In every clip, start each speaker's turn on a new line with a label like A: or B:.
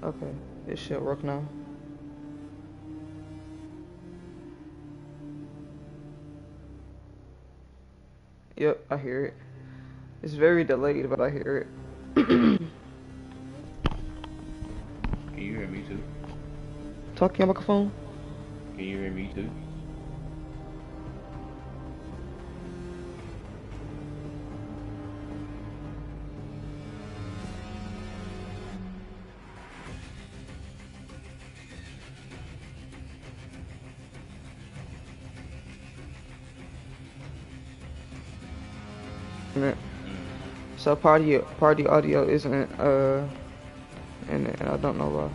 A: Okay, it should work now. Yep, I hear it. It's very delayed, but I hear it.
B: Can you hear me too?
A: Talk to your microphone.
B: Can you hear me too? Mm-hmm.
A: So party audio isn't in it, and I don't know why.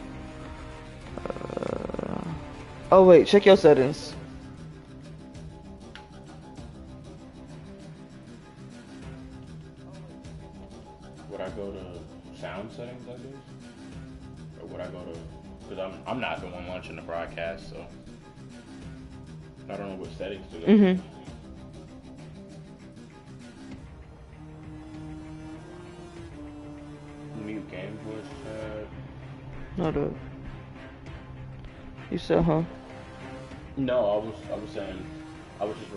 A: Oh wait, check your settings.
B: Would I go to sound settings, I guess? Or would I go to? Because I'm not the one launching the broadcast, so I don't know what settings to go to.
A: Mhm.
B: Mute game voice chat.
A: Hold up. You said, huh?
B: No, I was saying I was just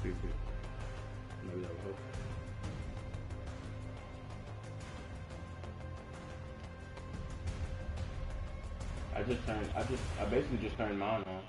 B: maybe that will help. I basically just turned mine on.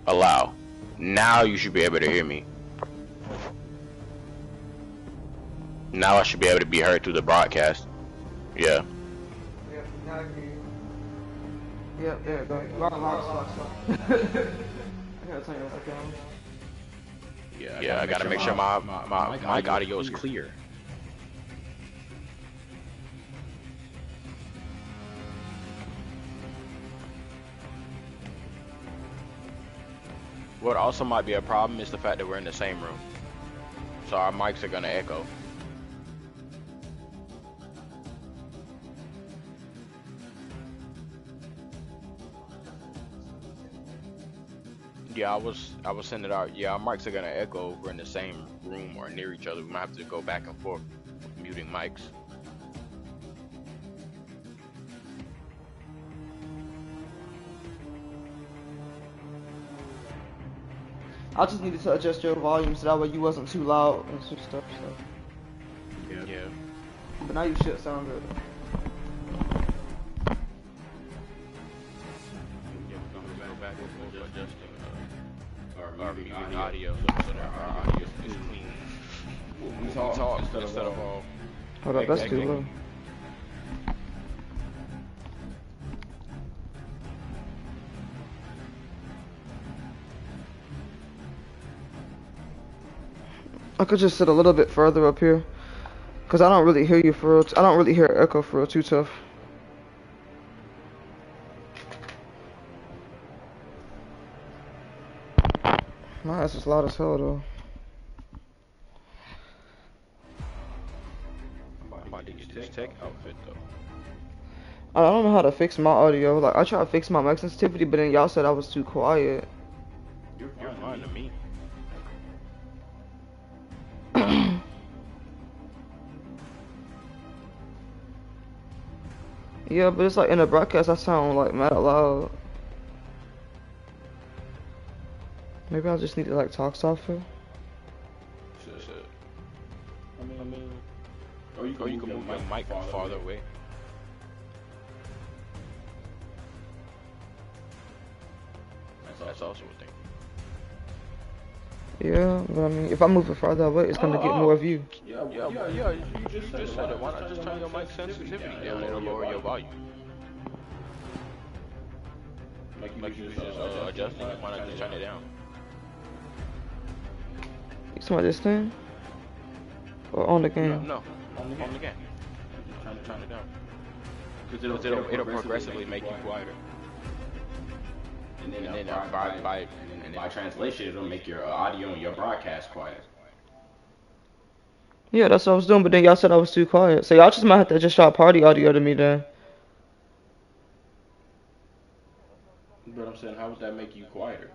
B: Allow. Now you should be able to hear me. Now I should be able to be heard through the broadcast. Yeah.
A: Yep, now I hear you. Yep, there it goes. You're on loud as fuck, so. I gotta turn yours down.
B: Yeah, I gotta make sure my mic audio is clear. What also might be a problem is the fact that we're in the same room. So our mics are gonna echo. Yeah, I was sending it out. Yeah, our mics are gonna echo. We're in the same room or near each other. We might have to go back and forth muting mics.
A: I just needed to adjust your volume so that way you wasn't too loud and some stuff. So.
B: Yeah.
A: But now you should sound good.
B: Yeah, we're gonna go back and forth adjusting our muting audio so that our audio is clean. We talk instead of all.
A: Hold up, that's too low. I could just sit a little bit further up here, cause I don't really hear you for real. I don't really hear echo for real too tough. My ass is loud as hell though.
B: I'm about to get this tech outfit though.
A: I don't know how to fix my audio. Like I tried to fix my mic sensitivity, but then y'all said I was too quiet.
B: You're fine to me.
A: Yeah, but it's like in the broadcast I sound like mad loud. Maybe I just need to like talk softer.
B: Shit. I mean, or you can move your mic farther away. That's also a thing.
A: Yeah, but I mean, if I move it farther away, it's gonna get more view.
B: Yeah. You just said it. Why not just turn your mic sensitivity down? It'll lower your volume. Like you was just adjusting it. Why not just turn it down?
A: You talking about this thing? Or on the game?
B: No, on the game. Just turn it down. Because it'll progressively make you quieter. And then by translation, it'll make your audio and your broadcast quieter.
A: Yeah, that's what I was doing, but then y'all said I was too quiet. So y'all just might have to just shout party audio to me then.
B: But I'm saying, how would that make you quieter?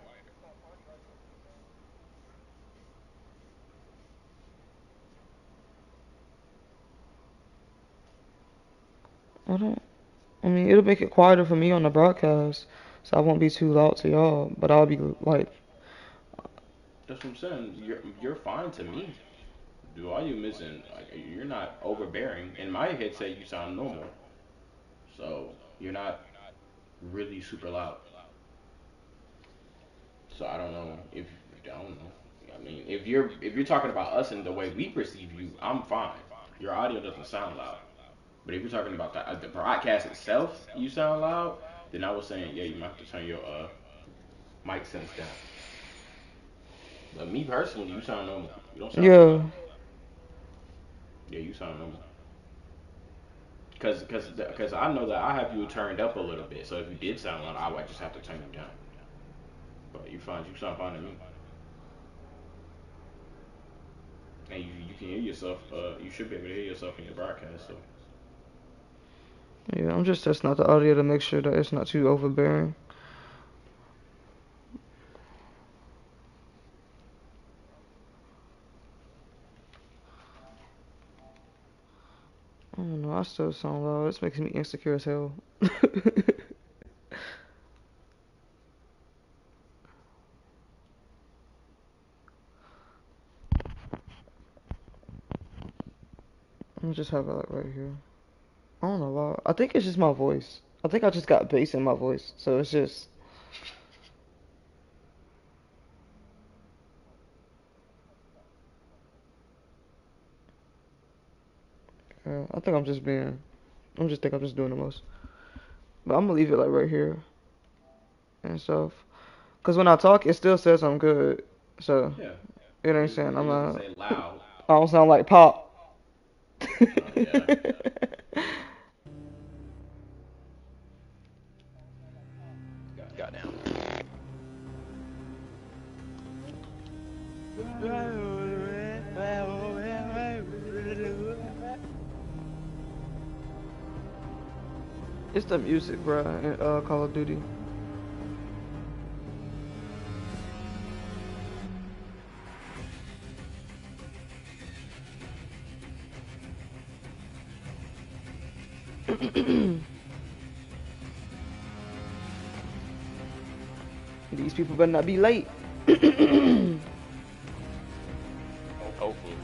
A: I mean, it'll make it quieter for me on the broadcast, so I won't be too loud to y'all, but I'll be like.
B: That's what I'm saying. You're fine to me. The volume isn't like you're not overbearing. In my headset, you sound normal, so you're not really super loud. So I don't know if I don't know. I mean, if you're talking about us and the way we perceive you, I'm fine. Your audio doesn't sound loud. But if you're talking about the broadcast itself, you sound loud. Then I was saying, yeah, you might have to turn your mic sense down. But me personally, you sound normal. You don't sound too
A: Yeah.
B: loud. Yeah, you sound normal. Cause I know that I have you turned up a little bit. So if you did sound loud, I would just have to turn you down. But you fine. You sound fine to me. And you can hear yourself. You should be able to hear yourself in your broadcast. So.
A: Yeah, I'm just testing out the audio to make sure that it's not too overbearing. I don't know, I still sound loud. This makes me insecure as hell. I'm just have it like right here. I don't know why. I think it's just my voice. I think I just got bass in my voice, so it's just. I think I'm just doing the most. But I'm gonna leave it like right here and stuff. Cause when I talk, it still says I'm good. So
B: Yeah.
A: it ain't saying I'm
B: You can
A: not.
B: say loud.
A: I don't sound like Pop.
B: Yeah.
C: Goddamn.
A: It's the music, bro, in Call of Duty. These people better not be late.
C: Hopefully.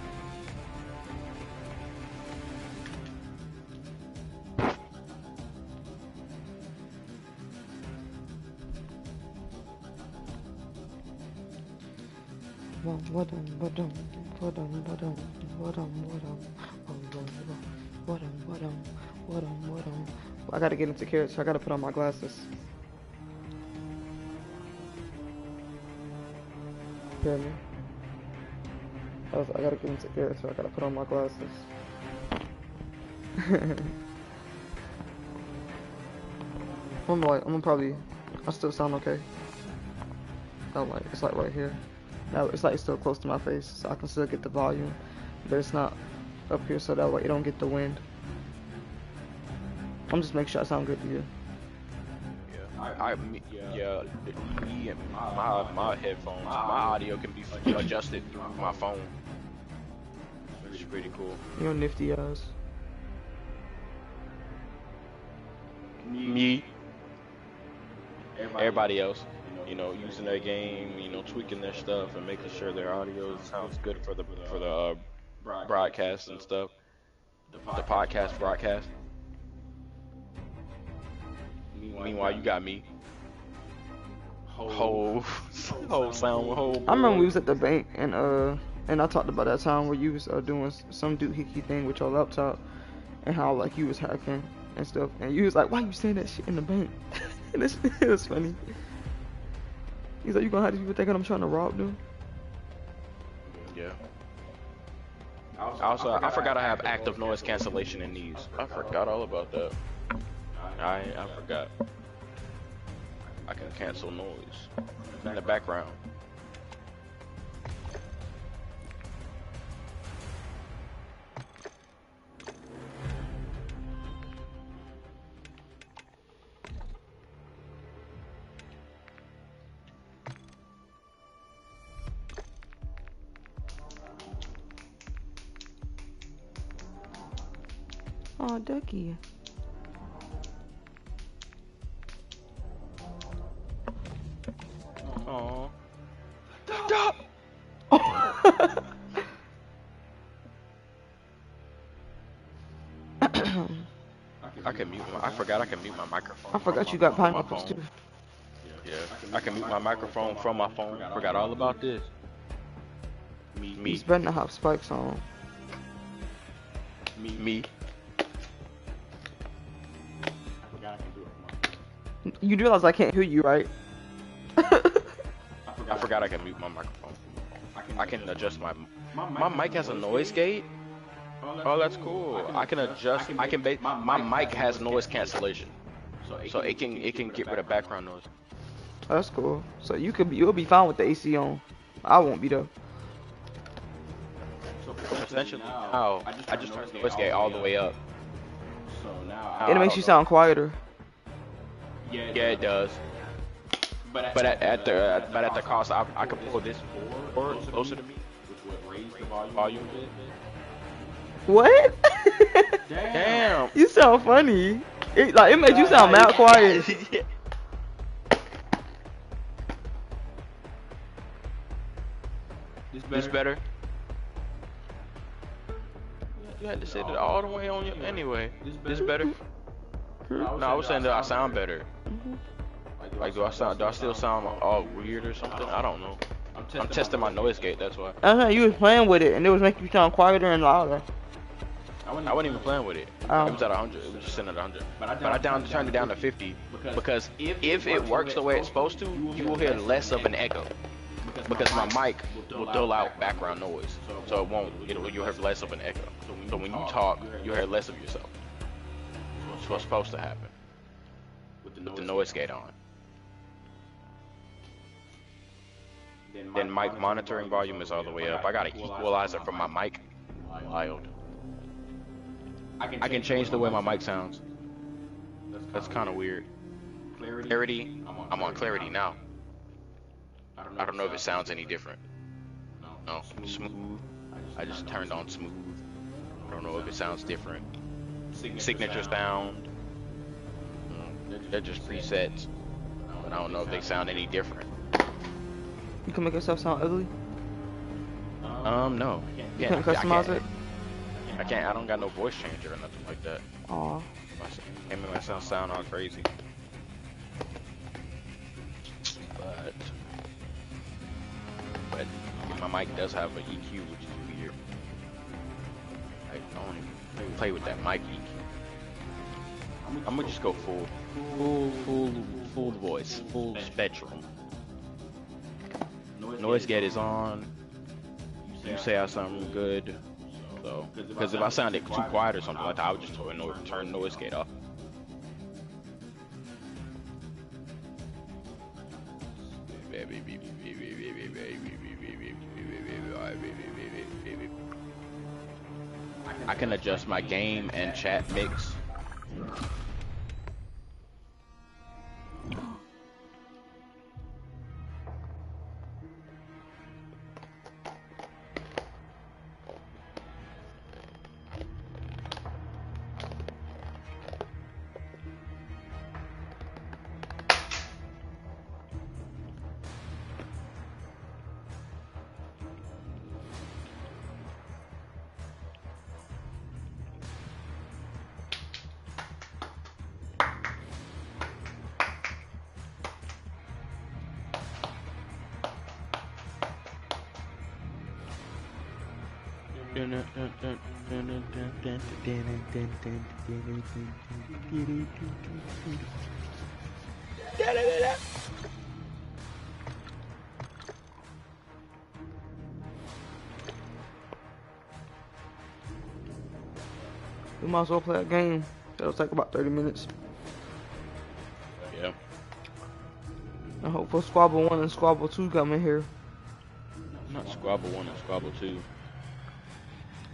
A: I gotta get into carrots, so I gotta put on my glasses. Hear me? I gotta get into carrots, so I gotta put on my glasses. I still sound okay. It's like right here. Now it's like still close to my face, so I can still get the volume, but it's not up here, so that way it don't get the wind. I'm just making sure I sound good to you.
C: Me and my headphones, my audio can be adjusted through my phone, which is pretty cool.
A: You're nifty ass.
C: Me, everybody else, using their game, tweaking their stuff and making sure their audio sounds good for the broadcast and stuff, the podcast broadcast. Meanwhile, you got me. Whole sound.
A: I remember we was at the bank and I talked about that time where you was doing some doohickey thing with your laptop and how like you was hacking and stuff, and you was like, why you saying that shit in the bank? And it was funny. He's like, you gonna have these people thinking I'm trying to rob them?
C: Yeah. I forgot I have active noise cancellation in these. I forgot all about that. I forgot. I can cancel noise in the background.
A: Oh, Ducky.
C: Aww.
A: Stop!
C: I forgot I can mute my microphone.
A: I forgot you got pineapples too.
C: Yeah, I can mute my microphone from my phone. Forgot all about this. Me.
A: He's better not have spikes on.
C: Me.
A: You do realize I can't hear you, right?
C: I forgot I can mute my microphone. I can adjust my mic has a noise gate. Oh, that's cool. I can adjust. My mic has noise cancellation, so it can get rid of background noise.
A: That's cool. So you'll be fine with the AC on. I won't be though.
C: Essentially, now I just turned the noise gate all the way up. So now
A: It makes you sound quieter.
C: Yeah, it does. But at the cost, I could pull this board closer to me, which would raise the volume a bit.
A: What?
C: Damn.
A: You sound funny. It made you sound mad quiet.
C: This better? You had to set it all the way on you anyway. This better? No, I was saying that I sound better. Like, do I still sound all weird or something? I don't know. I'm testing my noise gate, that's why.
A: You was playing with it, and it was making you sound quieter and louder.
C: I wasn't even playing with it. It was at 100. It was just sitting at 100. But I turned it down to 50 because if it works the way it's supposed to, you will hear less of an echo. Because my mic will dull out background noise, so it won't. You'll have less of an echo. So when you talk, you hear less of yourself. That's what's supposed to happen with the noise gate on. Then mic monitoring volume is all the way up. I got an equalizer for my mic. Wild. I can change the way my mic sounds. That's kind of weird. Clarity. I'm on clarity now. I don't know if it sounds any different. No, smooth. I just turned on smooth. I don't know if it sounds different. Signature sound. They're just presets. But I don't know if they sound any different.
A: You can make yourself sound ugly?
C: No.
A: You can't customize it?
C: I can't. I don't got no voice changer or nothing like that.
A: Aw.
C: Can't make myself sound all crazy. But my mic does have an EQ, which is weird. I don't even play with that mic EQ. I'm gonna just go full voice, full spectrum. Noise gate is on. You say I sound good. So, because if I sounded too quiet or something like that, I would just turn noise gate off. I can adjust my game and chat mix.
A: We might as well play a game. That'll take about 30 minutes.
C: Yeah.
A: I hope for Squabble 1 and Squabble 2 come in here.
C: Not Squabble 1 and Squabble 2.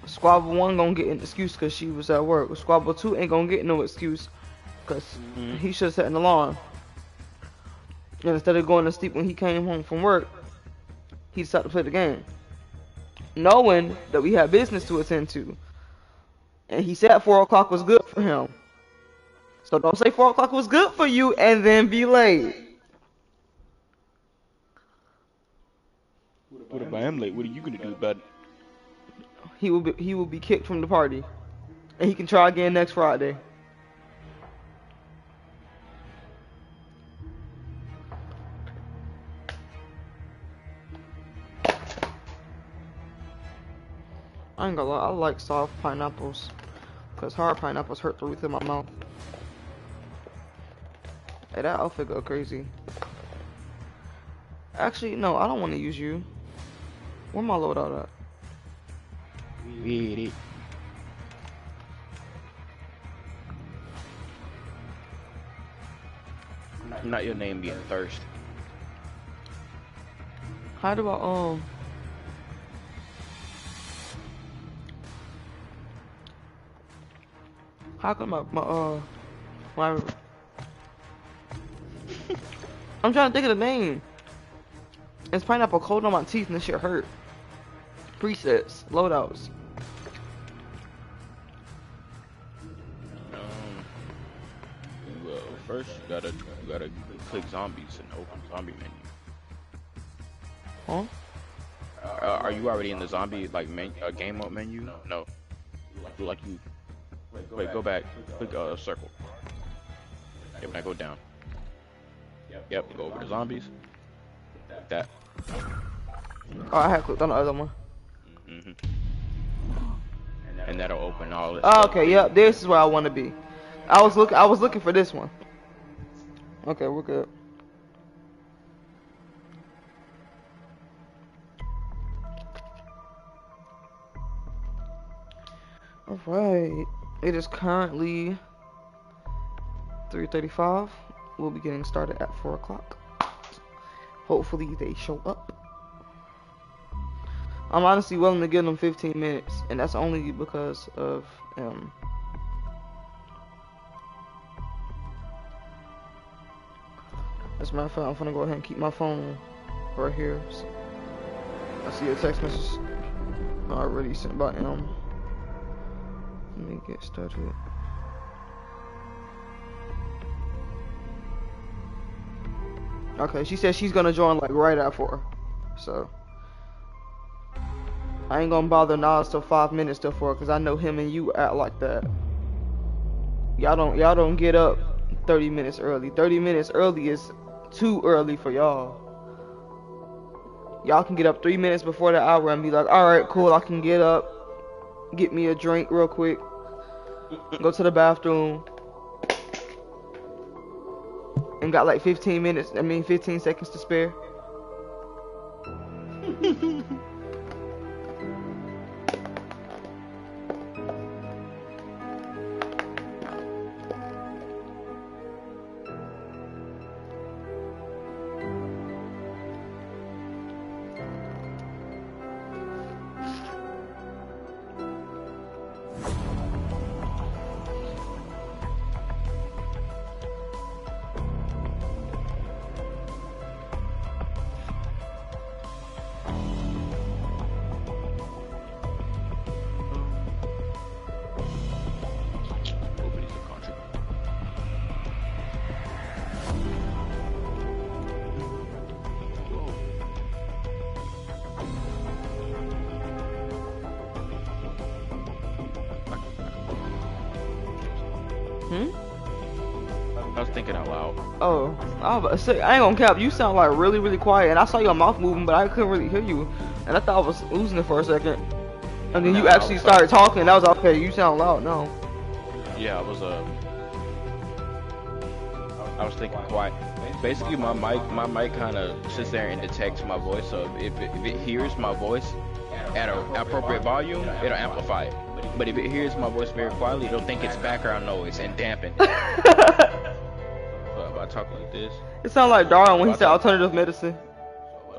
A: Squabble 1 gonna get an excuse because she was at work. Squabble 2 ain't gonna get no excuse because he should have set an alarm. And instead of going to sleep when he came home from work, he decided to play the game. Knowing that we had business to attend to. And he said 4 o'clock was good for him. So don't say 4 o'clock was good for you and then be late.
C: What if I am late? What are you gonna do about it?
A: He will be kicked from the party. And he can try again next Friday. I ain't gonna lie, I like soft pineapples. Because hard pineapples hurt the roof of my mouth. Hey, that outfit go crazy. Actually, no, I don't want to use you. Where my loadout at?
C: Get it. Not your name being thirst.
A: How do I, how come my I'm trying to think of the name. It's pineapple cold on my teeth and this shit hurt. Presets, loadouts.
C: Well, first you gotta click zombies and open zombie menu.
A: Huh?
C: Are you already in the zombie game mode menu? No. Like you. Wait, go back. Click circle. Yep, now go down. Yep, go over to zombies. Like that.
A: Oh, I had clicked on the other one.
C: and that'll open all this
A: Oh,
C: stuff.
A: okay, yep, this is where I want to be. I was looking for this one. Okay, we're good. All right, it is currently 3:35. We'll be getting started at 4 o'clock. Hopefully they show up. I'm honestly willing to give them 15 minutes, and that's only because of as a matter of fact, I'm gonna go ahead and keep my phone right here. So I see a text message already sent by Let me get started. Okay, she said she's gonna join like right at 4. So I ain't gonna bother Nas till 5 minutes till 4, cause I know him and you act like that. Y'all don't get up 30 minutes early. 30 minutes early is too early for y'all. Y'all can get up 3 minutes before the hour and be like, alright, cool, I can get up, get me a drink real quick, go to the bathroom, and got like 15 seconds to spare.
C: I was thinking out loud.
A: Oh, I was about to say, I ain't gonna cap, you sound like really, really quiet, and I saw your mouth moving, but I couldn't really hear you, and I thought I was losing it for a second, and then you actually started talking, and I was like, okay, you sound loud now.
C: Yeah, I was thinking quiet. Basically, my mic kind of sits there and detects my voice, so if it hears my voice at an appropriate volume, it'll amplify it. But if it hears my voice very quietly, it'll think it's background noise and dampen it. So if I talk like this,
A: It sounds like Darwin when he said alternative medicine.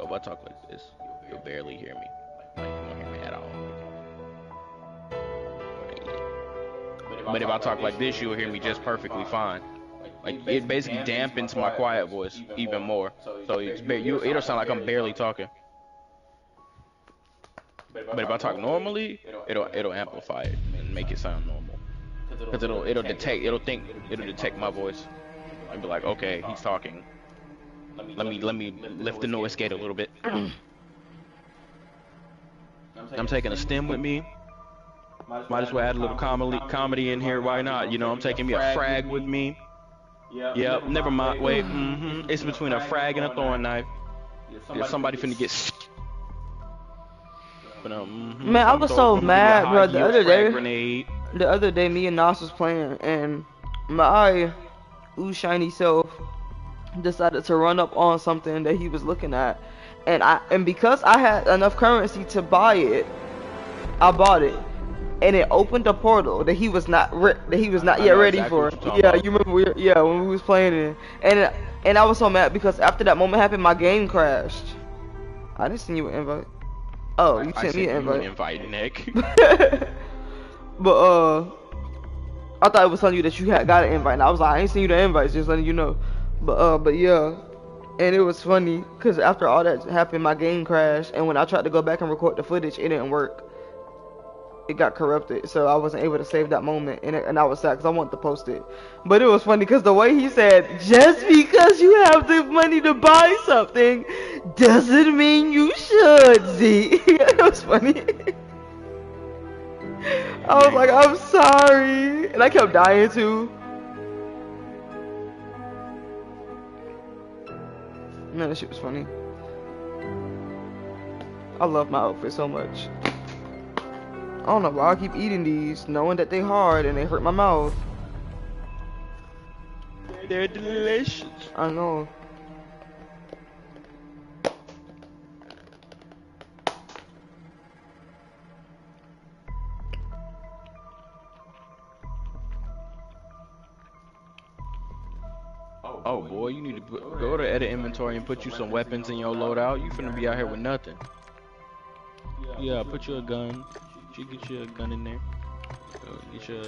C: so if I talk like this, you'll barely hear me. Like you won't hear me at all. But if I talk like this, you'll hear me just perfectly fine. Like it basically dampens my quiet voice even more. So it'll sound like I'm barely talking. But if I talk normally, it'll amplify it and make it sound normal. Cause it'll detect my voice and be like, okay, he's talking. Let me lift the noise gate a little bit. I'm taking a stem with me. Might as well add a little comedy in here. Why not? You know, I'm taking me a frag with me. Yep. Never mind. Wait. It's between a frag and a throwing knife. Yeah, somebody finna get.
A: Man, I was so mad, bro. The other day, me and Nas was playing, and my ooh shiny self decided to run up on something that he was looking at, and because I had enough currency to buy it, I bought it, and it opened a portal that he was not yet ready for. Yeah, you remember? When we was playing it, and I was so mad because after that moment happened, my game crashed. I didn't send you an invite. Oh, you sent me an invite.
C: Nick.
A: But I thought it was telling you that you had got an invite, and I was like, I ain't seen you the invite, just letting you know. But yeah, and it was funny because after all that happened, my game crashed, and when I tried to go back and record the footage, it didn't work. It got corrupted, so I wasn't able to save that moment, and I was sad because I wanted to post it. But it was funny because the way he said, just because you have the money to buy something doesn't mean you should, Z. It was funny. I was like, I'm sorry, and I kept dying too. Man, that shit was funny. I love my outfit so much. I don't know why I keep eating these, knowing that they hard and they hurt my mouth.
C: They're delicious.
A: I know.
C: Oh boy, you need to go to edit inventory and put you some weapons in your loadout. You finna be out here with nothing. Yeah, put you a gun. She get you a gun in there. Get you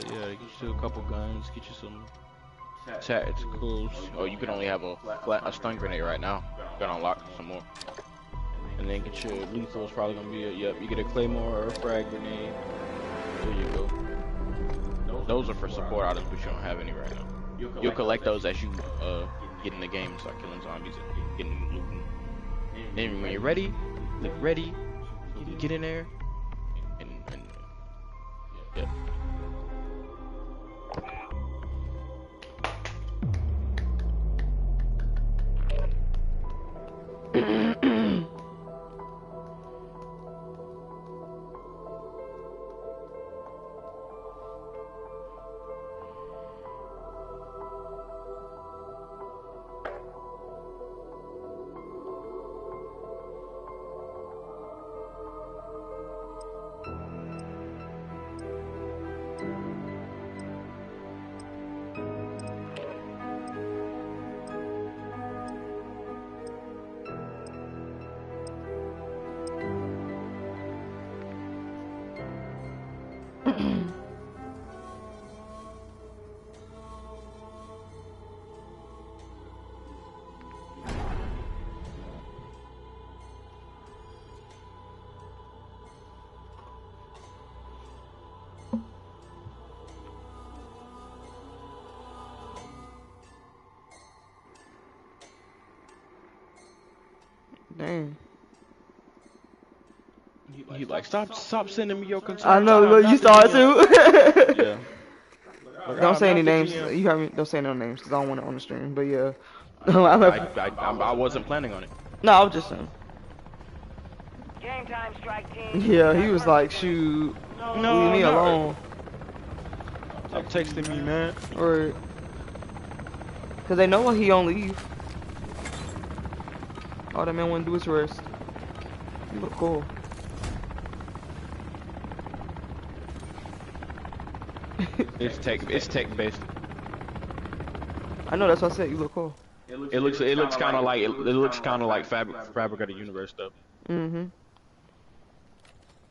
C: a couple guns. Get you some tacticals. Oh, you can only have a stun grenade right now. Gotta unlock some more. And then get your lethal. It's probably gonna be yep. You get a claymore or a frag grenade. There you go. Those are for support items, but you don't have any right now. You'll collect those as you get in the game and start killing zombies and getting loot. Then when you're ready, look ready, get in there, and yeah.
A: Dang.
C: He like stop sending me your concerns.
A: I know, look, you saw it too.
C: Yeah.
A: Don't say any names. You heard me? Don't say no names because I don't want it on the stream. But yeah.
C: I wasn't planning on it.
A: No, I was just saying.
D: Game time, strike team.
A: Yeah, he was like, shoot, leave me alone.
C: Stop texting me, man.
A: Or, cause they know he on leave. All that man want to do is rest. You look cool.
C: It's tech based.
A: I know, that's what I said. You look cool.
C: It looks kind of like Fabric of the Universe stuff.
A: Mhm.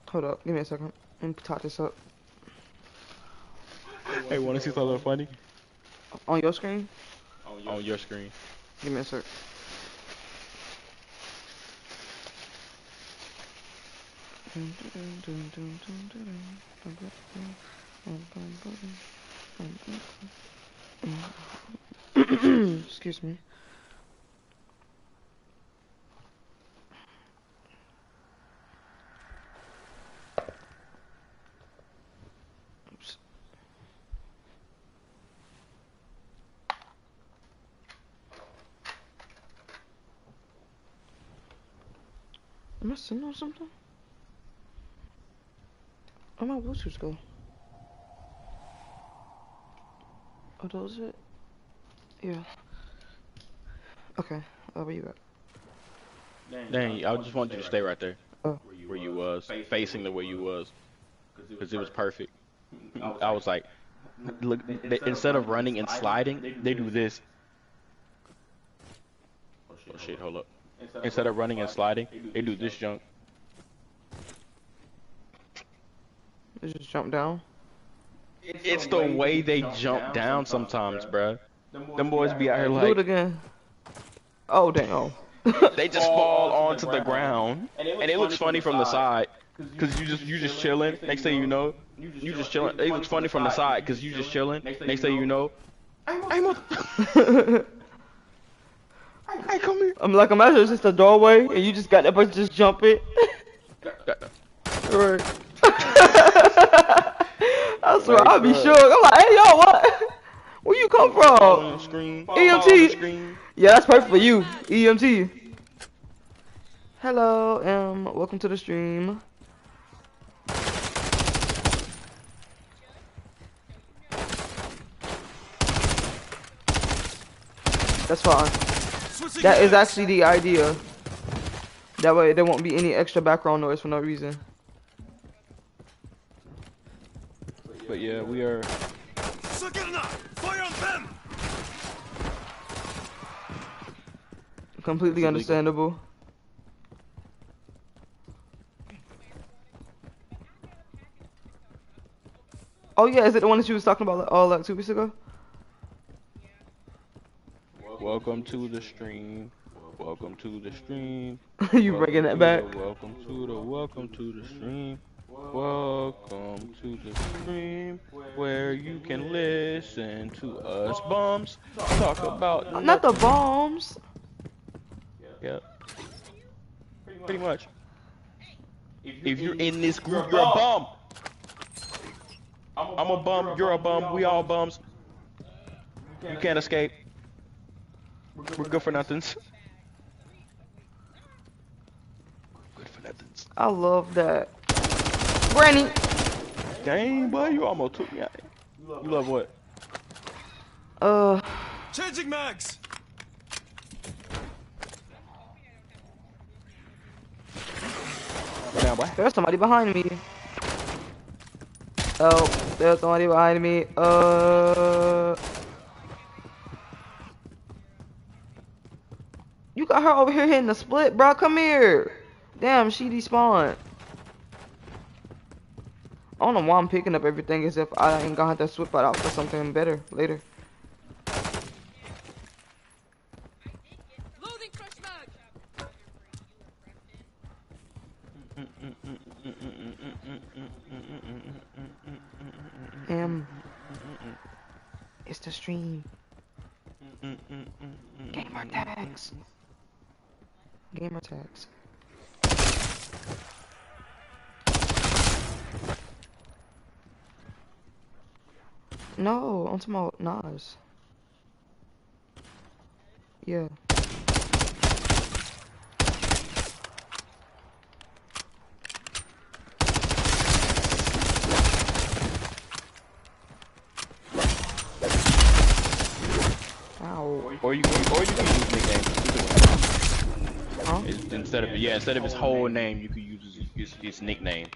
A: Hold up, give me a second. Let me talk this up.
C: Hey, wanna see something funny?
A: On your screen?
C: On your screen.
A: Give me a sec. Excuse me. Oops. Am I sitting on something? Where my Bluetooth go? Oh, those it? Yeah. Okay, where you at?
C: Dang, I just wanted you to stay right there.
A: Oh.
C: Where you was, facing the way you was. Because it was perfect. I was like, look, instead of running and sliding, they do this. Oh shit, hold up. Instead of running and sliding, they do this junk.
A: They just jump down?
C: It's the way they jump down sometimes, bruh. Them boys be out here
A: Do
C: like,
A: it again. Oh, damn.
C: they just fall onto the ground, and it looks funny from the side, cause you just chilling. Next thing you know, you just chilling. It looks funny from the side, cause you just chilling. Next thing you know, I come here.
A: I'm like, imagine it's just a doorway and you just got that person just jump it. Right. I swear, I'll be shook. I'm like, hey, yo, what? Where you come from? EMT. Yeah, that's perfect for you. EMT. Hello, welcome to the stream. That's fine. That is actually the idea. That way there won't be any extra background noise for no reason.
C: But yeah, we are.
E: Fire on them!
A: Completely understandable. Oh yeah, is it the one that you was talking about all like 2 weeks ago?
C: Welcome to the stream. Welcome to the stream.
A: You bringing that back?
C: Welcome to the stream. Welcome to the stream where you can listen to us bums talk about
A: Not the bombs.
C: Yeah. Pretty much. If you're in this group, you're a bum. I'm a bum, you're a bum, we all bums. You can't escape. We're good for nothings. Good for nothings.
A: I love that. Granny.
C: Dang, boy, you almost took me out. You love what?
E: Changing mags!
C: Now, boy.
A: There's somebody behind me. Oh, there's somebody behind me. You got her over here hitting the split, bro. Come here. Damn, she despawned. I don't know why I'm picking up everything as if I ain't gonna have to switch it out for something better later. It's the stream. Gamer tags. Gamer tags. No, I'm talking about Nas. Yeah. Ow.
C: Or you can use nicknames.
A: Huh?
C: Instead of his whole name, you could use his nickname.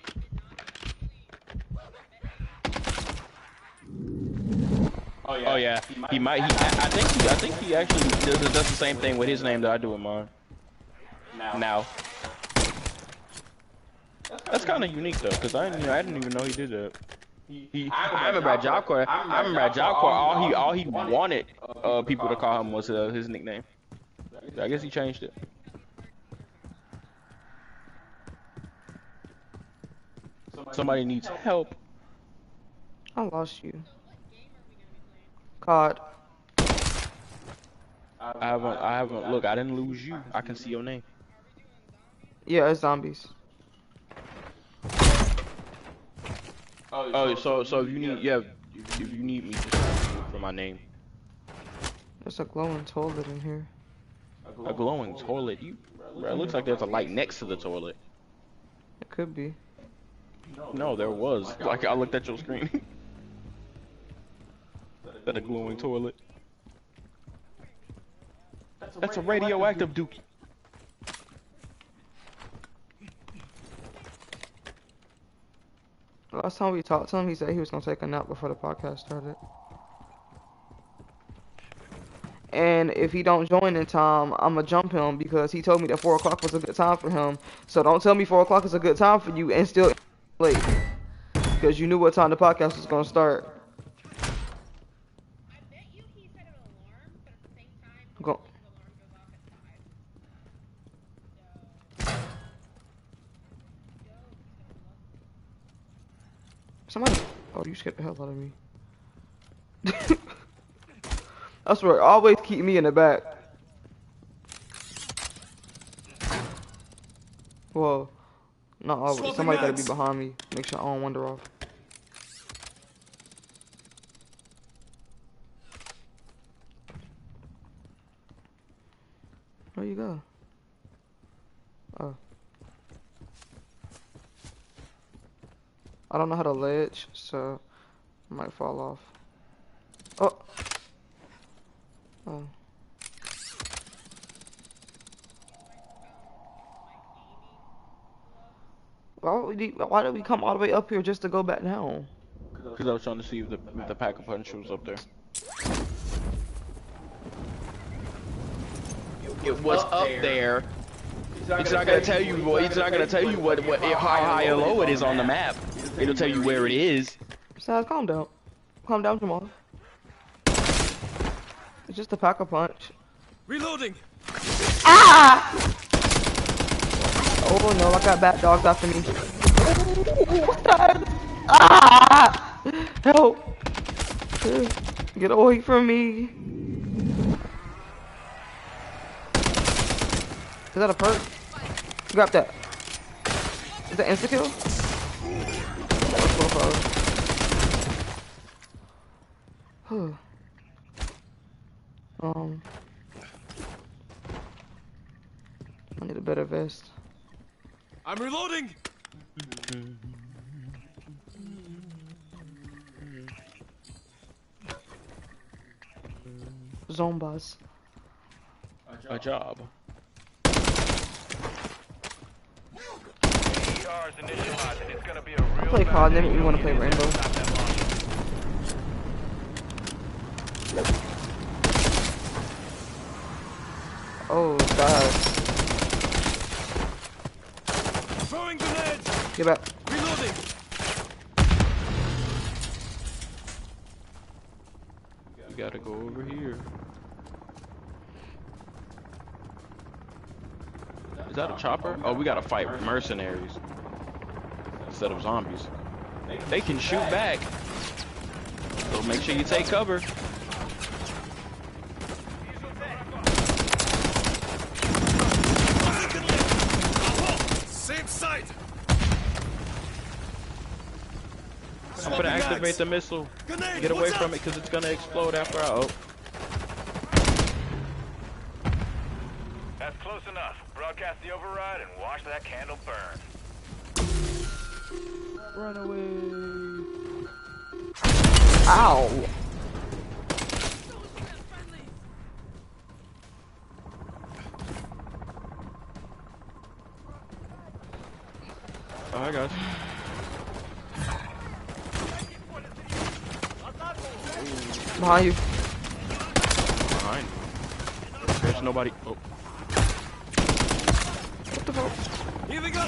C: Oh yeah, he might. I think he actually does the same thing with his name that I do with mine. Now. That's kind of unique though, cause I didn't even know he did that. I remember at Job Corps. All he wanted people to call him was his nickname. I guess he changed it. Somebody needs help.
A: I lost you. COD.
C: I haven't. Look, I didn't lose you. I can see your name.
A: Yeah, it's zombies.
C: Oh, so if you need me, just look for my name.
A: There's a glowing toilet in here.
C: A glowing toilet? Bro, it looks like there's a light next to the toilet.
A: It could be.
C: No, there was. Like I looked at your screen. That a glowing toilet. That's a radioactive dookie.
A: Last time we talked to him, he said he was gonna take a nap before the podcast started. And if he don't join in time, I'ma jump him because he told me that 4 o'clock was a good time for him. So don't tell me 4 o'clock is a good time for you and still late, because you knew what time the podcast was gonna start. Go. Somebody. Oh, you scared the hell out of me. I swear, always keep me in the back. Whoa. Not always. Somebody gotta be behind me. Make sure I don't wander off. Where you go? Oh. I don't know how to ledge, so I might fall off. Oh. Oh. Why did we come all the way up here just to go back down?
C: Because I was trying to see if the pack of punch was up there. It was up there. It's not gonna tell you what. It's not gonna tell you what how high or low it is on the map. It'll tell you where it is.
A: So calm down. Calm down, Jamal. It's just a pack a punch.
E: Reloading.
A: Ah! Oh no, I got bat dogs after me. Ah! Help! Get away from me. Is that a perk? Grab that. Is that insta kill? I need a better vest.
E: I'm reloading.
A: Zombas.
C: A job.
A: I play COD, then you want to play Rainbow. Oh god.
E: Throwing grenades.
A: Get back.
E: Reloading.
C: You gotta go over here. Is that a chopper? Oh, we gotta fight mercenaries instead of zombies. They can shoot back, so make sure you take cover.
E: Same site.
C: I'm gonna activate the missile. Get away from it because it's gonna explode after I. Oh.
F: That's close enough. Broadcast the override and watch that candle burn.
C: Run away.
A: Ow!
C: Oh, I got you.
A: Behind you.
C: Behind. There's nobody. Oh.
A: What the fuck?
E: Here we go.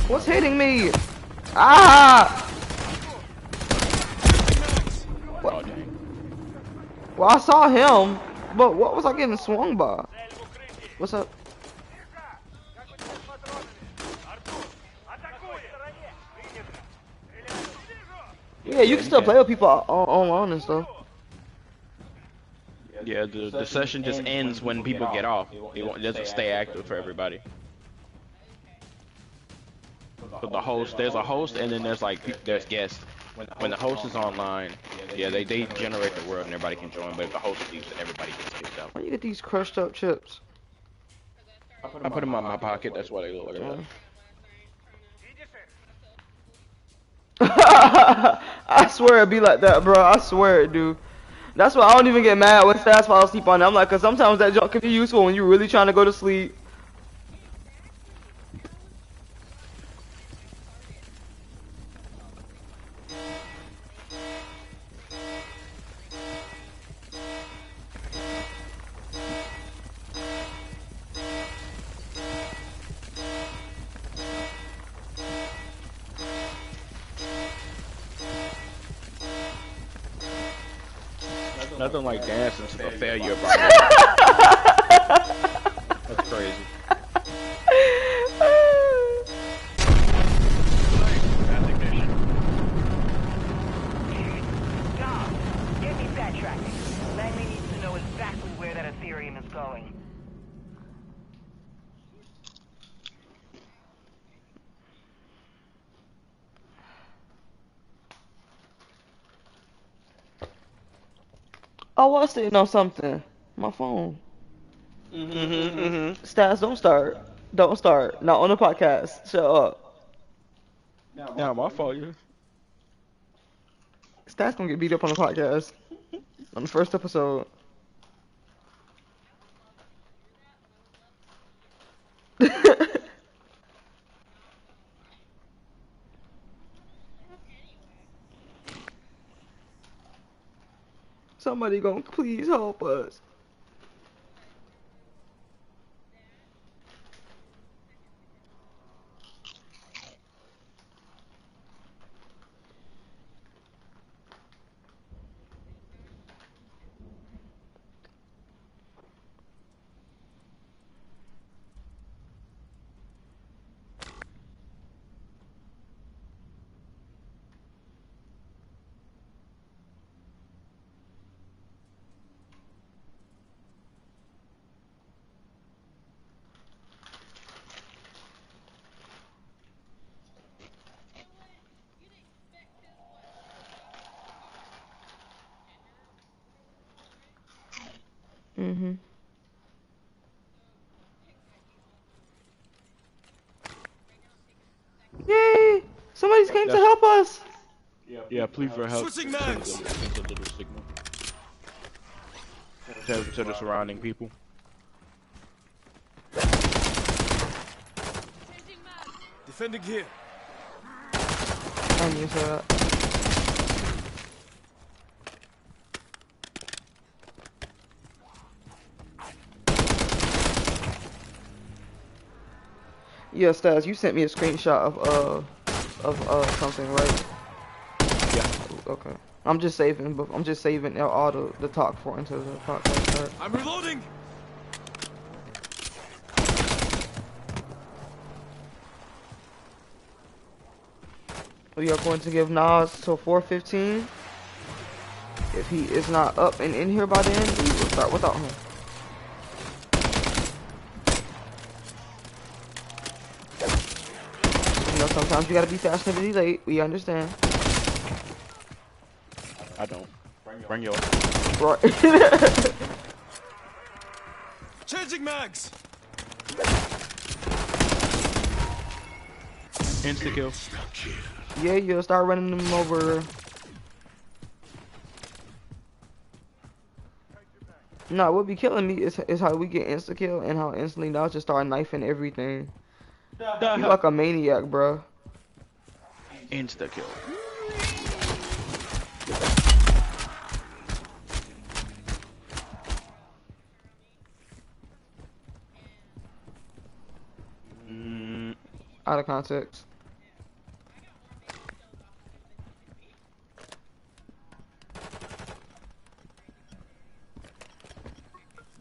A: What's hitting me? Ah!
C: Oh, dang.
A: Well, I saw him, but what was I getting swung by? What's up? Yeah, you can still play with people online and stuff.
C: Yeah, the session just ends when people get off. It doesn't stay active for everybody. So the host, there's a host, and then there's guests. When the host is online, yeah, they generate the world and everybody can join. But if the host leaves, then everybody gets kicked out.
A: Where you get these crushed up chips?
C: I put them in my pocket. That's why they look like
A: that. I swear it be like that, bro. I swear it, dude. That's why I don't even get mad when stats fall asleep on it. I'm like, cause sometimes that junk can be useful when you're really trying to go to sleep.
C: Nothing like dancing to the failure of our That's crazy.
D: Stop. Get me backtracking. Langley needs to know exactly where that Ethereum is going.
A: I was sitting on something. My phone. Stats, don't start. Don't start. Not on the podcast. Shut up.
C: Yeah, my fault, you.
A: Stats gonna get beat up on the podcast. On the first episode. Somebody gonna please help us. Mhm. Yay! Somebody's came to help us.
C: Yeah, please for help.
E: Switching
C: Send
E: mags.
C: send a little signal to the surrounding people.
E: Defending here.
A: I knew that. Yeah, Stas, you sent me a screenshot of something, right?
C: Yeah.
A: Okay. I'm just saving, but I'm just saving all the talk for into the podcast. Right?
E: I'm reloading.
A: We are going to give Nas till 4:15. If he is not up and in here by then, we will start without him. You know, sometimes you gotta be fashionably late. We understand.
C: I don't. Bring yours.
A: Right.
E: Changing mags.
C: Insta kill.
A: Yeah, you'll start running them over. No, what be killing me is how we get insta kill and how instantly now just start knifing everything. You like a maniac, bro.
C: Insta kill.
A: Out of context.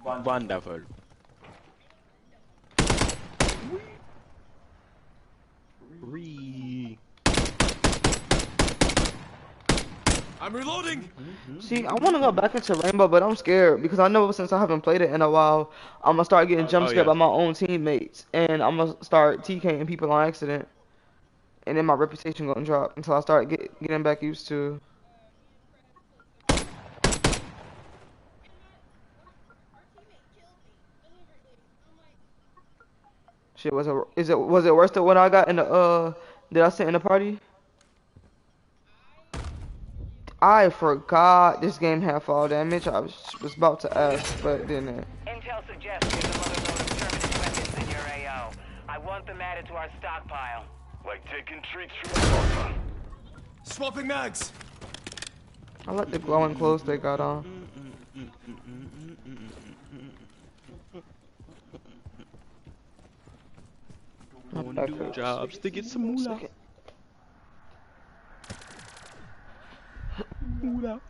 C: Wonderful.
E: I'm reloading.
A: See, I want to go back into Rainbow, but I'm scared because I know since I haven't played it in a while, I'm gonna start getting jump scared by my own teammates, and I'm gonna start TKing people on accident, and then my reputation gonna drop until I start getting back used to. Shit, was it worse than what I got in the did I send in the party? I forgot this game had fall damage. I was about to ask, but didn't.
D: Intel suggests there's another load of terminus weapons in your AO. I want them added to our stockpile.
F: Like taking treats from a papa.
E: Swapping mags.
A: I like the glowing clothes they got on.
C: Wanna do jobs to get some moolah. Moolah.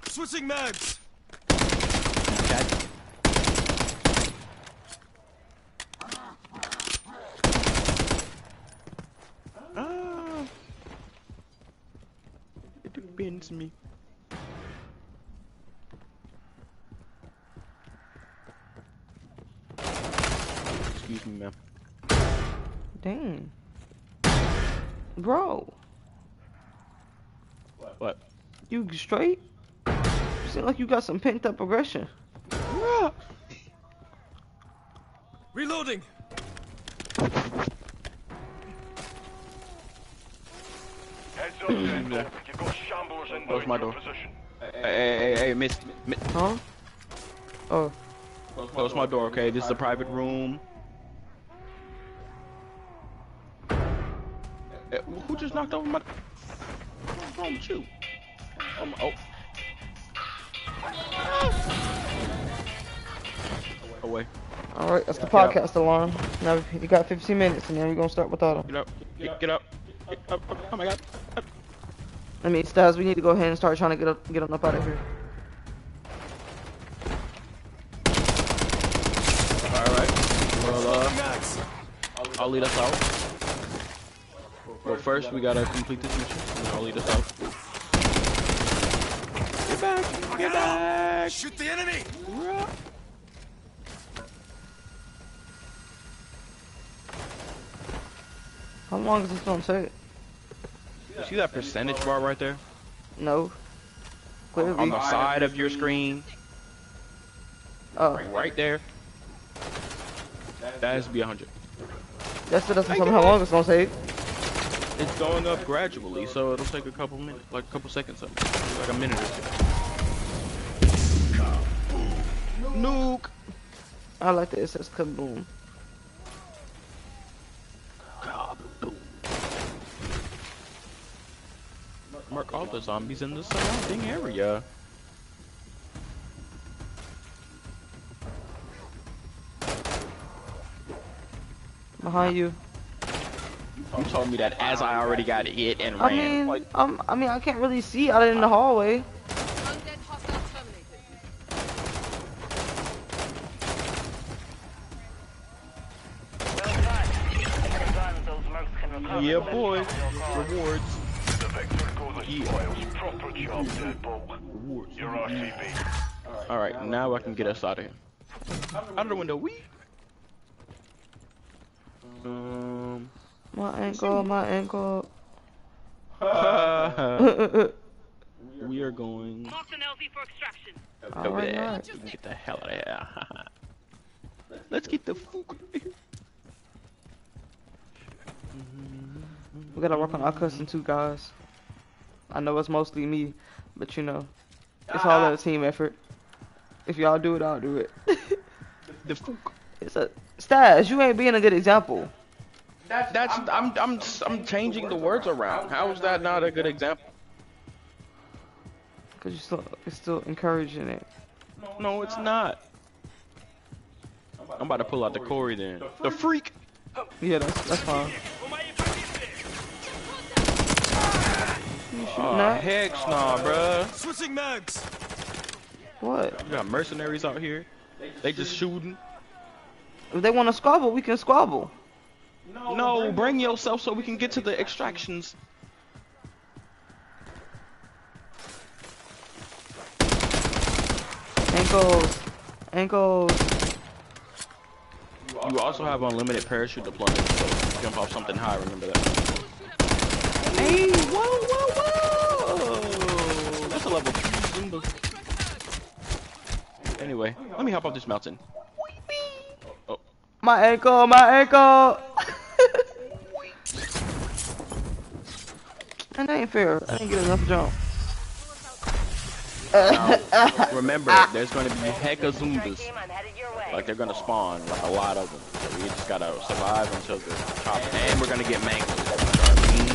E: Switching mags.
C: It depends me. Excuse me, ma'am.
A: Dang. Bro.
C: What?
A: You straight? You seem like you got some pent up aggression.
E: Reloading.
F: Heads up, Dental. You've got shamblers in
C: Close my door.
F: position.
C: Hey, miss.
A: Huh? Oh,
C: Close my door, okay? This is a private room. Who just knocked over my... What's wrong with you? Oh. Away.
A: all right. That's the podcast alarm. Now you got 15 minutes, and then we're gonna start with auto.
C: Get up. Get up. Oh my god.
A: I mean, Stas, we need to go ahead and start trying to get on up out of here.
C: Alright. Well,
E: Swapping mags.
C: I'll lead us out. Well, first we gotta complete this mission, and I'll lead us out. Get back! Get back!
E: Shoot the enemy.
A: How long is this gonna take?
C: You see that percentage bar right there?
A: No. Clearly.
C: On the side of your screen.
A: Oh,
C: Right there. That has to be 100.
A: that still doesn't tell me how long it's gonna take.
C: It's going up gradually, so it'll take a couple minutes, like a couple seconds, like a minute or two. Nuke!
A: I like that it says kaboom.
C: Mark all the zombies in the surrounding area.
A: Behind you.
C: You told me that as I already got hit and ran.
A: I mean, I can't really see out in the hallway.
G: Undead hostile terminated.
D: Well done. Done. Those mercs can recover.
C: Yeah,
D: from
C: boy.
D: this from your car.
C: Rewards.
F: The Vector call the spoils. Proper job, Deadbolt.
C: Rewards.
F: Your RCB.
C: Alright, now I can get us out of here. Out of the window,
A: My ankle, my ankle.
C: We are going
G: Marked an LZ for extraction.
C: over
A: Alright,
C: there.
A: alright.
C: We can get the hell out of here. Let's get the fuck out of here.
A: We gotta work on our custom too, guys. I know it's mostly me, but you know, it's all a team effort. If y'all do it, I'll do it.
C: The fuck.
A: It's a Stas, you ain't being a good example.
C: I'm changing the words around. How is that not a good example?
A: Cause it's still encouraging it.
C: No, it's not. I'm about to pull out the Corey then. The freak.
A: Yeah, that's fine. You shooting
C: Oh,
A: that?
C: heck nah, bruh.
E: Switching mags.
A: What?
C: You got mercenaries out here. They just shooting.
A: If they want to squabble, we can squabble.
C: No, bring yourself so we can get to the extractions.
A: Ankles.
C: You also have unlimited parachute deployment, so if you jump off something high, remember that. Hey, whoa! That's a level 2 Zumba. Anyway, let me hop off this mountain. Oh,
A: My ankle. And that ain't fair. I didn't get enough jump.
C: now, remember, there's going to be hecka Zumbas.
D: Team, I'm headed your way.
C: Like, they're going to spawn, like a lot of them. So we just got to survive until the top. And we're going to get mangled. Mean,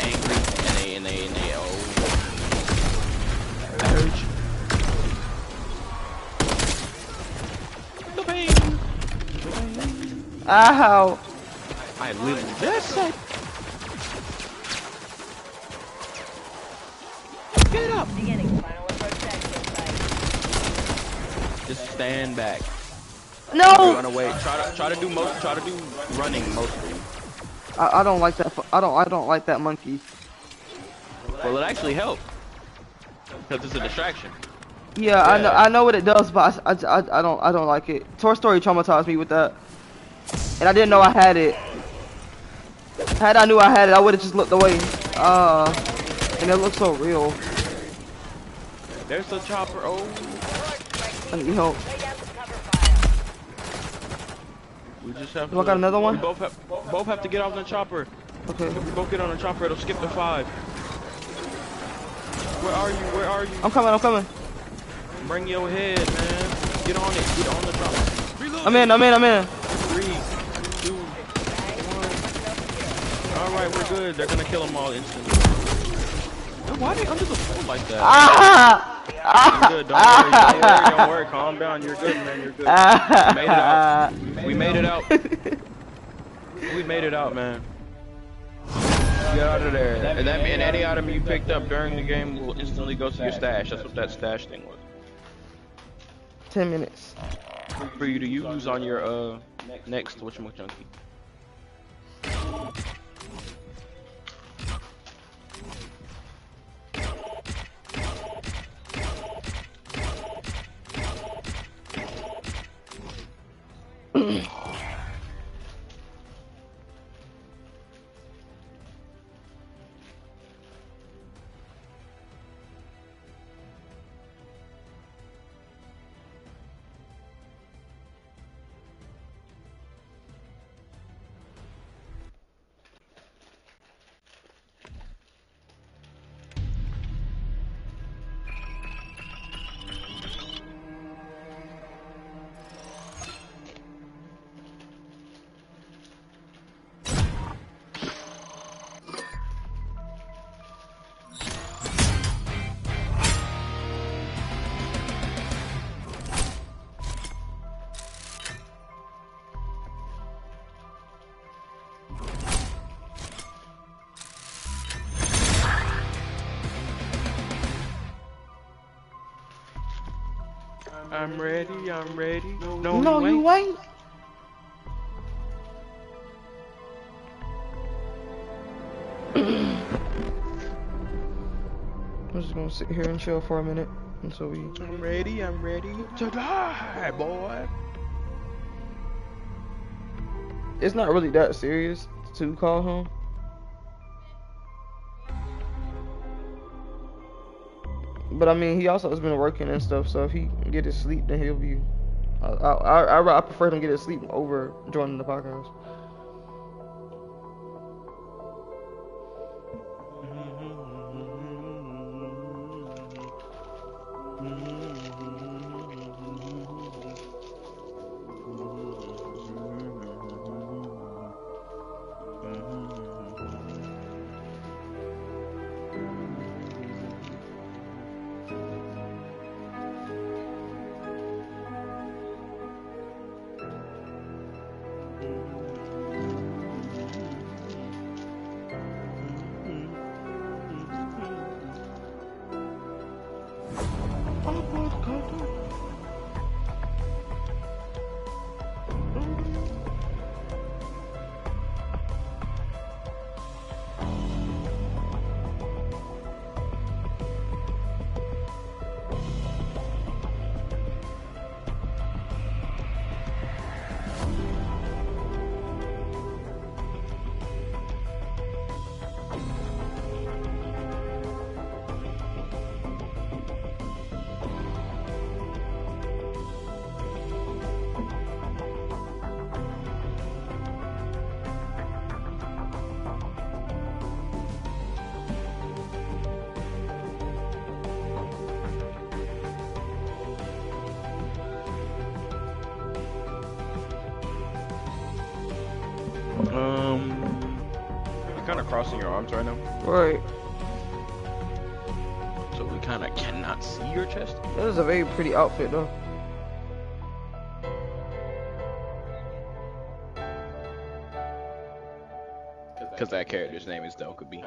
C: angry, and they urge. The pain.
A: Ow.
C: I literally just said. Get up.
D: Beginning final approach exit site.
C: Just stand back.
A: No.
C: Run away. Try to do running mostly.
A: I don't like that. I don't like that monkey.
C: Well, it actually helped because it's a distraction.
A: Yeah, I know what it does, but I don't like it. Toy Story traumatized me with that, and I didn't know I had it. Had I knew I had it, I would have just looked away. And it looks so real.
C: There's the chopper. Oh,
A: I need help.
D: Lay down some cover fire.
C: we just have.
A: Do I got another one?
C: We both have to get off the chopper.
A: Okay.
C: If we both get on the chopper, it'll skip to 5. Where are you?
A: I'm coming.
C: Bring your head, man. Get on it. Get on the drop.
E: Reloading.
A: I'm in.
C: 3, 2, 1. All right, we're good. They're gonna kill them all instantly. Why are they under the floor like that? I'm good. Don't worry. Calm down. You're good, man. You're good. We made it out. We made it out, man. Get out of there. And any item you picked up during the game will instantly go to your stash. That's what that stash thing was.
A: 10 minutes.
C: For you to use on your next whatchamacallit. I'm ready. No,
A: you ain't. I'm just gonna sit here and chill for a minute until we.
C: I'm ready to die, boy.
A: It's not really that serious to call home. But I mean, he also has been working and stuff, so if he can get his sleep, then he'll be. I prefer him get his sleep over joining the podcast.
C: You're kind of crossing your arms right now.
A: Right.
C: So we kind of cannot see your chest.
A: That is a very pretty outfit, though.
C: Because that character's name is Dokubi.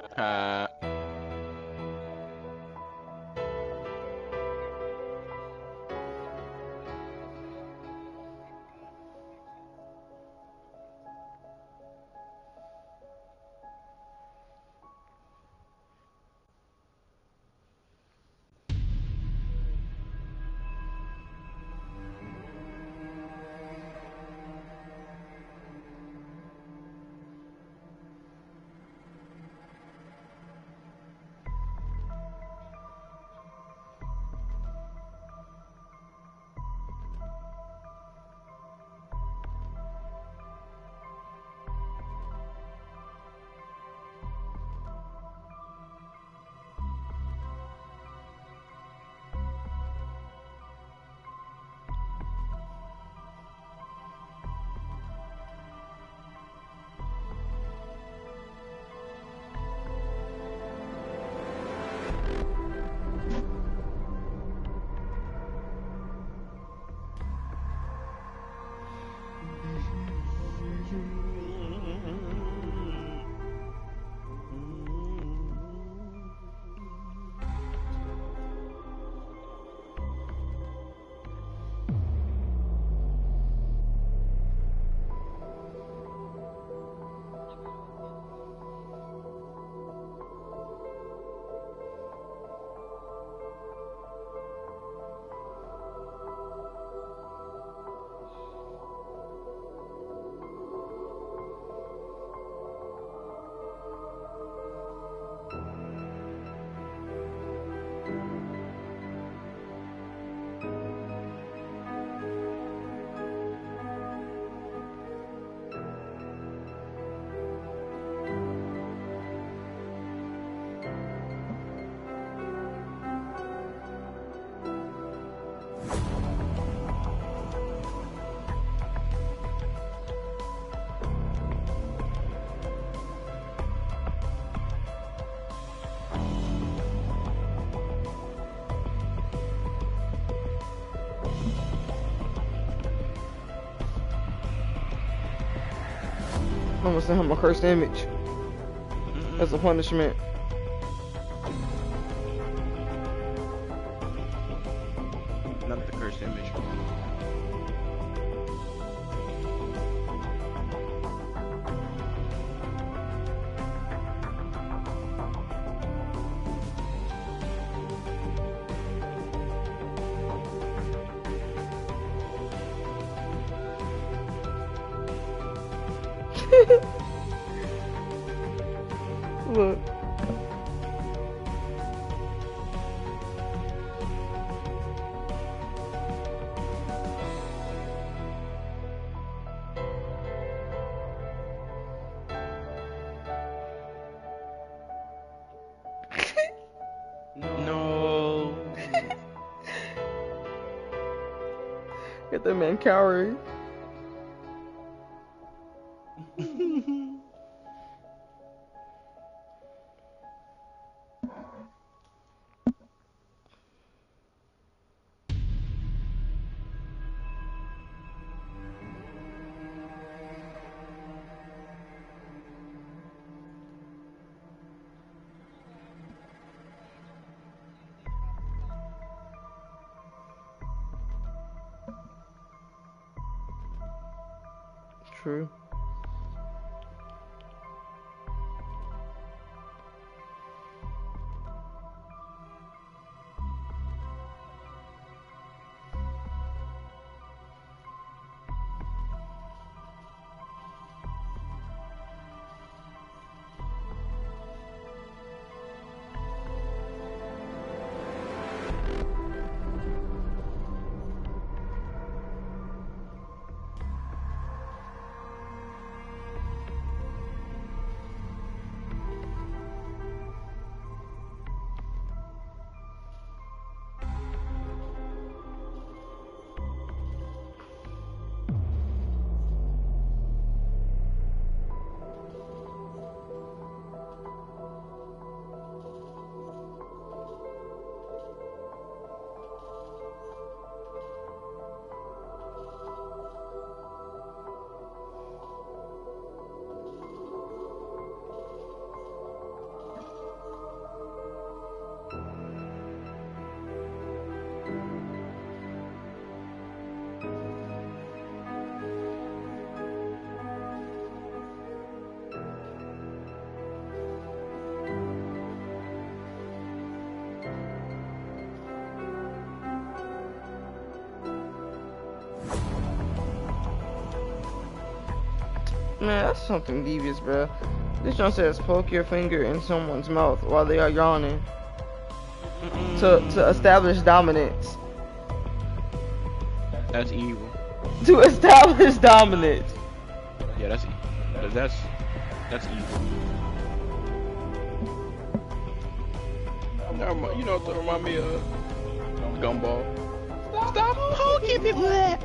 A: I'm gonna send him a cursed image as a punishment.
C: Not the cursed image.
A: Look.
C: No.
A: Get that man cowering. True. Man, that's something devious, bro. This one says poke your finger in someone's mouth while they are yawning to establish dominance.
C: That's evil.
A: To establish dominance.
C: Yeah, that's evil. That's evil. You know what to remind me of? Gumball. Stop poking me with that.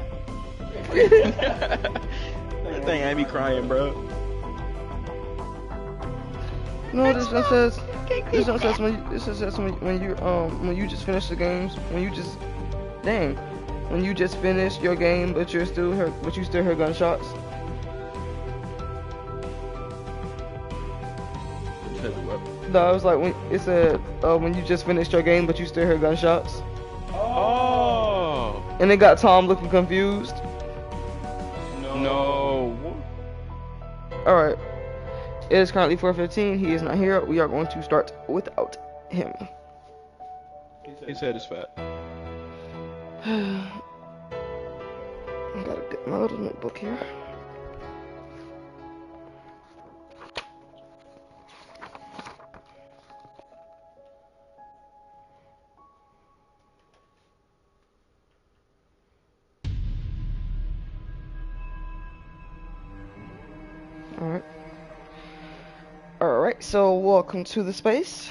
C: That thing had me crying, bro.
A: No, this one says. This one says when you just finish the games, when you just finish your game, but you still hear gunshots. No, I was like when it said when you just finished your game, but you still hear gunshots.
C: Oh.
A: And it got Tom looking confused.
C: No.
A: All right. It is currently 4:15. He is not here. We are going to start without him.
C: His head is fat.
A: I gotta get my little notebook here. Alright, so welcome to the space.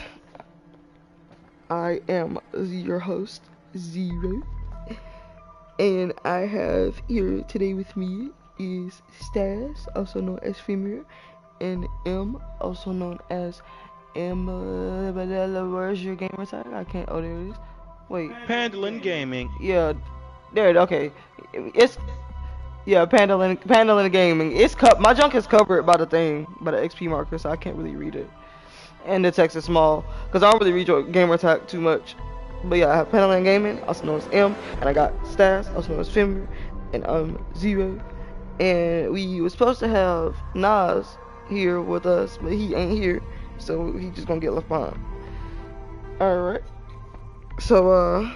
A: I am your host, Zero. And I have here today with me is Stas, also known as Femur, and M, also known as where's your gamer tag? I can't, oh there it is. Wait.
C: Pandolin Gaming.
A: Yeah, there, okay. Yeah, Pandalin Gaming. My junk is covered by the thing, by the XP marker, so I can't really read it. And the text is small, cause I don't really read your gamer tag too much. But yeah, I have Pandalin Gaming, also known as M, and I got Stas, also known as Fimmer, and Zero. And we was supposed to have Nas here with us, but he ain't here, so he just gonna get left behind. All right. So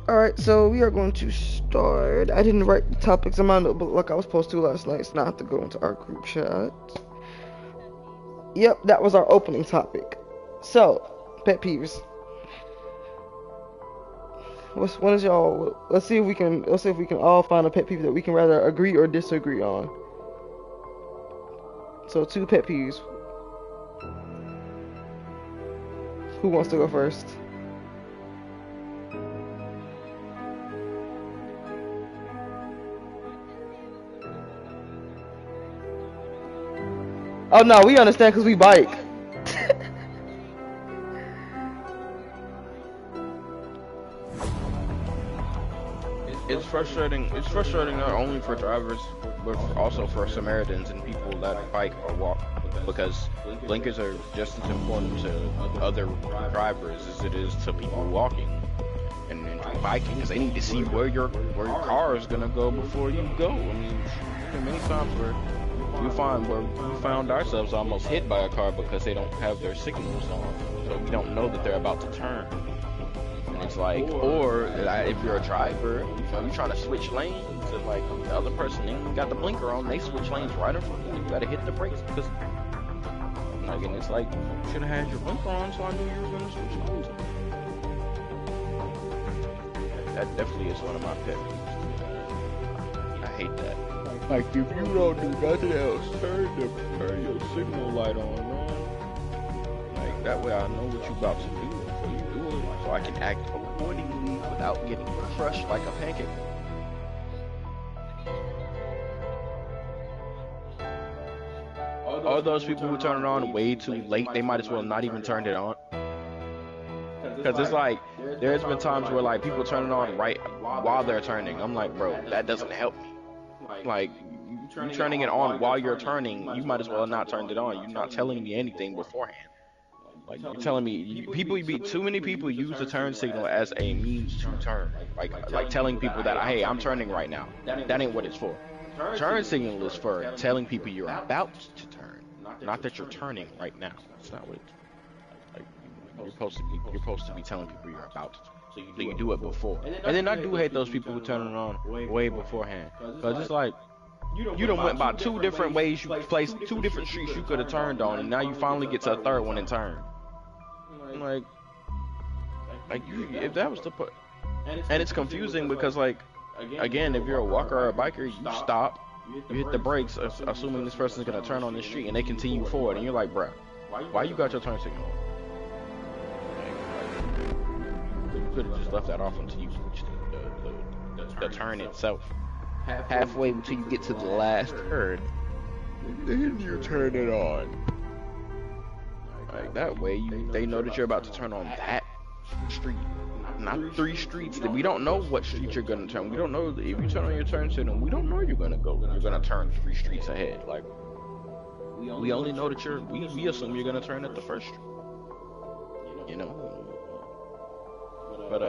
A: Alright, so we are going to start. I didn't write the topics in my notebook like I was supposed to last night, so now I have to go into our group chat. Yep, that was our opening topic. So, pet peeves. What is y'all? Let's see if we can all find a pet peeve that we can rather agree or disagree on. So 2 pet peeves. Who wants to go first? Oh no, we understand because we bike.
C: It's frustrating. It's frustrating not only for drivers, but also for Samaritans and people that bike or walk, because blinkers are just as important to other drivers as it is to people walking and biking, because they need to see where your car is gonna go before you go. I mean, there are many times where we found ourselves almost hit by a car because they don't have their signals on, so we don't know that they're about to turn. And it's like, or if you're a driver, you're trying to switch lanes, and like the other person ain't got the blinker on, they switch lanes right in front of you. You gotta hit the brakes because, like, and it's like, you should have had your blinker on, so I knew you were gonna switch lanes. That definitely is one of my pet peeves. I hate that. Like, if you don't do nothing else, turn your signal light on, man. Like, that way I know what you're about to do before you do it, so I can act accordingly without getting crushed like a pancake. All those people who turn it on way too late, they might as well not even turn it on. Because it's like, there's been times where like people turn it on right while they're turning. I'm like, bro, that doesn't help me. Like, you turning it on while you're turning, you might as well not turn it on. You're not telling me anything beforehand. Like, you're telling me, too many people use the turn signal as a means to turn. Like telling people that, hey, I'm turning right now. That ain't what it's for. Turn signal is for telling people you're about to turn, not that you're turning right now. That's not what it's like. You're supposed to be telling people you're about to turn. So you do it before. And then I do hate those people who turn it on way beforehand. Because it's like, you done went by 2 different ways, you placed 2 different streets you could have turned on, and now you finally get to a 3rd one and turn. Like you, if that was the part. And it's confusing because, like, again, if you're a walker or a biker, you stop, you hit the brakes, assuming this person's going to turn on the street, and they continue forward, and you're like, bruh, why you got your turn signal on? You could have just left that off until you switched the turn itself. Halfway until you get to the last turn, then you turn it on. Like, that way, they know that you're about to turn on that street, not 3 streets. That we don't know what street you're gonna turn. We don't know if you turn on your turn signal. We don't know you're gonna turn 3 streets ahead. Like, we only know that we assume you're gonna turn at the first street. You know. But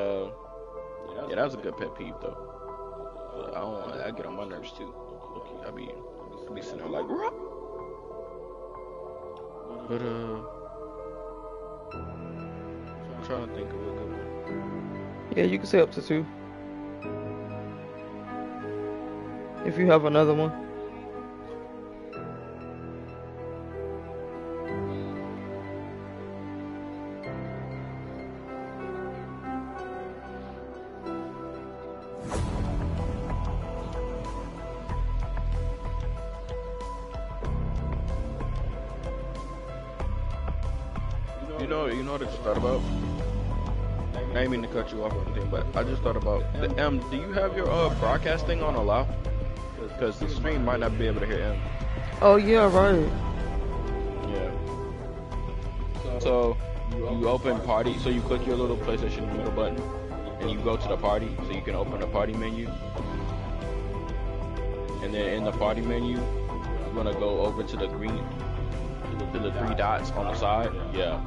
C: yeah, that was a good pet peeve though. I get on my nerves too. I be sitting there like, Ruh! But I'm trying to think of a good one.
A: Yeah, you can say up to 2. If you have another one.
C: You know what I just thought about? I didn't mean to cut you off or anything, but I just thought about the M. Do you have your broadcasting on allow? Because the stream might not be able to hear M.
A: Oh yeah, right.
C: Yeah. So You open party, so you click your little PlayStation in the middle button, and you go to the party, so you can open the party menu. And then in the party menu, you're gonna go over to the green, to the three dots on the side. Yeah.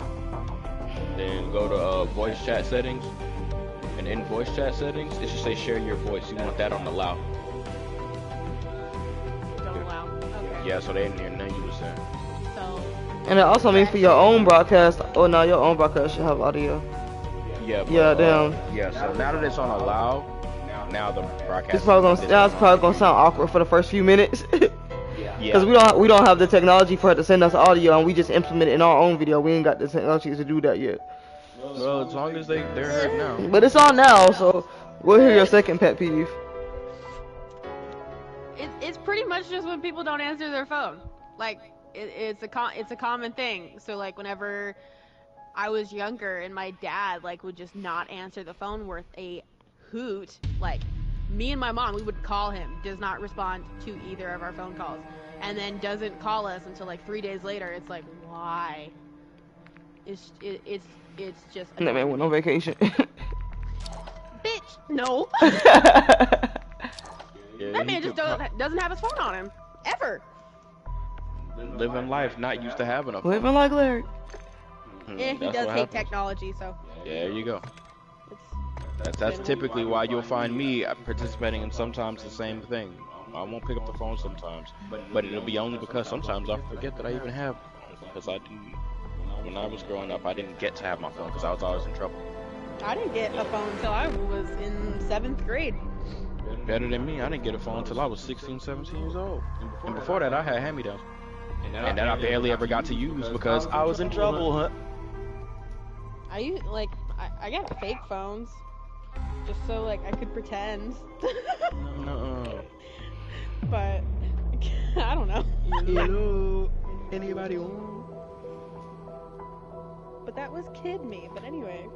C: Then go to voice chat settings, and in voice chat settings, it should say share your voice. You want that on allow.
H: Don't allow. Okay.
C: Yeah, so they didn't hear nothing you were saying.
H: So.
A: And it also means for your own broadcast. Oh no, your own broadcast should have audio.
C: Yeah. But,
A: Yeah, damn.
C: Yeah. So now that it's on allow, now the broadcast.
A: It's probably gonna sound awkward for the first few minutes.
C: Yeah.
A: Because we don't have the technology for it to send us audio, and we just implement it in our own video. We ain't got the technology to do that yet.
C: Well, as long as they're heard now.
A: But it's on now, so we'll hear your second pet peeve.
H: It's pretty much just when people don't answer their phone. Like it's a common thing. So like whenever I was younger and my dad like would just not answer the phone worth a hoot, like me and my mom, we would call him, does not respond to either of our phone calls, and then doesn't call us until like 3 days later. It's like, why? It's just.
A: And that man went on vacation.
H: Bitch, no.
C: Yeah,
H: That man just doesn't have his phone on him ever.
C: Living life, not used to having a phone.
A: Living like Larry.
H: Yeah, he does hate technology, so.
C: Yeah, there you go.
H: It's
C: That's typically why you'll find me participating in sometimes the same thing. I won't pick up the phone sometimes, but it'll be only because sometimes I forget that I even have a phone, because I didn't. When I was growing up, I didn't get to have my phone because I was always in trouble.
H: I didn't get a phone until I was in 7th grade.
C: Better than me, I didn't get a phone until I was 16, 17 years old. And before that, I had hand-me-downs. And that I barely ever got to use because I was in trouble, huh?
H: I got fake phones, just so like I could pretend.
C: No.
H: But I don't know.
C: Hello, anybody want?
H: But that was kid me. But anyway,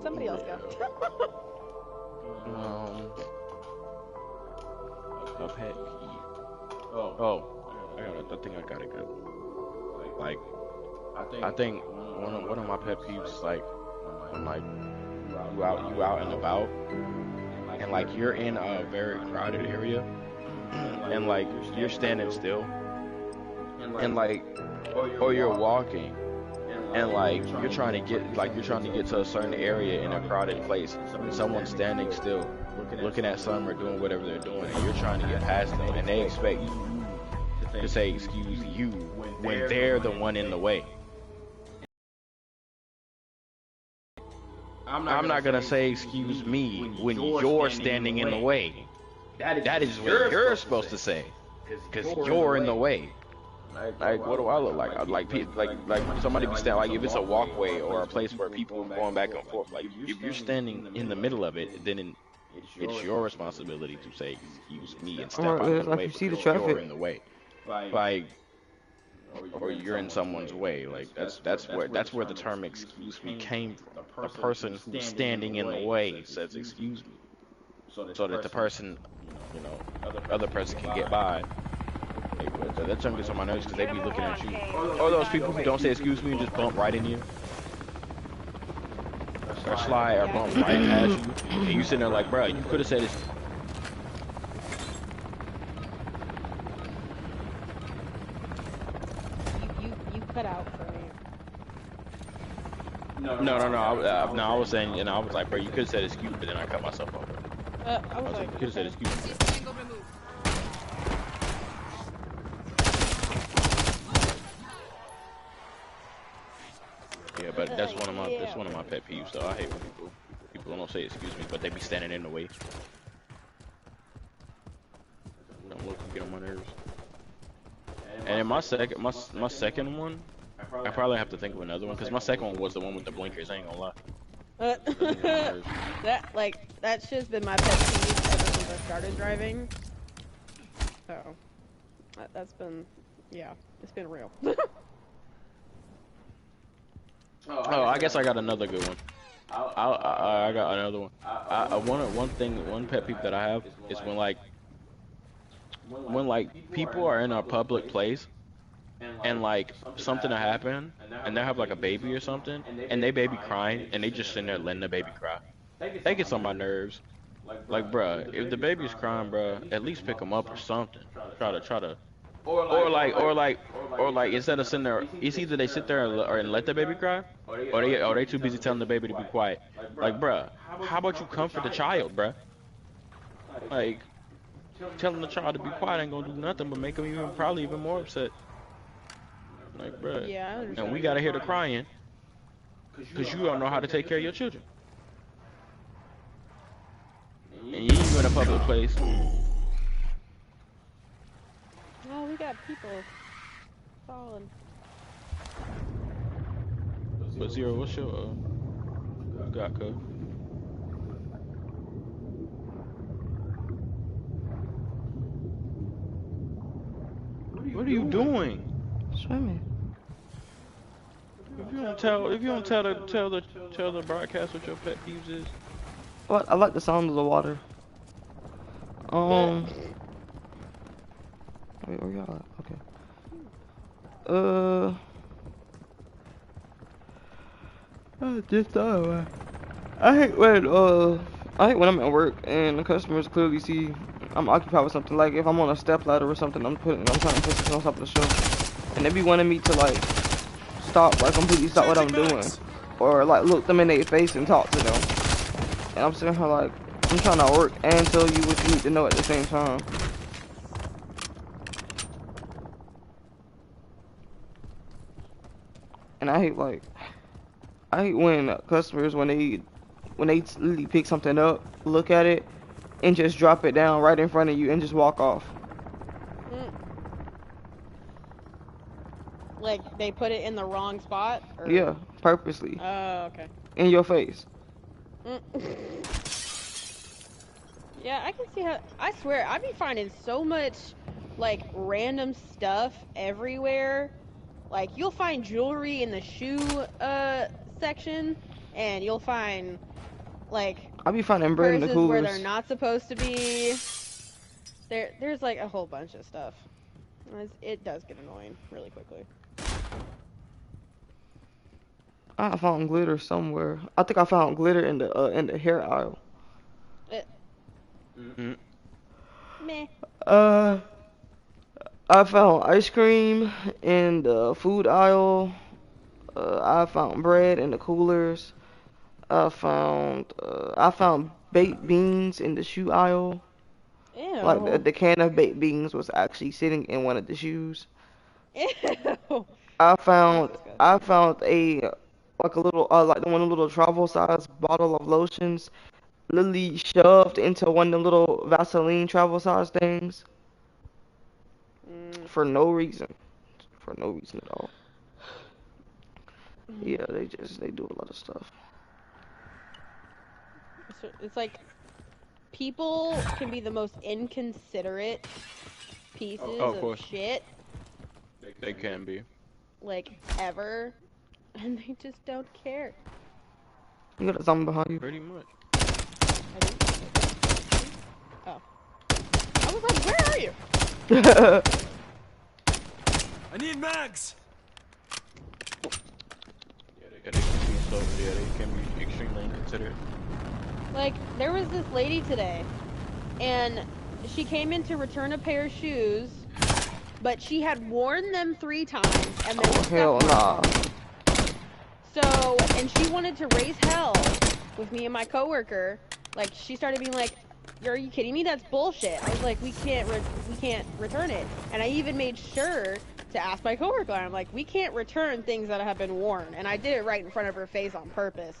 H: somebody else go.
C: A pet peeve. Oh, I think I got it good. Like, I think one of my pet peeves is like when like you out and about, and like you're in a very crowded area, and like you're standing still, and like or you're walking, and like you're trying to get to a certain area in a crowded place, and someone's standing still, looking at some or doing whatever they're doing, and you're trying to get past them, and they expect you to say excuse you when they're the one in the way. I'm not gonna say excuse me when you're standing in the way. That is what you're supposed to say, because you're in the way. Like, what do I look like? Like somebody be standing, like if it's a walkway or a place where people are going back and forth, like if you're standing in the middle of it, then it's your responsibility to say excuse me and step out of the way,
A: you see the
C: because you're
A: traffic.
C: in the way. Like, or you're in someone's way. Like that's where the term excuse me came from. A person who's standing in the way says excuse me, so that the person, other person can get by. That term gets on my nerves because they be looking at you. Or those people who don't say excuse me and just bump right into you, or slide or bump right past you, and you sitting there like, bro, you could have said it.
H: You cut out for me.
C: No. I was saying, and I was like, bro, you could have said excuse, but then I cut myself off.
H: I was like,
C: you could have said excuse.
G: Tango removed.
C: Yeah, but that's one of my pet peeves. Though I hate when people don't say excuse me, but they be standing in the way. Don't look and get on my nerves. And then my second one, I probably have to think of another one because my second one was the one with the blinkers. I ain't gonna lie.
H: That shit's been my pet peeve ever since I started driving. So that's been, yeah, it's been real.
C: Oh, I guess I got another good one. I got another one. One pet peeve that I have is when like people are in a public place and like something to happen, and they have like a baby or something, and they baby crying, and they just sitting there letting the baby cry. That gets on my nerves. Like, bruh, if the baby's crying, bruh, at least pick them up or something. Try to, or like, instead of sitting there, it's either they sit there and let the baby cry, or they too busy telling the baby to be quiet. Like, bruh, how about you comfort the child, bruh? Like, telling the child to be quiet ain't gonna do nothing but make them probably even more upset. Like, bruh,
H: Yeah, I understand.
C: and we gotta hear the crying, cause you don't know how to take care of your children. And you in a public place.
H: Oh, we got people falling.
C: But Zero, what's your got, cuz? What are you doing?
A: Swimming.
C: If you don't tell the broadcast what your pet peeves is.
A: What? I like the sound of the water. Wait, where y'all at? Okay. I just thought about it. I hate when I'm at work and the customers clearly see I'm occupied with something. Like if I'm on a step ladder or something, I'm trying to put something on top of the shelf, and they be wanting me to like stop, like completely stop what I'm doing, or like look them in their face and talk to them. And I'm sitting here like I'm trying to work and tell you what you need to know at the same time. And I hate when customers when they literally pick something up, look at it, and just drop it down right in front of you and just walk off.
H: Like they put it in the wrong spot? Or...
A: Yeah, purposely.
H: Oh, okay.
A: In your face.
H: Yeah, I can see how. I swear, I be finding so much like random stuff everywhere. Like you'll find jewelry in the shoe section, and you'll find like
A: I be finding bread in the
H: purses
A: coolers
H: where they're not supposed to be. There's like a whole bunch of stuff. It does get annoying really quickly.
A: I found glitter somewhere. I think I found glitter in the hair aisle.
H: Meh.
A: I found ice cream in the food aisle. I found bread in the coolers. I found baked beans in the shoe aisle.
H: Ew.
A: Like the can of baked beans was actually sitting in one of the shoes.
H: Ew.
A: I found a like a little like one of the little travel size bottle of lotions literally shoved into one of the little Vaseline travel size things for no reason. For no reason at all. Yeah, they do a lot of stuff.
H: It's like people can be the most inconsiderate pieces of shit.
C: They can be.
H: Like ever, and they just don't care.
A: You got a zombie behind you.
C: Pretty much.
H: Oh. I was like, where are you?
E: I need mags.
C: Yeah, they can be extremely inconsiderate.
H: Like, there was this lady today, and she came in to return a pair of shoes, but she had worn them 3 times, and then
A: hell nah.
H: So, and she wanted to raise hell with me and my coworker. Like, she started being like, "Are you kidding me? That's bullshit." I was like, we can't return it. And I even made sure to ask my coworker. I'm like, we can't return things that have been worn. And I did it right in front of her face on purpose.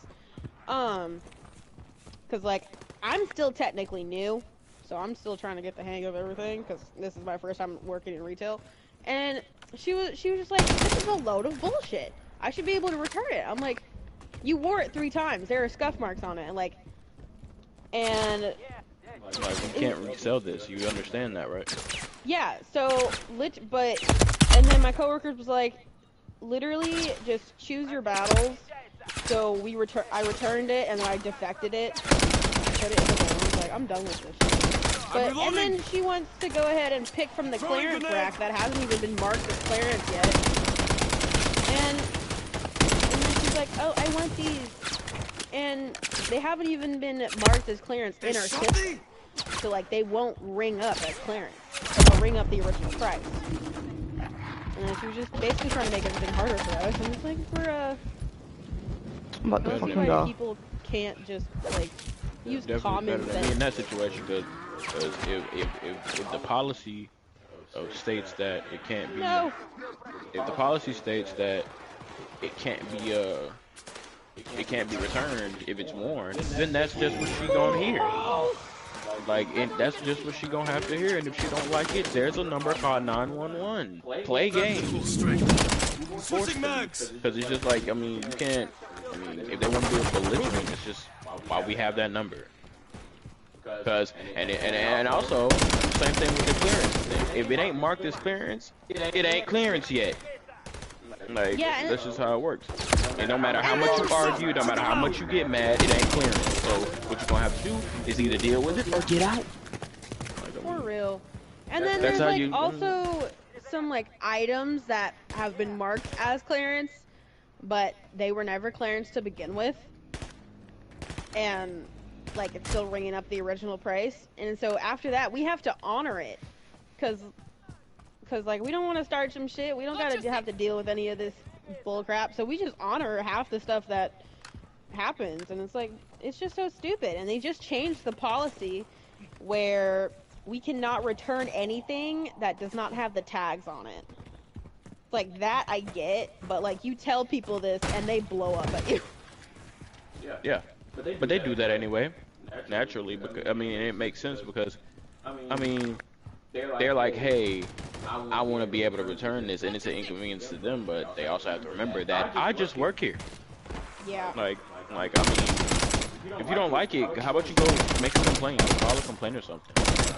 H: Cause like, I'm still technically new, so I'm still trying to get the hang of everything, cause this is my first time working in retail. And she was just like, "This is a load of bullshit. I should be able to return it." I'm like, "You wore it 3 times. There are scuff marks on it." And like, and
C: we can't resell this. You understand that, right?
H: yeah. So and then my coworker was like, literally, just choose your battles. So I returned it, and then I defected it. I put it in the bin. I was like, I'm done with this shit. But and then she wants to go ahead and pick from the clearance rack that hasn't even been marked as clearance yet. And then she's like, "Oh, I want these," and they haven't even been marked as clearance in our system. So like they won't ring up as clearance. They'll ring up the original price. And then she was just basically trying to make everything harder for us. And it's like
A: I'm about to
H: I don't see
A: fucking
H: why
A: go.
H: people can't just like use
C: Definitely
H: common
C: better than me
H: sense.
C: in that situation, because if the policy states that it can't be,
H: No.
C: if the policy states that it can't be returned if it's worn, then that's just what she gonna hear. Like, and that's just what she gonna have to hear. And if she don't like it, there's a number called 911. Play games.
E: Switching mags.
C: Because it's just like, I mean, you can't. I mean, if they want to do it belligerent, it's just why we have that number. Because and also same thing with the clearance thing. If it ain't marked as clearance, it ain't clearance yet. Like,
H: Yeah,
C: that's just how it works. And no matter how much you argue, no matter how much you get mad, it ain't clearance. So what you're gonna have to do is either deal with it or get out.
H: For real. And then
C: That's
H: there's
C: how
H: like
C: you-
H: also some like items that have been marked as clearance, but they were never clearance to begin with. And like it's still ringing up the original price. And so after that, we have to honor it. Cause like we don't want to start some shit. We don't gotta have to deal with any of this bull crap. So we just honor half the stuff that happens. And it's like, it's just so stupid. And they just changed the policy where we cannot return anything that does not have the tags on it. Like that I get, but like you tell people this and they blow up at you.
C: Yeah, but they do that anyway, naturally. Because I mean, it makes sense because, I mean, they're like, hey, I want to be able to return this, and it's an inconvenience to them. But they also have to remember that I just work here.
H: Yeah.
C: Like I mean, if you don't like it, how about you go make a complaint, file a complaint or something.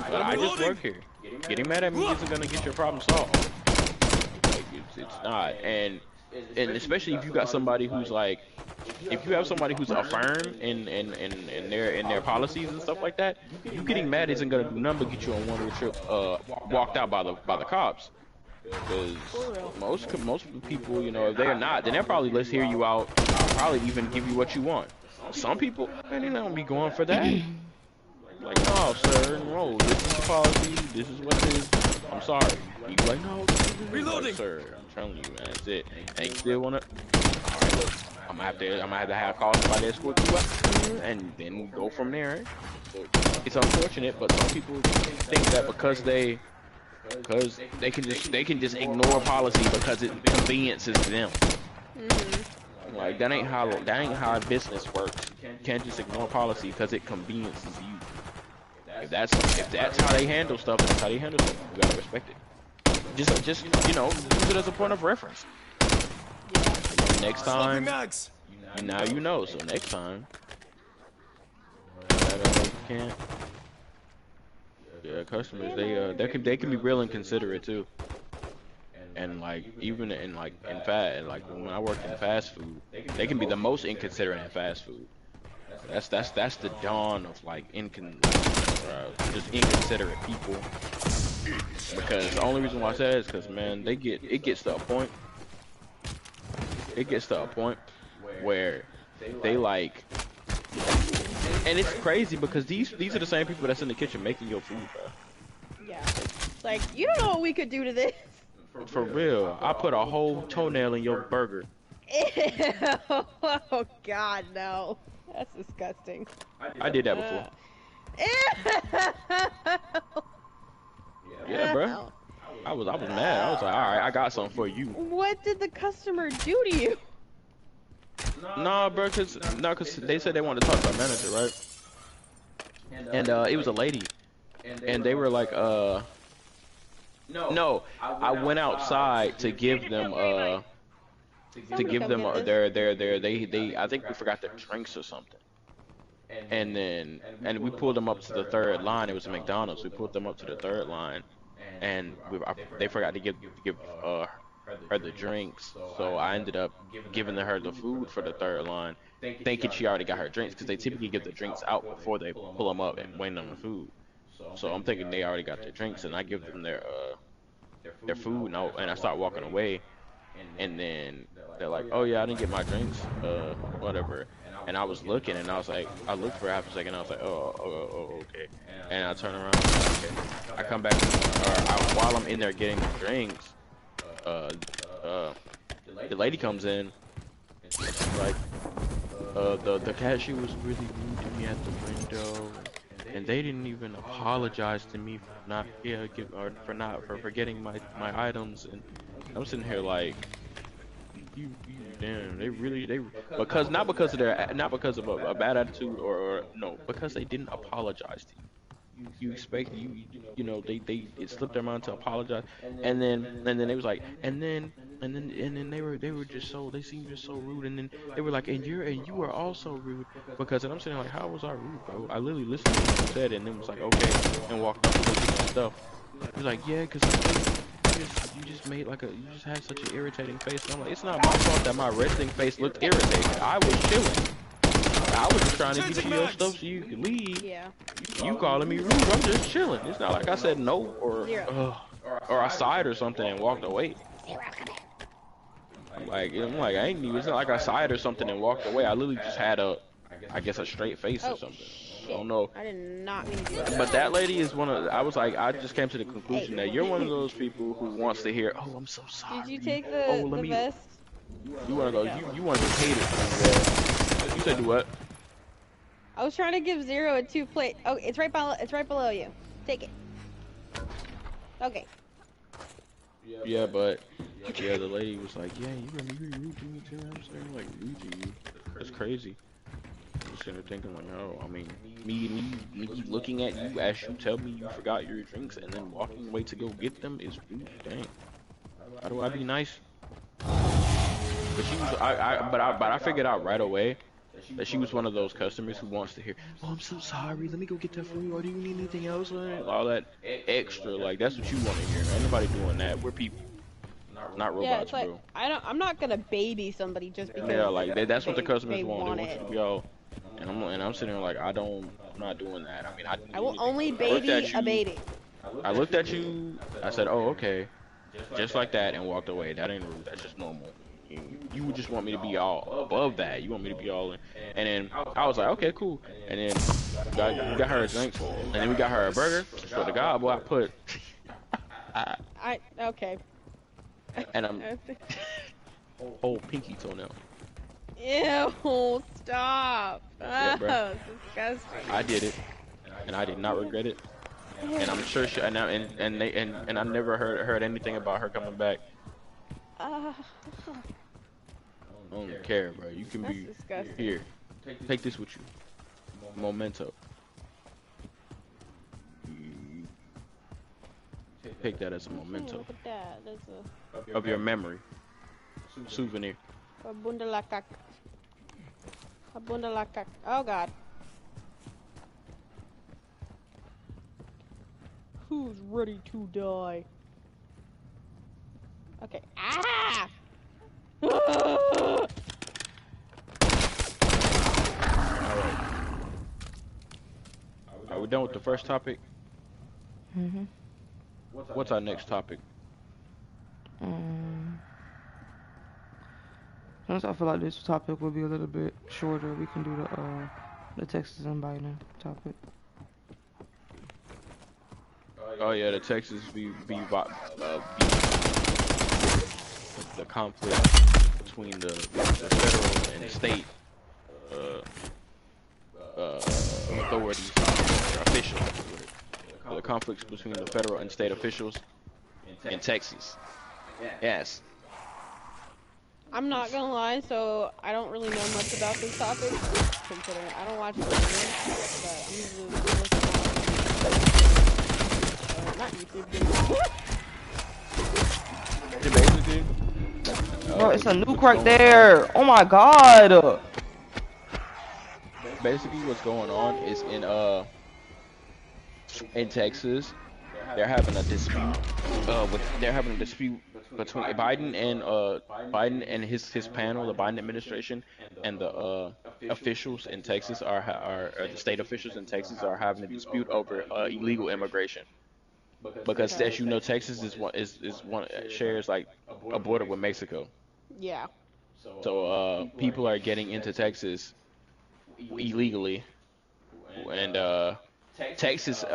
C: But I just work here. Getting mad at me isn't gonna get your problem solved. Like it's not, and especially if you got somebody who's like, if you have somebody who's affirmed in their policies and stuff like that, you getting mad isn't gonna do nothing but get you on one of the trips walked out by the cops. Because most people, you know, if they're not, then they'll probably let's hear you out, probably even give you what you want. Some people, man, they don't be going for that. Like, no, sir, no, this is the policy, this is what it is. I'm sorry. You be like, no, reloading, like, sir. I'm telling you, man, that's it. And you still wanna? All right, look, I'm gonna have to have call somebody escort you out, and then go from there. So it's unfortunate, but some people think that because they can just ignore policy because it conveniences them. Like that ain't how business works. You can't just ignore policy because it conveniences you. If that's how they handle stuff, that's how they handle stuff. You gotta respect it. Just you know, use it as a point of reference. Next time, now you know. So next time, you can't. Yeah, customers they can be real inconsiderate too. And like even in when I worked in fast food, they can be the most inconsiderate in fast food. That's the dawn of like just inconsiderate people. Because the only reason why I say that is because, man, it gets to a point. It gets to a point where they like, and it's crazy because these are the same people that's in the kitchen making your food, bro.
H: Yeah. Like, you don't know what we could do to this.
C: For real, I put a whole toenail in your burger.
H: Ew. Oh God, no. That's disgusting.
C: I did that before.
H: Ew.
C: Yeah, bro. I was mad. I was like, all right, I got something for you.
H: What did the customer do to you?
C: Nah, bro, cause they said they wanted to talk to our manager, right? And it was a lady, and they were like, no, I went outside to give them they I think we forgot their drinks or something. And we pulled them up to the third line. It was a McDonald's. We pulled them up to the third line, and they forgot to give her the drinks. So I ended up giving her the food for the third line, thinking she already got her drinks because they typically give the drinks out before they pull them up and wait on the food. So I'm thinking they already got their drinks, and I give them their food, and I start walking away, and then they're like, "Oh yeah, I didn't get my drinks, whatever." And I was looking, and I was like, I looked for half a second, I was like, oh, okay. And I turn around, okay. I come back, while I'm in there getting the drinks, the lady comes in, and she's like, the cashier was really rude to me at the window, and they didn't even apologize to me for not for forgetting my items. And I'm sitting here like, you damn, they because not because of a bad attitude, or no, because they didn't apologize to you. You expect you know they it slipped their mind to apologize, and then they was like, and then they were just so, they seemed just so rude, and then they were like, and you were also rude, because, and I'm saying like, how was I rude, bro? I literally listened to what you said, and then was like, okay, and walked off to get my stuff. He's like, yeah, cause you just made like you just had such an irritating face. And I'm like, it's not my fault that my resting face looked irritated. I was chilling. I was just trying to get you your stuff so you could leave.
H: Yeah.
C: You calling me rude? I'm just chilling. It's not like I said no, or I sighed or something and walked away. I'm like I ain't even. It's not like I sighed or something and walked away. I literally just had I guess a straight face or something. I don't know.
H: I did not mean to do that.
C: But that lady is one of. I was like, I just came to the conclusion that you're one of those people who wants to hear, "Oh, I'm so sorry."
H: Did you take the vest?
C: You want to go? You want to hate it? You said do what?
H: I was trying to give Zero a 2 plate. Oh, it's right below you. Take it. Okay.
C: Yeah, but yeah, the lady was like, yeah, you were rude to me too. I'm saying like rude to you. That's crazy. I'm sitting there thinking like, oh, I mean, me looking at you as you tell me you forgot your drinks and then walking away to go get them is rude. Dang. How do I be nice? But she was, but I figured out right away that she was one of those customers who wants to hear, oh, I'm so sorry, let me go get that for you, or do you need anything else? All that extra, like, that's what you want to hear. Ain't nobody doing that. We're people, not robots,
H: yeah, it's like,
C: bro.
H: I'm not gonna baby somebody just because.
C: Yeah, like that's what the customers want.
H: They
C: want you to go, and I'm sitting there like, I'm not doing that. I mean,
H: I will only baby a baby.
C: I looked at you. I said, oh, okay, just like that, and walked away. That ain't rude. That's just normal. You would just want me to be all above that. You want me to be all in. And then I was like, okay, cool. And then we got her a drink, and then we got her a burger. So the God, boy, I put.
H: Okay.
C: And I'm whole pinky toenail.
H: Ew! Stop.
C: Yeah,
H: Oh, disgusting.
C: I did it, and I did not regret it. And I'm sure she, and I never heard anything about her coming back. I don't care, bro. You can be
H: disgusting.
C: Here. Take this with you. Memento. Take that as a memento.
H: Look at that. That's
C: of your memory. Souvenir.
H: a bundalakak. A bundalakak. Oh God. Who's ready to die? Okay. Ah!
C: Alright. Are we done with the first topic?
A: Mhm.
C: What's our next topic?
A: Since I feel like this topic will be a little bit shorter, we can do the Texas inviting topic.
C: Oh yeah, the Texas the conflict between the federal and state authorities, or officials. The conflicts between the federal and state officials in Texas. Yes.
H: I'm not gonna lie, so I don't really know much about this topic, considering I don't watch the news, but I'm usually not YouTube.
C: Basically,
A: Bro, it's a nuke right there. Oh my God.
C: Basically, what's going on is in Texas, they're having a dispute between Biden and his panel, the Biden administration, and the officials in Texas are the state officials in Texas are having a dispute over illegal immigration. Because as you know, Texas is one shares like a border with Mexico.
H: Yeah.
C: So people are getting into Texas illegally, and Texas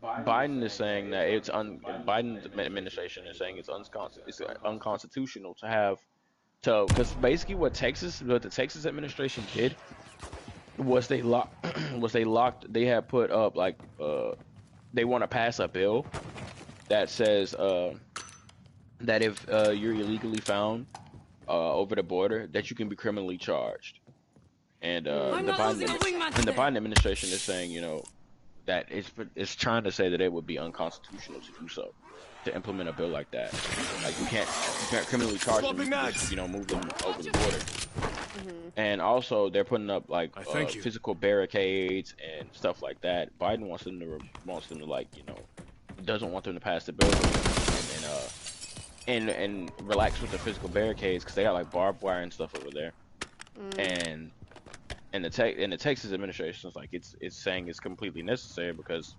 C: Biden is saying that Biden's administration is saying it's unconstitutional to have because basically what the Texas administration did was they had put up like they want to pass a bill that says that if you're illegally found over the border, that you can be criminally charged. And the Biden administration is saying, that it's trying to say that it would be unconstitutional to do so, to implement a bill like that. Like you can't criminally charge them, you just, move them over the border. And also they're putting up like physical barricades and stuff like that. Biden wants them to like, doesn't want them to pass the bill and relax with the physical barricades because they got like barbed wire and stuff over there. And the Texas administration is like it's saying it's completely necessary because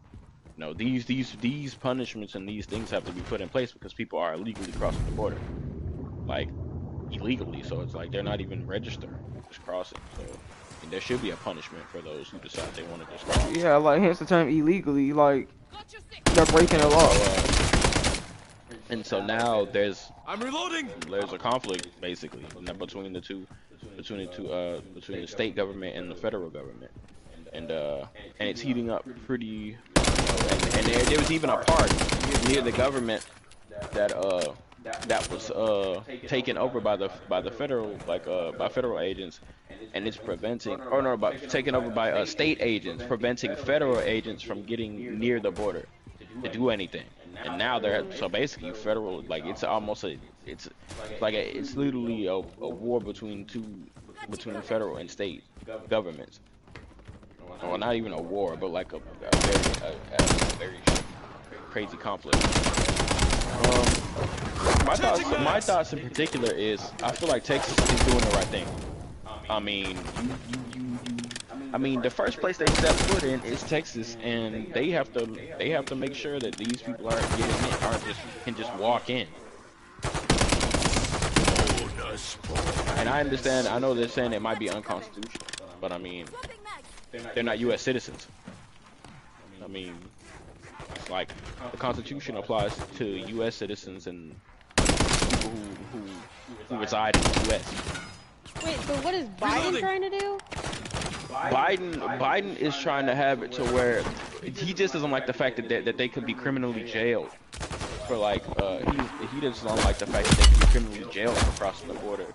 C: these punishments and these things have to be put in place because people are illegally crossing the border, like illegally. So it's like they're not even registered, just crossing. So there should be a punishment for those who decide they want to just cross.
A: Yeah, like hence the term illegally, like they're breaking the law.
C: And so now there's a conflict basically between the state government and the federal government, and it's heating up pretty. And there was even a part near the government that was taken over by the federal by federal agents, and it's taken over by state agents, preventing federal agents from getting near the border to do anything. And now so basically federal, like it's literally a war between federal and state governments. Well, not even a war, but like a very crazy conflict. My thoughts in particular is I feel like Texas is doing the right thing. I mean, the first place they step foot in is Texas, and they have to make sure that these people can just walk in. And I know they're saying it might be unconstitutional, but I mean, they're not U.S. citizens. I mean, it's like the Constitution applies to U.S. citizens and people who reside in the U.S.
H: Wait, so what is Biden trying to do?
C: Biden is trying to have it to where he just doesn't like the fact that they could be criminally jailed for like he doesn't like the fact that they could be criminally jailed for crossing the border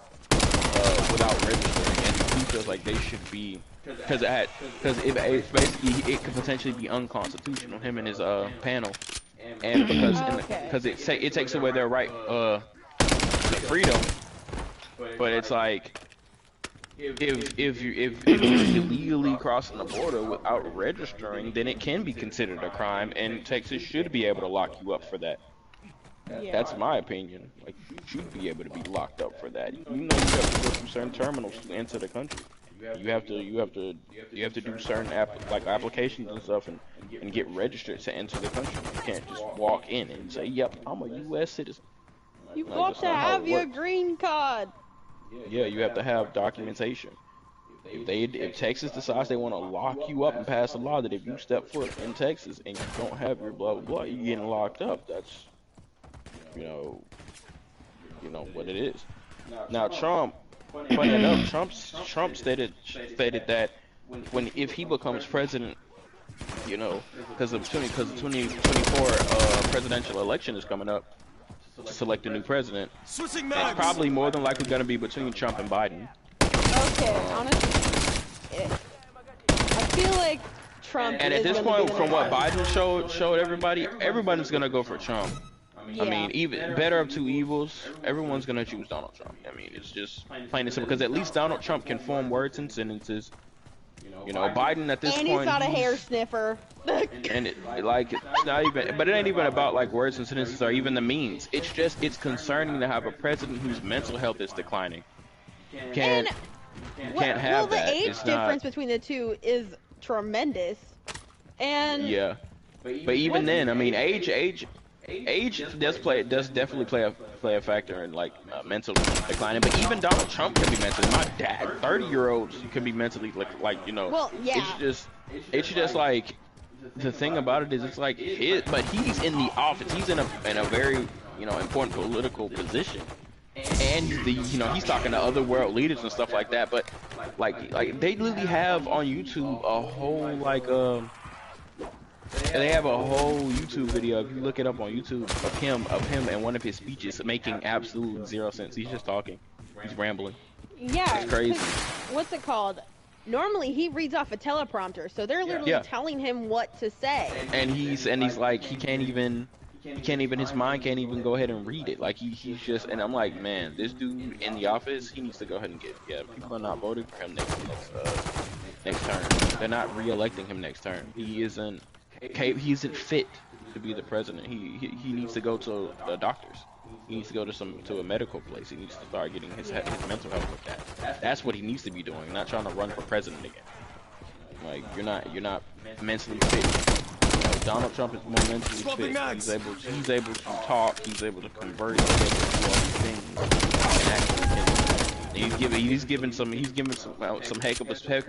C: without registering, and he feels like they should be because it could potentially be unconstitutional, him and his panel, and because it takes away their right to freedom, but it's like. If you're illegally crossing the border without registering, then it can be considered a crime, and Texas should be able to lock you up for that. Yeah. That's my opinion. Like, you should be able to be locked up for that. You have to go through certain terminals to enter the country. You have to do certain applications and stuff and get registered to enter the country. You can't just walk in and say, "Yep, I'm a U.S. citizen."
H: You've got to have your green card.
C: Yeah, you have to have documentation. If Texas decides they want to lock you up and pass a law that if you step foot in Texas and you don't have your blah blah blah, you're getting locked up. That's what it is. Now Trump, funny enough, Trump stated that if he becomes president, because the 2024 presidential election is coming up. To select a new president. It's probably more than likely going to be between Trump and Biden.
H: Okay, honestly, I feel like Trump.
C: And at this point, from what Biden showed everybody's going to go for Trump.
H: Yeah.
C: I mean, even better of two evils, everyone's going to choose Donald Trump. I mean, it's just plain and simple because at least Donald Trump can form words and sentences. You know, Biden at this
H: And
C: point,
H: he's not a hair sniffer.
C: and like it's not even, but it ain't even about like words and sentences or even the means. It's just it's concerning to have a president whose mental health is declining. Can't have that.
H: The age
C: it's
H: difference
C: not,
H: between the two is tremendous. And
C: yeah. But even then, I mean, age does definitely play a factor in like mental declining. But even Donald Trump can be mentally. My dad, 30-year-olds can be mentally like you know.
H: Well, yeah.
C: It's just like the thing about it is it's like but he's in the office. He's in a very important political position. And he's talking to other world leaders and stuff like that. But like they literally have on YouTube a whole they have a whole YouTube video, if you look it up on YouTube, of him and one of his speeches making absolute zero sense. He's just talking. He's rambling.
H: Yeah.
C: It's crazy.
H: What's it called? Normally he reads off a teleprompter, so they're literally telling him what to say.
C: And he's like he can't even his mind can't even go ahead and read it. Like he's just, and I'm like, man, this dude in the office, he needs to go ahead and people are not voting for him next term. They're not re-electing him next term. He isn't fit to be the president. He needs to go to the doctors. He needs to go to a medical place. He needs to start getting his mental health looked at. That's what he needs to be doing. Not trying to run for president again. Like you're not mentally fit. Donald Trump is more mentally fit. He's able to talk. He's able to converse. He's able to do all these things. And actually, he's giving some heck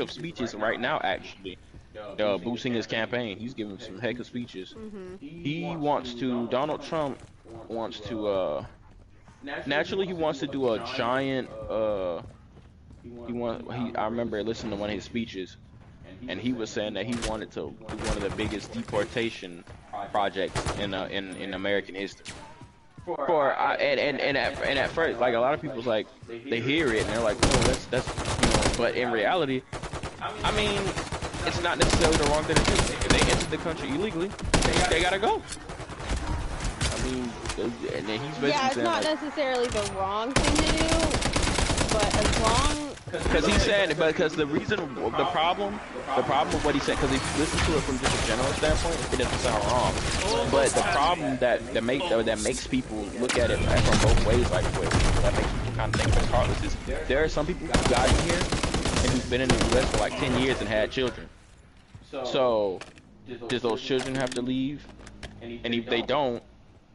C: of speeches right now. Actually, boosting his campaign. He's giving some heck of speeches. Donald Trump wants to naturally he wants to do a giant I remember listening to one of his speeches, and he was saying that he wanted to do one of the biggest deportation projects in American history. And at first, like a lot of people's like they hear it and they're like, oh, that's but in reality, I mean, it's not necessarily the wrong thing to do. If they entered the country illegally, they gotta go. I mean, and then he's basically
H: it's
C: saying
H: not necessarily the wrong thing to do, but as long.
C: Because he said, because the problem with what he said, because if you listen to it from just a general standpoint, it doesn't sound wrong. But the problem that makes people look at it from both ways, like that makes people kind of think regardless, is there are some people who got in here and who've been in the U.S. for like 10 years and had children. So, does those children have to leave? And if they don't,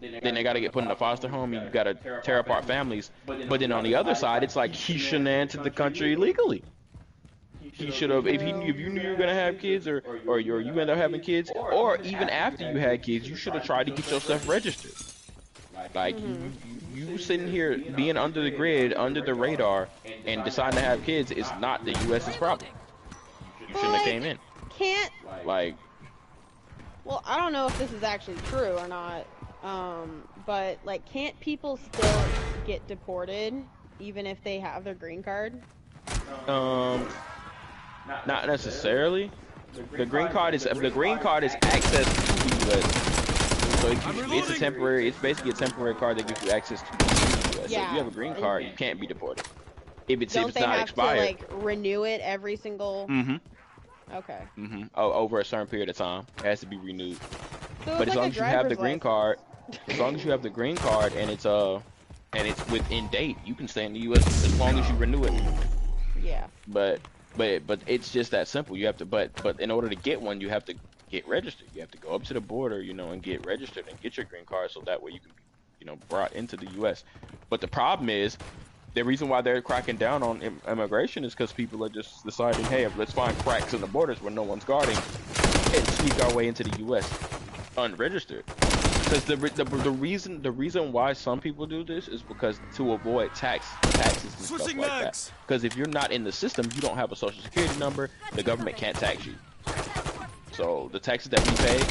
C: then they got to get put in a foster home, and you got to tear apart families. But then on the other side, it's like he shouldn't have entered the country illegally. He should have, if you knew you were gonna have kids, or you end up having kids, or even after you had kids, you should have tried to get yourself registered. Like you sitting here being under the grid, under the radar, and deciding to have kids is not the U.S.'s problem. You shouldn't have came in.
H: Well, I don't know if this is actually true or not. But like, can't people still get deported even if they have their green card?
C: Not necessarily. The green card is access to the U.S. So it's basically a temporary card that gives you access to the U.S. So if you have a green card, you can't be deported. If it's not expired.
H: To like renew it every single? Okay.
C: Over a certain period of time, it has to be renewed.
H: So
C: but as long as you have the green card, and it's within date, you can stay in the U.S. as long as you renew it.
H: Yeah.
C: But it's just that simple. You have to, but in order to get one, you have to get registered. You have to go up to the border, and get registered and get your green card, so that way you can be, brought into the U.S. But the problem is, the reason why they're cracking down on immigration is because people are just deciding, hey, let's find cracks in the borders where no one's guarding and sneak our way into the U.S. unregistered. Because the reason why some people do this is because to avoid taxes and stuff like that. Because if you're not in the system, you don't have a social security number, the government can't tax you. So the taxes that we pay,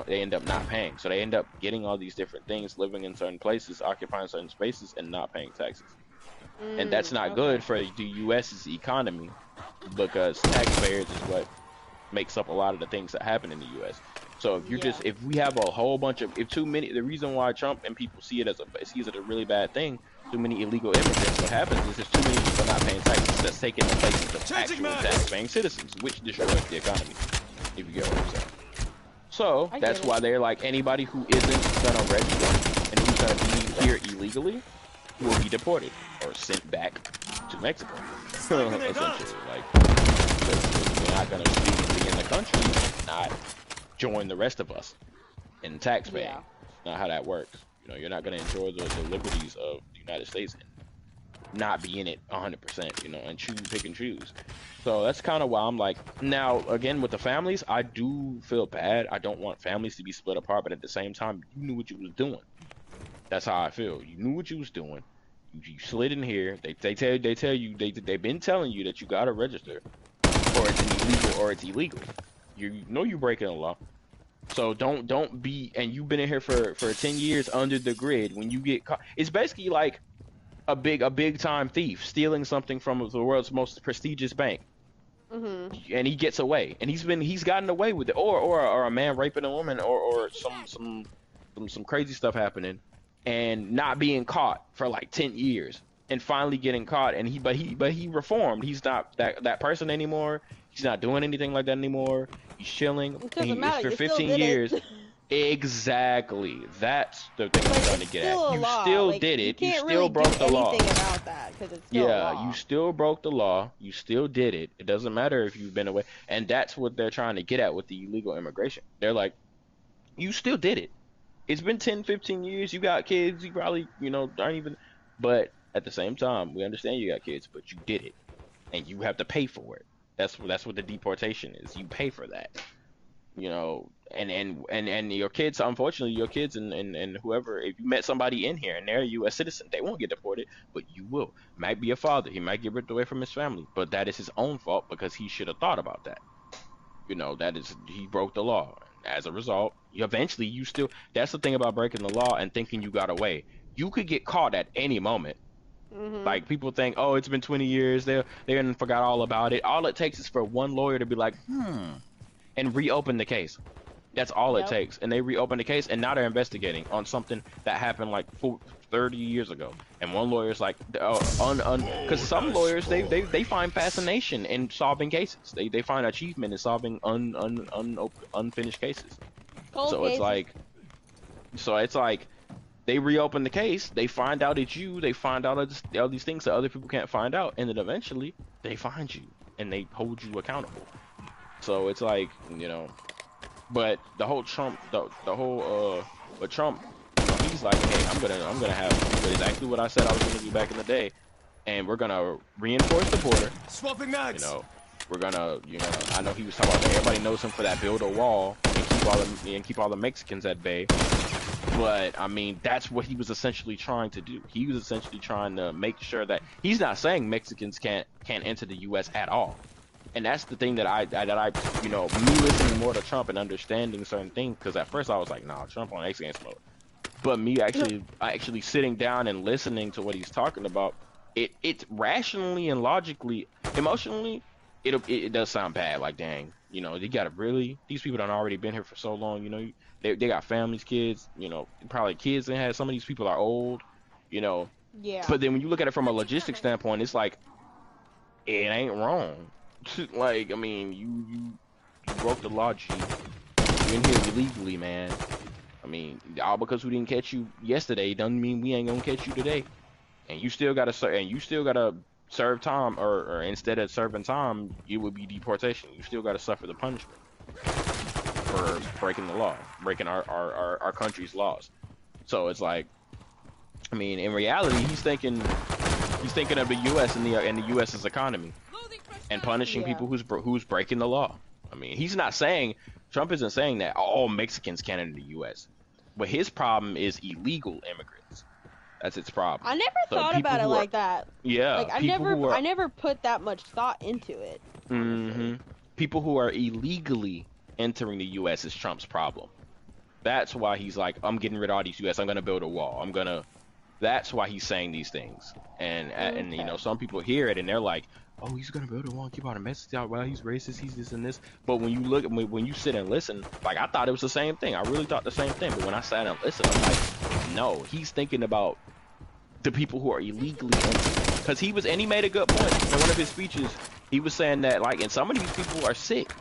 C: they end up not paying. So they end up getting all these different things, living in certain places, occupying certain spaces, and not paying taxes. And that's not good for the U.S.'s economy, because taxpayers is what makes up a lot of the things that happen in the U.S. So if we have a whole bunch of, the reason why Trump and people see it as a really bad thing, too many illegal immigrants, what happens is there's too many people not paying taxes. That's taking the places of actual tax-paying citizens, which destroys the economy. If you get what I'm saying. So that's why they're like, anybody who isn't gonna register and who's gonna be here illegally will be deported or sent back to Mexico. Essentially, like, you're not gonna be in the country and not join the rest of us in tax paying.
H: Yeah.
C: Not how that works. You know, you're not gonna enjoy the liberties of the United States and not be in it 100%. You know, and pick and choose. So that's kind of why I'm like, now again with the families, I do feel bad. I don't want families to be split apart, but at the same time, you knew what you was doing. That's how I feel. You knew what you was doing. You slid in here. They tell you they've been telling you that you gotta register, or it's illegal. You know you're breaking the law. So don't be. And you've been in here for 10 years under the grid. When you get caught, it's basically like a big time thief stealing something from the world's most prestigious bank. And he gets away, and he's gotten away with it, or a man raping a woman, or some crazy stuff happening, and not being caught for like 10 years, and finally getting caught, and he reformed. He's not that person anymore. He's not doing anything like that anymore. He's chilling.
H: It doesn't matter.
C: For 15 years. Exactly. That's the thing I'm trying to get at. You still did it. You still broke the law.
H: You can't really do anything about that because it's still a law.
C: You still broke the law. You still did it. It doesn't matter if you've been away. And that's what they're trying to get at with the illegal immigration. They're like, you still did it. It's been 10, 15 years. You got kids. You probably, aren't even. But at the same time, we understand you got kids, but you did it. And you have to pay for it. That's what the deportation is. You pay for that. And your kids, unfortunately, your kids and whoever, if you met somebody in here and they're a U.S. citizen, they won't get deported, but you will. Might be a father. He might get ripped away from his family, but that is his own fault because he should have thought about that. He broke the law. As a result, eventually that's the thing about breaking the law and thinking you got away. You could get caught at any moment. Like, people think, oh, it's been 20 years, they forgot all about it. All it takes is for one lawyer to be like, and reopen the case. That's all it takes. And they reopen the case, and now they're investigating on something that happened like 30 years ago. And one lawyer's like, because some lawyers, they find fascination in solving cases. They find achievement in solving unfinished cases. It's like, they reopen the case, they find out it's you, they find out all these things that other people can't find out, and then eventually they find you and they hold you accountable. So it's like, but the whole Trump, but Trump, he's like, hey, I'm gonna have exactly what I said I was gonna do back in the day, and we're gonna reinforce the border.
E: Swapping mags.
C: We're gonna, I know he was talking about that. Everybody knows him for that, build a wall and keep all the Mexicans at bay. But I mean, that's what he was essentially trying to do. He was essentially trying to make sure that he's not saying Mexicans can't enter the U.S. at all. And that's the thing that I me listening more to Trump and understanding certain things, because at first I was like, nah, Trump on X Games mode. But me actually sitting down and listening to what he's talking about, it rationally and logically, emotionally, it does sound bad. Like, dang, they gotta really, these people done already been here for so long, they got families, kids, probably kids they had. Some of these people are old,
H: Yeah.
C: But then when you look at it from a logistics standpoint, it's like, it ain't wrong. Like, I mean, you broke the law, G. You're in here illegally, man. I mean, all because we didn't catch you yesterday doesn't mean we ain't gonna catch you today. And you still gotta serve time, or instead of serving time, it would be deportation. You still gotta suffer the punishment for breaking the law, breaking our country's laws. So it's like, I mean, in reality, he's thinking of the U.S. and the U.S.'s economy, and punishing people who's breaking the law. I mean, Trump isn't saying that all Mexicans can enter the U.S., but his problem is illegal immigrants. That's its problem.
H: I never thought about it like that.
C: Yeah,
H: like I never put that much thought into it.
C: People who are illegally entering the U.S. is Trump's problem. That's why he's like, I'm getting rid of all these U.S. I'm gonna build a wall. That's why he's saying these things. And some people hear it and they're like, oh, he's gonna build a wall and keep all the Mexicans out. Well, he's racist. He's this and this. But when you sit and listen, like, I thought it was the same thing. I really thought the same thing. But when I sat and listened, I'm like, no, he's thinking about the people who are illegally entering. Because he made a good point in one of his speeches. He was saying that, like, and some of these people are sick.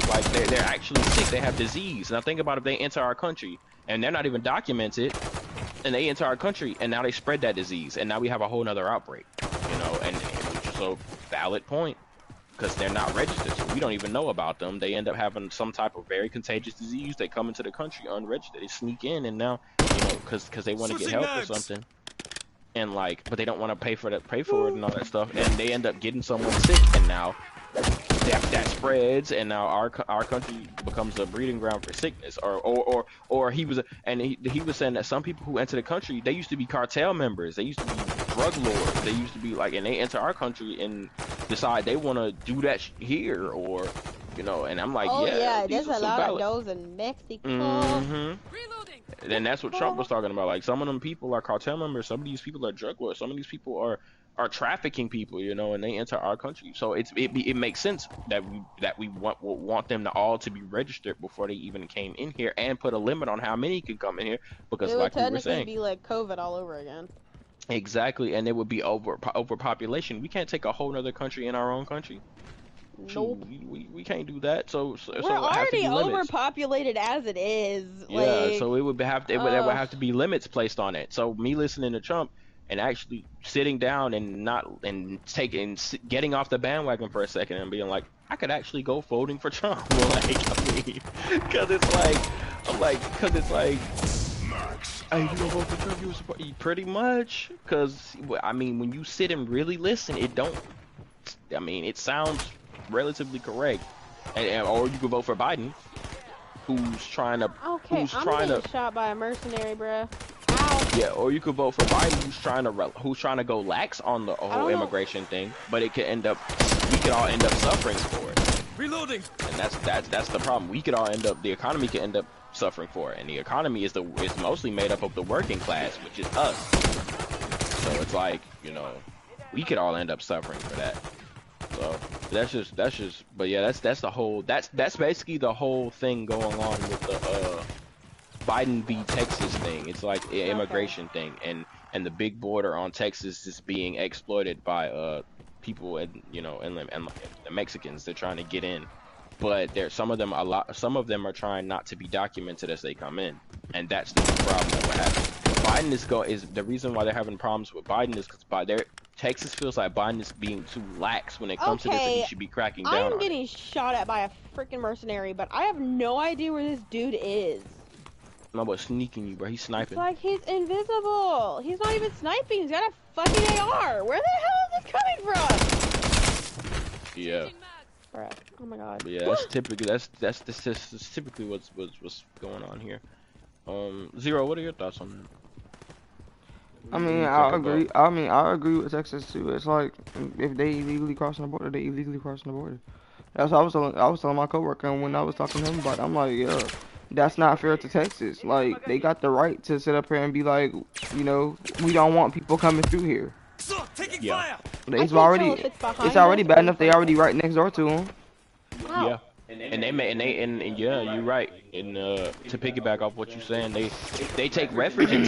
C: Like, they're actually sick. They have disease. Now, think about if they enter our country, and they're not even documented, and they enter our country, and now they spread that disease, and now we have a whole nother outbreak, you know, and so, valid point, because they're not registered, so we don't even know about them. They end up having some type of very contagious disease. They come into the country unregistered. They sneak in, and now, you know, because they want to get help or something. And like, but they don't want to pay for it and all that stuff, and they end up getting someone sick, and now that spreads, and now our country becomes a breeding ground for sickness. Or he was saying that some people who enter the country, they used to be cartel members, they used to be drug lords, they used to be like, and they enter our country and decide they want to do that here, or you know, and I'm like, yeah,
H: there's a lot of those in Mexico.
C: Reloading. And that's what Trump was talking about. Like, some of them people are cartel members. Some of these people are drug lords. Some of these people are trafficking people, you know, and they enter our country. So it makes sense that we want them to all to be registered before they even came in here, and put a limit on how many can come in here, because
H: it
C: like
H: would
C: we were saying,
H: be like COVID all over again.
C: Exactly, and it would be overpopulation. We can't take a whole other country in our own country.
H: Nope.
C: We can't do that. So
H: we're already overpopulated as it is.
C: Yeah,
H: like,
C: so it would have to be limits placed on it. So me listening to Trump and actually sitting down and getting off the bandwagon for a second and being like, I could actually go voting for Trump. Like, I mean, because it's like, hey, you gonna vote for Trump? You were supposed, pretty much. Because I mean, when you sit and really listen, it sounds relatively correct, and or you could vote for Biden, who's trying to
H: get shot by a mercenary, bruh. Ow.
C: Yeah, or you could vote for Biden, who's trying to go lax on the whole immigration thing, but we could all end up suffering for it.
E: Reloading.
C: And that's the problem. The economy could end up suffering for it, and the economy is mostly made up of the working class, which is us. So it's like, you know, we could all end up suffering for that. So that's just but yeah, that's basically the whole thing going on with the Biden v Texas thing. It's like an immigration thing, and the big border on Texas is being exploited by people, and you know, and the Mexicans. They're trying to get in, but some of them are trying not to be documented as they come in, and that's the problem that we're having. Biden is the reason why they're having problems with Biden is because Texas feels like Biden is being too lax when it comes to this, and he should be cracking down on it.
H: I'm getting shot at by a freaking mercenary, but I have no idea where this dude is.
C: My boy's sneaking you, bro. He's sniping.
H: It's like he's invisible. He's not even sniping. He's got a fucking AR. Where the hell is this coming from?
C: Yeah.
H: Bruh. Oh my god.
C: But yeah, that's typically what's going on here. Zero, what are your thoughts on that?
A: I mean, I agree with Texas too. It's like, if they illegally crossing the border, they illegally crossing the border. That's what I was telling my coworker when I was talking to him about it. I'm like, yeah, that's not fair to Texas. Like, they got the right to sit up here and be like, you know, we don't want people coming through here.
C: Yeah.
A: It's already bad enough they already right next door to them.
H: Wow.
C: Yeah. And yeah, you're right. And to piggyback off what you're saying, they take refuge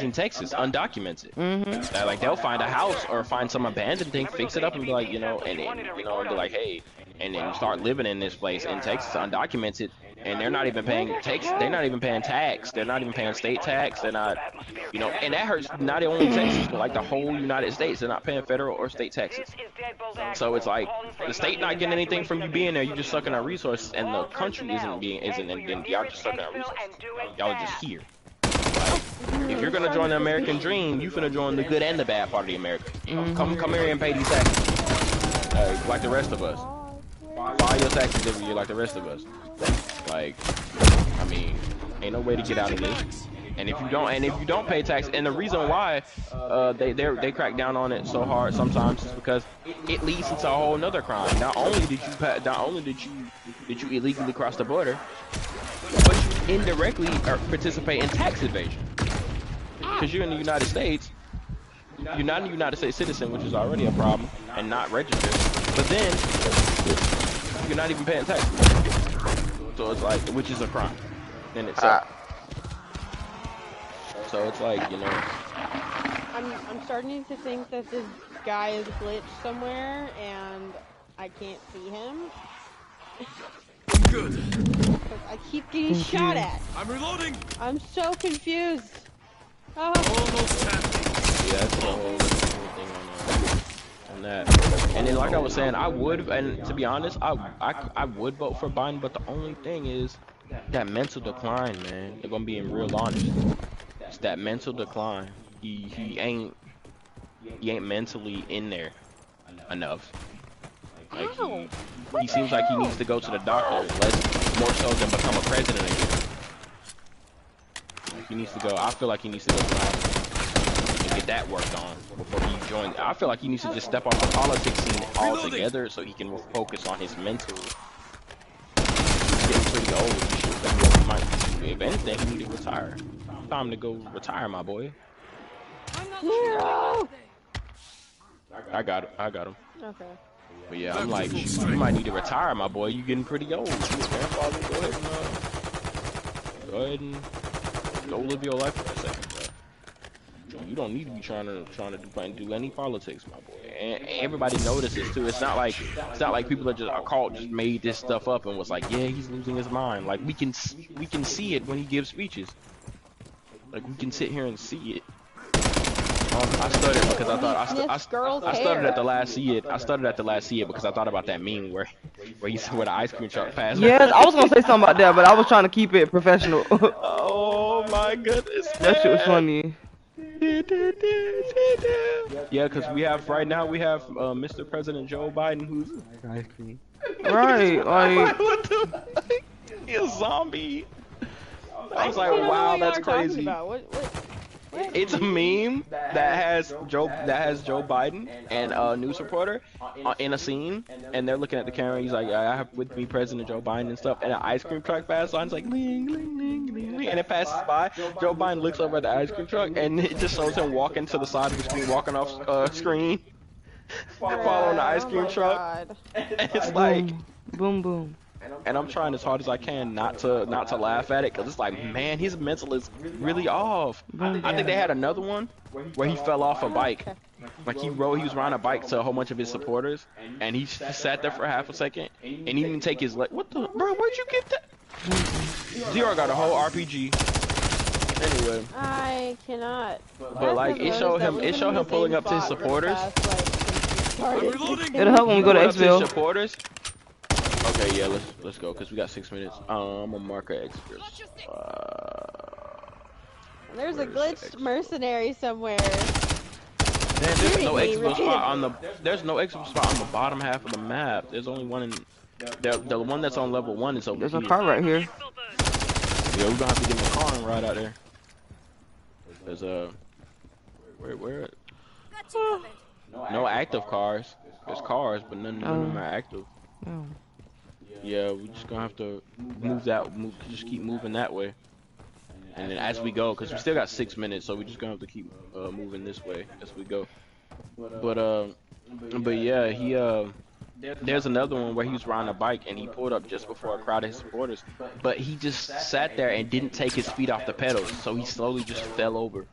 C: in Texas undocumented.
A: Mm-hmm.
C: Like, they'll find a house or find some abandoned thing, fix it up, and be like, you know, and be like, hey, and then start living in this place in Texas undocumented, and they're not even paying tax. They're not even paying tax. They're not even paying state tax. They're not, you know, and that hurts not only Texas but like the whole United States. They're not paying federal or state taxes. So it's like the state not getting anything from you being there. You just sucking our resources, and the country isn't, and then y'all just sucking our resources. Y'all are just here. Like, if you're gonna join the American dream, you finna join the good and the bad part of the America. You know, come here and pay these taxes, like the rest of us. File your taxes every year like the rest of us. Like, I mean, ain't no way to get out of this. And if you don't pay tax, and the reason why they crack down on it so hard sometimes is because it leads into a whole nother crime. Not only did you illegally cross the border, but you indirectly participate in tax evasion. Because you're in the United States, you're not a United States citizen, which is already a problem, and not registered. But then you're not even paying tax. So it's like, which is a crime in itself. So it's like, you know.
H: I'm starting to think that guy is glitched somewhere and I can't see him.
E: Good.
H: Because I keep getting shot at.
E: I'm reloading.
H: I'm so confused. Oh.
E: Almost tapped.
C: Yeah, that's the whole thing on that. And then, like I was saying, I would, and to be honest, I would vote for Biden, but the only thing is that mental decline, man. If I'm being real honest, it's that mental decline. He ain't mentally in there enough. Like he seems like he needs to go to the doctor more so than become a president again. Like he needs to go. I feel like he needs to go to the hospital and get that worked on before he joins. I feel like he needs to just step off the politics scene altogether so he can focus on his mental. He's getting pretty old. If anything, he need to retire. Time to go retire, my boy.
H: No!
C: I got him.
H: Okay.
C: But yeah, I'm like, you might need to retire, my boy. You getting pretty old. Go ahead and go live your life for a second, bro. You don't need to be trying to do any politics, my boy. And everybody notices too. It's not like people are just just made this stuff up and was like, yeah, he's losing his mind. Like we can see it when he gives speeches. Like we can sit here and see it. I stuttered because I thought I stuttered at the last see it. I stuttered at the last see it because I thought about that meme where the ice cream truck passed.
A: Yes, I was gonna say something about that, but I was trying to keep it professional.
C: Oh my goodness,
A: that shit was funny.
C: Yeah, because we have Mr. President Joe Biden who's ice cream.
A: Right, like
C: what the he's a zombie. I was like, wow, that's crazy. It's a meme that has Joe Biden and a news reporter in a scene, and they're looking at the camera. He's like, I have with me President Joe Biden and stuff, and an ice cream truck passes by. It's like, ling, ling, ling, ling, ling, and it passes by. Joe Biden looks over at the ice cream truck, and it just shows him walking to the side of the screen, walking off screen, following the ice cream truck. And it's like,
A: boom, boom.
C: And I'm trying as hard as I can not to laugh at it, because it's like, man, his mental is really off. I think they had another one where he fell off a bike. Like he was riding a bike to a whole bunch of his supporters, and he sat there for half a second, and he didn't take his leg. What the, bro? Where'd you get that? Zero got a whole RPG. Anyway.
H: I cannot.
C: But like, it showed him pulling up to his supporters.
A: It'll help when we go to Xville.
C: Supporters. Okay, yeah, let's go, cause we got 6 minutes. I'm gonna mark our extras.
H: There's a glitched mercenary somewhere.
C: There's no expo spot on the bottom half of the map. There's only one in the one that's on level 1 is over
A: There's
C: here.
A: a car right here.
C: Yeah, we're gonna have to get in the car and ride out there. There's a where? No active cars. There's cars, but none of them are active.
A: Oh.
C: Yeah, we're just gonna have to just keep moving that way. And then as we go, because we still got 6 minutes, so we're just gonna have to keep moving this way as we go. But yeah, there's another one where he was riding a bike and he pulled up just before a crowd of his supporters. But he just sat there and didn't take his feet off the pedals, so he slowly just fell over.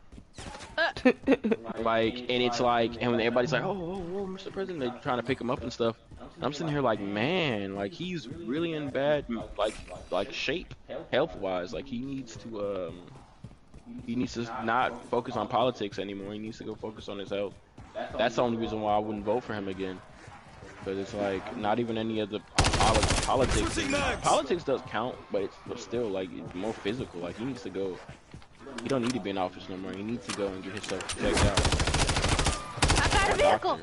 C: Like, and it's like, and when everybody's like, oh, Mr. President, they're trying to pick him up and stuff. And I'm sitting here like, man, like he's really in bad like shape, health-wise. Like he needs to not focus on politics anymore. He needs to go focus on his health. That's the only reason why I wouldn't vote for him again. Because it's like not even any of the politics. Politics does count, but still like it's more physical. Like he needs to go. He don't need to be in office no more. He needs to go and get himself checked out.
H: I got a vehicle.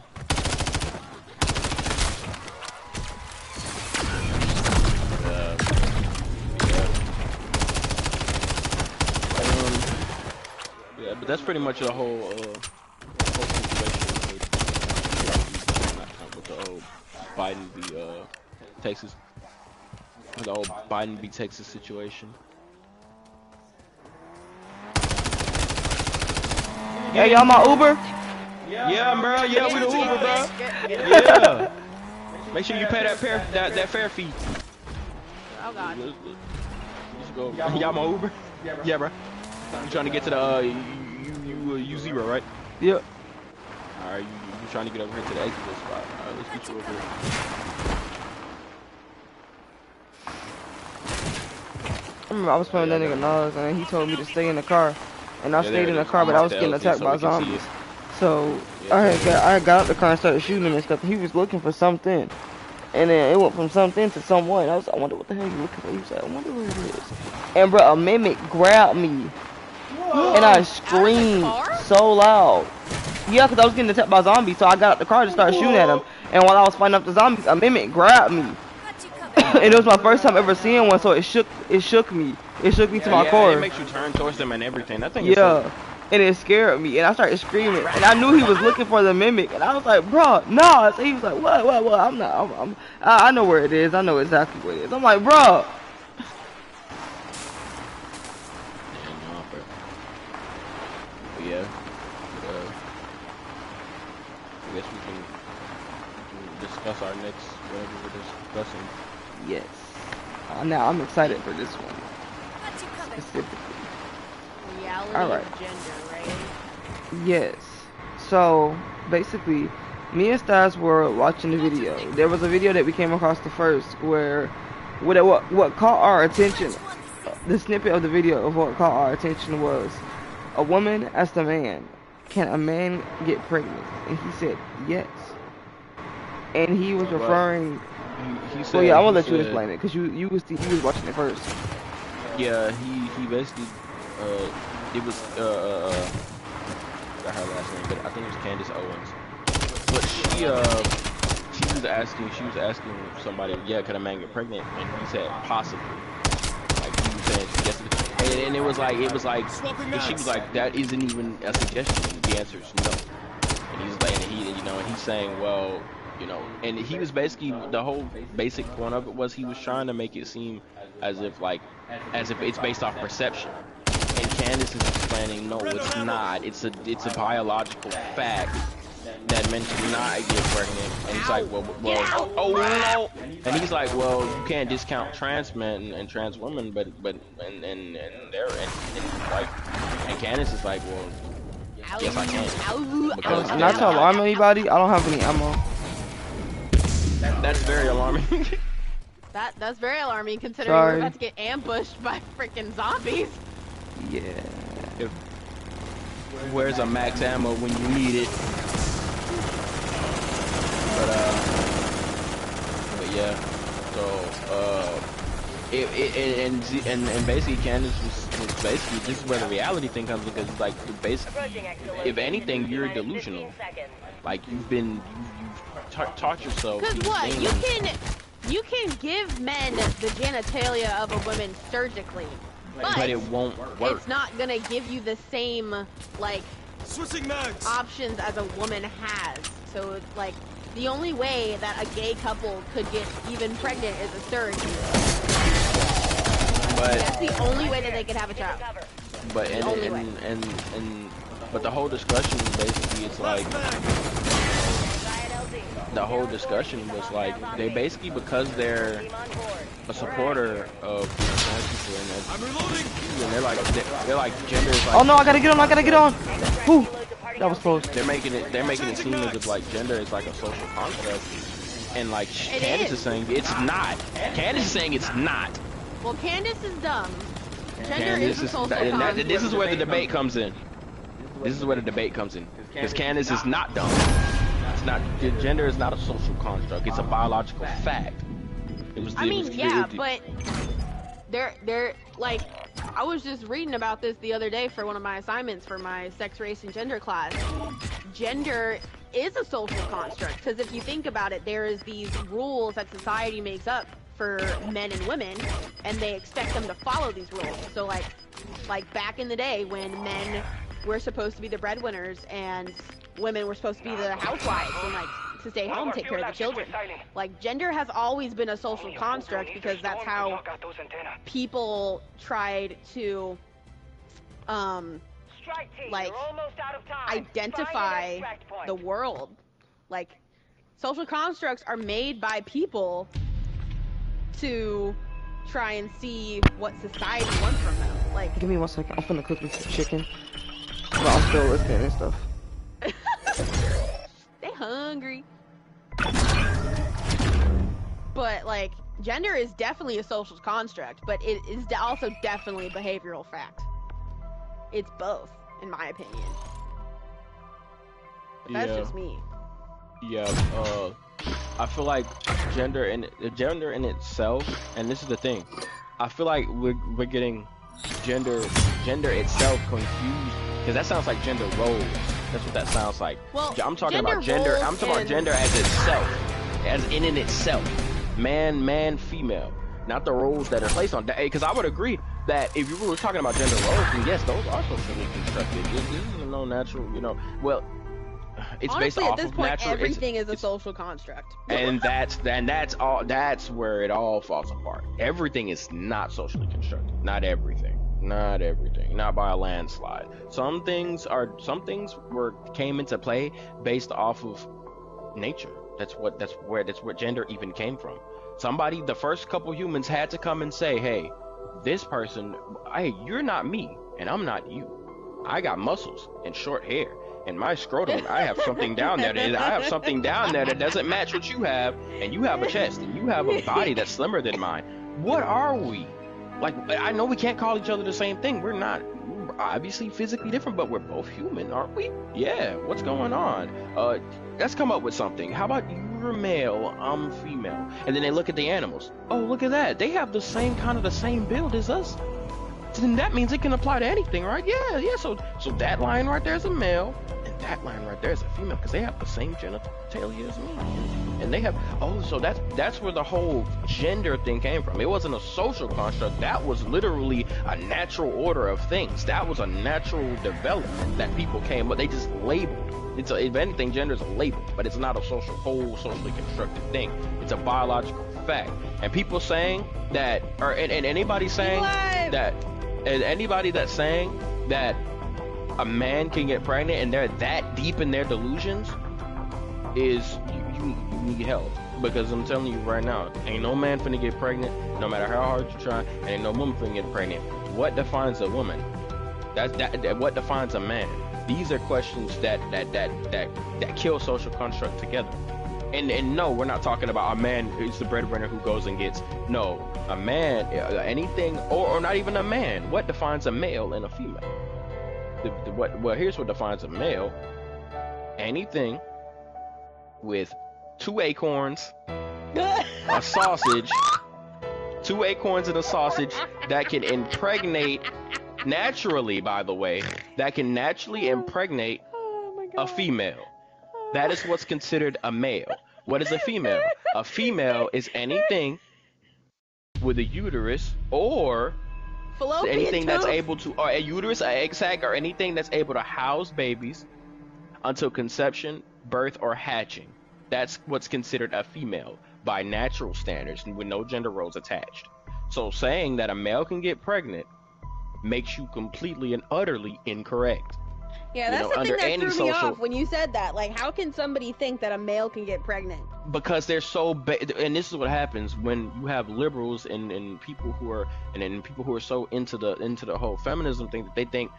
H: Yeah, but that's pretty much the whole situation with the whole Biden v. Texas. The whole Biden v. Texas situation.
A: Hey, y'all my Uber?
C: Yeah, bro. Yeah, we the Uber, bro. Yeah. Make sure you pay that fare fee.
H: Oh God.
C: Let's go. Y'all my Uber? Yeah, bro. You trying to get to the U0, right?
A: Yep.
C: Alright, you trying to get over here to the exit spot. Alright, let's get you over here.
A: I remember I was playing that nigga Nas, and he told me to stay in the car, and I
C: Yeah,
A: stayed in the car, but I was getting attacked by zombies. So
C: Yeah,
A: I got out the car and started shooting him and stuff. He was looking for something, and then it went from something to someone. I wonder what the hell you looking for. He was like, I wonder what it is. And bro, a mimic grabbed me, and I screamed so loud. Yeah, because I was getting attacked by zombies, so I got out the car to start shooting at him. And while I was fighting up the zombies, a mimic grabbed me. And it was my first time ever seeing one, so it shook me. It shook me to my core.
C: It makes you turn towards them and everything. That thing
A: yeah, and it scared me, and I started screaming, and I knew he was looking for the mimic, and I was like, bro, no. So he was like, what? I'm not. I know where it is. I know exactly where it is. I'm like, bro.
C: Yeah. I guess we can discuss our next whatever we're discussing.
A: Yes. Now I'm excited for this one. Specifically.
H: Reality of gender, right? Yes.
A: So basically, me and Stas were watching the video. There was a video that we came across the first where what caught our attention. The snippet of the video of what caught our attention was a woman asked a man, "Can a man get pregnant?" And he said, "Yes." And he was referring.
C: He said,
A: well, yeah, I'm gonna let you explain it because you was watching it first.
C: Yeah, he basically it was I forgot her last name, but I think it was Candace Owens. But she was asking somebody, yeah, could a man get pregnant? And he said possibly. Like he was saying yes. And it was like and she was like, that isn't even a suggestion. The answer is no. And he's like, and he's saying, well, and he was basically, the whole basic point of it was he was trying to make it seem as if it's based off perception. And Candace is explaining, no, it's not. It's a biological fact that men cannot get pregnant. And he's like, well, oh no. And he's like, well, you can't discount trans men and trans women, but and Candace is like, well, yes, I can. Because
A: not to alarm anybody, I don't have any ammo.
C: That's very alarming.
H: That's very alarming considering we're about to get ambushed by freaking zombies.
A: Yeah.
C: Where's a max ammo when you need it? But yeah. So and basically Candace was basically, this is where the reality thing comes in, because like basically, if anything, you're delusional. Like you've taught yourself.
H: Because what you can give men the genitalia of a woman surgically, but
C: it won't work.
H: It's not gonna give you the same like options as a woman has. So it's like the only way that a gay couple could get even pregnant is a surrogate.
C: But
H: that's the only way that they could have a child.
C: But but the whole discussion basically, it's like the whole discussion was like, they basically, because they're a supporter of trans people and they're like gender is like,
A: oh no, I gotta get on. Whew. That was close.
C: They're making it seem as if like gender is like a social construct, and like Candace is saying it's not. Candace is saying it's not.
H: Well, Candace is dumb. Gender is a social construct.
C: This is where the debate comes in. Because Candace is not dumb. It's not. Gender is not a social construct. It's a biological fact.
H: But they're like, I was just reading about this the other day for one of my assignments for my sex, race, and gender class. Gender is a social construct, because if you think about it, there is these rules that society makes up for men and women, and they expect them to follow these rules. So like back in the day when men were supposed to be the breadwinners and women were supposed to be the housewives and like to stay home, take care of the children. Like gender has always been a social construct, because that's how people tried to like identify the world. Like social constructs are made by people to try and see what society wants from them. Like,
A: give me 1 second. I'm finna cook me some chicken. But I'm still listening and stuff.
H: hungry. But like, gender is definitely a social construct, but it is also definitely a behavioral fact. It's both, in my opinion. But that's just me.
C: Yeah, I feel like gender in itself, and this is the thing, I feel like we're getting gender itself confused, because that sounds like gender roles. That's what that sounds like. Well, I'm talking about gender. I'm talking about gender as itself, as in itself, man, female, not the roles that are placed on. Because I would agree that if you were talking about gender roles, then yes, those are socially constructed. This is no natural, well. It's
H: honestly,
C: based
H: at this
C: off
H: point,
C: of natural.
H: everything is a social construct.
C: And that's all. That's where it all falls apart. Everything is not socially constructed. Not everything. Not by a landslide. Some things came into play based off of nature. That's where gender even came from. The first couple humans had to come and say, hey, this person, hey, you're not me, and I'm not you. I got muscles and short hair. And my scrotum, I have something down there. That doesn't match what you have, and you have a chest, and you have a body that's slimmer than mine. What are we? Like, I know we can't call each other the same thing. We're obviously physically different, but we're both human, aren't we? Yeah. What's going on? Let's come up with something. How about you're male, I'm female, and then they look at the animals. Oh, look at that. They have the same build as us. Then that means it can apply to anything, right? Yeah. So that line right there is a male, and that line right there is a female, because they have the same genitalia as me, and they have. Oh, so that's where the whole gender thing came from. It wasn't a social construct. That was literally a natural order of things. That was a natural development that people came, but they just labeled. If anything, gender is a label, but it's not a socially constructed thing. It's a biological fact. And people saying that, and anybody saying that. And anybody that's saying that a man can get pregnant and they're that deep in their delusions is you need help, because I'm telling you right now, ain't no man finna get pregnant no matter how hard you try, and ain't no woman finna get pregnant. What defines a woman? That what defines a man? These are questions that kill social construct together. And no, we're not talking about a man who's the breadwinner who goes and gets. No, a man, anything, or not even a man. What defines a male and a female? Well, here's what defines a male. Anything with 2 acorns, a sausage, 2 acorns and a sausage that can impregnate naturally, by the way, that can naturally impregnate a female. That is what's considered a male. What is a female? A female is anything with a uterus or anything that's able to, or a uterus, an egg sac, or anything that's able to house babies until conception, birth, or hatching. That's what's considered a female by natural standards and with no gender roles attached. So saying that a male can get pregnant makes you completely and utterly incorrect.
H: Yeah, that's the thing that threw me off when you said that. Like, how can somebody think that a male can get pregnant?
C: Because they're so and this is what happens when you have liberals and people who are people who are so into the whole feminism thing, that they think,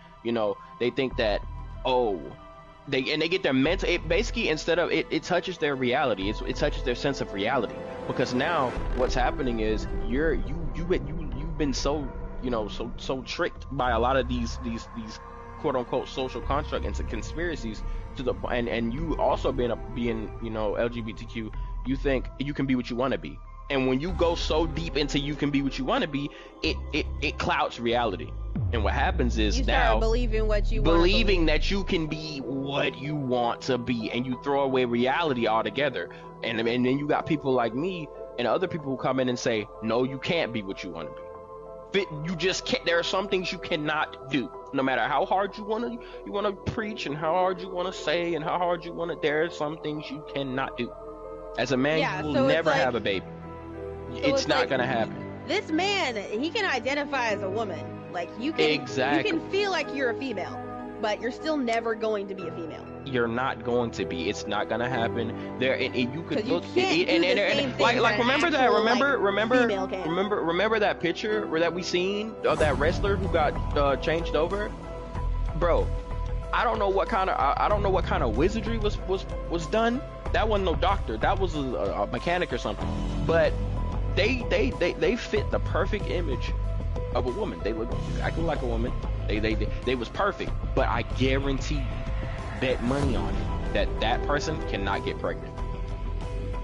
C: they think that, they get their mental, it basically, instead of it touches their reality, it touches their sense of reality. Because now what's happening is you've been so so tricked by a lot of these quote unquote social construct into conspiracies to the and you also being LGBTQ, you think you can be what you want to be, and when you go so deep into you can be what you want to be, it clouds reality. And what happens is
H: you
C: now
H: believing
C: that you can be what you want to be, and you throw away reality altogether. And then you got people like me and other people who come in and say, no, you can't be what you want to be. You just can't. There are some things you cannot do, no matter how hard you want to preach, and how hard you want to say, and how hard you want to. There are some things you cannot do. As a man, you will never have a baby. It's not gonna happen.
H: This man, he can identify as a woman. Like, you can feel like you're a female, but you're still never going to be a female.
C: You're not going to be. It's not gonna happen. You could look remember that picture that we seen of that wrestler who got changed over, bro. I don't know what kind of I don't know what kind of wizardry was done. That wasn't no doctor. That was a mechanic or something. But they fit the perfect image of a woman. They look acting like a woman. They was perfect. But I guarantee, bet money on it that person cannot get pregnant.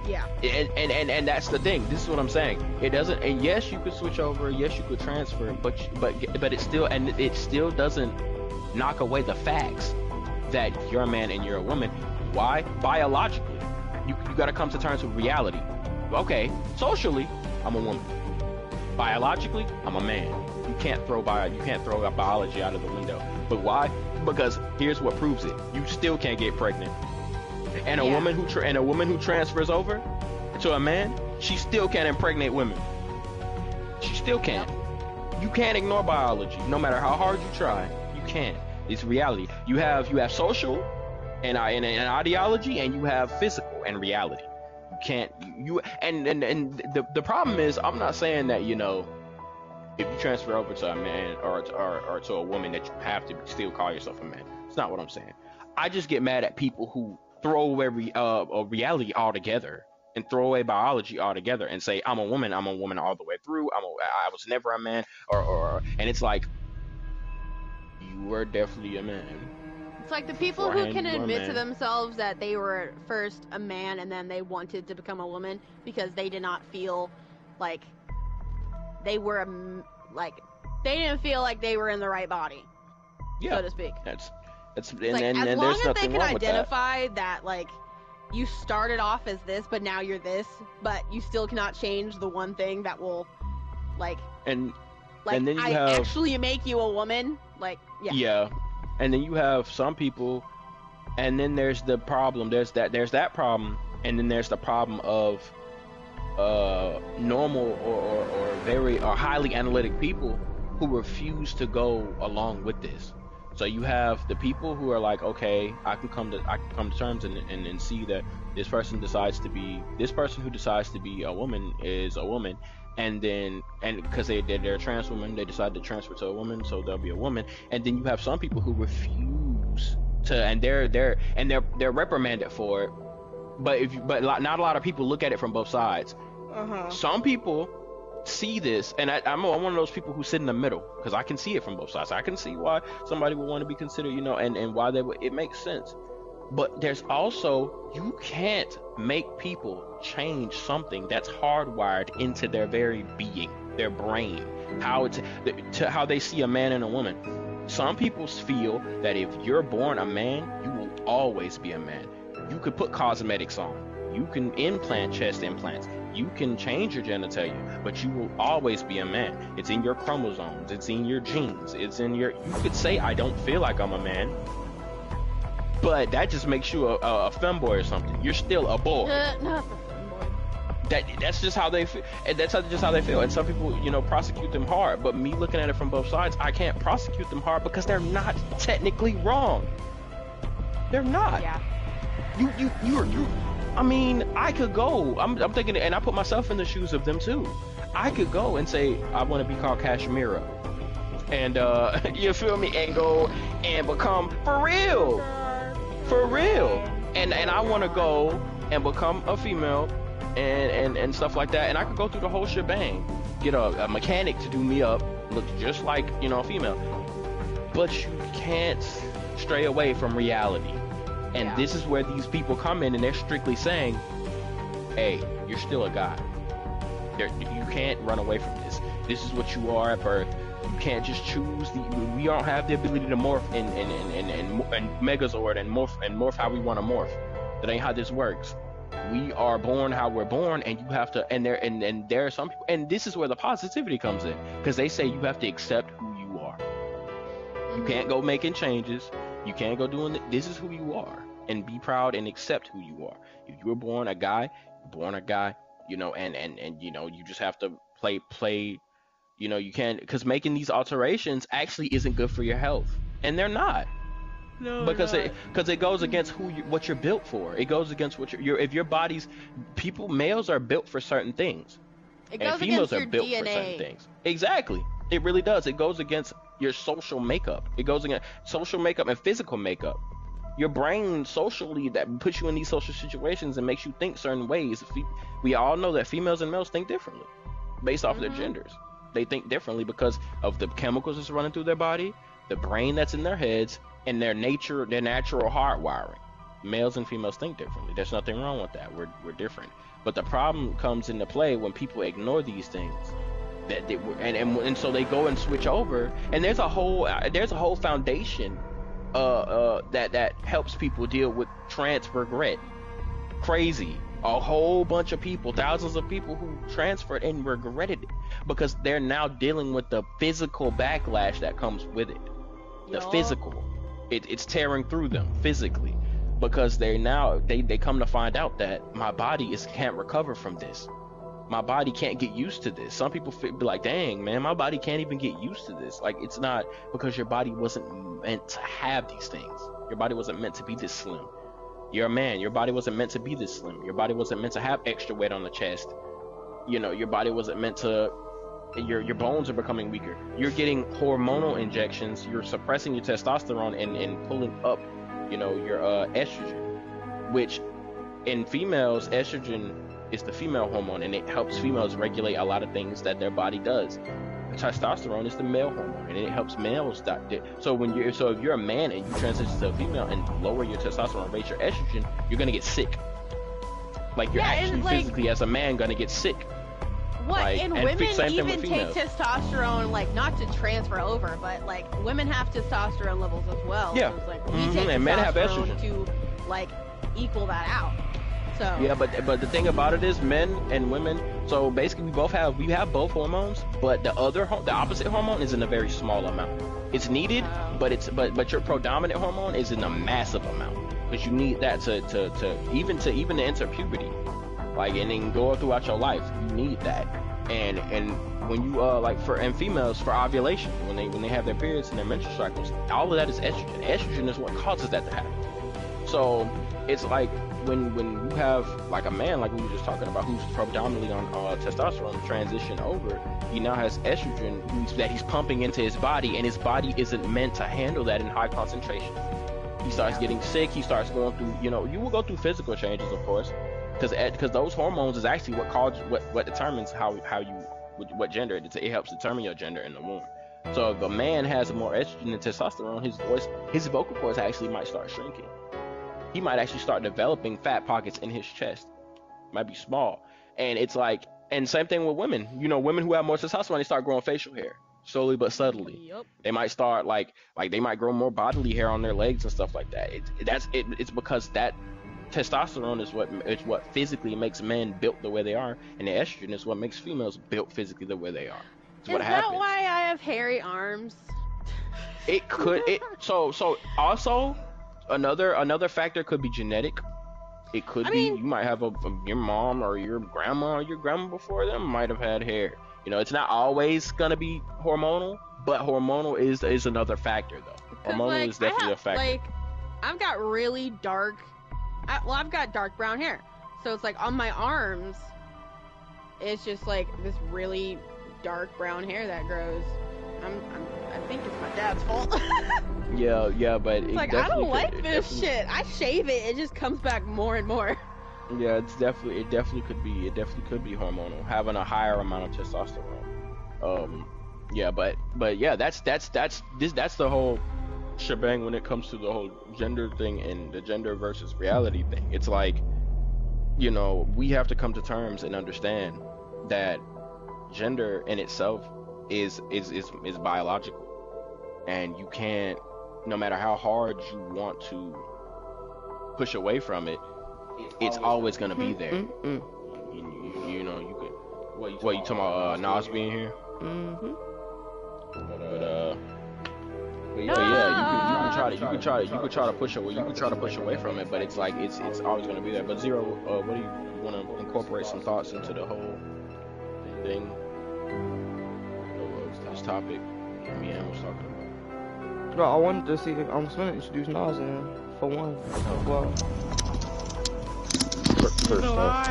H: Yeah.
C: And that's the thing. This is what I'm saying. It doesn't. And yes, you could switch over. Yes, you could transfer. But it still doesn't knock away the facts that you're a man and you're a woman. Why? Biologically, you got to come to terms with reality. Okay, socially, I'm a woman. Biologically, I'm a man. You can't throw biology out of the window. But why? Because here's what proves it: you still can't get pregnant. And a woman who transfers over to a man, she still can't impregnate women. She still can't. You can't ignore biology, no matter how hard you try. You can't. It's reality. You have social and ideology, and you have physical and reality. You can't. The problem is, I'm not saying that, you know, if you transfer over to a man or to a woman that you have to still call yourself a man. It's not what I'm saying. I just get mad at people who throw away reality altogether and throw away biology altogether and say I'm a woman all the way through. I was never a man, and it's like, you were definitely a man.
H: It's like the people who can admit to themselves that they were first a man and then they wanted to become a woman because they did not feel like they were they didn't feel like they were in the right body, so to speak.
C: It's
H: like,
C: and
H: as
C: there's
H: long as
C: nothing
H: they can
C: wrong with
H: identify that, like, you started off as this, but now you're this, but you still cannot change the one thing that will,
C: and then you
H: actually make you a woman. Yeah.
C: And then you have some people, and then there's the problem. There's that problem, and then there's the problem of normal or highly analytic people who refuse to go along with this. So you have the people who are like, okay, I can come to terms and see that this person who decides to be a woman is a woman, and because they're a trans woman, they decide to transfer to a woman, so they'll be a woman. And then you have some people who refuse to, and they're reprimanded for it. But not a lot of people look at it from both sides. Some people see this, and I'm one of those people who sit in the middle, because I can see it from both sides. I can see why somebody would want to be considered, you know, and why it makes sense. But there's also, you can't make people change something that's hardwired into their very being, their brain, how they see a man and a woman. Some people feel that if you're born a man, you will always be a man. You could put cosmetics on, you can implant chest implants, you can change your genitalia, but you will always be a man. It's in your chromosomes, it's in your genes, you could say, I don't feel like I'm a man, but that just makes you a femboy or something. You're still a boy.
H: Not the femboy.
C: That's just how they feel. And that's just how they feel. And some people, you know, prosecute them hard. But me looking at it from both sides, I can't prosecute them hard because they're not technically wrong. They're not.
H: Yeah.
C: You. I mean, I could go. I'm thinking, and I put myself in the shoes of them too. I could go and say I want to be called Kashmira, and you feel me, and go and become for real, and I want to go and become a female, and stuff like that. And I could go through the whole shebang, get a mechanic to do me up, look just like, you know, a female. But you can't stray away from reality. And this is where these people come in, and they're strictly saying, hey, you're still a guy. You can't run away from this. This is what you are at birth. You can't just choose. We don't have the ability to morph and Megazord and morph how we want to morph. That ain't how this works. We are born how we're born, and you have to. And there are some people, and this is where the positivity comes in, because they say you have to accept who you are. You can't go making changes. You can't go doing this is who you are, and be proud and accept who you are. If you were born a guy, you're born a guy, you know, and you know, you just have to play, you know, you can't, because making these alterations actually isn't good for your health, and they're not. No, because it goes against what you're built for. It goes against what if your body's males are built for certain things,
H: it
C: and
H: goes
C: females
H: against
C: are
H: your
C: built
H: DNA.
C: for certain things. Exactly. It really does. It goes against your social makeup. It goes against social makeup and physical makeup. Your brain socially that puts you in these social situations and makes you think certain ways. We all know that females and males think differently based off their genders. They think differently because of the chemicals that's running through their body, the brain that's in their heads, and their natural hardwiring. Males and females think differently. There's nothing wrong with that. We're different. But the problem comes into play when people ignore these things. And so they go and switch over, and there's a whole foundation that helps people deal with trans regret. Crazy. A whole bunch of people, thousands of people who transferred and regretted it because they're now dealing with the physical backlash that comes with it. The physical. It's tearing through them physically because they come to find out that my body can't recover from this. My body can't get used to this. Some people be like, dang, man, my body can't even get used to this. Like, it's not because your body wasn't meant to have these things. Your body wasn't meant to be this slim. You're a man. Your body wasn't meant to be this slim. Your body wasn't meant to have extra weight on the chest. You know, your body wasn't meant to... Your bones are becoming weaker. You're getting hormonal injections. You're suppressing your testosterone and pulling up, you know, your estrogen. Which, in females, estrogen is the female hormone, and it helps females regulate a lot of things that their body does. Testosterone is the male hormone, and it helps males. So if you're a man and you transition to a female and lower your testosterone, raise your estrogen, you're gonna get sick. Like you're actually physically as a man gonna get sick.
H: What?
C: Like,
H: and women even take testosterone, like not to transfer over, but like women have testosterone levels as well.
C: Yeah.
H: So it's like we take
C: and men have
H: testosterone
C: estrogen
H: to like equal that out. So
C: yeah, but the thing about it is men and women. So basically, we have both hormones, but the opposite hormone is in a very small amount. It's needed, but your predominant hormone is in a massive amount because you need that to even to enter puberty, like and then go throughout your life. You need that, and when you females for ovulation, when they have their periods and their menstrual cycles, all of that is estrogen. Estrogen is what causes that to happen. So it's like when you have like a man like we were just talking about who's predominantly on testosterone transition over, he now has estrogen that he's pumping into his body, and his body isn't meant to handle that in high concentration. He starts getting sick. He starts going through, you will go through physical changes, of course, because those hormones is actually what determines what gender it is. It helps determine your gender in the womb. So if a man has more estrogen than testosterone, his vocal cords actually might start shrinking. He might actually start developing fat pockets in his chest. Might be small. And it's like, and same thing with women. Women who have more testosterone, they start growing facial hair slowly but subtly.
H: Yep.
C: They might start like they might grow more bodily hair on their legs and stuff like that. It's because that testosterone is what physically makes men built the way they are, and the estrogen is what makes females built physically the way they are. It's what happens.
H: Is that why I have hairy arms?
C: It could. So also. Another factor could be genetic. It could be you might have your mom or your grandma before them might have had hair. It's not always gonna be hormonal, but hormonal is another factor though. Hormonal is definitely a factor.
H: Like, I've got really dark. I've got dark brown hair, so it's like on my arms, it's just like this really dark brown hair that grows. I think it's my dad's fault.
C: Yeah, but it's
H: like I don't like this shit. I shave it, it just comes back more and more.
C: Yeah, it definitely could be hormonal, having a higher amount of testosterone. Yeah, but yeah, that's the whole shebang when it comes to the whole gender thing and the gender versus reality thing. It's like, we have to come to terms and understand that gender in itself is biological, and you can't, no matter how hard you want to push away from it, it's always gonna be there. You could. What you talking about? Nas being here? You could try to push away from it, but it's like it's always gonna be there. But Zero, what do you want to incorporate some thoughts into the whole thing? This topic me and was talking about.
A: Bro, I wanted to see if I was gonna introduce Nas in for one. Well,
C: First off,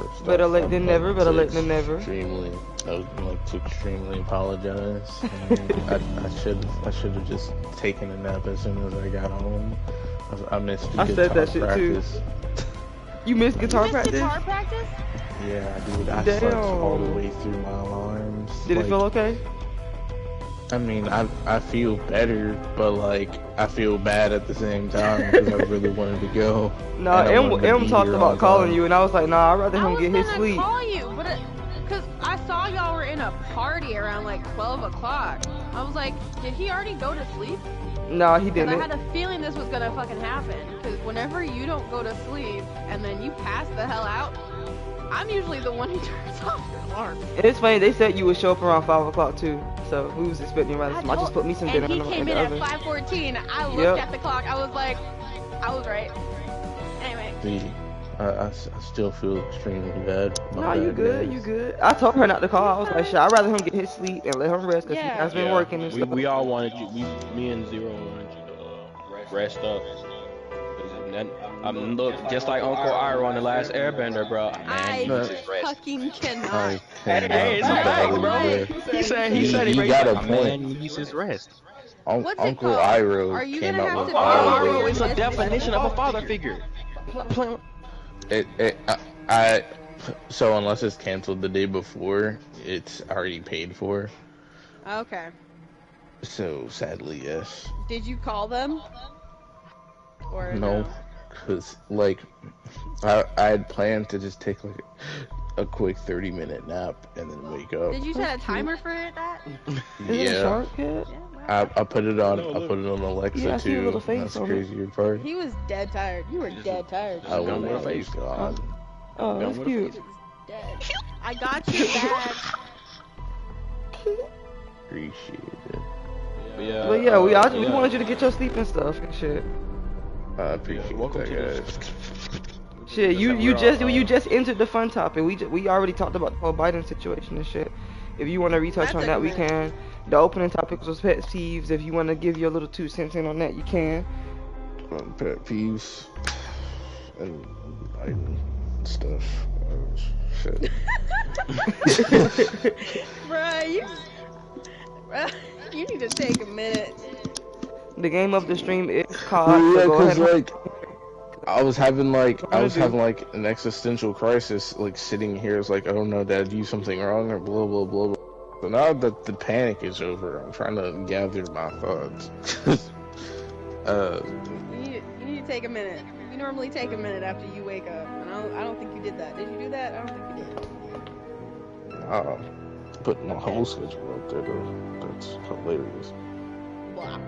I: First
A: Better
I: off,
A: late than
I: I'd
A: never.
I: like
A: Better
I: to
A: late than never.
I: extremely apologize. I should have just taken a nap as soon as I got home. I missed the
A: I said
I: guitar
A: that shit
I: practice.
A: too. You missed guitar
H: You missed
A: practice?
H: guitar practice?
I: Yeah, I did. I
A: Damn.
I: slept all the way through my alarms.
A: Did it feel okay?
I: I mean, I feel better, but like I feel bad at the same time because I really wanted to go.
A: Nah,
I: and I wanted to
A: M
I: be
A: talked
I: here
A: about
I: on
A: calling
I: time.
A: you, and I was like, nah, I'd rather him get his
H: I was
A: sleep.
H: gonna call you, but because I saw y'all were in a party around like 12 o'clock. I was like, did he already go to sleep?
A: Nah, he
H: Because I
A: didn't.
H: had a feeling this was gonna fucking happen. Because whenever you don't go to sleep and then you pass the hell out, I'm usually the one who turns off your alarm.
A: And it's funny, they said you would show up around 5 o'clock too, so we was expecting you around. I just put me some dinner
H: And he
A: in
H: came
A: the
H: in at
A: oven.
H: 5:14. I looked
A: Yep.
H: at the clock. I was like, I was right. Anyway.
I: See, I still feel extremely bad.
A: Nah, you good, you good. I told her not to call. I was like, shit, I'd rather him get his sleep and let him rest because he
H: Yeah.
A: has been working and stuff.
C: We all wanted you. Me and Zero wanted you to rest up. 'Cause then, look, just like Uncle Iroh on the last Airbender, bro. Man,
H: I
C: he needs his rest.
H: fucking cannot.
I: I cannot
C: Hey, it's a
I: be
C: fact,
I: bothered
C: bro.
I: with
C: He said
I: You got a
C: my
I: point.
C: man needs his rest.
H: What's it
I: Uncle
H: called?
I: Iroh
H: Are you
I: came
H: gonna
I: out
H: have
I: with
H: to
I: all
H: do
I: of
C: Iroh
I: it.
C: is a definition of a father figure.
I: So unless it's canceled the day before, it's already paid for.
H: Okay.
I: So sadly, yes.
H: Did you call them? Or
I: No, because like I had planned to just take like a quick 30-minute nap and then wake up.
H: Did you set a timer for that?
A: Is it a
I: Yeah,
A: shark head?
I: I put it on. I put it on Alexa
A: Yeah, I see a
I: too.
A: little face
I: That's the
A: on it.
I: crazier part.
H: He was dead tired. You were dead tired.
I: I
C: Gun with a
I: was
C: face.
I: God.
A: Oh, that's
C: with a
A: cute.
H: He was dead. I got your bag.
I: Appreciate it.
C: But
A: But yeah, we wanted you to get your sleep and stuff and shit.
I: I appreciate
C: Welcome
I: that,
C: to
I: guys.
A: Shit, you just entered the fun topic. We already talked about the whole Biden situation and shit. If you want to retouch
H: That
A: on
H: took
A: that,
H: a
A: we
H: minute.
A: can. The opening topic was pet peeves. If you want to give your little 2 cents in on that, you can.
I: Pet peeves and Biden stuff. Oh, shit.
H: Bruh, you need to take a minute.
A: The game of the stream is COD.
I: Yeah,
A: So go ahead.
I: because like I was having like
A: What do?
I: an existential crisis, like sitting here. It's like, oh no, did I do something wrong or blah blah blah blah. So now that the panic is over, I'm trying to gather my thoughts.
H: You need to take a minute. You normally take a minute after you wake up, and I don't think you did that. Did you do that? I don't think you did.
I: Put my whole schedule up there though. That's hilarious.
H: Blah.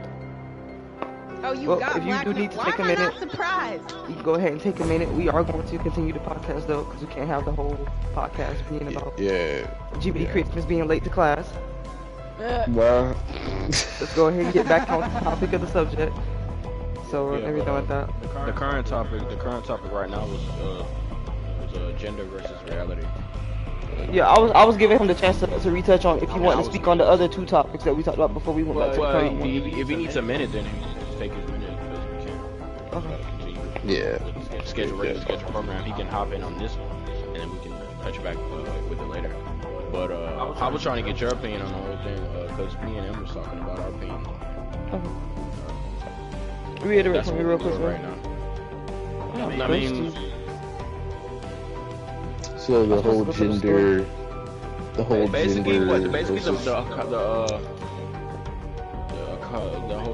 H: Oh, you
A: Well,
H: got
A: if you
H: black.
A: do need to
H: Why
A: take a
H: am I not
A: minute-
H: surprised?
A: You can go ahead and take a minute. We are going to continue the podcast though, because we can't have the whole podcast being about
I: Yeah.
A: GBD Christmas being late to class.
I: Well,
A: Let's go ahead and get back on the topic of the subject. So everything like that.
C: The current topic right now was gender versus reality.
A: Yeah, I was giving him the chance to retouch on if you want to speak on the other 2 topics that we talked about before we went back to the
C: Well,
A: current one.
C: if he needs a minute, then he can just take his minute because we can't
A: Okay.
C: continue
I: yeah.
C: schedule program. He can hop in on this one, and then we can touch back with it later. But I was trying to get your opinion on the whole thing because me and him was talking about our opinion.
A: Reiterate
C: That's
A: for me
C: what
A: real
C: we're
A: quick,
C: doing
A: bro.
C: right now. I mean,
I: So the whole gender,
C: basically
I: versus-
C: the whole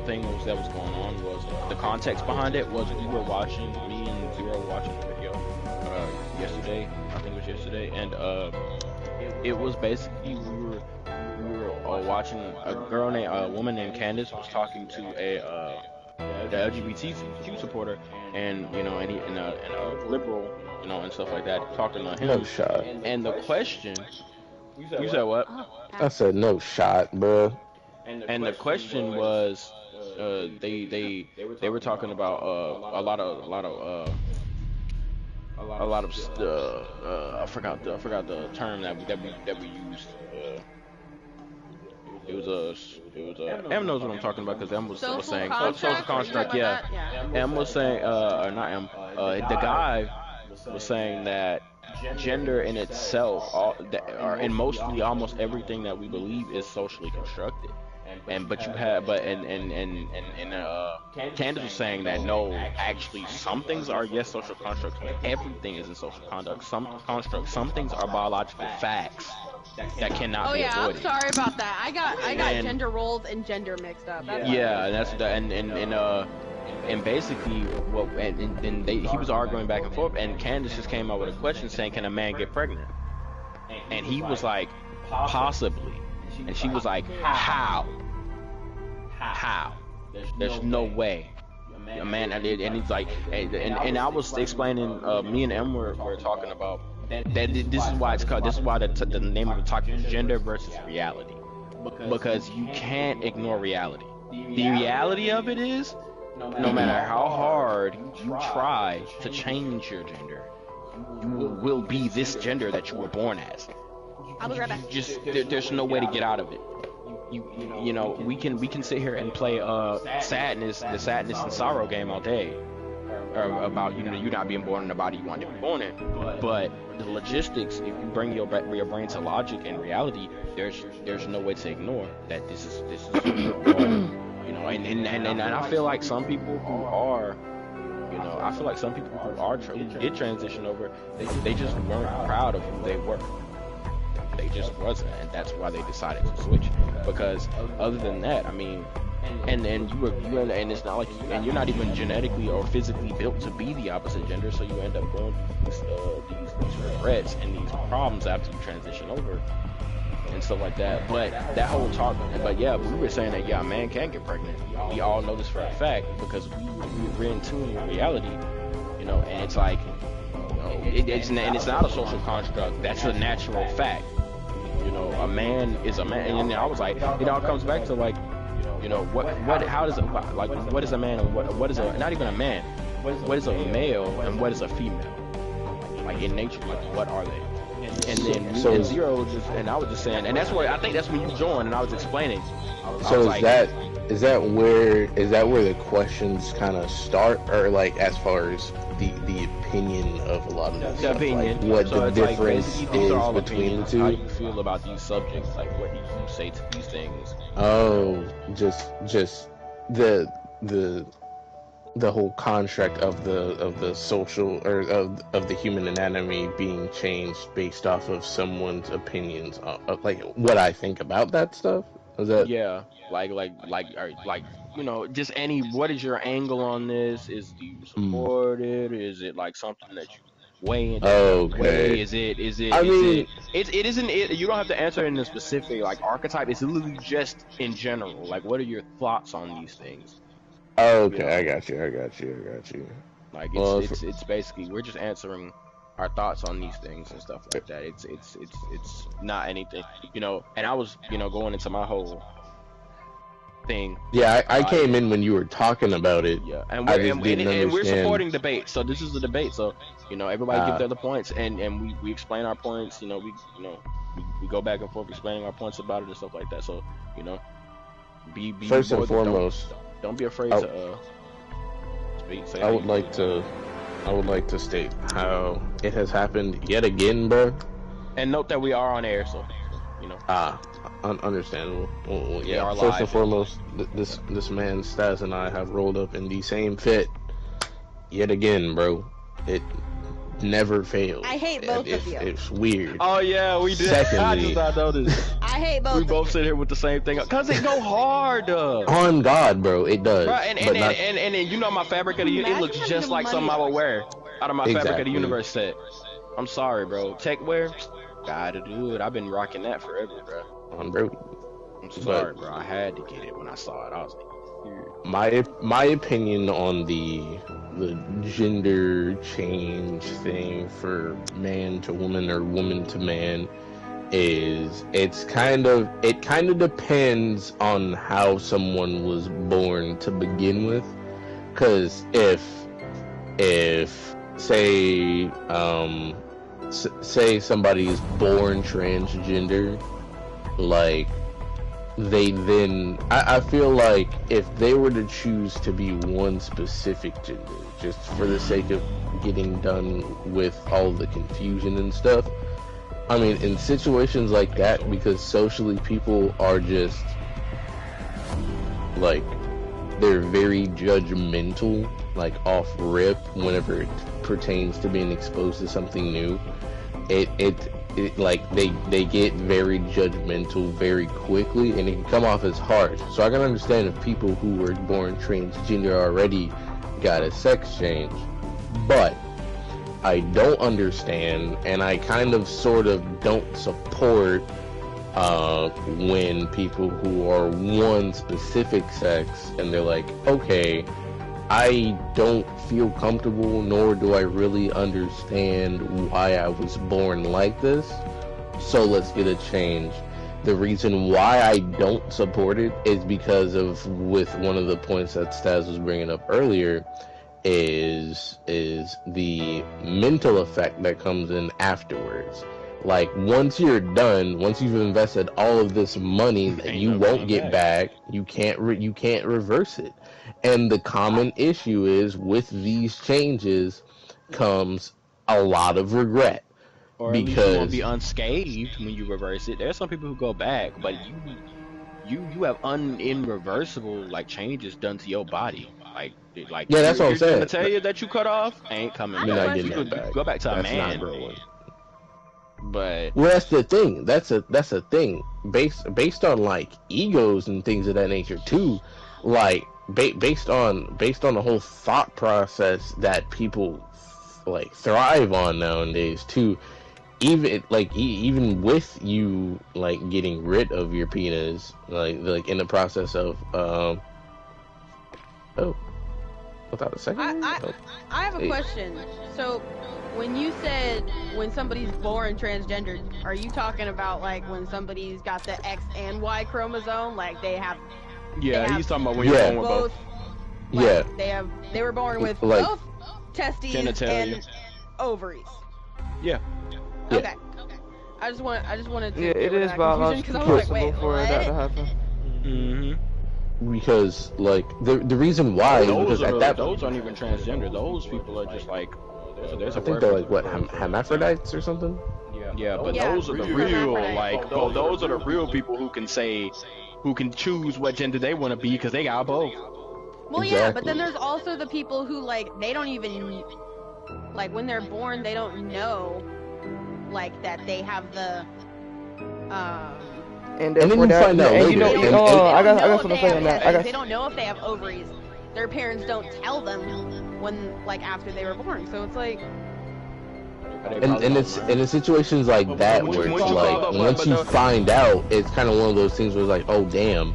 C: thing that was going on was the context behind it was me and Zero watching the video yesterday. I think it was yesterday, and it was basically we were watching a woman named Candace was talking to the LGBTQ supporter, and a liberal, and stuff like that, talking to him.
I: No shot.
C: And the question, you said what?
I: I said no shot, bro.
C: And the question was, they were talking about a lot of I forgot the term that we used. It was M knows what I'm talking about because M was saying social construct, yeah. M was saying, or not M, the guy was saying that gender in itself, and mostly almost everything that we believe is socially constructed. But you have Candace was saying that no, actually some things are yes social constructs, but everything isn't social conduct. Some constructs, some things are biological facts that cannot be avoided.
H: I'm sorry about that. I got gender roles and gender mixed up.
C: And basically he was arguing back and forth, and Candace just came out with a question saying, can a man get pregnant? And he was like, possibly. And she was like, how? There's no way. A man, and he's like, and I was explaining, me and Em were talking about that this is why it's called, this is why the name of the talk is gender versus reality. Because you can't ignore reality. The reality of it is, no matter how hard you try to change your gender, you will be this gender that you were born as.
H: I'll be right back.
C: There's no way to get out of it. You know, we can sit here and play the sadness and sorrow game all day, about you not being born in the body you want to be born in. But the logistics, if you bring your brain to logic and reality, there's no way to ignore that this is you know, and I feel like some people who are, who did transition over, they just weren't proud of who they were. They just wasn't, and that's why they decided to switch. Because other than that, I mean, and and it's not like you're not even genetically or physically built to be the opposite gender, so you end up going through these regrets and these problems after you transition over and stuff like that. But that whole talk, we were saying that a man can get pregnant. We all know this for a fact because we're in tune with reality, you know. And it's like, it's not a social construct. That's a natural fact. You know, a man is a man, and I was like, it all comes back to like, you know, how does it, like, what is a man and what is not even a man, what is a male and what is a female? Like in nature, like what are they? And then and Zero and I was just saying, and that's where I think that's when you joined, and I was explaining.
I: So is that where the questions kind of start, or like as far as the opinion of a lot of this stuff, like what the difference is between the two?
C: How do you feel about these subjects? Like, what do you say to these things?
I: Oh, just the whole construct of the social, or of the human anatomy being changed based off of someone's opinions, like what I think about that stuff. Is that
C: like you know, just what is your angle on this? Do you support it? Is it like something that you weigh in?
I: Okay.
C: Is it isn't you don't have to answer in a specific like archetype. It's literally just in general. Like, what are your thoughts on these things?
I: Okay, you know? I got you.
C: Like, it's basically, we're just answering our thoughts on these things and stuff like that. It's not anything, you know. And I was, you know, going into my whole thing.
I: Yeah, I came in when you were talking about it.
C: Yeah, and we're supporting debate. So this is the debate. So, you know, everybody give their other points, and we explain our points. You know, we go back and forth explaining our points about it and stuff like that. So, you know, be
I: first and foremost.
C: Don't be afraid to speak.
I: I would like to state how it has happened yet again, bro.
C: And note that we are on air, so you know.
I: Understandable. Well, yeah. First and foremost, this man Stas and I have rolled up in the same fit yet again, bro. It never fails.
H: I hate both of you.
I: It's weird.
C: Oh yeah, we did.
I: Secondly,
C: I noticed.
H: I hate both.
C: We both sit here with the same thing, cause it go hard.
I: On God, bro, it does.
C: Right, and you know my Fabric of the Universe, it looks just like something I would wear out of my Fabric of the Universe set. I'm sorry, bro. Tech wear, gotta do it. I've been rocking that forever, bro. I'm sorry, bro. I had to get it when I saw it. I was like,
I: my opinion on the gender change thing for man to woman or woman to man is it kind of depends on how someone was born to begin with. Because if say somebody is born transgender, like they then I feel like if they were to choose to be one specific gender, just for the sake of getting done with all the confusion and stuff, I mean, in situations like that, because socially people are just like, they're very judgmental, like off rip, whenever it pertains to being exposed to something new. It like they get very judgmental very quickly, and it can come off as harsh. So I can understand if people who were born transgender already got a sex change, but I don't understand, and I kind of sort of don't support when people who are one specific sex and they're like, okay, I don't feel comfortable, nor do I really understand why I was born like this, so let's get a change. The reason why I don't support it is because of, with one of the points that Staz was bringing up earlier, is the mental effect that comes in afterwards. Like, once you're done, once you've invested all of this money that you won't get back, you can't reverse it. And the common issue is, with these changes comes a lot of regret.
C: Or at least you won't be unscathed when you reverse it. There's some people who go back, but you have irreversible like changes done to your body. Like
I: yeah, that's what I'm saying.
C: To tell you that you cut off ain't coming.
I: You're not getting that back.
C: Go back to a man.
I: Not growing.
C: But
I: well, that's the thing. That's a thing. Based on like egos and things of that nature too. Like based on the whole thought process that people like thrive on nowadays too. Even with you like getting rid of your penis, like in the process of without a second.
H: I have a question. So, when you said when somebody's born transgender, are you talking about like when somebody's got the X and Y chromosome, like they have?
C: Yeah, he's talking about when you're born with both.
H: Like, they were born with
I: like,
H: both testes and ovaries.
C: Yeah.
H: Okay. I just wanted to.
A: Yeah, it is biologically possible for that to happen.
I: Because like the reason why
C: those aren't even transgender. Those people are just like
I: I think they're like what hermaphrodites or something.
C: Yeah, but those are the real like those are the real people who can choose what gender they want to be because they got both.
H: Well, yeah, but then there's also the people who like they don't even like when they're born they don't know like that they have the
A: and
I: then you find out later.
A: I got something to say on that.
H: They don't know if they have ovaries. Their parents don't tell them when, like, after they were born. So it's like.
I: And it's in situations like that where it's like once you find out, it's kind of one of those things where it's like, oh damn.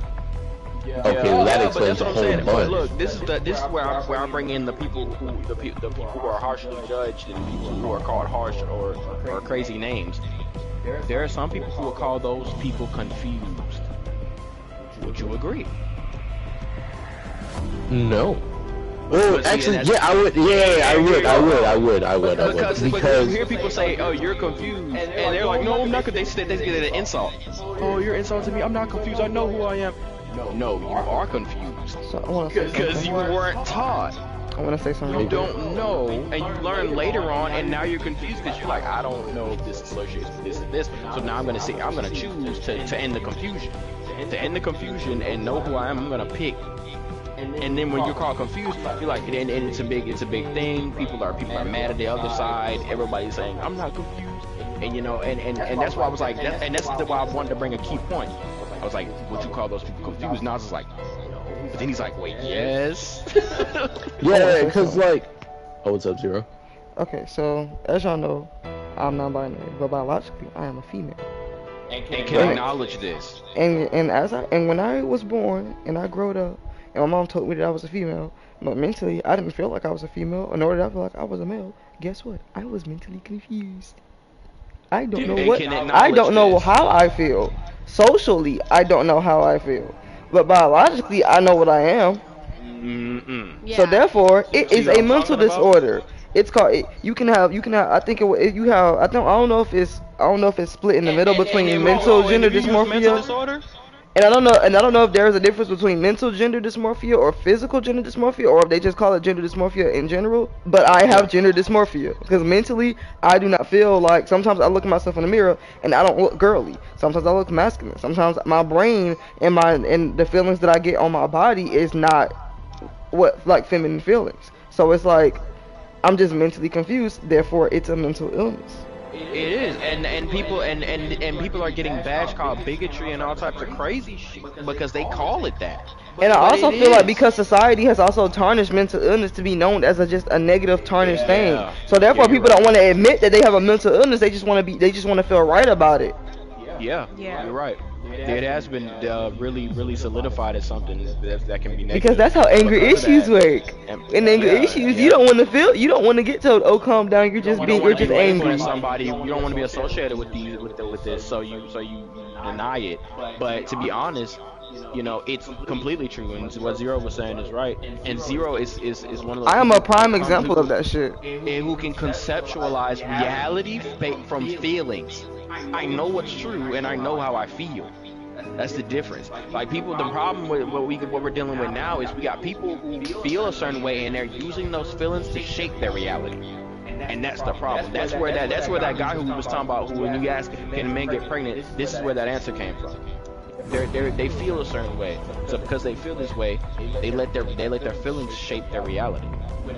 I: Okay, well that explains a whole bunch.
C: But look, this is where I bring in the people who are harshly judged and people who are called harsh or crazy names. There are some people who will call those people confused. Would you agree?
I: No. Oh, actually, yeah, I would. I would.
C: Because you hear people say, "Oh, you're confused," and they're like, "No, I'm not." They get an insult. Oh, you're insulting me. I'm not confused. I know who I am. No, you are confused. Because you weren't taught.
A: I want to say something.
C: You don't know, and you learn later on, and now you're confused because you're like, I don't know if this associates with this and this. So now I'm gonna choose to end the confusion. To end the confusion and know who I am, I'm gonna pick. And then when you're called confused, you're like, and it's a big thing. People are mad at the other side. Everybody's saying, I'm not confused. And you know, and that's why I was like, that's why I wanted to bring a key point. I was like, would you call those people confused? And I was just like, but then he's like, wait, yes.
I: Yeah, because like, oh, what's up, Zero?
A: Okay, so as y'all know, I'm non-binary, but biologically, I am a female.
C: And can acknowledge this.
A: And when I was born and I grew up, and my mom told me that I was a female, but mentally I didn't feel like I was a female, nor did I feel like I was a male. Guess what? I was mentally confused. I don't know what. I don't know how I feel. Socially, I don't know how I feel. But biologically, I know what I am.
H: Yeah.
A: So therefore, it is a mental disorder. It's called. You can have. I think you have. I don't know if it's split in the middle between mental gender dysmorphia. And I don't know if there is a difference between mental gender dysmorphia or physical gender dysmorphia, or if they just call it gender dysmorphia in general. But I have gender dysmorphia because mentally I do not feel like. Sometimes I look at myself in the mirror and I don't look girly. Sometimes I look masculine. Sometimes my brain and the feelings that I get on my body is not what like feminine feelings. So it's like I'm just mentally confused. Therefore, it's a mental illness.
C: It is, and people and people are getting bashed, called bigotry and all types of crazy shit because they call it that.
A: And I
C: But
A: also
C: it
A: feel like
C: is.
A: because society has also tarnished mental illness to be known as just a negative tarnished thing.
C: Yeah.
A: So therefore
C: Yeah, you're
A: people don't
C: right.
A: want to admit that they have a mental illness. They just want to feel right about it.
C: Yeah,
H: Yeah.
C: you're right. It has been really solidified as something that can be negative.
A: Because that's how anger
C: because of
A: issues
C: that.
A: work.
C: And-
A: In anger
C: yeah,
A: issues,
C: yeah.
A: you don't want to get told, "Oh, calm down. You're just you're just angry."
C: With somebody. You don't want to be associated with this, so you deny it. But to be honest, it's completely true, and what Zero was saying is right. And Zero is one of those.
A: I am a
C: people
A: prime example of that shit.
C: who can conceptualize reality from feelings. I know what's true, and I know how I feel. That's the difference. Like people, the problem with what we're dealing with now is we got people who feel a certain way, and they're using those feelings to shape their reality. And that's the problem. That's where that guy who we was talking about, who when you ask can men get pregnant, this is where that answer came from. They feel a certain way, so because they feel this way, they let their feelings shape their reality.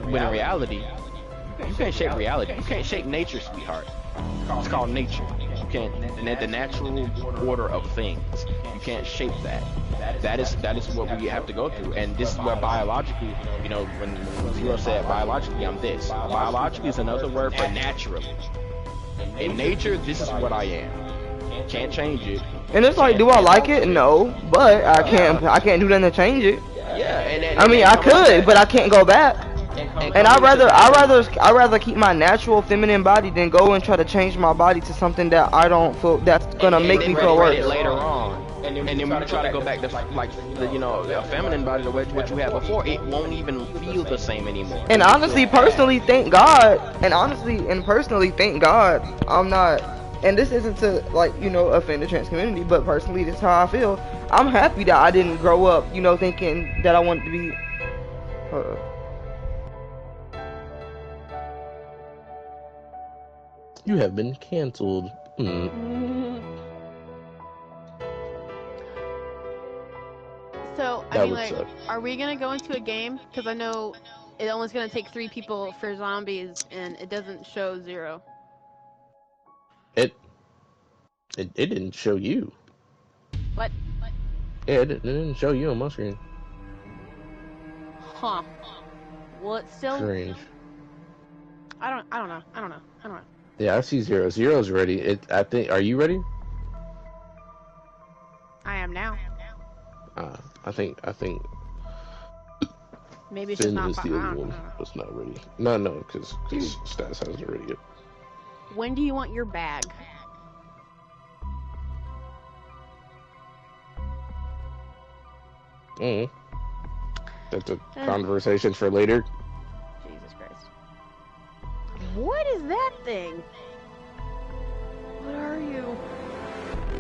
C: When in reality, you can't shape reality. You can't shape nature, sweetheart. It's called nature. You can't. The natural order of things. You can't shape that. That is what we have to go through. And this is where biologically, when Zero said biologically, I'm this. Biologically is another word for naturally. In nature, this is what I am. Can't change it.
A: And it's like, do I like it? No, but I can't do nothing to change it.
C: Yeah,
A: I mean, I could, but I can't go back. And I'd rather keep my natural feminine body than go and try to change my body to something that I don't feel that's gonna make me feel worse.
C: Later on. And then when you try to go back to a feminine body to what you had before, it won't even feel the same anymore.
A: And honestly, personally, thank God. Thank God, I'm not. And this isn't to offend the trans community, but personally, this is how I feel. I'm happy that I didn't grow up, thinking that I wanted to be.
I: You have been canceled.
H: So,
I: That
H: I mean,
I: would
H: like,
I: suck.
H: are we gonna go into a game? Because I know it only's gonna take 3 people for zombies, and it doesn't show 0.
I: It didn't show you.
H: What?
I: Yeah, it didn't show you on my screen.
H: Huh. Well, it's still.
I: Strange.
H: I don't know.
I: Yeah, I see 0. 0's ready. I think. Are you ready?
H: I am now.
I: I think.
H: Maybe it's just
I: Finn
H: not.
I: is the other one that's not ready. No, because Stats hasn't ready yet.
H: When do you want your bag?
I: That's a conversation for later.
H: Jesus Christ. What is that thing? What are you?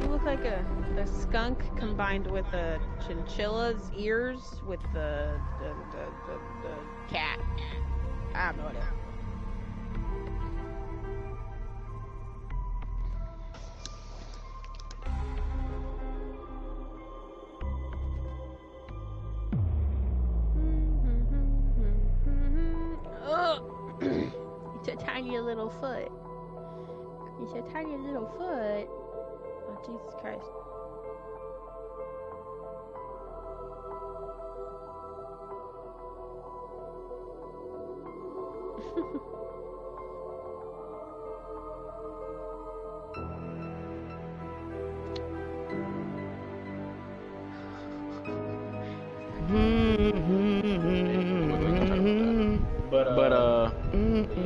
H: You look like a skunk combined with a chinchilla's ears with the cat. I have no idea. It's a tiny little foot. It's a tiny little foot. Oh, Jesus Christ.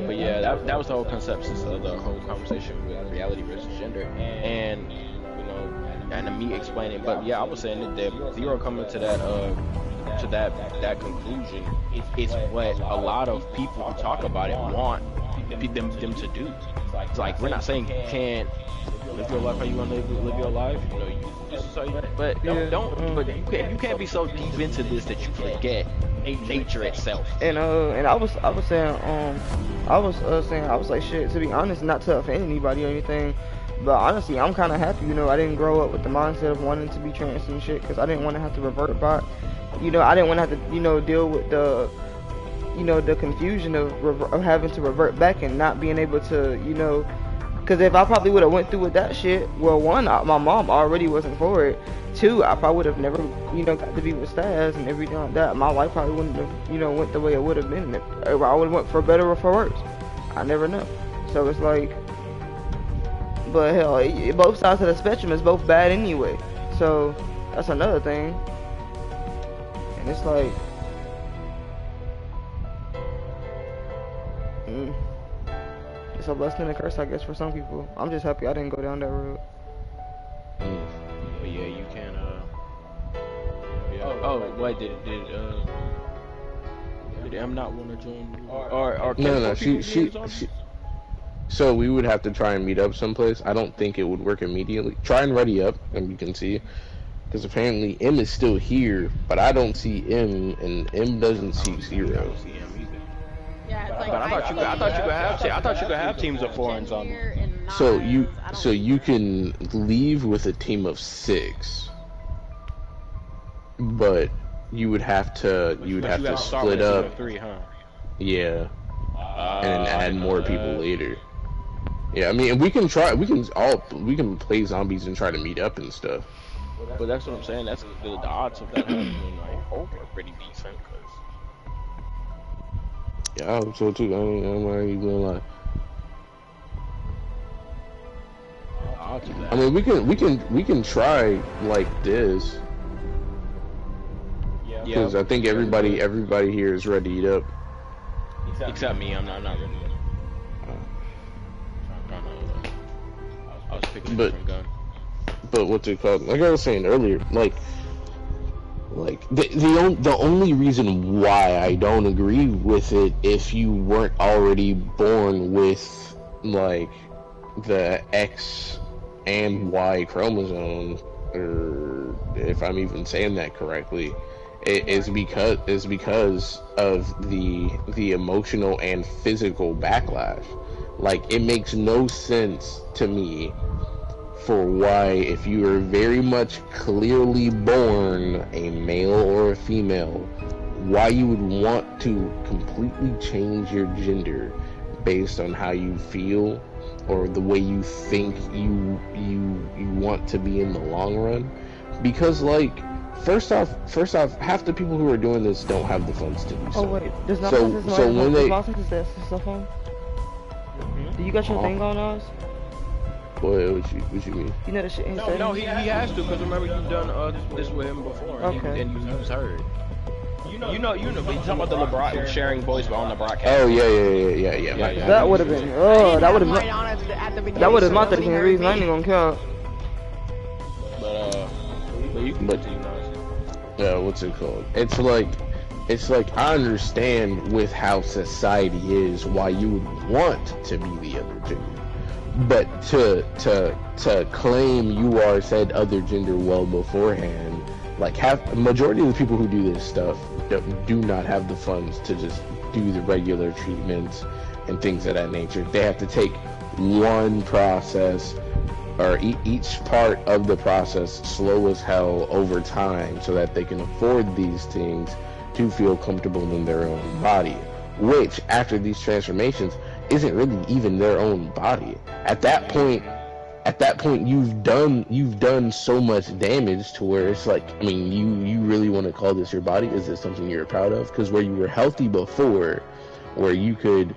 C: But yeah, that was the whole conception of the whole conversation with reality versus gender, and and me explaining. But yeah, I was saying that Zero coming to that conclusion is what a lot of people who talk about it want them to do. It's like we're not saying you can't live your life how you want to live your life. You know, this is how you, but but you can't be so deep into this that you forget nature itself.
A: And I was saying I was like shit, to be honest, not to offend anybody or anything, but honestly I'm kind of happy, you know, I didn't grow up with the mindset of wanting to be trans and shit, because I didn't want to have to revert back, you know, I didn't want to have to, you know, deal with the, you know, the confusion of having to revert back and not being able to, you know, because if I probably would have went through with that shit, well, one, my mom already wasn't for it. Two, I probably would have never, you know, got to be with Staz and everything like that. My life probably wouldn't have, you know, went the way it would have been. I would have went for better or for worse. I never know. So it's like, but hell, both sides of the spectrum is both bad anyway. So that's another thing. And it's like, it's a blessing and a curse, I guess, for some people. I'm just happy I didn't go down that road.
C: But yeah, you can. Yeah. Oh, wait, did M not want to join? Or
I: no, she. So we would have to try and meet up someplace. I don't think it would work immediately. Try and ready up, and you can see. Because apparently M is still here, but I don't see M, and M doesn't see Zero.
H: Yeah, it's like,
C: But I thought you could have teams of 4 and zombies.
I: So you can leave with a team of 6, but you would have to split up.
C: 3, huh?
I: Yeah, and add more people later. Yeah, I mean we can play zombies and try to meet up and stuff.
C: But that's what I'm saying. That's the odds of that happening. I hope are pretty decent.
I: Yeah, I hope so too. I'm not even gonna lie. I mean, we can try like this. Because I think everybody here is ready to eat up.
C: Except me, I'm not ready. I was picking a different gun.
I: But what's it called? Like I was saying earlier, like the only reason why I don't agree with it, if you weren't already born with like the X and Y chromosome, or if I'm even saying that correctly, is because of the emotional and physical backlash. Like, it makes no sense to me for why, if you are very much clearly born a male or a female, why you would want to completely change your gender based on how you feel or the way you think you want to be in the long run. Because, like, first off, half the people who are doing this don't have the funds to do so.
A: Oh wait, does not
I: so when they
A: cell phone? Do you got your thing on, Oz?
I: What you mean?
A: You know the shit he said?
C: No, he has to, because remember you've done this with him before,
A: okay.
C: and you heard. You know, but you talking about the LeBron sharing voice on the broadcast.
I: Oh yeah.
A: That would have been. That would have. That would have my 13 reason. I ain't gonna care.
C: But you can continue now.
I: Yeah, what's it called? It's like I understand with how society is why you would want to be the other gender, but to claim you are said other gender well beforehand, like majority of the people who do this stuff do not have the funds to just do the regular treatments and things of that nature. They have to take one process or each part of the process slow as hell over time so that they can afford these things to feel comfortable in their own body, which after these transformations isn't really even their own body. At that point you've done so much damage to where it's like, I mean, you really want to call this your body? Is this something you're proud of? Because where you were healthy before, where you could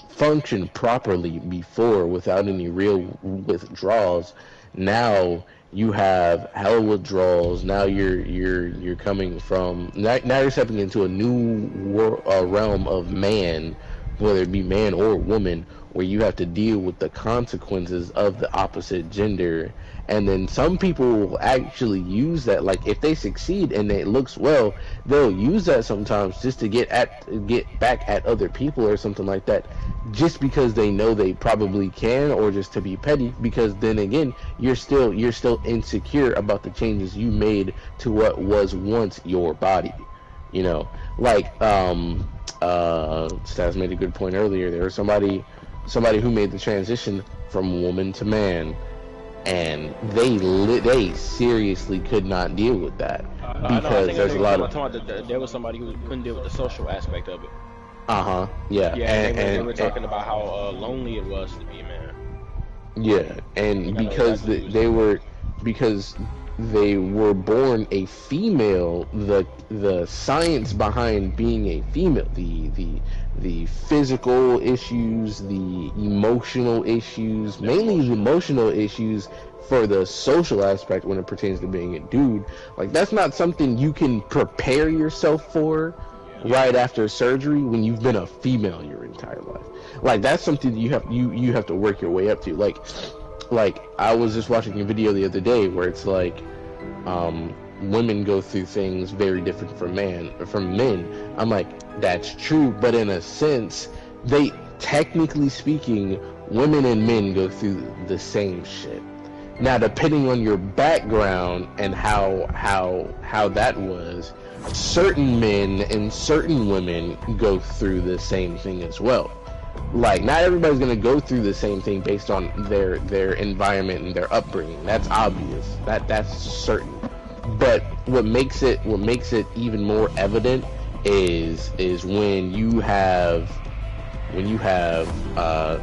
I: function properly before without any real withdrawals, now you have hell withdrawals. Now you're coming from now you're stepping into a new realm of man whether it be man or woman, where you have to deal with the consequences of the opposite gender. And then some people will actually use that, like if they succeed and it looks well, they'll use that sometimes just to get back at other people or something like that, just because they know they probably can, or just to be petty, because then again you're still insecure about the changes you made to what was once your body. You know, like Stas made a good point earlier. There was somebody who made the transition from woman to man, and they seriously could not deal with that, because there's a lot of
C: there was somebody who couldn't deal with the social aspect of it.
I: Yeah.
C: And they were talking about how lonely it was to be a man.
I: Yeah, and because they were born a female, the science behind being a female, the physical issues, the emotional issues, mainly the emotional issues for the social aspect when it pertains to being a dude, like that's not something you can prepare yourself for right after surgery when you've been a female your entire life. Like that's something that you have to work your way up to. Like I was just watching a video the other day where it's like women go through things very different from men. I'm like, that's true, but in a sense, they, technically speaking, women and men go through the same shit. Now, depending on your background and how that was, certain men and certain women go through the same thing as well. Like, not everybody's gonna go through the same thing based on their environment and their upbringing. That's obvious. That's certain. But what makes it even more evident is when you have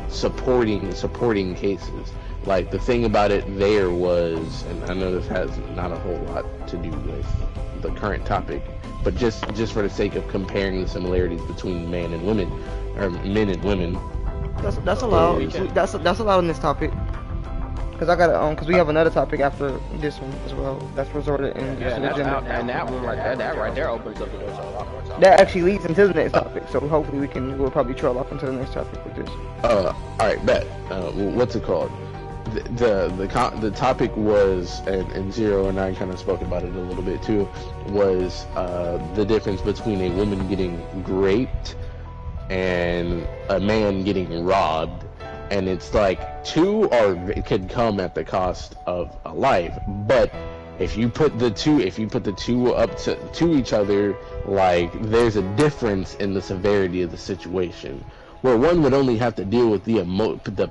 I: supporting cases. Like, the thing about it there was, and I know this has not a whole lot to do with the current topic, but just for the sake of comparing the similarities between man and women, or men and women.
A: That's allowed. That's allowed in this topic. Cause I got cause we have another topic after this one as well. That's resorted in.
C: Yeah, and that one right there opens up the door to a lot more topics.
A: That actually leads into the next topic. So hopefully we'll probably trail off into the next topic with this.
I: All right, bet. What's it called? The topic was, and Zero and I kind of spoke about it a little bit too, was the difference between a woman getting raped and a man getting robbed. And it's like it could come at the cost of a life, but if you put the two up to each other, like, there's a difference in the severity of the situation. Where one would only have to deal with the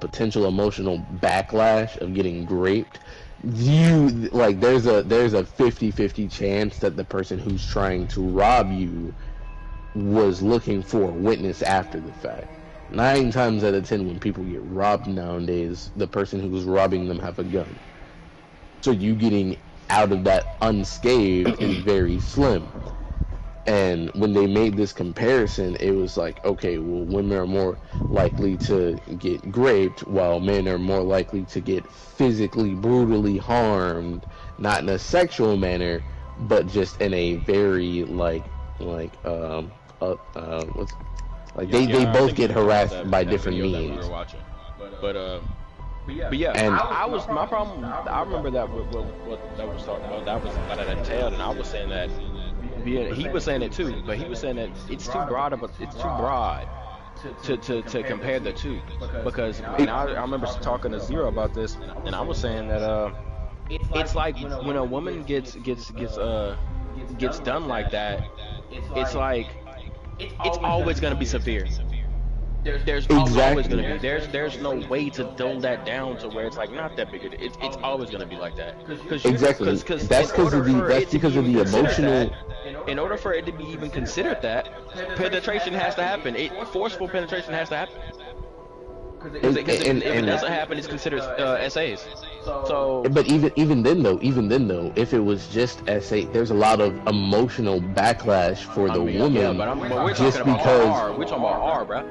I: potential emotional backlash of getting raped, there's a 50-50 chance that the person who's trying to rob you was looking for a witness after the fact. 9 times out of 10 when people get robbed nowadays, the person who's robbing them have a gun. So you getting out of that unscathed is very slim. And when they made this comparison, it was like, okay, well, women are more likely to get raped, while men are more likely to get physically, brutally harmed, not in a sexual manner, but just in a very they both get harassed by different means.
C: But yeah, and I was my problem. I remember that what that was talking about. That was what that entailed, and I was saying that. He was saying it too, but he was saying that it's too broad to compare the two, because I remember talking to Zero about this, and I was saying that it's like when a woman gets done like that, it's like it's always gonna be severe. There's always gonna be there's no way to dull that down to where it's like not that big. It's always gonna be like that.
I: Exactly. That's because of the emotional.
C: In order for it to be even considered that, penetration has to happen. Forceful penetration has to happen. Because if it doesn't happen, it's considered SAs. So,
I: but even then though, if it was just SA, there's a lot of emotional backlash for the woman.
C: Yeah, but we're
I: just
C: talking
I: because.
C: About R. We're talking about R, bro.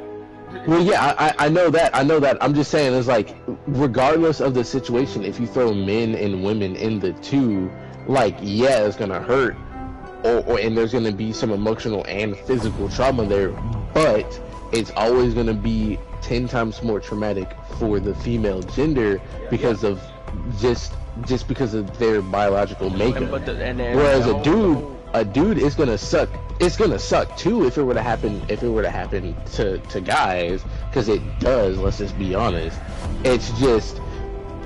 I: Well, yeah, I know that. I'm just saying, it's like, regardless of the situation, if you throw men and women in the two, like, yeah, it's gonna hurt, and there's gonna be some emotional and physical trauma there, but it's always going to be 10 times more traumatic for the female gender because of just because of their biological makeup. Whereas a dude is gonna suck. It's gonna suck too if it were to happen. If it were to happen to guys, because it does. Let's just be honest. It's just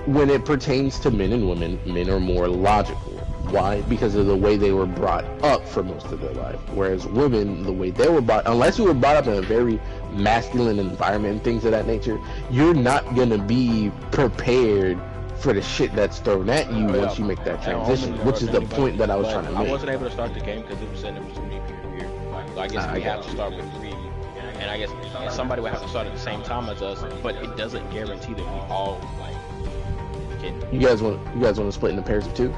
I: when it pertains to men and women, men are more logical. Why? Because of the way they were brought up for most of their life. Whereas women, the way they were brought, unless you were brought up in a very masculine environment and things of that nature, you're not gonna be prepared for the shit that's thrown at you once you make that transition, which is the point that I was trying to make.
C: I wasn't able to start the game because it was saying there was too many people here. So I guess we have to start with 3, and I guess somebody would have to start at the same time as us, but it doesn't guarantee that we all can.
I: You guys want to split into pairs of 2?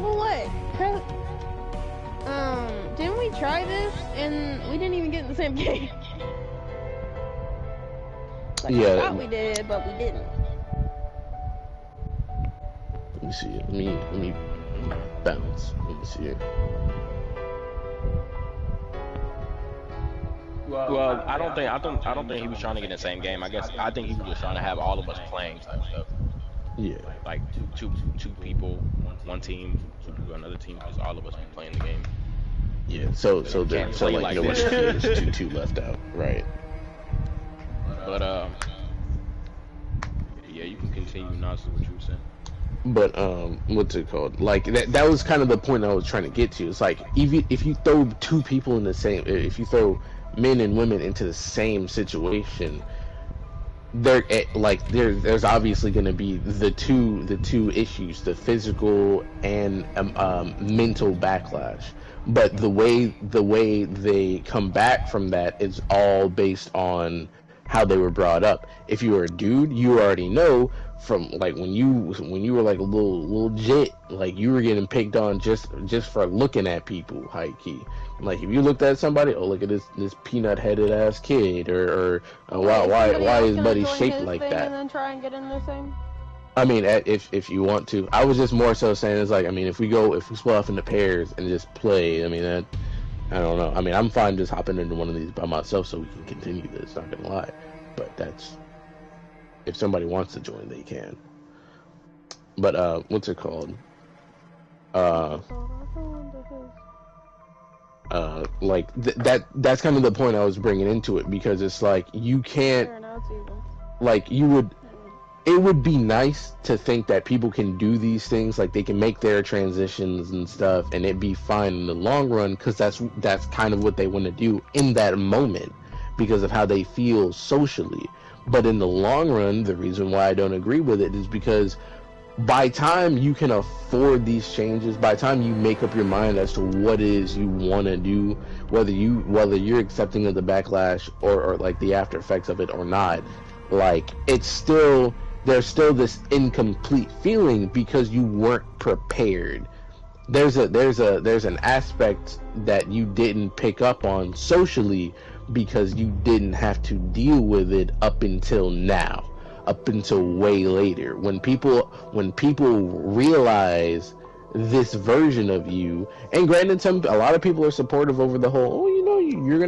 H: Well, what? Didn't we try this and we didn't even get in the same game? Like,
I: yeah.
H: I thought we did, but we didn't.
I: Let me see. Let me bounce. Let me see here.
C: Well, I don't think he was trying to get in the same game. I think he was just trying to have all of us playing type stuff.
I: Yeah.
C: Like two people, one team, 2 people, another team, because all of us be playing the game.
I: Yeah. So like no one there's 2 left out, right?
C: But yeah, you can continue now. See what you were saying.
I: But what's it called? Like that was kind of the point I was trying to get to. It's like if you throw 2 people in the same, if you throw men and women into the same situation, there's obviously going to be the two issues, the physical and mental backlash. But the way they come back from that is all based on how they were brought up. If you were a dude, you already know from like when you were like a little jit, like you were getting picked on just for looking at people, high key. Like if you looked at somebody, oh look at this peanut headed ass kid, or why is buddy shaped like that?
H: And then try and get in the same.
I: I mean, if you want to, I was just more so saying it's like, I mean, if we split off into pairs and just play, I mean that. I don't know. I mean, I'm fine just hopping into one of these by myself so we can continue this, not gonna lie. But that's... if somebody wants to join, they can. But, what's it called? Like, that's kind of the point I was bringing into it, because it's like, you can't... like, it would be nice to think that people can do these things, like they can make their transitions and stuff, and it'd be fine in the long run, because that's kind of what they want to do in that moment, because of how they feel socially. But in the long run, the reason why I don't agree with it is because by time you can afford these changes, by the time you make up your mind as to what it is you want to do, whether you're accepting of the backlash or like the after effects of it or not, like there's still this incomplete feeling because you weren't prepared. There's an aspect that you didn't pick up on socially because you didn't have to deal with it up until now, up until way later. When people realize this version of you, and granted, a lot of people are supportive over the whole, oh, you know, you're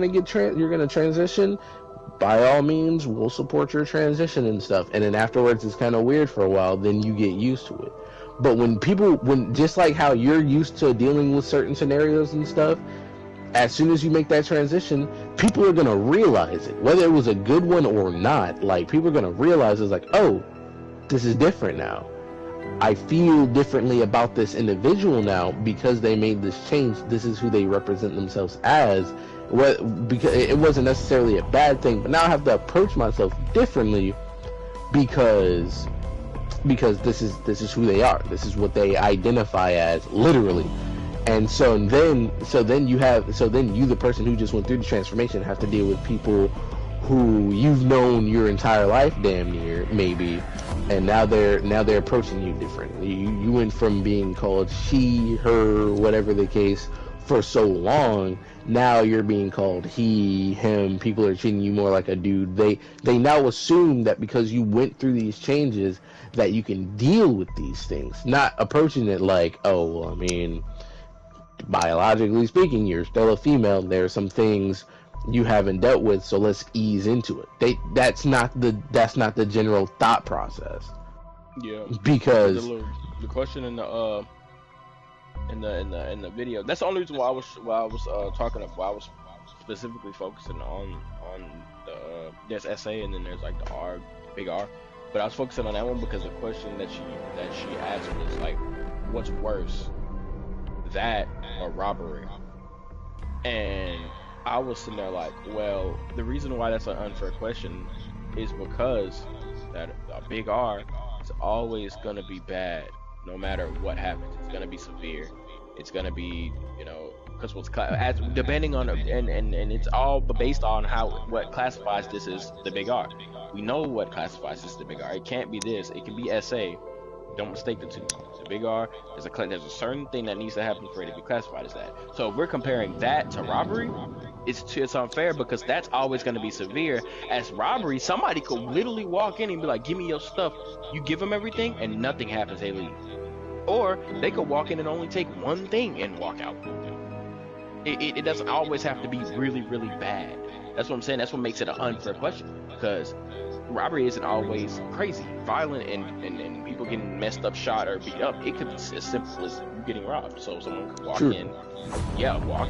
I: gonna transition. By all means, we'll support your transition and stuff. And then afterwards, it's kind of weird for a while. Then you get used to it. But when just like how you're used to dealing with certain scenarios and stuff, as soon as you make that transition, people are gonna realize it, whether it was a good one or not. Like people are gonna realize it's like, oh, this is different now. I feel differently about this individual now because they made this change. This is who they represent themselves as. Because it wasn't necessarily a bad thing, but now I have to approach myself differently because this is who they are. This is what they identify as, literally. And so then you, the person who just went through the transformation, have to deal with people who you've known your entire life, damn near, maybe, and now they're approaching you differently. You went from being called she, her, whatever the case, for so long. Now you're being called he, him. People are treating you more like a dude. They now assume that because you went through these changes that you can deal with these things, not approaching it like, oh, well, I mean, biologically speaking, you're still a female. There are some things you haven't dealt with, so let's ease into it. That's not the general thought process.
C: Yeah,
I: because
C: the question in the video. That's the only reason why I was talking about. Why I was specifically focusing on the there's SA and then there's like the R, big R. But I was focusing on that one because the question that she asked was like, what's worse, that or robbery? And I was sitting there like, well, the reason why that's an unfair question is because that a big R is always gonna be bad, no matter what happens. It's gonna be severe. It's gonna be, because depending on and it's all based on what classifies this as the big R. We know what classifies this as the big R. It can't be this. It can be SA. Don't mistake the two. The big R there's a certain thing that needs to happen for it to be classified as that. So if we're comparing that to robbery, it's unfair because that's always going to be severe. As robbery, somebody could literally walk in and be like, "Give me your stuff." You give them everything, and nothing happens. They leave. Or they could walk in and only take one thing and walk out. It doesn't always have to be really, really bad. That's what I'm saying. That's what makes it an unfair question, because robbery isn't always crazy, violent, and people getting messed up, shot, or beat up. It could be as simple as you getting robbed. So someone could walk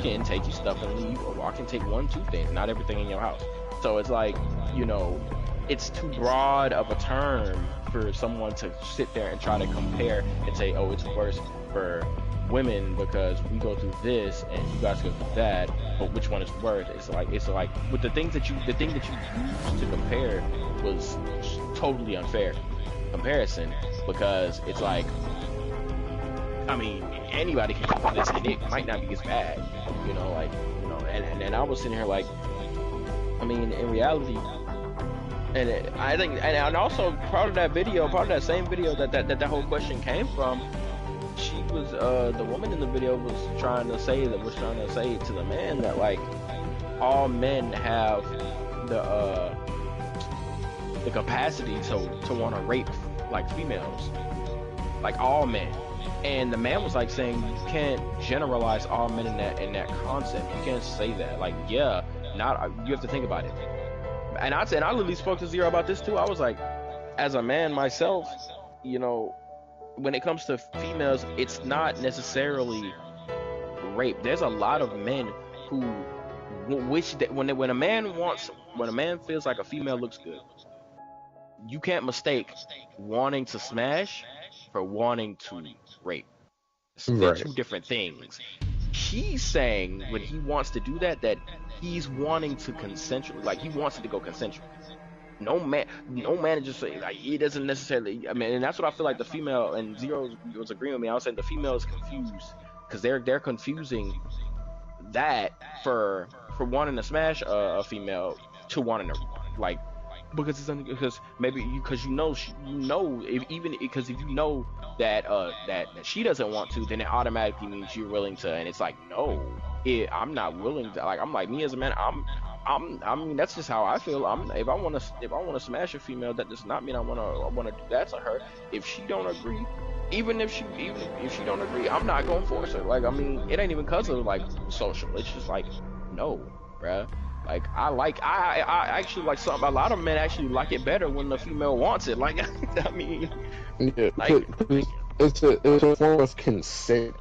C: in, take your stuff and leave, or walk in, take 1, 2 things, not everything in your house. So it's like, it's too broad of a term for someone to sit there and try to compare and say, oh, it's worse for women because we go through this and you guys go through that, but which one is worse? It's like with the thing that you used to compare was totally unfair comparison, because it's like, I mean, anybody can go through this and it might not be as bad, and I was sitting here like, I mean, in reality, I think, and also part of that same video that whole question came from, she was, the woman in the video was trying to say to the man that like all men have the capacity to want to rape like females, like all men. And the man was like saying you can't generalize all men in that concept. You can't say that. Like, yeah, you have to think about it. And I literally spoke to Zero about this too. I was like, as a man myself, when it comes to females, it's not necessarily rape. There's a lot of men who wish that when a man feels like a female looks good, you can't mistake wanting to smash for wanting to rape. They're two different things. He's saying when he wants to do that he's wanting to consensual, like he wants it to go consensual. No man is just saying, like, he doesn't necessarily. I mean, and that's what I feel like the female, and Zero was agreeing with me. I was saying the female is confused because they're confusing that for wanting to smash a female to wanting to, like, because maybe if you know that she doesn't want to, then it automatically means you're willing to, and it's like, no, I'm not willing to. Like, I'm like, me as a man, I mean, that's just how I feel. If I want to smash a female, that does not mean I want to do that to her. If she don't agree, even if she don't agree, I'm not gonna force her. Like, I mean, it ain't even cause of like social. It's just like, no, bruh. Like, I actually like something. A lot of men actually like it better when the female wants it. Like, I mean,
I: yeah, like, it's a form of consent.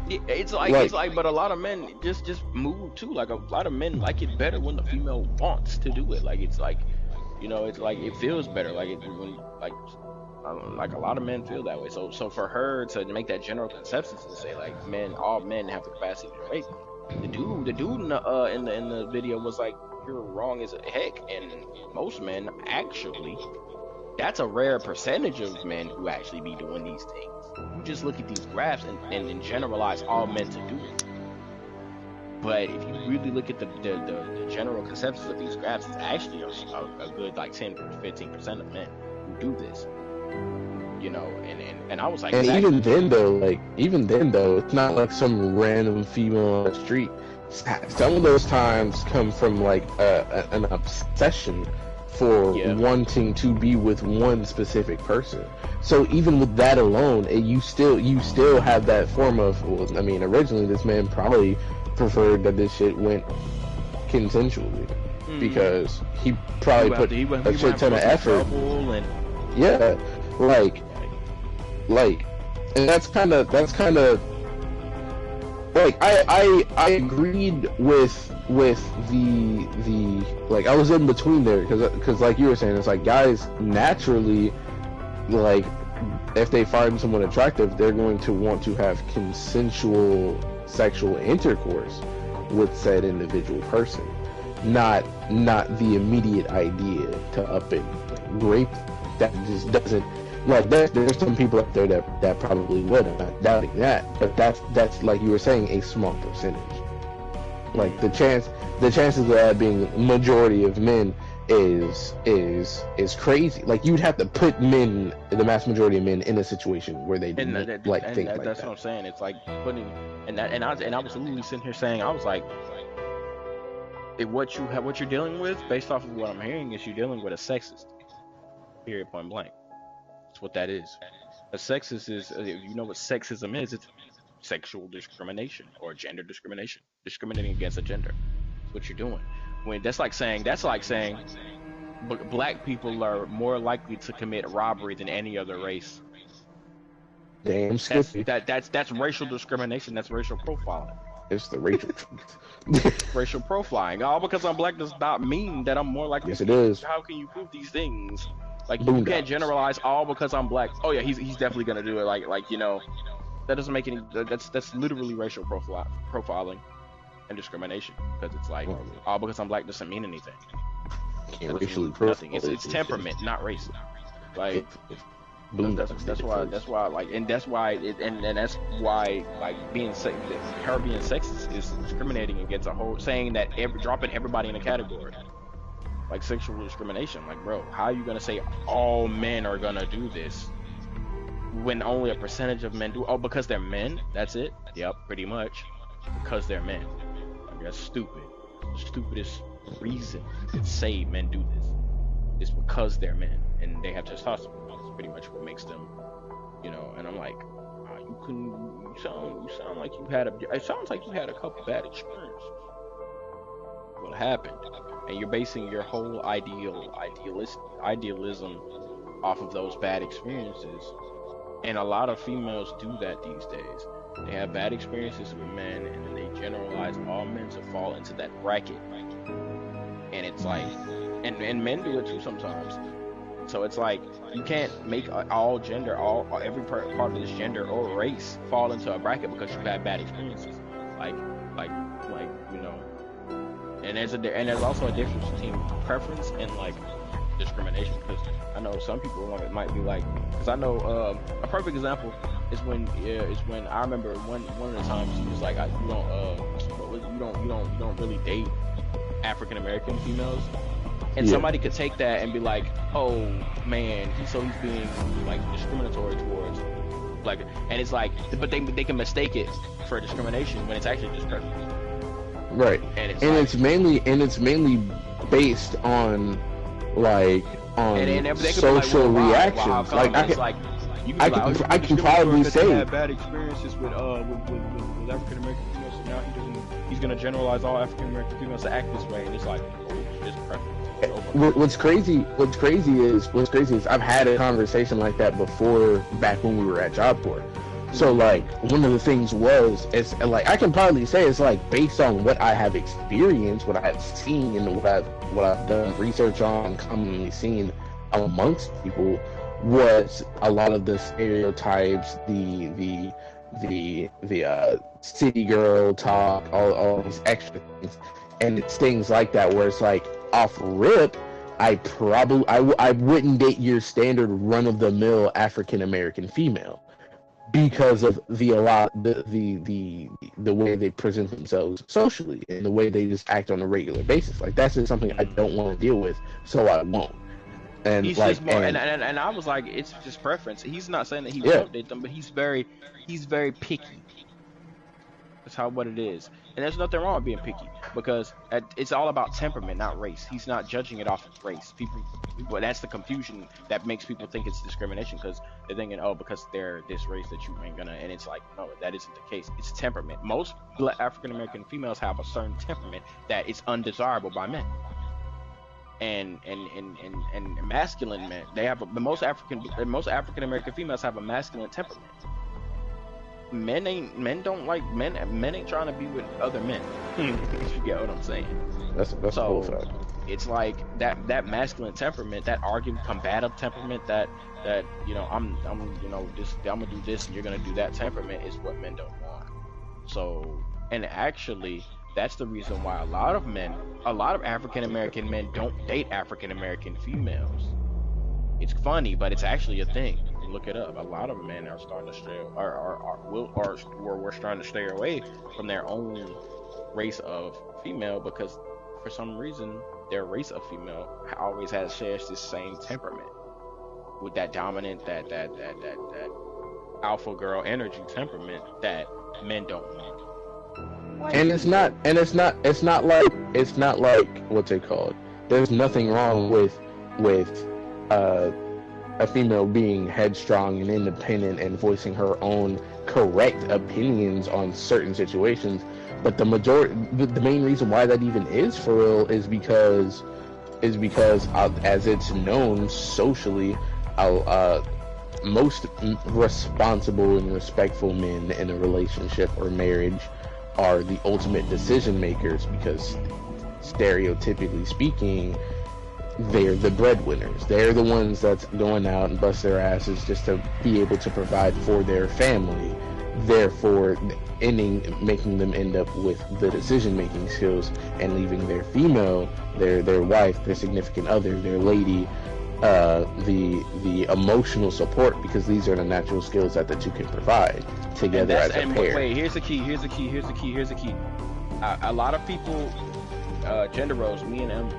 C: It's like, but a lot of men just move too. Like, a lot of men like it better when the female wants to do it. Like, it's like, it's like it feels better. Like, like a lot of men feel that way. So for her to make that general consensus and say like, all men have the capacity to rape. The dude in the video was like, you're wrong as heck. And most men actually, that's a rare percentage of men who actually be doing these things. You just look at these graphs and generalize all men to do it. But if you really look at the general consensus of these graphs, it's actually a good like 10 to 15% of men who do this. And I was like,
I: and even then though, it's not like some random female on the street. Some of those times come from like an obsession for
C: Yeah.
I: wanting to be with one specific person. So even with that alone, you still have that form of, well, I mean, originally this man probably preferred that this shit went consensually, because he probably put a shit ton of effort.
C: And
I: Yeah, like, and that's kind of like I agreed with the like, I was in between there, because like you were saying, it's like guys naturally, like, if they find someone attractive, they're going to want to have consensual sexual intercourse with said individual person, not the immediate idea to up and rape. That just doesn't, like, there's some people out there that probably would. I'm not doubting that, but that's like you were saying, a small percentage. Like the chances of that being majority of men is crazy. Like, you'd have to put the mass majority of men in a situation where they do things like that.
C: That's what I'm saying. It's like putting, and I was literally sitting here saying, I was like, what you're dealing with, based off of what I'm hearing, is you're dealing with a sexist. Period, point blank. That's what that is. A sexist is, you know what sexism is? It's sexual discrimination or gender discrimination, discriminating against a gender. That's what you're doing. When that's like saying black people are more likely to commit robbery than any other race.
I: Damn, Skippy.
C: That's racial discrimination. That's racial profiling.
I: It's the racial truth.
C: Racial profiling. All because I'm black does not mean that I'm more likely.
I: Yes, it is.
C: How can you prove these things? Like, you can't generalize all because I'm black. Oh yeah, he's definitely gonna do it. Like, you know, that doesn't make any. That's literally racial profiling and discrimination, because it's like, all because I'm black doesn't mean anything.
I: Can't racially
C: nothing. It's temperament, not race. Like, that's why like, and that's why like being sexist is discriminating against a whole, saying that dropping everybody in a category. Like sexual discrimination. Like, bro, how are you gonna say all men are gonna do this when only a percentage of men do? Oh, because they're men? That's it? Yep, pretty much. Because they're men. Like, that's stupid. The stupidest reason you could say men do this is because they're men and they have testosterone. That's pretty much what makes them, you know. And I'm like, you sound like it sounds like you had a couple bad experiences. What happened? And you're basing your whole idealism off of those bad experiences. And a lot of females do that these days. They have bad experiences with men, and then they generalize all men to fall into that bracket. And it's like, and men do it too sometimes. So it's like, you can't make all gender, every part of this gender or race fall into a bracket because you've had bad experiences. Like you know. And there's also a difference between preference and like discrimination, because I know some people might be like, because I know a perfect example is when I remember one of the times he was like, you don't really date African American females, and somebody could take that and be like, oh man, he's being like discriminatory towards, like, and it's like, but they can mistake it for discrimination when it's actually just preference.
I: Right, and it's mainly based on social reactions. Like, I can probably say
C: he had bad experiences with African American females, so now he's gonna generalize all African American females to act this way, and it's like, oh, it's preference.
I: What's crazy is I've had a conversation like that before, back when we were at Job Corps. So like, one of the things it's like, I can probably say it's like, based on what I have experienced, what I have seen, and what I've done research on, commonly seen amongst people, was a lot of the stereotypes, the city girl talk, all these extra things, and it's things like that where it's like, off rip, I wouldn't date your standard run-of-the-mill African American female, because of the way they present themselves socially and the way they just act on a regular basis. Like, that's just something I don't want to deal with, so I won't. And
C: he's
I: like,
C: just more, and I was like, it's just preference. He's not saying that he won't date them, but he's very picky. That's what it is, and there's nothing wrong with being picky. because it's all about temperament, not race. He's not judging it off of race. But that's the confusion that makes people think it's discrimination, because they're thinking, oh, because they're this race that you ain't gonna, and it's like, no, that isn't the case. It's temperament. Most African American females have a certain temperament that is undesirable by men. And masculine men, they have most African American females have a masculine temperament. Men don't like men ain't trying to be with other men. You get what I'm saying?
I: That's a whole fact.
C: It's like that masculine temperament, that argument, combative temperament, that I'm gonna do this and you're gonna do that temperament is what men don't want. So, and actually, that's the reason why a lot of African American men don't date African American females. It's funny, but it's actually a thing. Look it up. A lot of men are starting to stray, we're starting to stray away from their own race of female, because for some reason their race of female always shares this same temperament with that dominant, that alpha girl energy temperament that men don't want.
I: And it's not like what's it called? There's nothing wrong with a female being headstrong and independent and voicing her own correct opinions on certain situations, but the main reason why that even is for real is because as it's known socially, most responsible and respectful men in a relationship or marriage are the ultimate decision makers, because stereotypically speaking, they're the breadwinners. They're the ones that's going out and bust their asses just to be able to provide for their family. Therefore, making them end up with the decision-making skills and leaving their female, their wife, their significant other, their lady, the emotional support, because these are the natural skills that the two can provide together as a pair.
C: Wait, here's the key. A lot of people, gender roles. Me and Em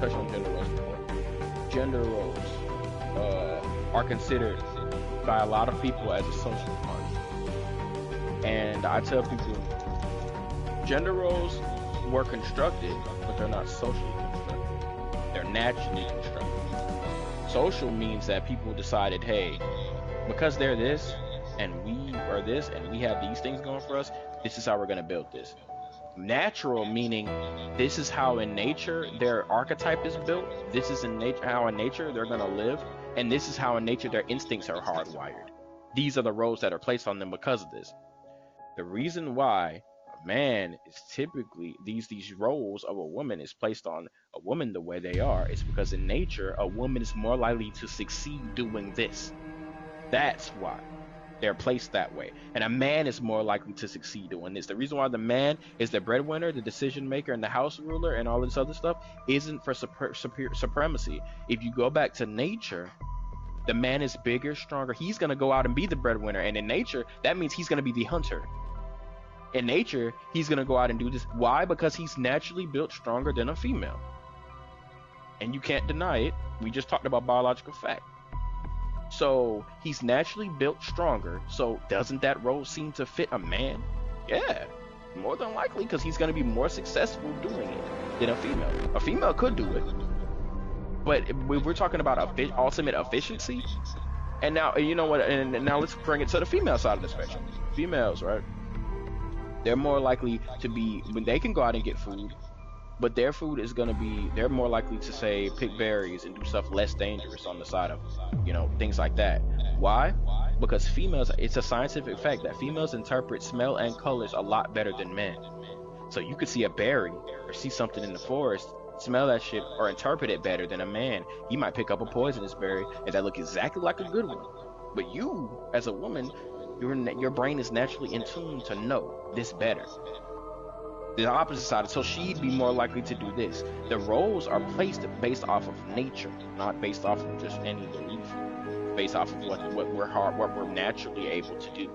C: touched on gender roles before. Gender roles are considered by a lot of people as a social part. And I tell people, gender roles were constructed, but they're not socially constructed. They're naturally constructed. Social means that people decided, hey, because they're this, and we are this, and we have these things going for us, this is how we're going to build this. Natural meaning this is how in nature their archetype is built, this is how in nature they're going to live, and this is how in nature their instincts are hardwired. These are the roles that are placed on them because of this. The reason why a man is typically these roles of a woman is placed on a woman the way they are is because in nature a woman is more likely to succeed doing this. That's why they're placed that way. And a man is more likely to succeed doing this. The reason why the man is the breadwinner, the decision maker, and the house ruler, and all this other stuff isn't for supremacy. If you go back to nature, the man is bigger, stronger. He's going to go out and be the breadwinner. And in nature, that means he's going to be the hunter. In nature, he's going to go out and do this. Why? Because he's naturally built stronger than a female. And you can't deny it. We just talked about biological fact. So he's naturally built stronger. So doesn't that role seem to fit a man? Yeah, more than likely, because he's going to be more successful doing it than a female. A female could do it, but we're talking about ultimate efficiency. And now, you know what? And now let's bring it to the female side of the spectrum. Females, right? They're more likely to be, when they can go out and get food, but their food is going to be, they're more likely to say pick berries and do stuff less dangerous on the side of, things like that. Why? Because females, it's a scientific fact that females interpret smell and colors a lot better than men. So you could see a berry or see something in the forest, smell that shit, or interpret it better than a man. He might pick up a poisonous berry and that look exactly like a good one. But you, as a woman, your brain is naturally in tune to know this better. The opposite side, so she'd be more likely to do this. The roles are placed based off of nature, not based off of just any belief. Based off of what we're naturally able to do.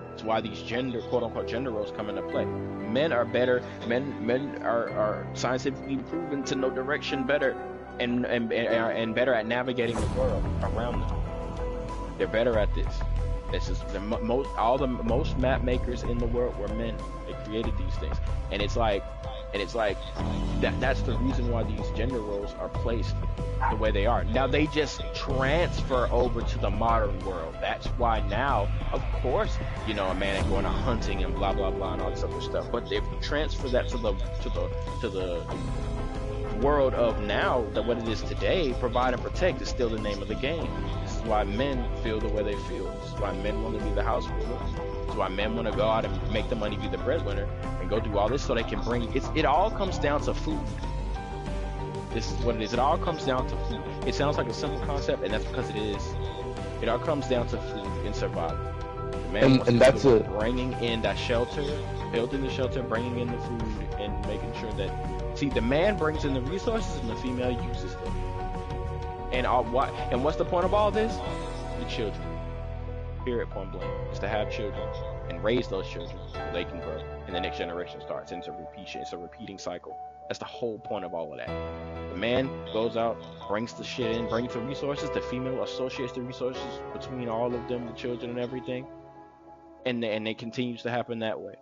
C: That's why these quote unquote gender roles come into play. Men are better. Men are scientifically proven to know direction better, and better at navigating the world around them. They're better at this. This is the most map makers in the world were men. They created these things, and it's like And it's like that's the reason why these gender roles are placed the way they are. Now they just transfer over to the modern world. That's why now, of course, you know, a man ain't going out hunting and blah blah blah and all this other stuff. But if you transfer that to the world of now, that what it is today, provide and protect is still the name of the game. This is why men feel the way they feel. This is why men want to be the house ruler. This is why men want to go out and make the money, be the breadwinner, and go do all this so they can bring. It all comes down to food. This is what it is. It all comes down to food. It sounds like a simple concept, and that's because it is. It all comes down to food and survival.
I: And that's it.
C: Bringing in that shelter, building the shelter, bringing in the food, and making sure that. See, the man brings in the resources, and the female uses them. And what's the point of all this? The children. Period. Point blank. Is to have children and raise those children so they can grow, and the next generation starts. And it's a repeating cycle. That's the whole point of all of that. The man goes out, brings the shit in, brings the resources. The female associates the resources between all of them, the children and everything, and it continues to happen that way.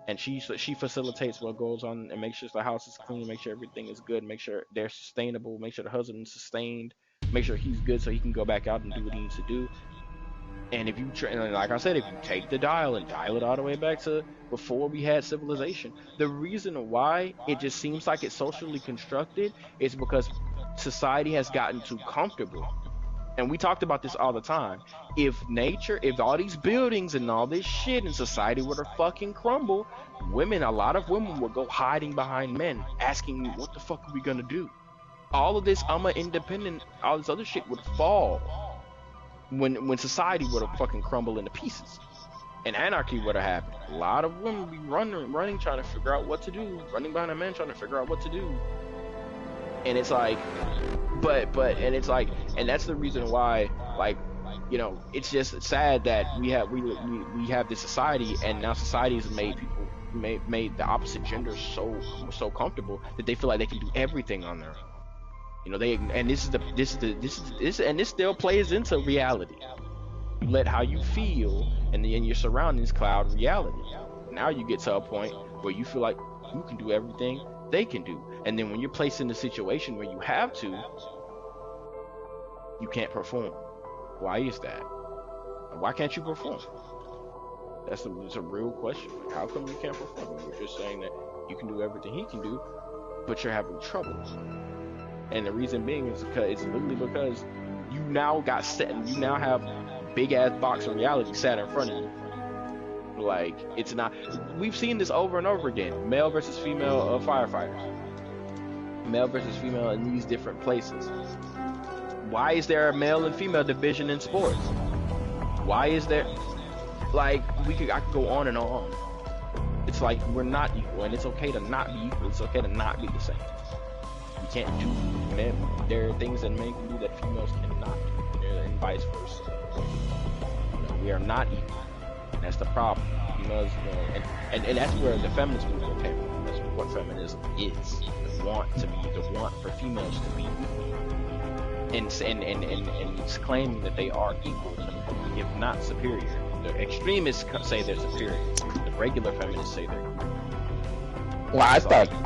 C: And she facilitates what goes on and makes sure the house is clean, make sure everything is good, make sure they're sustainable, make sure the husband is sustained, make sure he's good so he can go back out and do what he needs to do. And if you, like I said, if you take the dial and dial it all the way back to before we had civilization, the reason why it just seems like it's socially constructed is because society has gotten too comfortable. And we talked about this all the time. If all these buildings and all this shit in society were to fucking crumble, a lot of women would go hiding behind men, asking, what the fuck are we gonna do? All of this, I'm an independent, all this other shit would fall. When society would have fucking crumbled into pieces and anarchy would have happened. A lot of women would be running, trying to figure out what to do, running behind a man trying to figure out what to do. And it's like, and that's the reason why, like, you know, it's just sad that we have this society, and now society has made the opposite gender so comfortable that they feel like they can do everything on their own. You know, this still plays into reality. You let how you feel and your surroundings cloud reality. Now you get to a point where you feel like you can do everything they can do, and then when you're placed in a situation where you have to, you can't perform. Why is that? Why can't you perform? It's a real question. Like, how come you can't perform? You're just saying that you can do everything he can do, but you're having trouble. And the reason being is because you now got set, and you now have big ass box of reality sat in front of you. Like, it's not. We've seen this over and over again. Male versus female firefighters. Male versus female in these different places. Why is there a male and female division in sports? Why is there? Like, I could go on and on. It's like we're not equal, and it's okay to not be equal. It's okay to not be the same. You can't do men. There are things that men can do that females cannot do, and vice versa. You know, we are not equal. And that's the problem. Females, you know, and that's where the feminist movement came from. That's what feminism is. The want for females to be equal. And it's claiming that they are equal, if not superior. The extremists say they're superior. The regular feminists say they're equal.
I: Well, I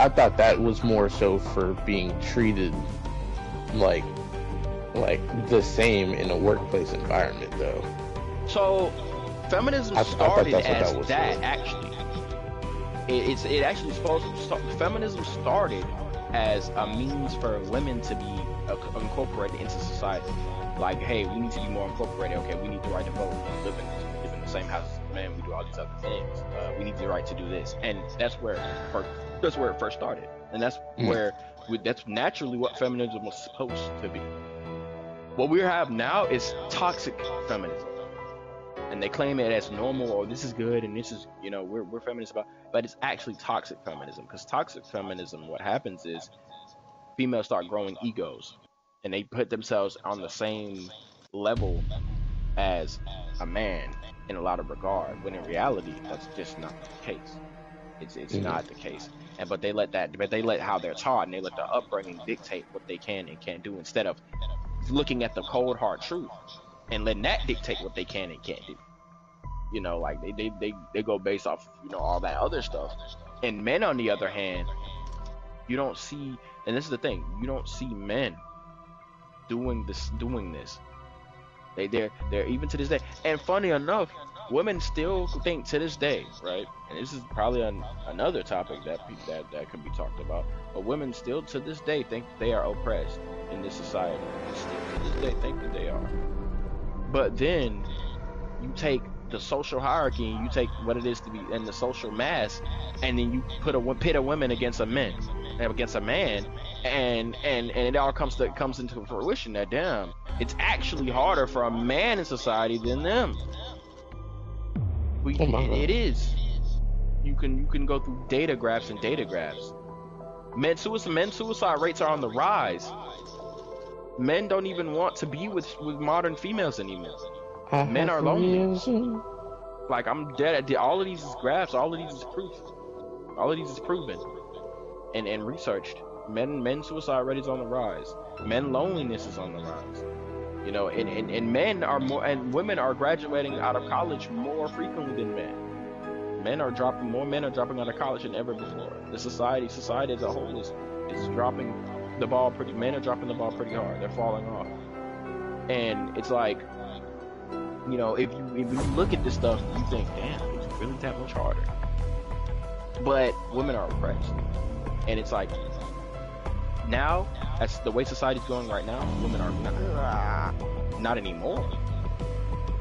I: thought that was more so for being treated like the same in a workplace environment, though.
C: So feminism started as that actually. It actually feminism started as a means for women to be incorporated into society. Like, hey, we need to be more incorporated. Okay, we need the right to vote. We live in the same house as men. We do all these other things. We need the right to do this, and that's where it first started. And that's that's naturally what feminism was supposed to be. What we have now is toxic feminism, and they claim it as normal, or this is good, and this is, you know, we're feminists about, but it's actually toxic feminism. Because toxic feminism, what happens is females start growing egos, and they put themselves on the same level as a man in a lot of regard, when in reality that's just not the case. It's not the case. But they let how they're taught, and they let their upbringing dictate what they can and can't do, instead of looking at the cold hard truth and letting that dictate what they can and can't do. You know, like they go based off, you know, all that other stuff. And men, on the other hand, You don't see, and this is the thing, you don't see men doing this. They're even to this day. And funny enough, women still think to this day, right? And this is probably another topic that could be talked about. But women still to this day think they are oppressed in this society. Still to this day think that they are. But then you take the social hierarchy and you take what it is to be in the social mass, and then you pit a woman against a man, and it all comes into fruition that damn, it's actually harder for a man in society than them. It is. You can go through data graphs. Men suicide rates are on the rise. Men don't even want to be with modern females anymore. Men are lonely. Like, I'm dead. All of these is graphs. All of these is proof. All of these is proven and researched. Men suicide rate is on the rise. Men loneliness is on the rise. You know, and men are more, and women are graduating out of college more frequently than men. More men are dropping out of college than ever before. The society as a whole is dropping the ball men are dropping the ball pretty hard. They're falling off. And it's like, you know, if you look at this stuff, you think, damn, it's really that much harder. But women are oppressed. And it's like, now, that's the way society's going right now, women are not anymore.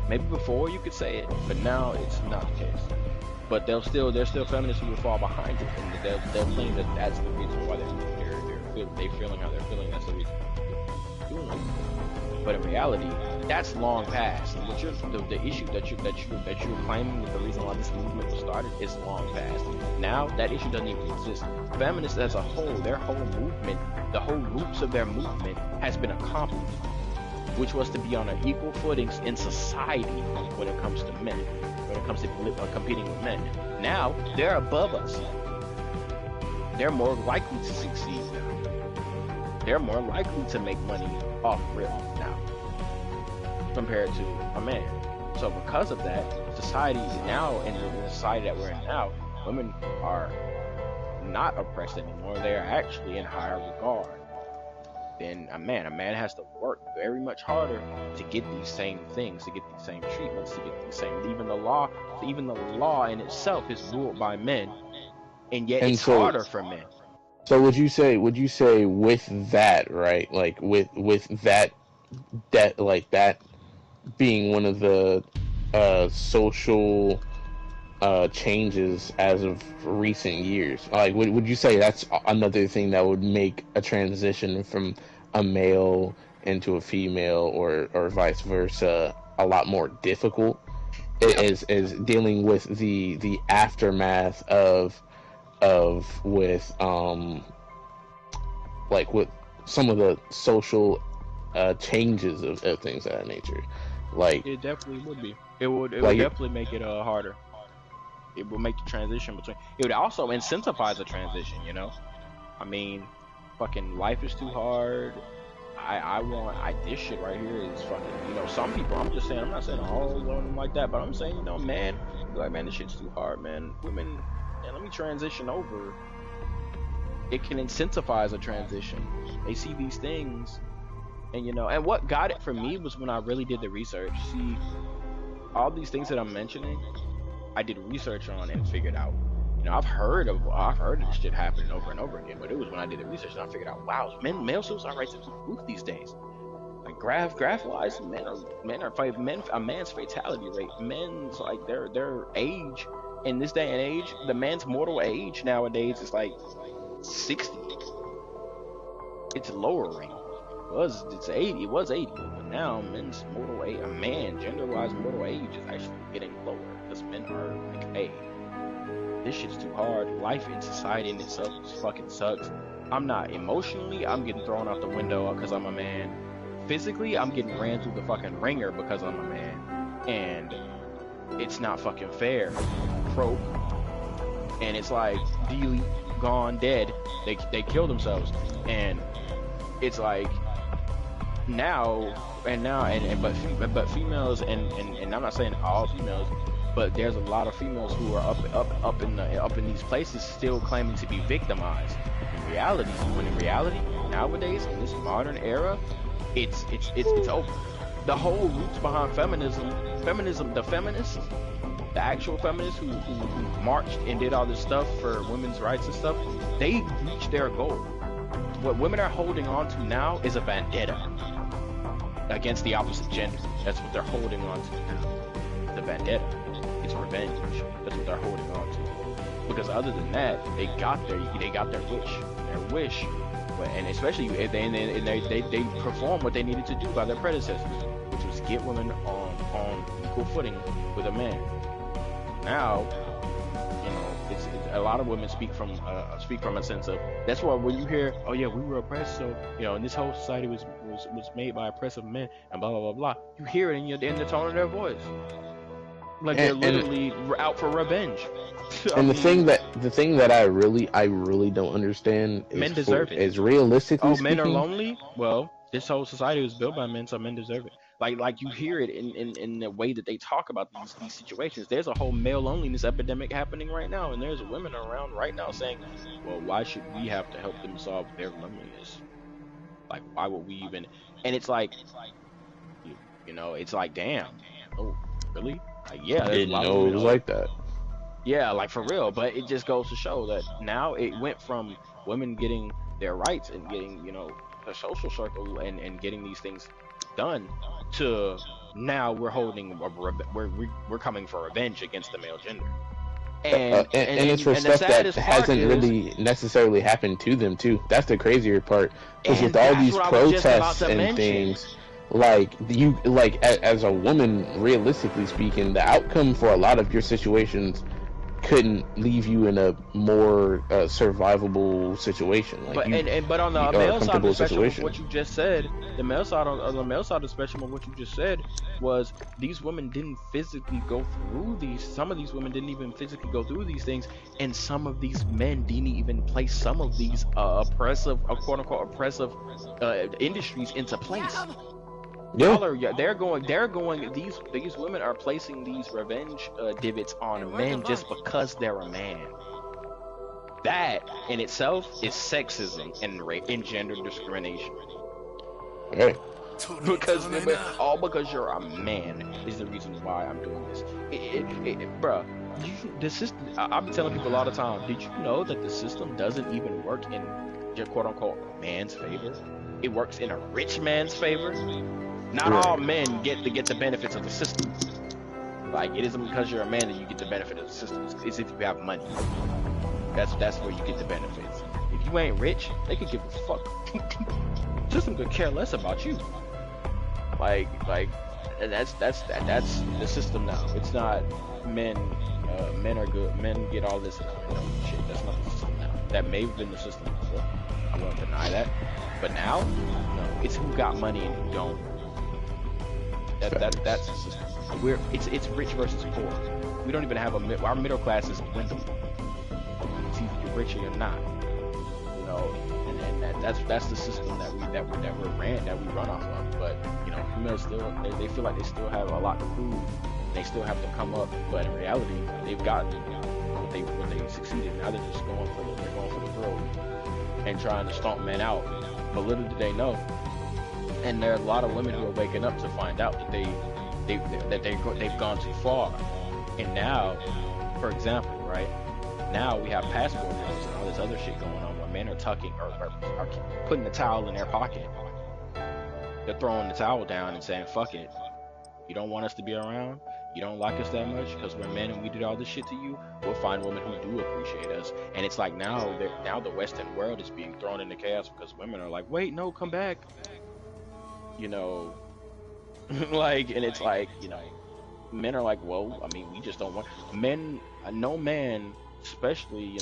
C: Maybe before you could say it, but now it's not the case. But there's still feminists who will fall behind it, and they'll claim that that's the reason why they're feeling how they're feeling. That's the reason they're doing it. But in reality, that's long past. And the issue that you're claiming is the reason why this movement was started is long past. Now that issue doesn't even exist. Feminists as a whole, their whole movement, the whole roots of their movement has been accomplished, which was to be on an equal footing in society when it comes to men, when it comes to competing with men. Now they're above us. They're more likely to succeed now. They're more likely to make money off rip now compared to a man. So because of that, society now, and the society that we're in now, women are not oppressed anymore. They are actually in higher regard than a man. A man has to work very much harder to get these same things, to get these same treatments, to get these same, even the law in itself is ruled by men, and yet it's harder for men.
I: So would you say with that, right, like with that like that being one of the social changes as of recent years, like would you say that's another thing that would make a transition from a male into a female or vice versa a lot more difficult, is dealing with the aftermath of with like with some of the social changes of things of that nature? Like,
C: it definitely would be. It would definitely make it harder. It would make the transition between. It would also incentivize a transition. You know, I mean, fucking life is too hard. This shit right here is fucking. You know, some people. I'm just saying. I'm not saying all of them like that, but I'm saying, you know, man, like, man, this shit's too hard, man. Women, man, let me transition over. It can incentivize a transition. They see these things, and you know, and what got it for me was when I really did the research. See, all these things that I'm mentioning, I did research on and figured out. You know, I've heard of this shit happening over and over again, but it was when I did the research and I figured out, wow, male suicide rates are through the roof these days. Like graph wise, a man's fatality rate, men's like their age in this day and age, the man's mortal age nowadays is like 60. It's lowering. It's 80. It was 80, but now men's mortal age, a man gender-wise mortal age is actually getting lower because men are like, hey, this shit's too hard. Life in society in itself fucking sucks. I'm not emotionally. I'm getting thrown out the window because I'm a man. Physically, I'm getting ran through the fucking ringer because I'm a man, and it's not fucking fair. Croak, and it's like delete, gone, dead. They kill themselves, and it's like but females and I'm not saying all females, but there's a lot of females who are up in these places still claiming to be victimized. when in reality, nowadays in this modern era, it's over. The whole roots behind feminism, the feminists, the actual feminists who marched and did all this stuff for women's rights and stuff, they reached their goal. What women are holding on to now is a vendetta against the opposite gender. That's what they're holding on to now. The vendetta. It's revenge. That's what they're holding on to. Because other than that, they got their wish. Their wish. And especially if they performed what they needed to do by their predecessors, which was get women on equal footing with a man. Now, it's a lot of women speak from a sense of, that's why when you hear, oh yeah, we were oppressed, so and this whole society was made by oppressive men and blah blah blah blah. You hear it in the tone of their voice, like they're literally out for revenge.
I: And the thing that I really don't understand is
C: men deserve it.
I: Is realistically speaking,
C: men are lonely. Well, this whole society was built by men, so men deserve it. Like you hear it in the way that they talk about these situations. There's a whole male loneliness epidemic happening right now, and there's women around right now saying, well, why should we have to help them solve their loneliness? Like, why would we even? And it's like, it's like, damn, oh, really? Like, yeah,
I: I didn't know it was like that.
C: Yeah, like for real. But it just goes to show that now it went from women getting their rights and getting, a social circle and getting these things done to now we're holding we're coming for revenge against the male gender. And
I: it's for stuff that hasn't really necessarily happened to them too. That's the crazier part. Because with all these protests and things, as a woman, realistically speaking, the outcome for a lot of your situations couldn't leave you in a more survivable situation.
C: But on the male side of the spectrum of what you just said, the male side on the male side of the spectrum of what you just said was these women didn't physically go through these. Some of these women didn't even physically go through these things, and some of these men didn't even place some of these quote unquote oppressive industries into place.
I: Yeah.
C: They're going. These women are placing these revenge divots on men just because they're a man. That in itself is sexism and gender discrimination.
I: Okay.
C: Because you're a man is the reason why I'm doing this. Bruh, the system. I've been telling people all the time. Did you know that the system doesn't even work in quote unquote man's favor? It works in a rich man's favor. Not all men get the benefits of the system. Like, it isn't because you're a man that you get the benefit of the system. It's if you have money. That's where you get the benefits. If you ain't rich, they could give a fuck. The system could care less about you. Like that's the system now. It's not men. Men are good. Men get all this shit. That's not the system now. That may have been the system before. I won't deny that. But now, no. It's who got money and who don't. That's the system. It's rich versus poor. We don't even have our middle class is dwindling. It's either you're rich or you're not. And that's the system that we run off of. But females still they feel like they still have a lot to prove. They still have to come up. But in reality, they've gotten what they succeeded. Now they're just going for the thrill and trying to stomp men out. But little do they know. And there are a lot of women who are waking up to find out that they've gone too far. And now, for example, right now we have passport bros and all this other shit going on where men are tucking or are putting the towel in their pocket. They're throwing the towel down and saying, "Fuck it. You don't want us to be around. You don't like us that much because we're men and we did all this shit to you. We'll find women who do appreciate us." And it's like now the Western world is being thrown into chaos because women are like, "Wait, no, come back." And it's like, men are like, well, I mean, we just don't want men. No man, especially,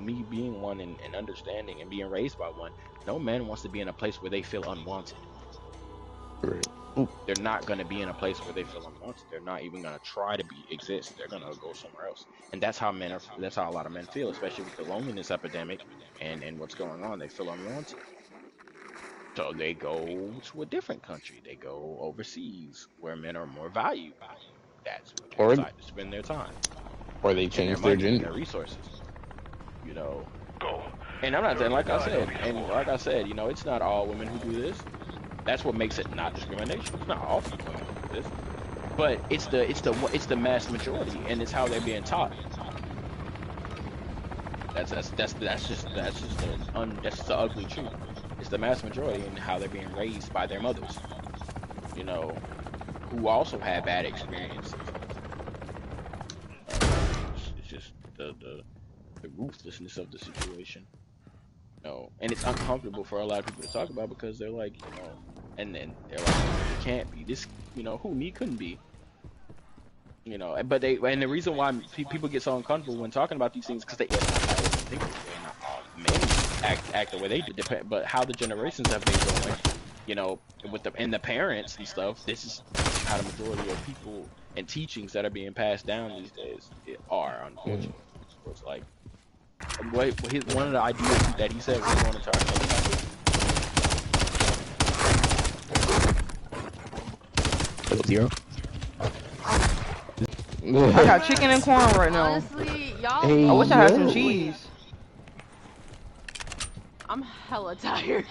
C: me being one and understanding and being raised by one, no man wants to be in a place where they feel unwanted.
I: Right.
C: They're not going to be in a place where they feel unwanted. They're not even going to try to exist. They're going to go somewhere else. And that's how that's how a lot of men feel, especially with the loneliness epidemic and what's going on. They feel unwanted. So they go to a different country. They go overseas where men are more valued. That's where they decide to spend their time.
I: Or they change their gender.
C: Their resources.
F: Go.
C: And I'm not saying, like I said, you know, it's not all women who do this. That's what makes it not discrimination. It's not all women who do this, but it's the mass majority, and it's how they're being taught. That's the ugly truth. It's the mass majority and how they're being raised by their mothers. You know, who also had bad experiences. It's just the ruthlessness of the situation. You know, and it's uncomfortable for a lot of people to talk about because they're like, you know, and then they're like, it can't be this. You know, who me couldn't be. You know, but and the reason why people get so uncomfortable when talking about these things because they think not all men act the way they depend, but how the generations have been going, you know, with the parents and stuff. This is how the majority of people and teachings that are being passed down these days are, unfortunately. So it's like, one of the ideas that he said was going to our next topic. 0.
A: I got chicken and corn right now.
H: Honestly, y'all.
I: Hey,
A: I wish I had some cheese.
H: I'm hella tired.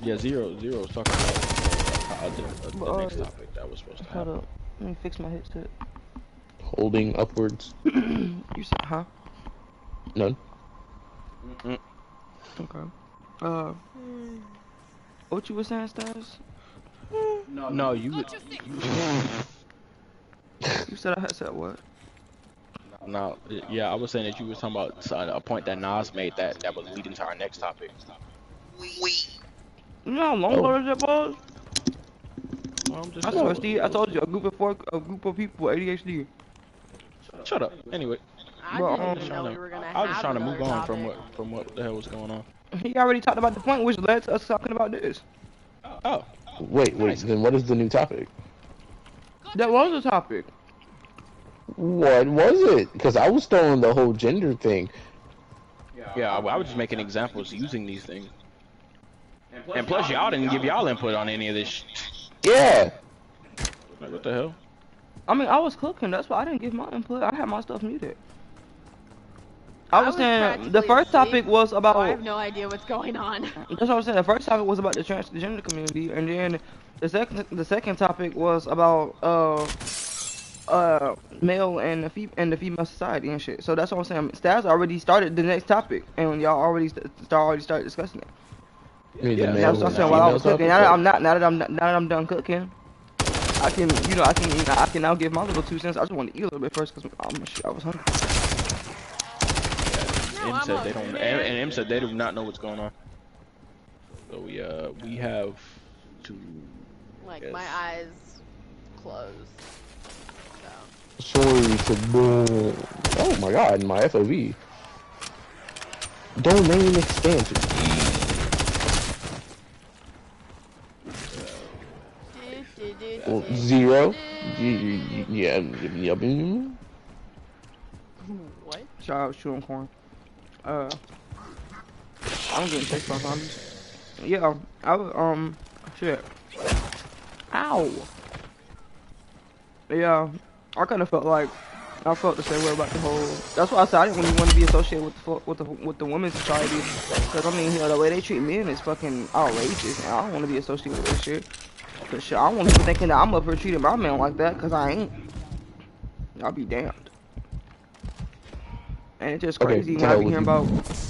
C: Yeah, zero was talking about the next topic that was supposed to happen.
A: Hold up, let me fix my headset.
I: Holding upwards.
A: You said, huh?
I: None.
A: Okay. What you were saying, Stas?
C: No, you would.
A: You said I had said what?
C: No, yeah, I was saying that you were talking about a point that Nas made that was leading to our next topic.
A: You know how long ago that was?
C: Well, I'm just
A: I told Steve. I told you a group of people with ADHD.
C: Shut up. Anyway,
H: I didn't even know we were gonna
C: I was just trying to
H: another
C: move on
H: topic.
C: from what the hell was going on.
A: He already talked about the point, which led to us talking about this.
C: Oh,
I: Wait. Then what is the new topic?
A: That was the topic.
I: What was it? Because I was throwing the whole gender thing.
C: yeah, I was just making examples using these things. And plus, y'all didn't give y'all input on any of this.
I: Yeah.
C: Like, what the hell?
A: I mean, I was cooking. That's why I didn't give my input. I had my stuff muted. I was saying the first topic was about.
H: I have no idea what's going on.
A: That's what I was saying. The first topic was about the transgender community, and then the second topic was about male and the female society and shit. So that's what I'm saying. Stas already started the next topic, and y'all already started discussing it.
I: Yeah,
A: That's what I'm saying. While I was cooking, now that I'm done cooking, I can now give my little 2 cents. I just want to eat a little bit first because I was hungry.
C: M said they don't, and M said they do not know what's going on. So we have to.
H: Like my eyes closed.
I: Sorry to boom. Oh my god, my FOV. Domain expansion. Well, 0. Yeah.
H: What?
A: Shout out chewing corn. I'm getting chased by zombies. Yeah, I was shit. Ow. Yeah, I kind of felt like I felt the same way about the whole. That's why I said I didn't really want to be associated with the women's society, because I mean, you know, the way they treat men is fucking outrageous, and I don't want to be associated with this shit. Cause shit, I don't want people thinking that I'm up here treating my man like that, cause I ain't. I'll be damned. And it's just crazy when I be hearing about,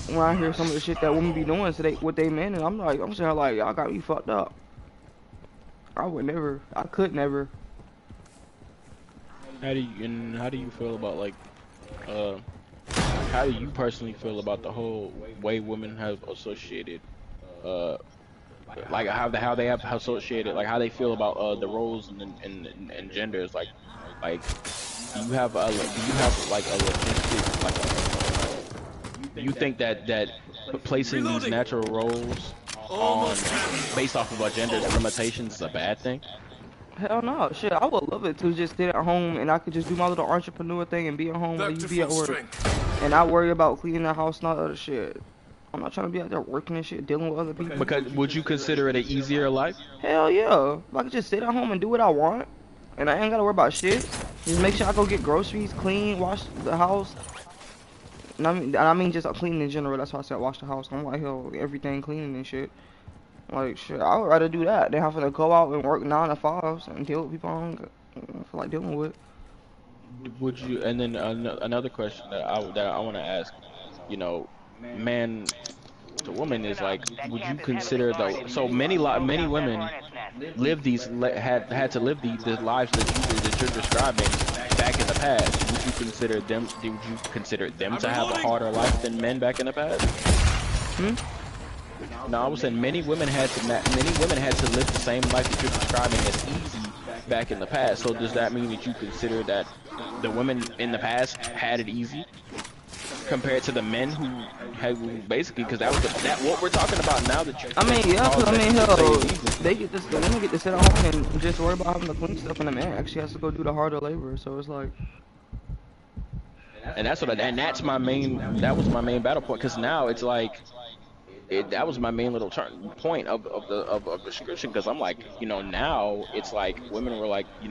A: when I hear some of the shit that women be doing to with they men, and I'm saying like, y'all got me fucked up. I could never.
C: How do you feel about like, how do you personally feel about the whole way women have associated, like how they have associated, like how they feel about the roles and genders, like do you have like a logistic, like do you think that placing these natural roles on based off of a gender's limitations is a bad thing?
A: Hell no, shit. I would love it to just sit at home and I could just do my little entrepreneur thing and be at home while you be at work, and not worry about cleaning the house and all that other shit. I'm not trying to be out there working and shit, dealing with other people.
C: Because would you consider it an easier life?
A: Hell yeah. If I could just sit at home and do what I want, and I ain't gotta worry about shit. Just make sure I go get groceries, clean, wash the house. And I mean just clean in general. That's why I said wash the house. I'm like, hell, everything cleaning and shit. Like, shit, I would rather do that than having to go out and work 9 to 5s and deal with people I don't feel like dealing with.
C: Would you? And then another question that I want to ask, you know, man to woman is like,
D: That
C: would you
D: camp is heavily
C: consider
D: guarded.
C: so many
D: Look out for that
C: women
D: hornet's nest.
C: live had to live the lives that you're describing back in the past? Would you consider them to have a harder life than men back in the past? No, I was saying many women had to live the same life that you're describing as easy back in the past. So does that mean that you consider that the women in the past had it easy compared to the men who had basically, because that what we're talking about now that you're
A: I mean, yeah,
C: calling
A: cause I
C: that
A: mean,
C: you
A: hell,
C: say is easy.
A: the women get to sit at home and just worry about having to clean stuff, and the man actually has to go do the harder labor. So it's like,
C: And that was my main battle point, because now it's like that was my main little point of the description, because I'm like, now it's like women were like, we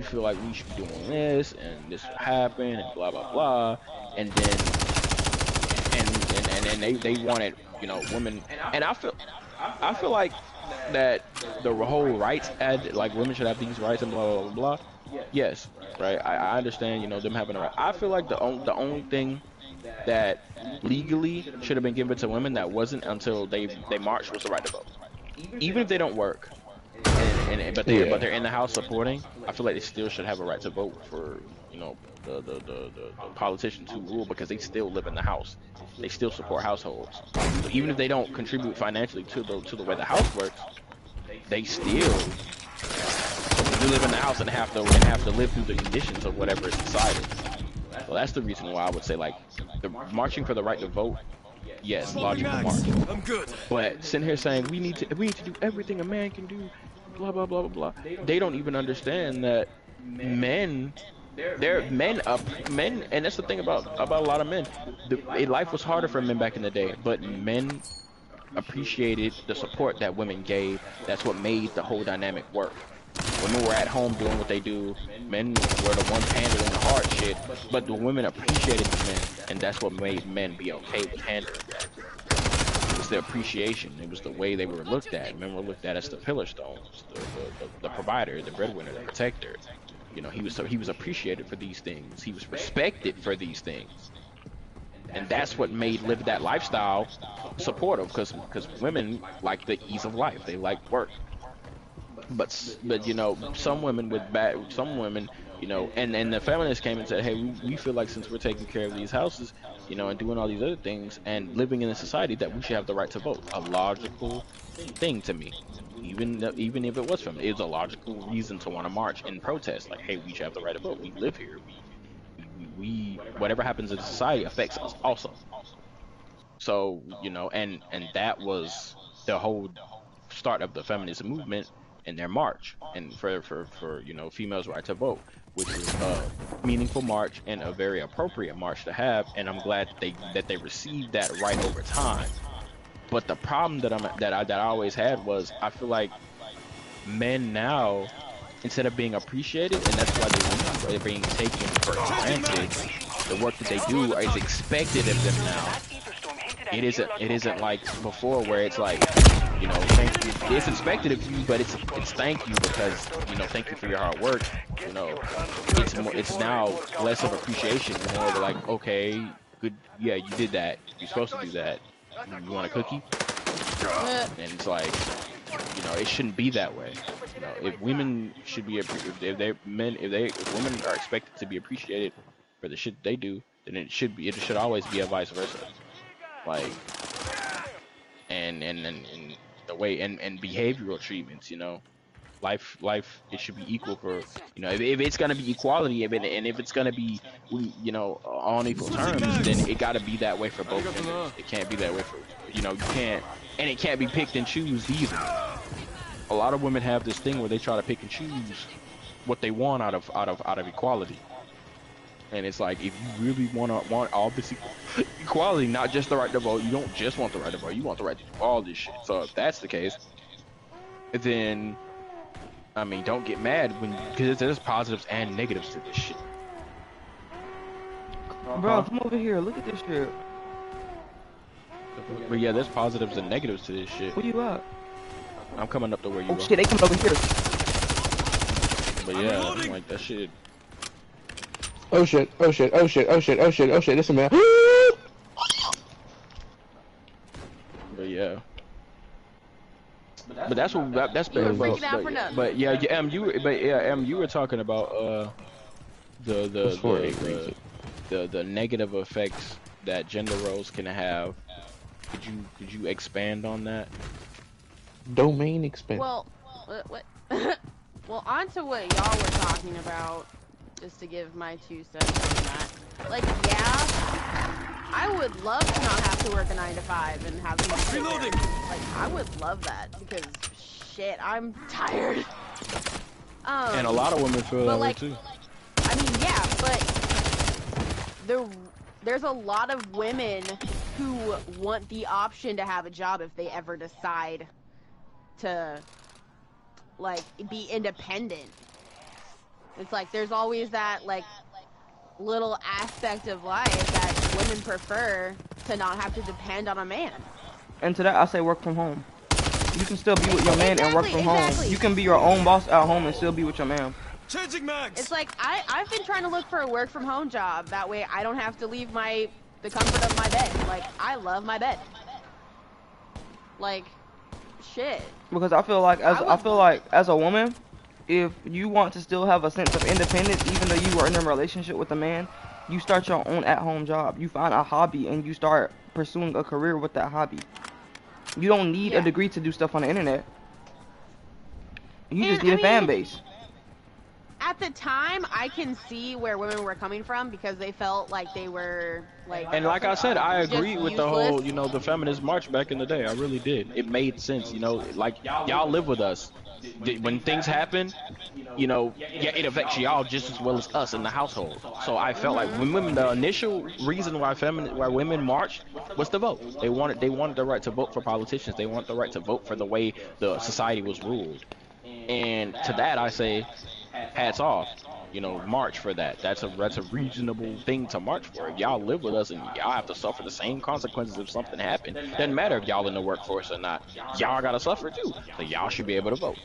C: feel like we should be doing this and this will happen and blah blah blah, and then and they wanted, women, and I feel like that the whole rights ad, like women should have these rights and blah blah blah blah. Yes, right. I understand, them having a right. I feel like the only thing that legally should have been given to women that wasn't until they marched was the right to vote. Even if they don't work, but they're in the house supporting, I feel like they still should have a right to vote for, the politicians who rule, because they still live in the house. They still support households. So even if they don't contribute financially to the way the house works, they still live in the house and have to live through the conditions of whatever is decided. Well, that's the reason why I would say, like, the marching for the right to vote, yes, logical march.
E: I'm good.
C: But sitting here saying we need to do everything a man can do, blah blah blah blah blah. They don't even understand that men, and that's the thing about a lot of men. Life was harder for men back in the day, but men appreciated the support that women gave. That's what made the whole dynamic work. Women were at home doing what they do. Men were the ones handling the hard shit, but the women appreciated the men, and that's what made men be okay with handling that. It was the appreciation. It was the way they were looked at. Men were looked at as the pillar stones, the provider, the breadwinner, the protector. He was appreciated for these things. He was respected for these things. And that's what made live that lifestyle supportive, because women like the ease of life. They like work. But some women, and the feminists came and said, hey, we feel like since we're taking care of these houses, and doing all these other things and living in a society, that we should have the right to vote. A logical thing to me. Even if it was feminist, it was a logical reason to want to march and protest. Like, hey, we should have the right to vote. We live here. We whatever happens in society affects us also. So, and that was the whole start of the feminist movement in their march, and for females' right to vote, which was a meaningful march and a very appropriate march to have, and I'm glad that they received that right over time. But the problem that I always had was, I feel like men now, instead of being appreciated, and that's why they're being taken for granted, the work that they do is expected of them now. It isn't like before, where it's like, thank you. It's expected of you, but it's thank you, because thank you for your hard work. It's now less of appreciation, more of like, okay, good, yeah, you did that. You're supposed to do that. You want a cookie? And it's like, it shouldn't be that way. If women should be, if women are expected to be appreciated for the shit they do, then it should always be a vice versa. Like, and the way and behavioral treatments, life, it should be equal for, if it's gonna be equality, and if it's gonna be, on equal terms, then it gotta be that way for both genders. It can't be that way for, you can't, and it can't be picked and choose either. A lot of women have this thing where they try to pick and choose what they want out of equality. And it's like, if you really want all this equality, not just the right to vote, you don't just want the right to vote, you want the right to do all this shit. So if that's the case, then I mean, don't get mad because there's positives and negatives to this shit.
A: Bro, come over here. Look at this shit.
C: But yeah, there's positives and negatives to this shit.
A: Where you at?
C: I'm coming up to where you
A: Oh
C: are.
A: shit, they coming over here.
C: But yeah, like that shit.
I: Oh shit, oh shit, oh shit, oh shit, oh shit, oh shit, this a man.
C: But yeah. But that's what that's
H: You were
C: bad.
H: freaking out for nothing.
C: But yeah, you were talking about the negative effects that gender roles can have. Could you expand on that?
I: Domain expand.
H: Well, what? Well, on to what y'all were talking about, just to give my 2 cents on that. Like, yeah, I would love to not have to work a 9 to 5 and have some
E: Reloading.
H: Like, I would love that because shit, I'm tired.
C: And a lot of women feel that way too.
H: I mean, yeah, but there's a lot of women who want the option to have a job if they ever decide to, like, be independent. It's like there's always that, like, little aspect of life that women prefer to not have to depend on a man.
A: And to that, I say work from home. You can still be with your man and work from
H: Exactly.
A: home. You can be your own boss at home and still be with your man.
E: Changing mags.
H: It's like I've been trying to look for a work from home job. That way I don't have to leave the comfort of my bed. Like, I love my bed. Like, shit.
A: Because I feel like as a woman, if you want to still have a sense of independence, even though you are in a relationship with a man, you start your own at-home job. You find a hobby and you start pursuing a career with that hobby. You don't need a degree to do stuff on the internet. You just need a fan base.
H: At the time, I can see where women were coming from because they felt like they were, like...
C: And like I said, I agree with the whole,
H: useless.
C: you know, the feminist march back in the day. I really did. It made sense, you know, like, y'all live with us. When things happen, you know, yeah, it affects y'all just as well as us in the household. So I felt like when women, the initial reason why women marched was to vote. They wanted the right to vote for politicians. They want the right to vote for the way the society was ruled. And to that I say, hats off. You know, march for that. That's a reasonable thing to march for. If y'all live with us and y'all have to suffer the same consequences if something happened, doesn't matter if y'all in the workforce or not. Y'all gotta suffer too. So y'all should be able to vote.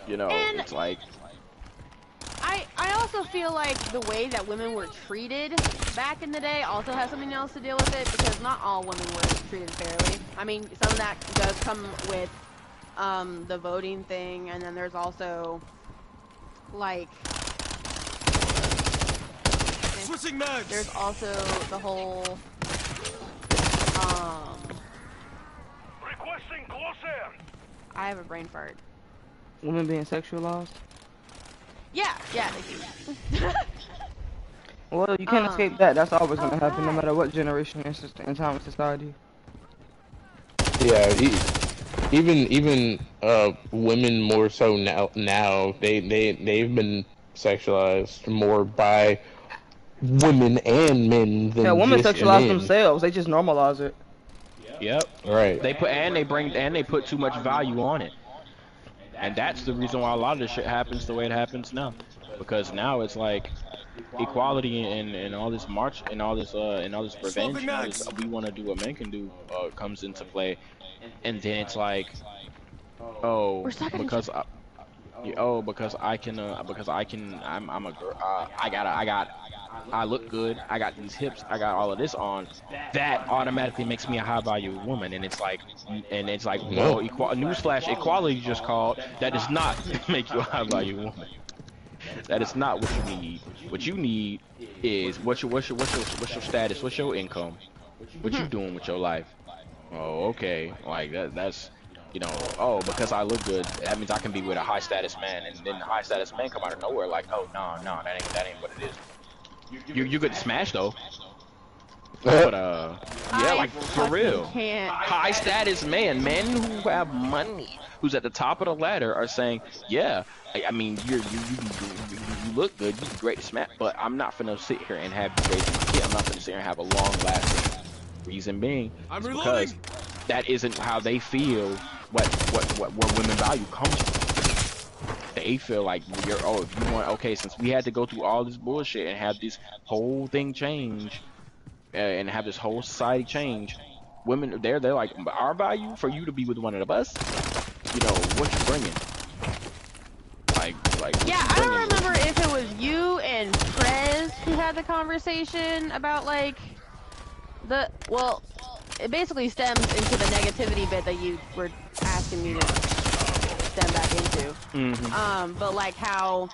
C: You know,
H: And
C: it's like...
H: I also feel like the way that women were treated back in the day also has something else to deal with it, because not all women were treated fairly. I mean, some of that does come with the voting thing, and then there's also, like...
E: Switching mags.
H: There's also the whole,
F: Requesting close air.
H: I have a brain fart.
A: Women being sexualized.
H: Yeah, they do.
A: Well, you can't escape that. That's always gonna happen, no matter what generation and time of society.
I: Yeah, even women more so now they've been sexualized more by women and men than
A: women
I: just
A: sexualize
I: men.
A: themselves. They just normalize it.
C: Yep.
I: Right.
C: They put too much value on it. And that's the reason why a lot of this shit happens the way it happens now. Because now it's like equality and all this march and all this revenge, this, we want to do what men can do, comes into play. And then it's like, oh, because I'm a girl, I look good, I got these hips, I got all of this on, that automatically makes me a high value woman. And it's like, well, newsflash, equality just called. That does not make you a high value woman. That is not what you need. What you need is what's your status, what's your income, what you doing with your life. Oh, okay, like that's, you know, oh, because I look good, that means I can be with a high status man, and then the high status man come out of nowhere like, oh no, that ain't what it is. You could smash though. But yeah, like for real. High status men who have money, who's at the top of the ladder, are saying, yeah, I mean, you look good, you be great to smash, but I'm not finna sit here and have you raise my kid. I'm not finna sit here and have a long lasting. Reason being is because that isn't how they feel. Where women value comes from. they feel like if you want, okay, since we had to go through all this bullshit and have this whole thing change, and have this whole society change, women, they're like, our value for you to be with one of us, you know, what you bringing? Like.
H: Yeah, I don't remember if it was you and Prez who had the conversation about like it basically stems into the negativity bit that you were asking me to stem back into. But like how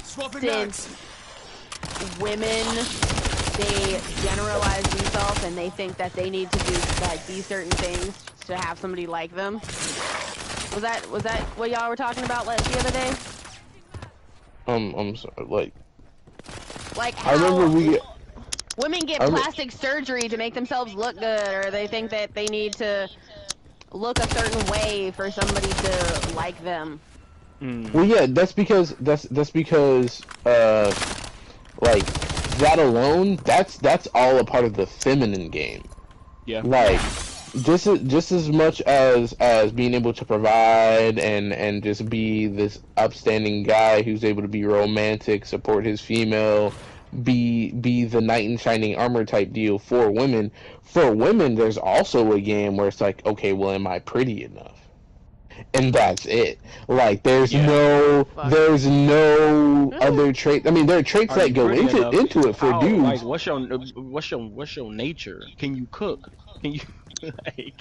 H: since women, they generalize themselves and they think that they need to do like these certain things to have somebody like them. Was that what y'all were talking about the other day?
I: I'm sorry,
H: like how
I: I remember
H: women get plastic surgery to make themselves look good, or they think that they need to look a certain way for somebody to like them.
I: Well, yeah, that's because like that alone, that's all a part of the feminine game.
C: Yeah.
I: Like just as much as being able to provide and just be this upstanding guy who's able to be romantic, support his female, be the knight in shining armor type deal for women. For women, there's also a game where it's like, okay, well, am I pretty enough? And that's it. Like, there's no other trait. I mean, there are traits that go into it for dudes.
C: Like, what's your nature? Can you cook? Can you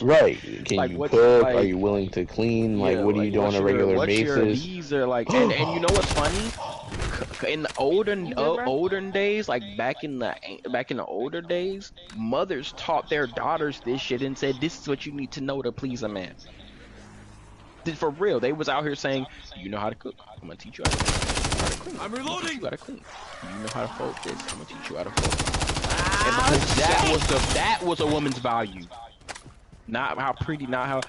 I: right? Can you cook? Are you willing to clean? Like, what do you do on a regular basis?
C: These are like, and you know what's funny? In the olden days, like back in the older days, mothers taught their daughters this shit and said, "This is what you need to know to please a man." For real, they was out here saying, "Do you know how to cook? I'm gonna teach you how to clean.
E: I'm reloading.
C: You gotta clean. Do you know how to fold this? I'm gonna teach you how to fold." And because that was a woman's value, not how pretty, not her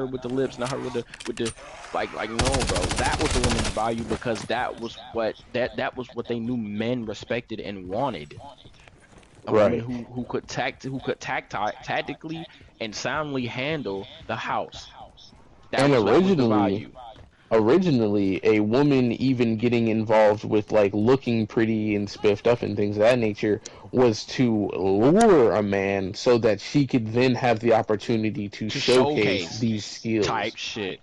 C: with the lips, not her with the like no, bro. That was a woman's value because that was what they knew men respected and wanted. A woman who could tactically and soundly handle the house.
I: And originally, a woman even getting involved with like looking pretty and spiffed up and things of that nature was to lure a man so that she could then have the opportunity to showcase these skills.
C: Type shit.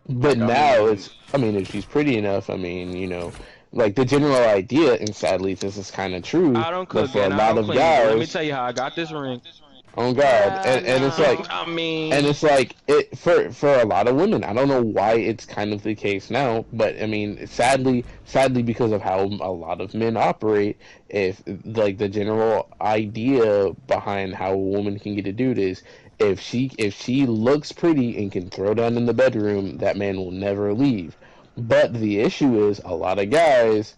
I: But now if she's pretty enough, I mean, you know, like the general idea, and sadly this is kind of true.
C: I don't cook,
I: for a lot of guys.
C: Let me tell you how I got this ring.
I: Oh God, and it's like, and it's like it for a lot of women. I don't know why it's kind of the case now, but I mean, sadly, because of how a lot of men operate, if like the general idea behind how a woman can get a dude is, if she looks pretty and can throw down in the bedroom, that man will never leave. But the issue is, a lot of guys,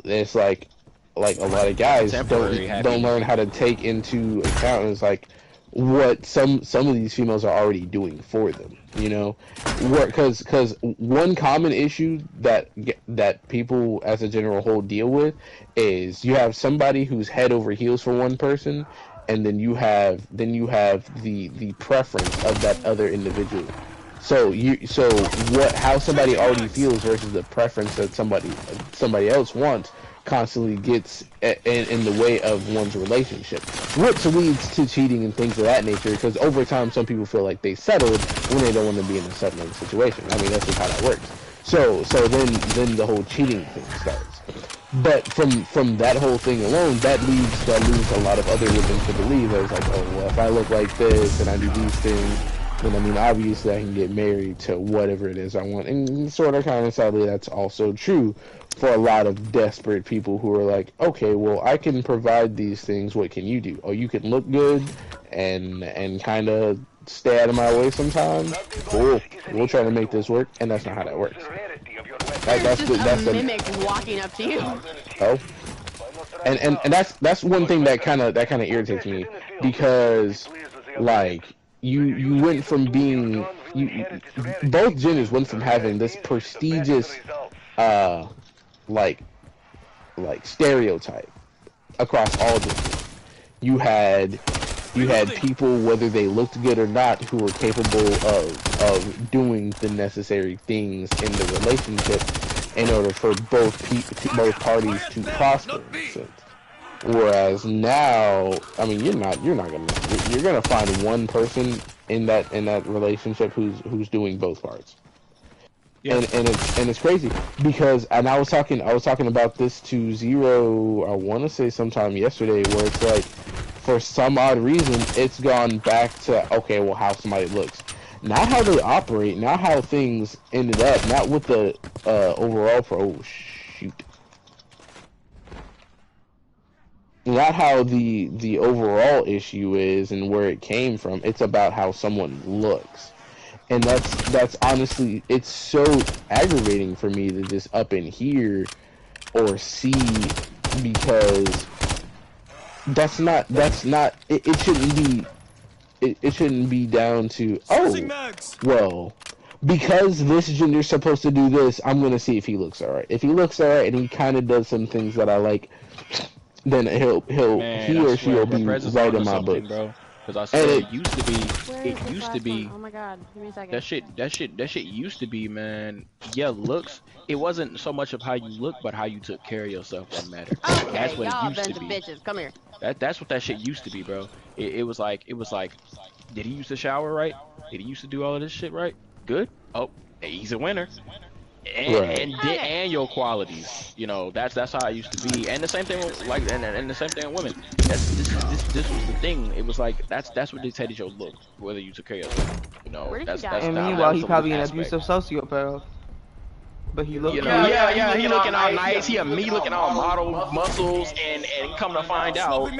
I: it's like a lot of guys don't learn how to take into account. It's like what some of these females are already doing for them, you know, because one common issue that people as a general whole deal with is you have somebody who's head over heels for one person, and then you have the preference of that other individual. So how somebody already feels versus the preference that somebody else wants constantly gets in the way of one's relationship, which leads to cheating and things of that nature, because over time some people feel like they settled when they don't want to be in a settling situation. I mean, that's just how that works. So then the whole cheating thing starts. But from that whole thing alone, that leaves a lot of other women to believe that it's like, oh, well, if I look like this and I do these things, then I mean, obviously I can get married to whatever it is I want. And sort of kind of sadly, that's also true for a lot of desperate people who are like, okay, well, I can provide these things. What can you do? Oh, you can look good and kind of stay out of my way sometimes. Cool. We'll try to make this work. And that's not how that works.
H: That's a mimic walking up to you.
I: Oh. And that's one thing that kind of irritates me, because like you went from being both genders went from having this prestigious like stereotype across all genders. You had You had people, whether they looked good or not, who were capable of doing the necessary things in the relationship in order for both parties to prosper. In a sense. Whereas now, I mean, you're gonna find one person in that relationship who's doing both parts. Yeah. And it's crazy because I was talking about this to Zero, I want to say sometime yesterday, where it's like, for some odd reason it's gone back to, okay, well, how somebody looks, not how they operate, not how things ended up, not with the overall not how the overall issue is and where it came from. It's about how someone looks. And that's honestly, it's so aggravating for me to just up in here or see, because that's not it shouldn't be down to, oh, well, because this gender's supposed to do this, I'm gonna see if he looks alright. If he looks alright and he kind of does some things that I like, then he or she will be right in my book,
C: bro. Because I swear it used to be. It used to be.
H: Oh my god, give me a second.
C: That shit used to be, man. Yeah, looks. It wasn't so much of how you look, but how you took care of yourself that mattered.
H: Okay,
C: that's what
H: y'all
C: it used to be.
H: Bitches. Come here.
C: That's what that shit used to be, bro. It was like, did he used to shower right? Did he used to do all of this shit right? Good. Oh, he's a winner. And your qualities, you know, that's how it used to be. And the same thing with, like, and the same thing with women. This was the thing. It was like that's what dictated your look, whether you took care of yourself. You know,
A: and meanwhile, he probably an abusive sociopath. But he looked,
C: he looking all nice. Me looking all model muscles, and come to find out,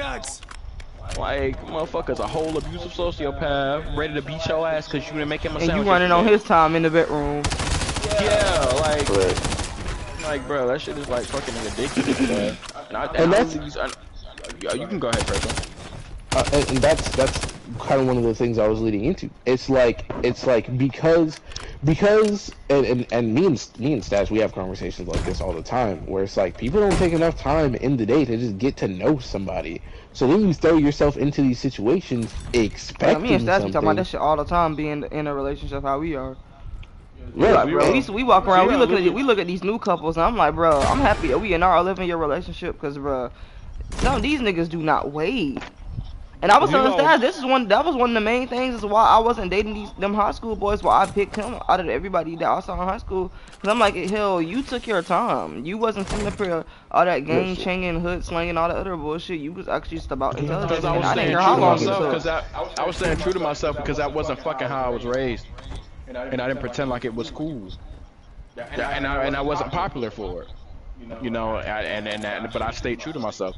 C: like, motherfucker's a whole abusive sociopath, ready to beat your ass because you didn't make him a sandwich.
A: And you running on his time in the bedroom.
C: Yeah, like, bro, that shit is like fucking ridiculous, bro. You can go ahead, President.
I: And that's kind of one of the things I was leading into. It's like because and me and Stats, we have conversations like this all the time, where it's like people don't take enough time in the day to just get to know somebody. So then you throw yourself into these situations expecting
A: me and Stats
I: something.
A: be talking about that shit all the time, being in a relationship how we are.
I: Yeah,
A: like, bro, we walk around, we look at these new couples, and I'm like, bro, I'm happy that we in our 11-year relationship, because, bro, some of these niggas do not wait. And I was telling Stats, that was one of the main things is why I wasn't dating them high school boys, why I picked him out of everybody that I saw in high school. Because I'm like, hell, you took your time. You wasn't sitting up here all that gang changing, hood slanging, all that other bullshit. You was actually just about intelligence.
C: Because I was staying true to myself, because I was staying true to myself because that wasn't fucking how I was raised. And I didn't pretend like it was cool. And I wasn't popular for it. You know, but I stayed true to myself.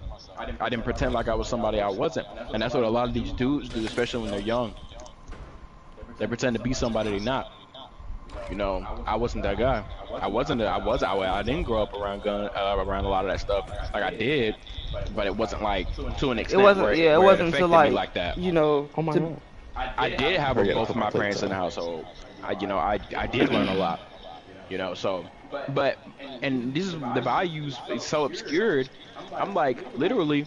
C: I didn't pretend like I was somebody I wasn't. And that's what a lot of these dudes do, especially when they're young. They pretend to be somebody they're not. You know, I wasn't that guy. I didn't grow up around around a lot of that stuff. Like, I did, but it wasn't like to an extent where it wasn't to like that.
A: You know,
C: I did have both of my parents in the household. I did learn a lot. You know, so, and this is the values is so obscured. I'm like, literally,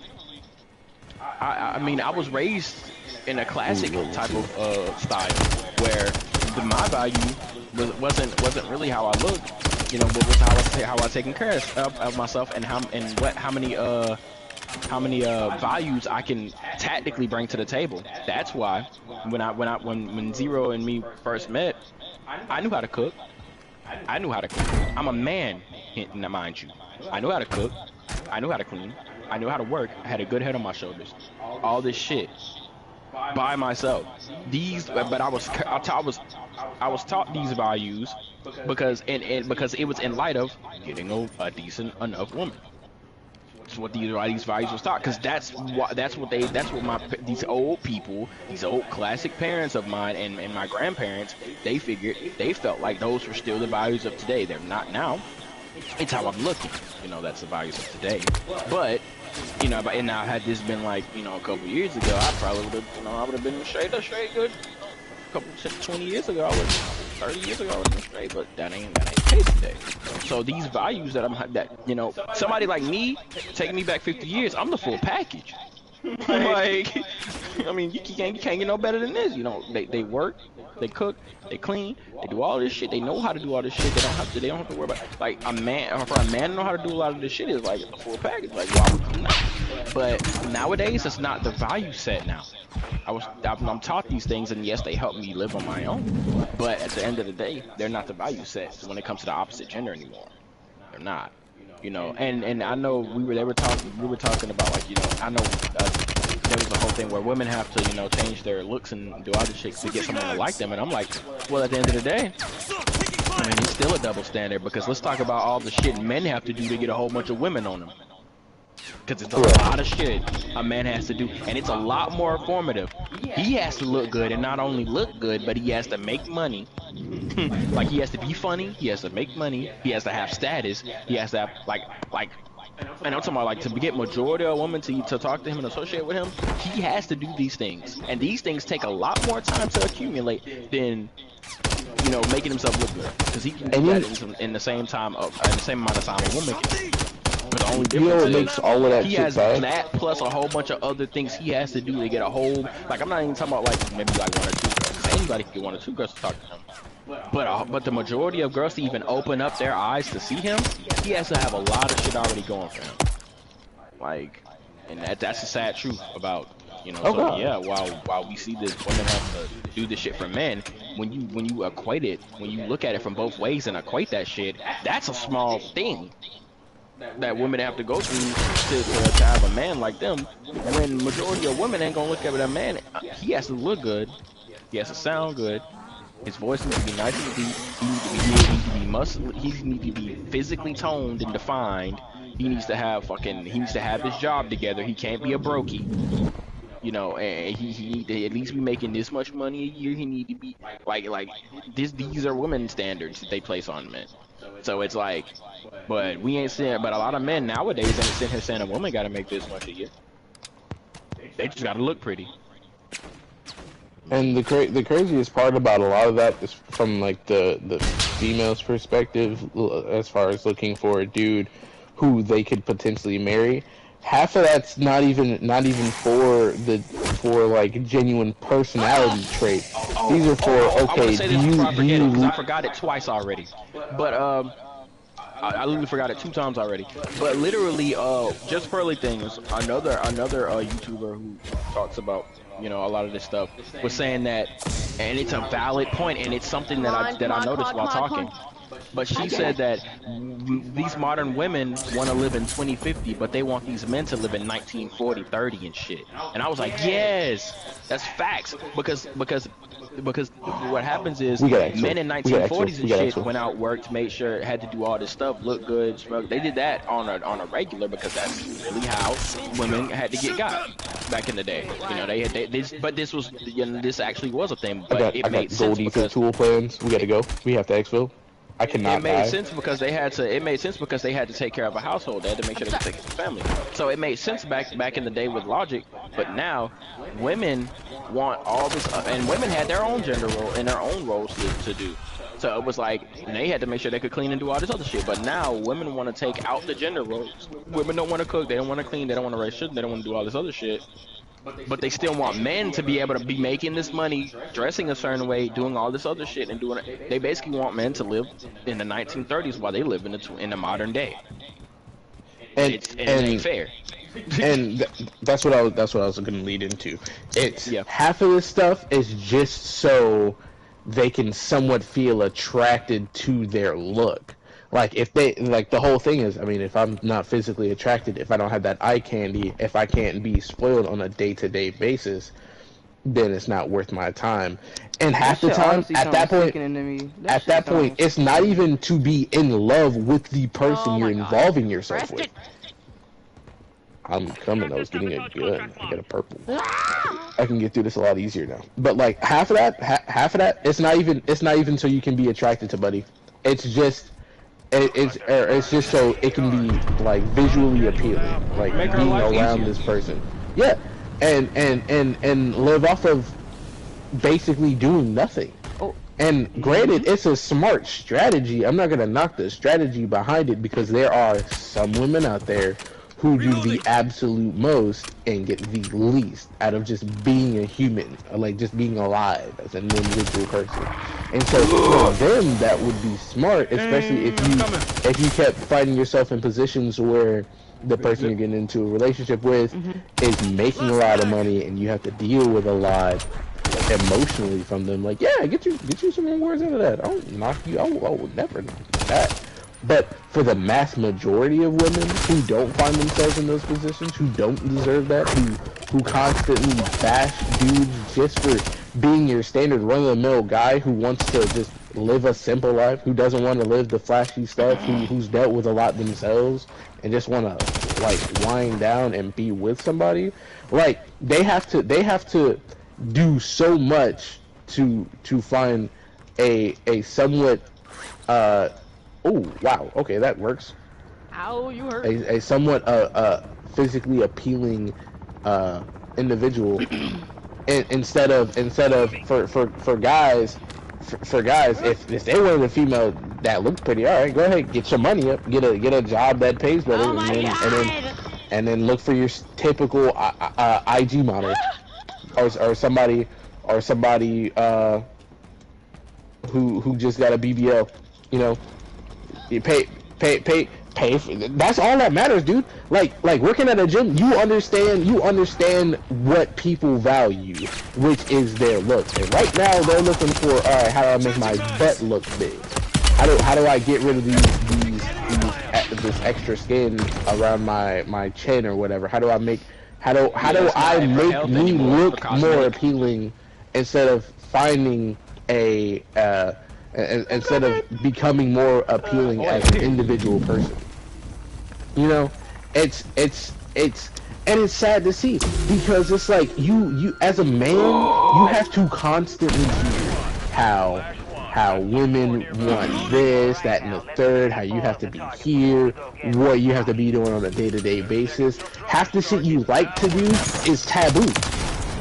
C: I mean, I was raised in a classic type of style where my value wasn't really how I looked, you know, but was how I taken care of myself, and how many values I can tactically bring to the table. That's why when Zero and me first met, I knew how to cook. I'm a man, mind you. I knew how to cook. I knew how to clean. I knew how to work. I had a good head on my shoulders. All this shit by myself. But I was taught these values because it was in light of getting a decent enough woman. That's what these values was taught, because that's what these old people, these old classic parents of mine and my grandparents, they felt like those were still the values of today. They're not now. It's how I'm looking, you know. That's the values of today. But you know, and now had this been like, you know, a couple years ago, I probably would have, you know, I would have been straight good. A couple 20 years ago, 30 years ago, I would have been straight. But that ain't the case today. So these values that you know, somebody like me, taking me back 50 years, I'm the full package. like I mean, you can't get no better than this. You know, they work, they cook, they clean, they do all this shit. They know how to do all this shit. They don't have to worry about like a man. Or for a man to know how to do a lot of this shit is like a full package. Like, why would you not? But nowadays, it's not the value set now. I'm taught these things, and yes, they help me live on my own. But at the end of the day, they're not the value set when it comes to the opposite gender anymore. They're not. You know, and I know we were talking about, like, you know, I know there was a whole thing where women have to, you know, change their looks and do other shit to get someone to like them, and I'm like, well, at the end of the day, I mean, it's still a double standard, because let's talk about all the shit men have to do to get a whole bunch of women on them. Because it's a lot of shit a man has to do, and it's a lot more informative. He has to look good, and not only look good, but he has to make money. Like, he has to be funny, he has to make money, he has to have status, he has to have, like, and I'm talking about, like, to get majority of women to talk to him and associate with him, he has to do these things. And these things take a lot more time to accumulate than, you know, making himself look good. Because he can do that in the same time, in the same amount of time a woman can. But the only difference
I: makes all of that
C: he
I: shit
C: has
I: bad.
C: that plus a whole bunch of other things he has to do to get a whole, like, I'm not even talking about, like, maybe like 1 or 2 girls. Anybody can get 1 or 2 girls to talk to him. But the majority of girls to even open up their eyes to see him, he has to have a lot of shit already going for him. Like, and that's the sad truth about, you know. So yeah, while we see this women have to do this shit for men, when you equate it, when you look at it from both ways and equate that shit, that's a small thing that women have to go through to have a man like them. When majority of women ain't gonna look at that man, he has to look good, he has to sound good, his voice needs to be nice and deep, he needs to be muscle, he needs to be physically toned and defined, he needs to have his job together, he can't be a brokey. You know, and he need to at least be making this much money a year. He need to be like these are women's standards that they place on men. So it's like, but we ain't saying, but a lot of men nowadays ain't sitting here saying a woman got to make this much a year. They just got to look pretty.
I: And the craziest part about a lot of that is from, like, the female's perspective, as far as looking for a dude who they could potentially marry. Half of that's not even for like genuine personality traits. These are for okay.
C: I forgot it twice already, but I literally forgot it 2 times already. But literally, just pearly things. Another YouTuber who talks about, you know, a lot of this stuff was saying that, and it's a valid point, and it's something that I noticed while talking. But she said that these modern women want to live in 2050, but they want these men to live in 1940, 30 and shit. And I was like, yes, that's facts. Because what happens is men in 1940s and shit went out, worked, made sure, had to do all this stuff, look good, smell. They did that on a regular, because that's really how women had to get got back in the day. You know, this actually was a thing, but it made sense because
I: tool plans. We got to go. We have to exfil. I cannot.
C: It made sense because they had to. It made sense because they had to take care of a household. They had to make sure they could take care of the family. So it made sense back in the day with logic. But now, women want all this, and women had their own gender role and their own roles to do. So it was like they had to make sure they could clean and do all this other shit. But now women want to take out the gender roles. Women don't want to cook. They don't want to clean. They don't want to raise children. They don't want to do all this other shit. But they still want men to be able to be making this money, dressing a certain way, doing all this other shit, and doing it. They basically want men to live in the 1930s while they live in the modern day. And it ain't fair.
I: And that's what I was going to lead into. It's half of this stuff is just so they can somewhat feel attracted to their look. Like, if they, like, the whole thing is, I mean, if I'm not physically attracted, if I don't have that eye candy, if I can't be spoiled on a day-to-day basis, then it's not worth my time. And half the time, at that point, it's not even to be in love with the person you're involving yourself with. I'm coming, I was getting a gun. I got a purple. I can get through this a lot easier now. But, like, half of that, it's not even so you can be attracted to buddy. It's just... It's just so it can be, like, visually appealing, like being around this person. Yeah, and live off of basically doing nothing. And granted, it's a smart strategy. I'm not gonna knock the strategy behind it, because there are some women out there who do the absolute most and get the least out of just being a human, or like just being alive as an individual person. And so for them, that would be smart, especially if you kept finding yourself in positions where the person you're getting into a relationship with is making a lot of money and you have to deal with a lot emotionally from them. Like, yeah, get you some more words out of that. I won't knock you. I would never knock you that. But for the mass majority of women who don't find themselves in those positions, who don't deserve that, who constantly bash dudes just for being your standard run-of-the-mill guy who wants to just live a simple life, who doesn't want to live the flashy stuff, who's dealt with a lot themselves and just want to like wind down and be with somebody, like they have to do so much to find a somewhat oh wow, okay, that works.
H: Ow, you hurt.
I: A somewhat physically appealing individual, instead of for guys, if they wanted a female that looked pretty, all right, go ahead, get your money up, get a job that pays better, and then look for your typical IG model, or somebody who just got a BBL, you know. You pay for, that's all that matters, dude. Like working at a gym, you understand what people value, which is their looks. And right now they're looking for, all right, how do I make my butt look big? How do I get rid of this extra skin around my chin or whatever? How do I make me look more appealing instead of finding instead of becoming more appealing as an individual person? You know, it's sad to see, because it's like you as a man, you have to constantly hear how women want this, that, and the third, how you have to be here, what you have to be doing on a day-to-day basis. Half the shit you like to do is taboo.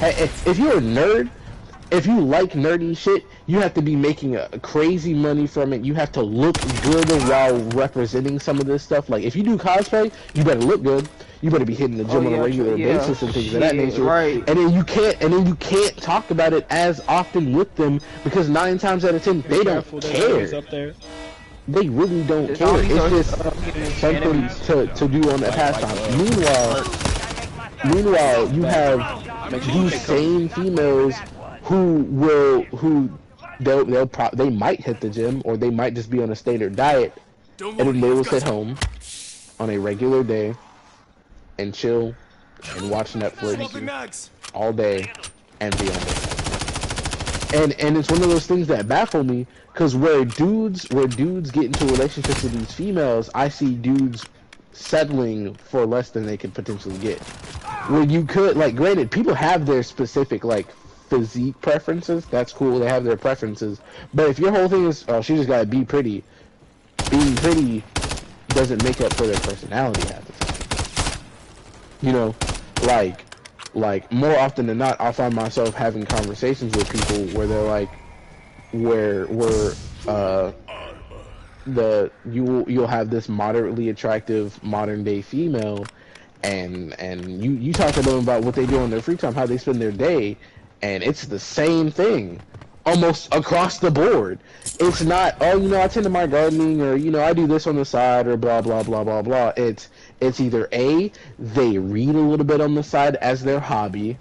I: If you're a nerd, if you like nerdy shit, you have to be making a crazy money from it. You have to look good while representing some of this stuff. Like, if you do cosplay, you better look good. You better be hitting the gym on a regular basis and things of that nature.
A: Right.
I: And then you can't talk about it as often with them, because 9 times out of 10 they don't care. They really don't care. It's just something to do on that pastime. Meanwhile, you have these same females who they might hit the gym, or they might just be on a standard diet, and then they will sit home on a regular day and chill and watch Netflix all day and be on it. And it's one of those things that baffle me, because where dudes get into relationships with these females, I see dudes settling for less than they could potentially get. Where you could, like, granted, people have their specific, like, physique preferences. That's cool, they have their preferences. But if your whole thing is, oh, she just gotta be pretty, being pretty doesn't make up for their personality half the time. You know, like more often than not, I'll find myself having conversations with people where they're like, you'll have this moderately attractive modern day female, and you talk to them about what they do in their free time, how they spend their day, and it's the same thing almost across the board. It's not, oh, you know, I tend to my gardening, or, you know, I do this on the side, or blah blah blah blah blah. It's either A, they read a little bit on the side as their hobby,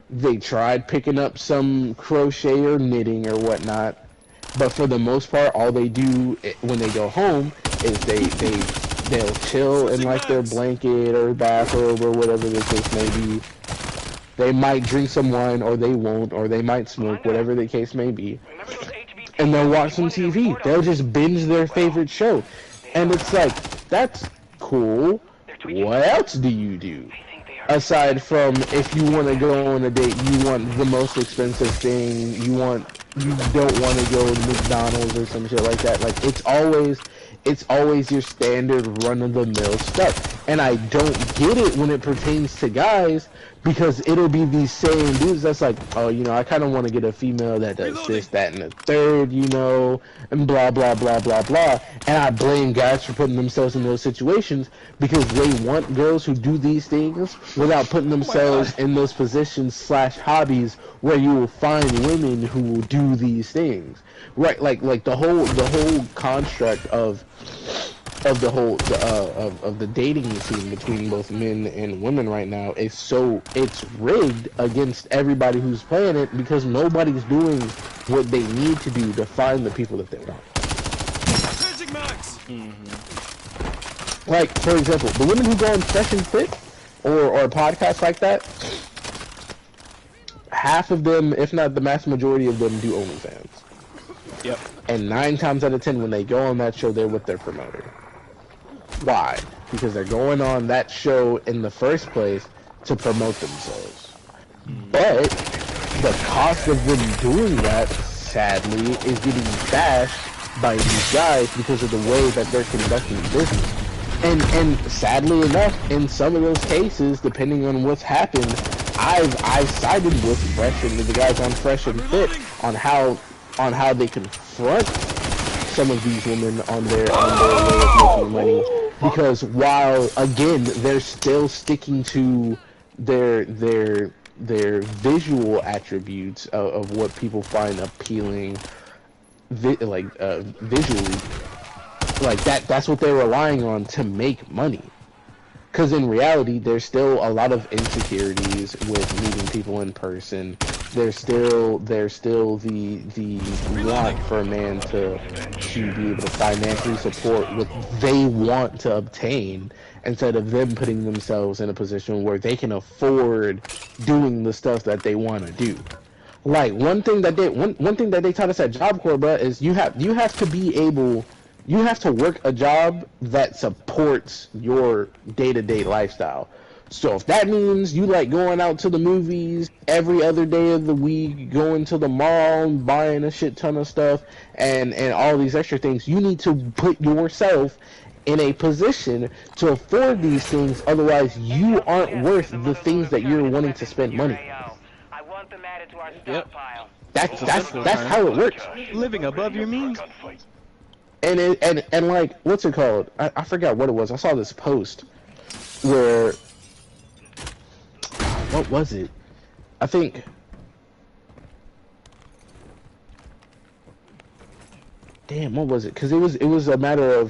I: they tried picking up some crochet or knitting or whatnot, but for the most part, all they do when they go home is they'll chill in like their blanket or bathrobe or whatever the case may be. They might drink some wine, or they won't, or they might smoke, whatever the case may be. And they'll watch some TV. They'll just binge their favorite show. And it's like, that's cool. What else do you do? Aside from, if you want to go on a date, you want the most expensive thing, you don't want to go to McDonald's or some shit like that. Like, it's always your standard run-of-the-mill stuff. And I don't get it when it pertains to guys, because it'll be these same dudes that's like, oh, you know, I kind of want to get a female that does this, that, and the third, you know, and blah, blah, blah, blah, blah. And I blame guys for putting themselves in those situations because they want girls who do these things without putting themselves in those positions / hobbies where you will find women who will do these things. Right, like the whole construct of the dating scene between both men and women right now is it's rigged against everybody who's playing it, because nobody's doing what they need to do to find the people that they want. Like, for example, the women who go on Fresh and Fit or podcasts like that, half of them, if not the mass majority of them, do OnlyFans.
C: Yep.
I: And 9 times out of 10, when they go on that show, they're with their promoter. Why? Because they're going on that show in the first place to promote themselves. But the cost of them doing that, sadly, is getting bashed by these guys because of the way that they're conducting business. And sadly enough, in some of those cases, depending on what's happened, I've sided with Fresh and the guys on Fresh and Fit on how they confront some of these women on their way of making money, because while again they're still sticking to their visual attributes of what people find appealing, visually, like that's what they're relying on to make money. Because in reality, there's still a lot of insecurities with meeting people in person. There's still the want for a man to be able to financially support what they want to obtain, instead of them putting themselves in a position where they can afford doing the stuff that they want to do. Like one thing that they taught us at Job Corps, bro, is you have to be able. You have to work a job that supports your day-to-day lifestyle. So if that means you like going out to the movies every other day of the week, going to the mall, buying a shit ton of stuff, and all these extra things, you need to put yourself in a position to afford these things. Otherwise, you aren't worth the things that you're wanting to spend money.
C: Yep.
I: That's how it works.
C: Living above your means.
I: And like, what's it called? I forgot what it was. I saw this post where, what was it? I think, damn, what was it? Because it was a matter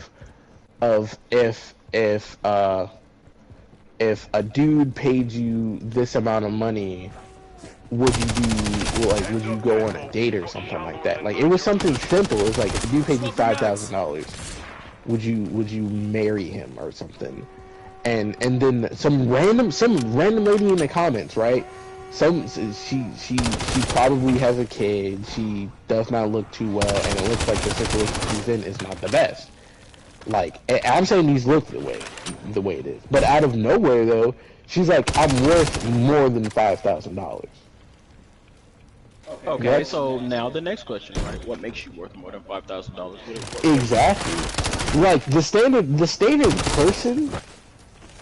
I: of if a dude paid you this amount of money, would you go on a date or something like that? Like, it was something simple. It was like, if a dude paid you $5,000, would you marry him or something? And then some random lady in the comments, right? She probably has a kid. She does not look too well, and it looks like the situation she's in is not the best. Like, I'm saying these look the way it is, but out of nowhere though, she's like, I'm worth more than $5,000.
C: Okay, so now the next question, right? What makes you worth more than $5,000?
I: Exactly. Like the standard person,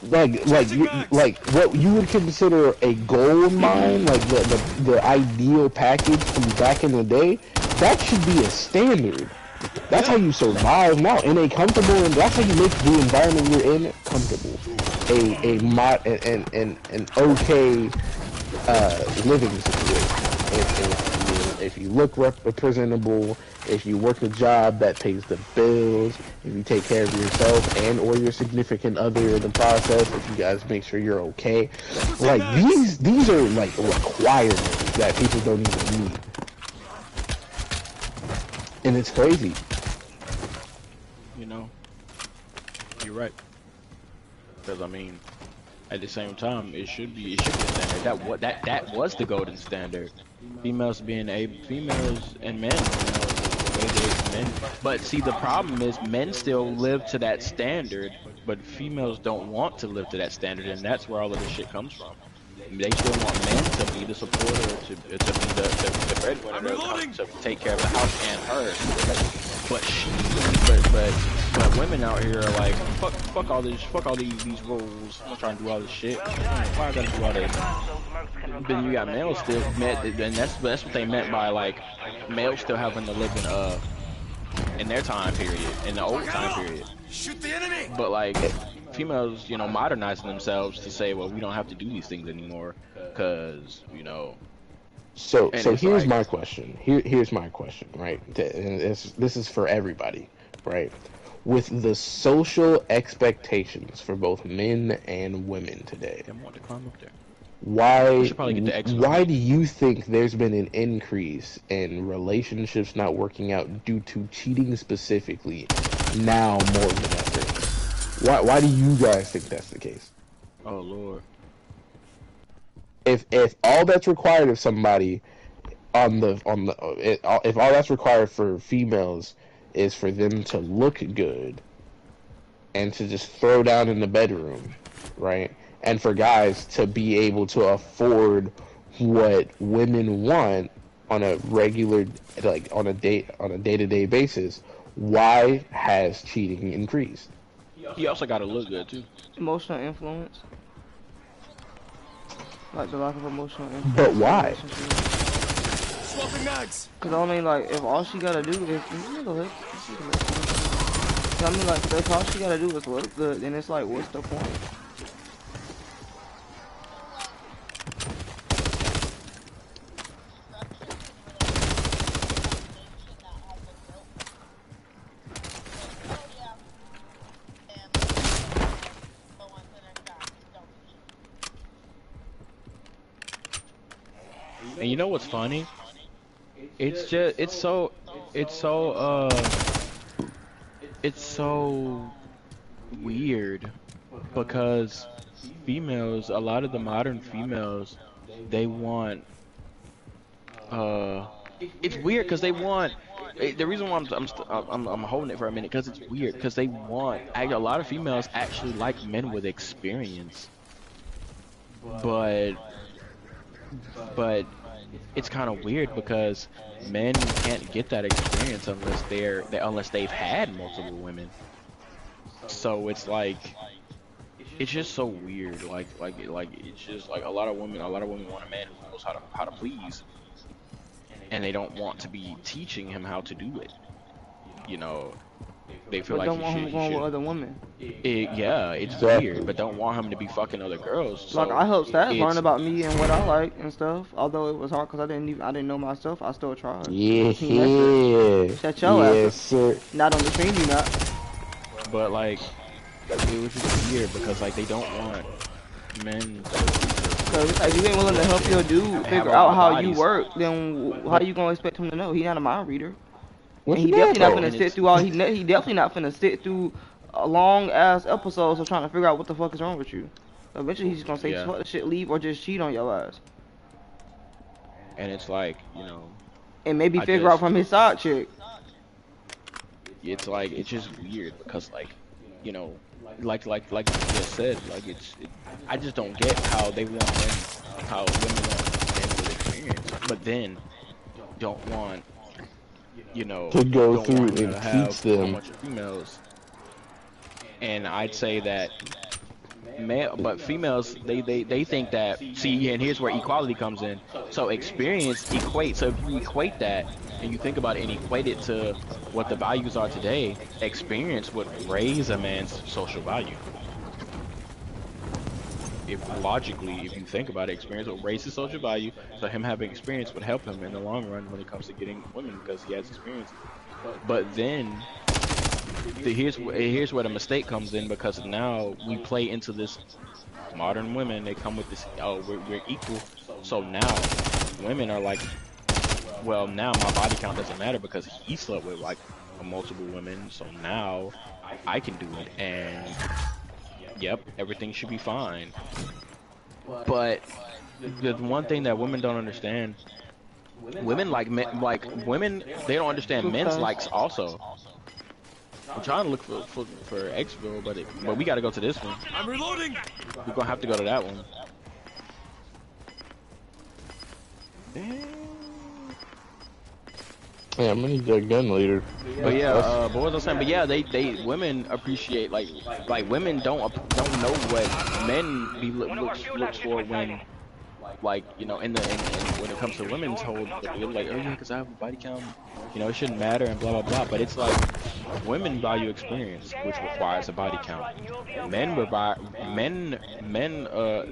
I: like what you would consider a gold mine, like the ideal package from back in the day, that should be a standard. That's how you survive now in a comfortable, and that's how you make the environment you're in comfortable. An okay living situation. If you look presentable, if you work a job that pays the bills, if you take care of yourself and or your significant other in the process, if you guys make sure you're okay, like these are like requirements that people don't even need, and it's crazy.
C: You know, you're right. Because I mean, at the same time, it should be a standard. That was the golden standard. Females and men, you know, the way men. But see, the problem is men still live to that standard, but females don't want to live to that standard, and that's where all of this shit comes from. They still want men to be the supporter, to be the breadwinner, to take care of the house and her. But women out here are like, fuck all these roles. I'm not trying to do all this shit. Why I gotta do all that? Then you got males still, and that's what they meant by like males still having to live in their time period, in the old time period.
E: Shoot the enemy!
C: But like females, you know, modernizing themselves to say, well, we don't have to do these things anymore, cause you know.
I: So here's
C: like,
I: my question. Here's my question, right? And this is for everybody, right? With the social expectations for both men and women today, why do you think there's been an increase in relationships not working out due to cheating specifically now more than ever? Why do you guys think that's the case?
C: Oh Lord.
I: If all that's required of somebody if all that's required for females is for them to look good and to just throw down in the bedroom, right? And for guys to be able to afford what women want on a regular, like on a day-to-day basis, why has cheating increased?
C: He also got to look good too.
A: Emotional influence. Like the lack of emotional influence.
I: But why?
E: Swapping mags.
A: Cause I mean, like, if all she gotta do is, I mean, like, if all she gotta do is look good, then it's like, what's the point?
C: And you know what's funny? It's so weird because females, a lot of the modern females, they want it's weird because they want the reason why I'm holding it for a minute because it's weird because they want a lot of females actually like men with experience, but it's kind of weird because men can't get that experience unless they've had multiple women. So it's like it's just so weird. Like it's just like a lot of women want a man who knows how to please, and they don't want to be teaching him how to do it. You know, they feel
A: but
C: like
A: don't want him going with other women.
C: Yeah, it's weird, but don't want him to be fucking other girls. So
A: like I helped Stats learn about me and what I like and stuff. Although it was hard because I didn't know myself. I still tried.
I: Yeah.
A: Shut your ass up.
I: Sir.
A: Not on the screen, you not.
C: But like, it was just weird because like they don't want men.
A: Cause like, you ain't willing to help your dude figure out how you work, then how you gonna expect him to know? He not a mind reader. And he definitely not finna sit through all. He definitely not finna sit through a long ass episodes of trying to figure out what the fuck is wrong with you. Eventually, he's just gonna say fuck the shit, leave, or just cheat on your ass.
C: And it's like, you know.
A: And maybe figure out from his side chick.
C: It's like it's just weird because like, you know, like you just said, like I just don't get how they want how women want men with experience, but then don't want. You know,
I: to go through and
C: teach
I: them
C: a bunch of females, and I'd say that but females they think that and here's where equality comes in. So experience equates. So if you equate that and you think about it and equate it to what the values are today, experience would raise a man's social value. If you think about it, experience will raise his social value, so him having experience would help him in the long run when it comes to getting women because he has experience. But then, here's where the mistake comes in because now we play into this modern women. They come with this, oh, we're equal. So now, women are like, well, now my body count doesn't matter because he slept with like multiple women. So now I can do it and. Yep, everything should be fine. But the one thing that women don't understand, women like men, they don't understand men's likes also. I'm trying to look for Xville, but we got to go to this one.
E: I'm reloading.
C: We're gonna have to go to that one.
I: Yeah, I'm gonna need that gun later.
C: But yeah, but what was I saying? But yeah, they women appreciate like women don't know what men be looks for when like in when it comes to women's whole they're like, oh yeah, because I have a body count, it shouldn't matter and blah blah blah. But it's like women value experience, which requires a body count. Men provide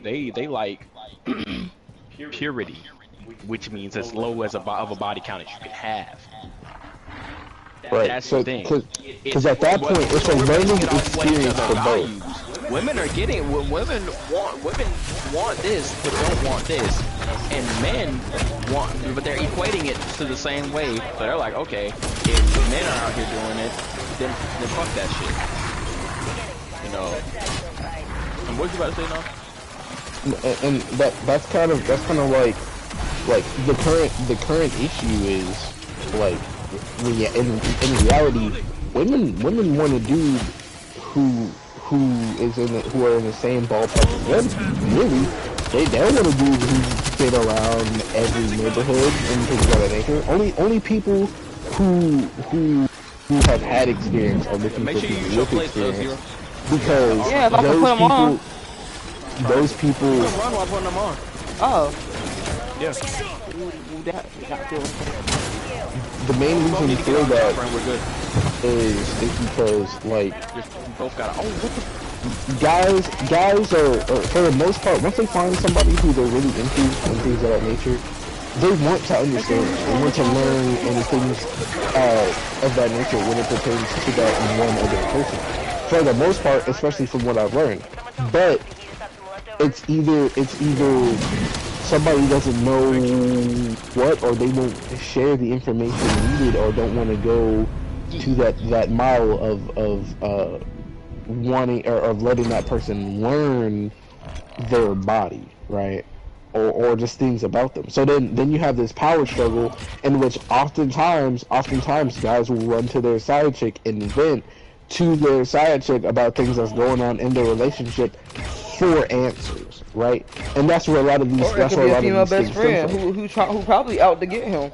C: they like purity, which means as low as of a body count as you can have.
I: Right.
C: That's
I: So,
C: the thing.
I: because at that point, it's a learning experience for both.
C: Women are getting women want this but don't want this, and men want, but they're equating it to the same way. So they're like, okay, if men are out here doing it, then fuck that shit. And what you about to say now?
I: And that's kind of like the current issue is like in reality, women want a dude who are in the same ballpark as them. Really, they don't want a dude who's been around every neighborhood and things of that nature. Only people who have had experience are looking for people with experience, because
A: Yeah, if I can put them on.
I: those people.
C: Run while putting them on.
A: Oh.
C: Yeah.
I: The main reason for that
C: We're good.
I: is because like
C: Both got
I: guys are for the most part, once they find somebody who they're really into and things of that nature, they want to understand, they want to learn and things of that nature when it pertains to that one other person. For the most part, especially from what I've learned. But it's either somebody doesn't know what, or they won't share the information needed, or don't want to go to that mile of wanting or of letting that person learn their body, right? Or just things about them. So then you have this power struggle in which oftentimes guys will run to their side chick and vent to their side chick about things that's going on in their relationship for answers, right? And that's where a lot of these
A: Or it could be a female best friend who probably out to get him,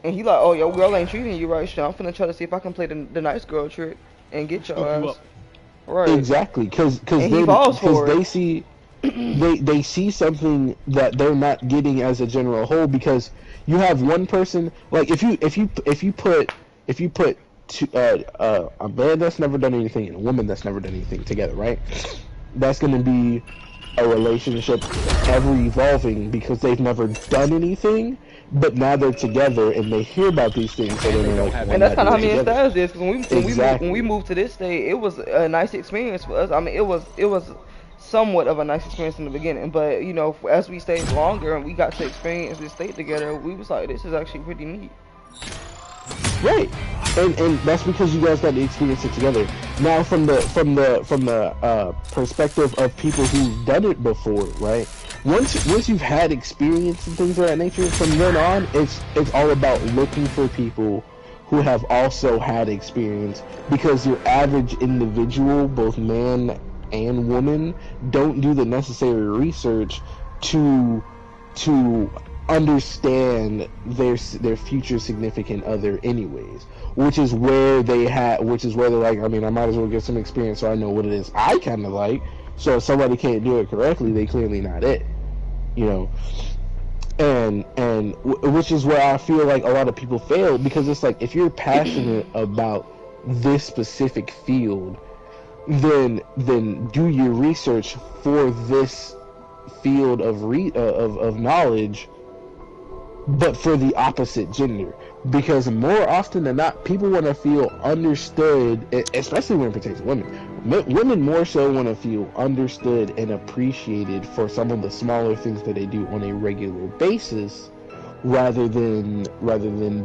A: and he like, oh, your girl ain't treating you right, shit. I'm finna try to see if I can play the nice girl trick and get your ass. Right.
I: Exactly, because they see they see something that they're not getting as a general whole, because you have one person, like if you put a man that's never done anything and a woman that's never done anything together, right? That's going to be a relationship ever evolving, because they've never done anything, but now they're together and they hear about these things, so they're like,
A: and that's kind of how me and Styles is, because when we moved to this state, it was a nice experience for us. I mean, it was somewhat of a nice experience in the beginning, but as we stayed longer and we got to experience this state together, we was like, this is actually pretty neat.
I: Right, and that's because you guys got to experience it together. Now, from the perspective of people who've done it before, right? Once you've had experience and things of that nature, from then on, it's all about looking for people who have also had experience, because your average individual, both man and woman, don't do the necessary research to understand their future significant other anyways, which is where they're like, I mean, I might as well get some experience so I know what it is I kind of like, so if somebody can't do it correctly, they clearly not it, and which is where I feel like a lot of people fail, because it's like, if you're passionate about this specific field, then do your research for this field of knowledge, but for the opposite gender, because more often than not, people want to feel understood, especially when it pertains to women. Women more so want to feel understood and appreciated for some of the smaller things that they do on a regular basis, rather than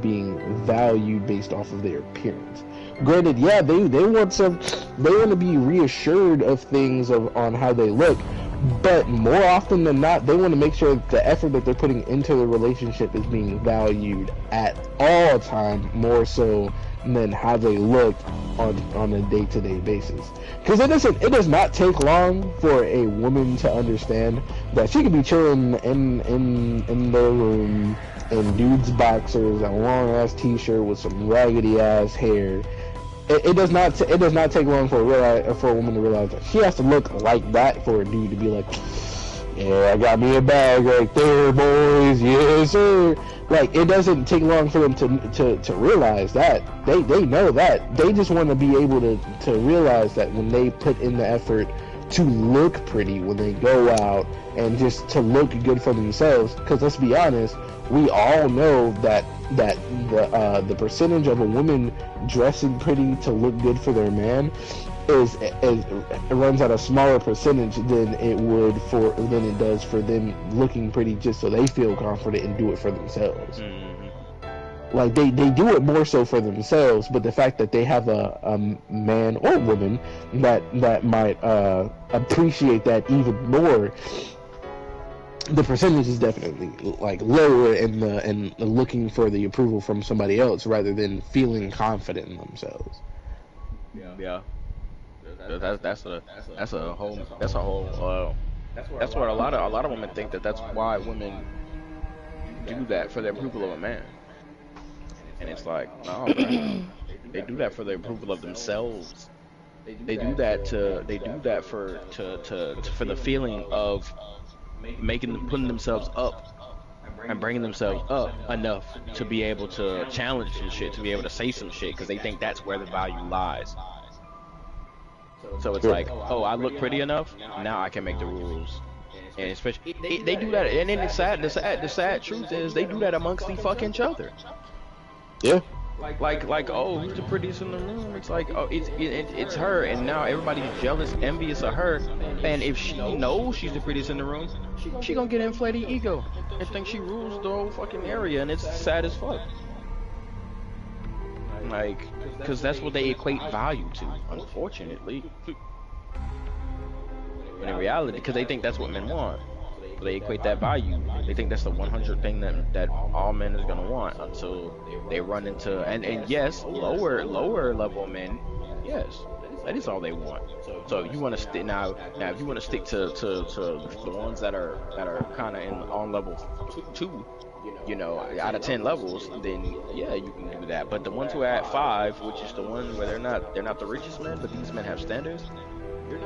I: being valued based off of their appearance. Granted, yeah, they want to be reassured of things on how they look, but more often than not, they want to make sure that the effort that they're putting into the relationship is being valued at all time, more so than how they look on a day-to-day basis. Because it does not take long for a woman to understand that she could be chilling in their room in dude's boxers, a long ass t-shirt with some raggedy ass hair. It does not take long for a woman to realize that she has to look like that for a dude to be like, yeah, I got me a bag right there, boys. Yes, sir. Like, it doesn't take long for them to realize that. They know that. They just want to be able to realize that when they put in the effort to look pretty when they go out and just to look good for themselves. Because let's be honest, we all know that the percentage of a woman dressing pretty to look good for their man is runs at a smaller percentage than it does for them looking pretty just so they feel confident and do it for themselves. Mm-hmm. Like they do it more so for themselves, but the fact that they have a man or woman that might appreciate that even more, the percentage is definitely like lower in looking for the approval from somebody else rather than feeling confident in themselves.
C: Yeah. That's where a lot of women think that's why women do that for the approval of a man. And it's like, no, bro. They do that for the approval of themselves. They do that for the feeling of putting themselves up and bringing themselves up enough to be able to challenge some shit, to be able to say some shit, because they think that's where the value lies. So it's like, oh, I look pretty enough, now I can make the rules. And especially they do that, and then the sad truth is they do that amongst each other.
I: Yeah.
C: Like, oh, who's the prettiest in the room? It's like, oh, it's her, and now everybody's jealous, envious of her. And if she knows she's the prettiest in the room, she gonna get inflated ego and think she rules the whole fucking area, and it's sad as fuck. Like, because that's what they equate value to, unfortunately. But in reality, because they think that's what men want, so they equate that value. They think that's the 100 thing that all men is gonna want until they run into and yes, lower level men, yes, that is all they want. So if you want to stick now if you want to stick to the ones that are kind of on level 2. You know, out of 10 levels, then yeah, you can do that. But the ones who are at 5, which is the one where they're not the richest men, but these men have standards,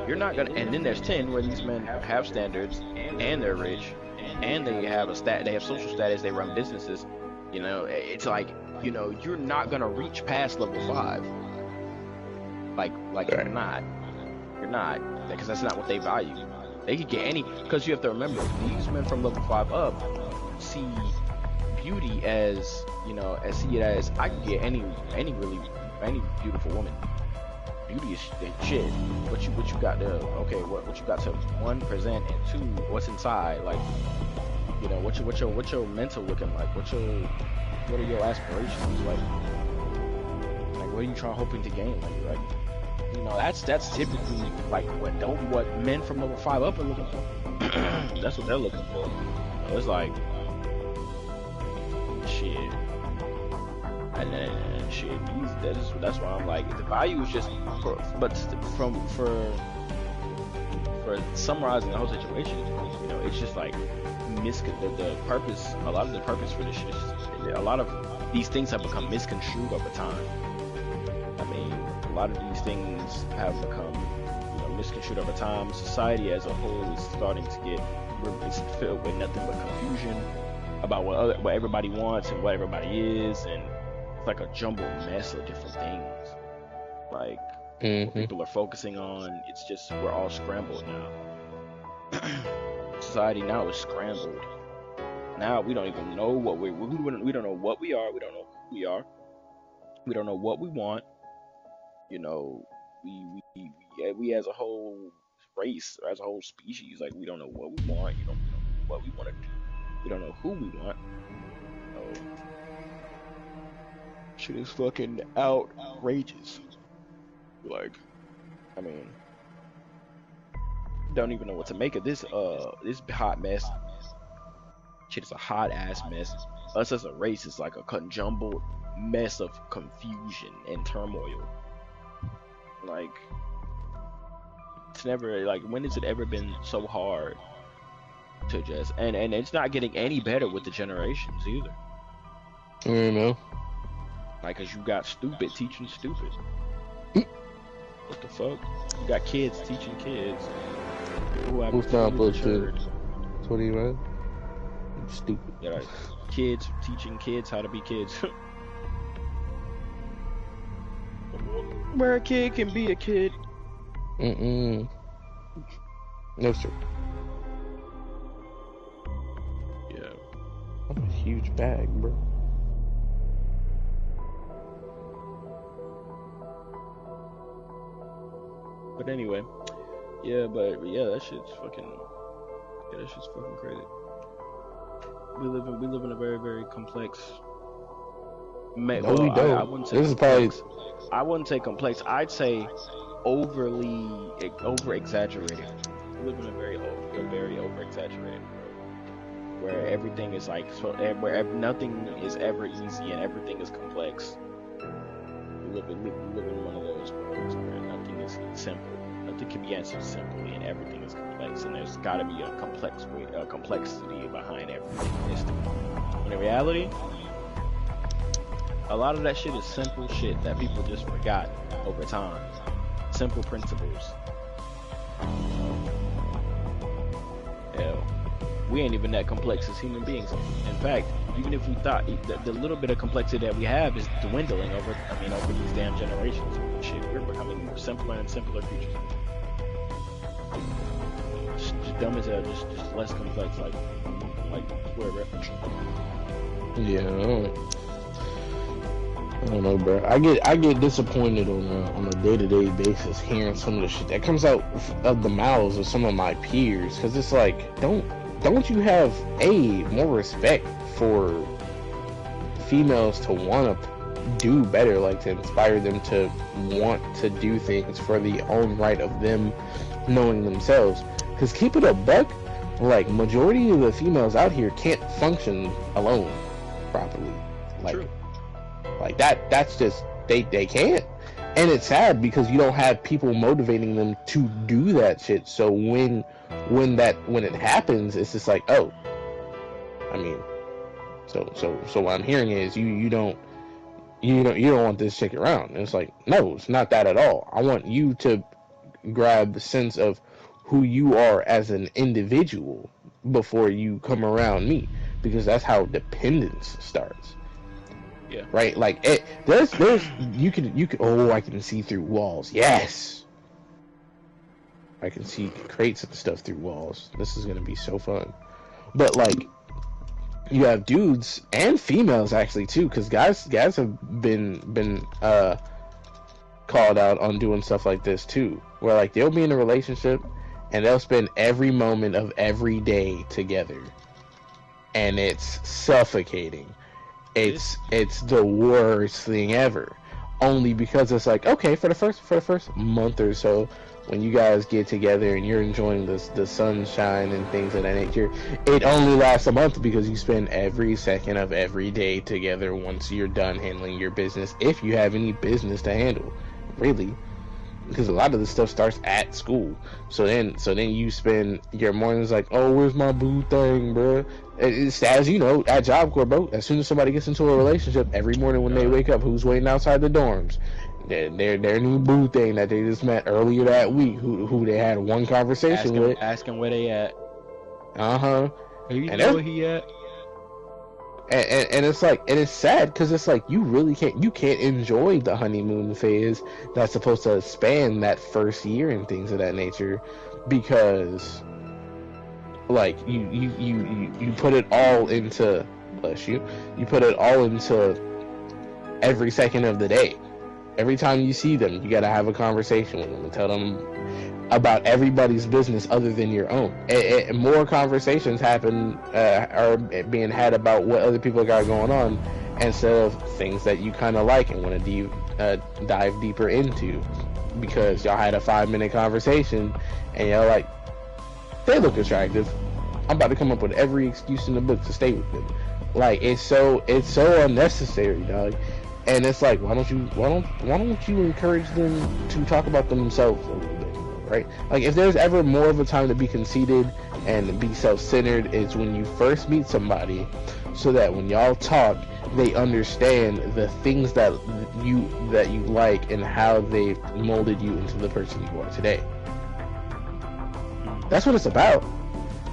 C: you're not gonna. And then there's 10 where these men have standards and they're rich and they have they have social status, they run businesses. You know, it's like, you know, you're not gonna reach past level 5. Like you're not, because that's not what they value. They could get any, because you have to remember, these men from level 5 up see beauty as, you know, see it as, I can get any beautiful woman. Beauty is shit. What you got to, okay, what you got to, 1, present, and 2, what's inside. Like, you know, what's your mental looking like? What are your aspirations like? What are you hoping to gain? Like, you know, that's typically like what men from level 5 up are looking for. That's what they're looking for. You know, it's like, shit, and then shit. That's why I'm like, the value is just for summarizing the whole situation. You know, it's just like the purpose. A lot of the purpose for this shit is just, a lot of these things have become misconstrued over time. I mean, a lot of these things have become, you know, misconstrued over time. Society as a whole is starting to get filled with nothing but confusion about what everybody wants and what everybody is, and it's like a jumbled mess of different things. Like, what people are focusing on, it's just, we're all scrambled now. Society now is scrambled. Now we don't even know what we don't know what we are. We don't know who we are. We don't know what we want. You know, we as a whole race, or as a whole species, like, we don't know what we want. We don't know what we want to do. We don't know who we want. So, shit is fucking outrageous. Like, I mean, don't even know what to make of this hot mess. Shit is a hot ass mess. Us as a race is like a jumbled mess of confusion and turmoil. Like, it's never, like, when has it ever been so hard to just, and it's not getting any better with the generations either.
I: You know,
C: like, cause you got stupid teaching stupid. What the fuck? You got kids teaching kids who have
I: who's not bullshit? 20, man. You stupid.
C: Yeah, like, kids teaching kids how to be kids. Where a kid can be a kid.
I: No, sir.
C: Yeah.
I: I'm a huge bag, bro.
C: But anyway, yeah, that shit's fucking crazy. We live in a very, very complex.
I: No, we don't.
C: I wouldn't say
I: this
C: complex.
I: is probably.
C: I wouldn't say complex. I'd say over exaggerated. We live in a very over exaggerated world where everything is like where nothing is ever easy and everything is complex. We live in one of those worlds where nothing is simple. Nothing can be answered simply, and everything is complex. And there's got to be a complexity behind everything. When in reality, a lot of that shit is simple shit that people just forgot over time. Simple principles. Hell, we ain't even that complex as human beings. In fact, even if we thought the little bit of complexity that we have is dwindling over these damn generations. Shit, we're becoming more simpler and simpler creatures. Just dumb as hell, just less complex, like whatever.
I: Yeah, I don't know, bro. I get disappointed on a day-to-day basis hearing some of the shit that comes out of the mouths of some of my peers, because it's like, don't you have more respect for females to want to do better, like to inspire them to want to do things for the own right of them knowing themselves? Because keep it a buck, like majority of the females out here can't function alone properly. Like,
C: true.
I: Like that's just they can't, and it's sad because you don't have people motivating them to do that shit. So when it happens, it's just like, oh, I mean, so what I'm hearing is you don't want this chick around. And it's like, no, it's not that at all. I want you to grab the sense of who you are as an individual before you come around me, because that's how dependence starts.
C: Yeah.
I: Right? Like there's you can I can see through walls. Yes. I can see crates and stuff through walls. This is gonna be so fun. But like, you have dudes and females actually too, because guys have been called out on doing stuff like this too, where like they'll be in a relationship and they'll spend every moment of every day together, and it's suffocating. It's the worst thing ever, only because it's like, okay, for the first month or so, when you guys get together and you're enjoying the sunshine and things of that nature, it only lasts a month because you spend every second of every day together once you're done handling your business, if you have any business to handle, really. Because a lot of this stuff starts at school. So then you spend your mornings like, oh, where's my boo thing, bro? It's, as you know, at Job Corps, bro, as soon as somebody gets into a relationship, every morning when they wake up, who's waiting outside the dorms? Their new boo thing that they just met earlier that week, who they had one conversation with.
C: Asking where they at.
I: Uh-huh.
C: You know where he at?
I: And it's like, and it's sad because it's like you can't enjoy the honeymoon phase that's supposed to span that first year and things of that nature, because like you put it all into, bless you put it all into every second of the day. Every time you see them, you gotta have a conversation with them and tell them about everybody's business other than your own. More conversations are being had about what other people got going on, instead of things that you kind of like and want to dive deeper into, because y'all had a 5-minute conversation and y'all like, they look attractive, I'm about to come up with every excuse in the book to stay with them. Like, it's so unnecessary, dog. And it's like, why don't you encourage them to talk about themselves a little bit, right? Like, if there's ever more of a time to be conceited and be self-centered, is when you first meet somebody, so that when y'all talk, they understand the things that you like and how they've molded you into the person you are today. That's what it's about.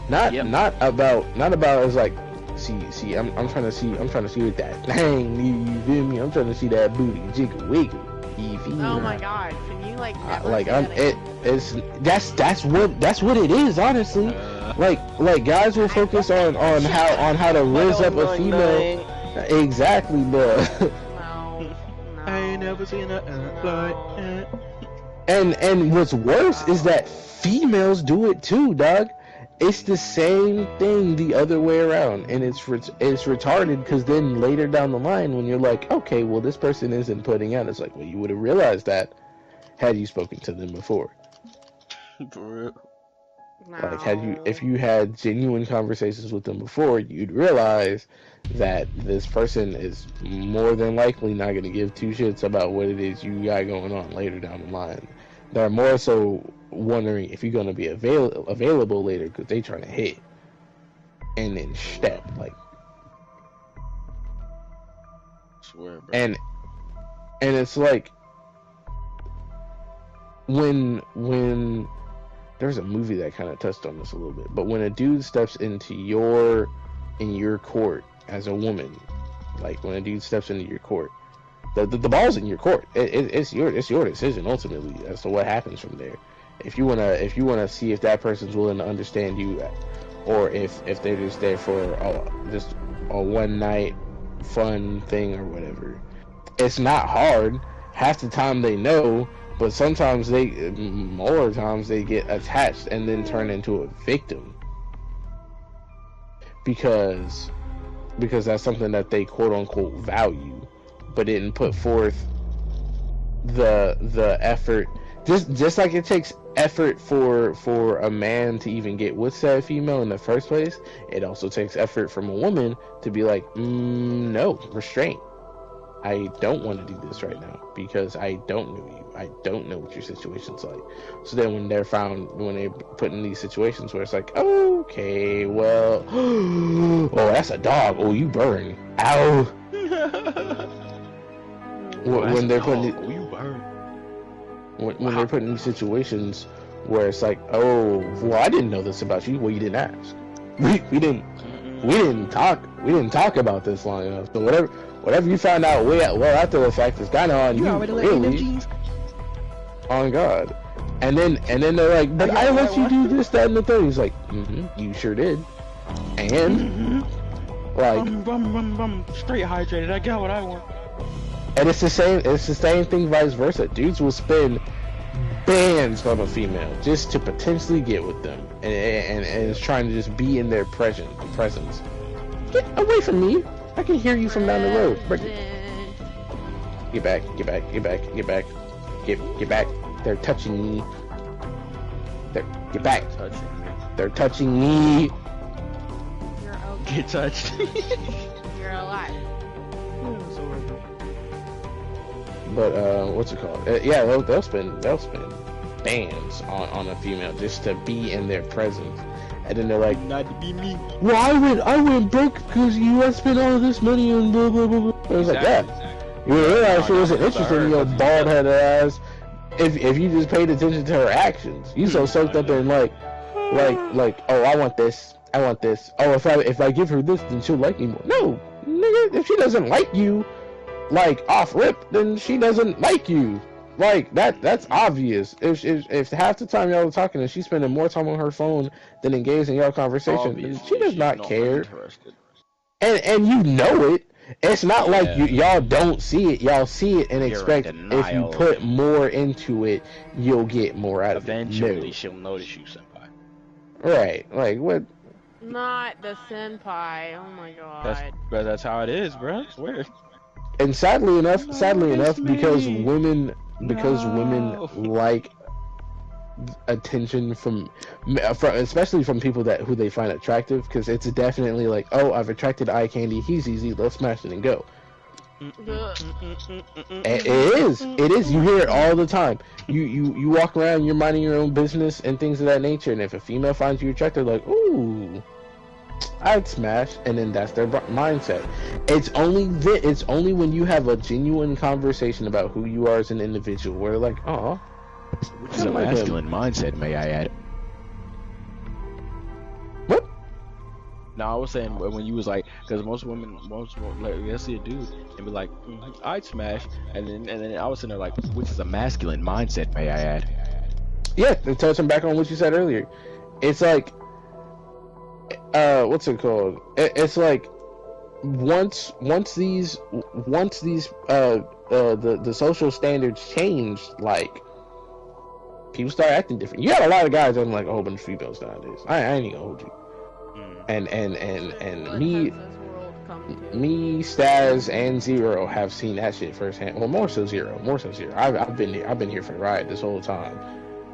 I: Not about it's like, see, I'm trying to see what that thing, you feel me? I'm trying to see that booty jiggle wiggle. You feel me?
H: Oh my god, can you
I: that's what it is, honestly. Like guys will focus on how to raise up a female. Exactly, bro.
H: No.
C: I ain't never seen a like
I: And what's worse is that females do it too, dog. It's the same thing the other way around, and it's retarded, because then later down the line, when you're like, okay, well, this person isn't putting out, it's like, well, you would have realized that had you spoken to them before.
C: For real.
H: No.
I: Like, if you had genuine conversations with them before, you'd realize that this person is more than likely not going to give two shits about what it is you got going on later down the line. They're more so wondering if you're going to be available later, because they trying to hit and then step, like.
C: I swear, bro.
I: And it's like, when there's a movie that kind of touched on this a little bit, but when a dude steps into your court as a woman, like when a dude steps into your court, the ball's in your court. It's your decision ultimately as to what happens from there. If you wanna see if that person's willing to understand you, or if they're just there for just a one night fun thing or whatever. It's not hard. Half the time they know, but sometimes more times they get attached and then turn into a victim because that's something that they quote unquote value, but didn't put forth the effort. Just like it takes effort for a man to even get with said female in the first place, it also takes effort from a woman to be like, no, restraint. I don't want to do this right now because I don't know you. I don't know what your situation's like. So then when they're put in these situations where it's like, okay, well, oh, that's a dog. Oh, you burn. Ow. when they're putting when they're put in these situations where it's like, oh, well, I didn't know this about you. Well, you didn't ask. We didn't talk about this long enough. So whatever you found out well after the fact is kind of on you, really. On God. And then they're like, but I let you do this, that, and the third. He's like, you sure did. And like,
C: I'm straight hydrated. I got what I want.
I: And it's the same thing vice versa. Dudes will spend bands on a female just to potentially get with them, and it's trying to just be in their presence. Get away from me! I can hear you from down the road. Get back! They're touching me. Get back! They're touching me.
H: You're okay.
C: Get touched.
H: You're alive.
I: But what's it called? Yeah, they'll spend bands on a female just to be in their presence, and then they're like,
C: not to be me.
I: Well, I went broke because you spent all of this money on blah blah blah. I was like, yeah, you would realize she wasn't interested in your bald headed ass if you just paid attention to her actions. You so soaked up in like, oh, I want this. Oh, if I give her this, then she'll like me more. No, nigga, if she doesn't like you, like off rip, then she doesn't like you. Like that's obvious. If half the time y'all are talking and she's spending more time on her phone than engaged in y'all conversation, then she does not care. And you know it. It's not like y'all don't see it. Y'all see it and expect if you put more into it, you'll get more out of it.
C: Eventually, she'll notice you, senpai.
I: Right? Like what?
H: Not the senpai. Oh my god.
C: That's how it is, bro. I swear.
I: And sadly enough, because women like attention from especially from people who they find attractive, because it's definitely like, oh, I've attracted eye candy, he's easy, let's smash it and go. It is. It is. You hear it all the time. You walk around, you're minding your own business and things of that nature. And if a female finds you attractive, like, ooh, I'd smash, and then that's their mindset. It's only when you have a genuine conversation about who you are as an individual where they're like, oh,
C: which is a masculine mindset, may I add.
I: What?
C: No, I was saying when you was like, because most women, like, they'll see a dude and be like, I'd smash, and then I was sitting there like, which is a masculine mindset, may I add.
I: Yeah, to touch back on what you said earlier, it's like, what's it called? It's like once these the social standards change, like people start acting different. You got a lot of guys acting like a whole bunch of females nowadays. I ain't gonna hold you. And me, Staz, and Zero have seen that shit firsthand. Well, more so Zero. I've been here for the ride this whole time.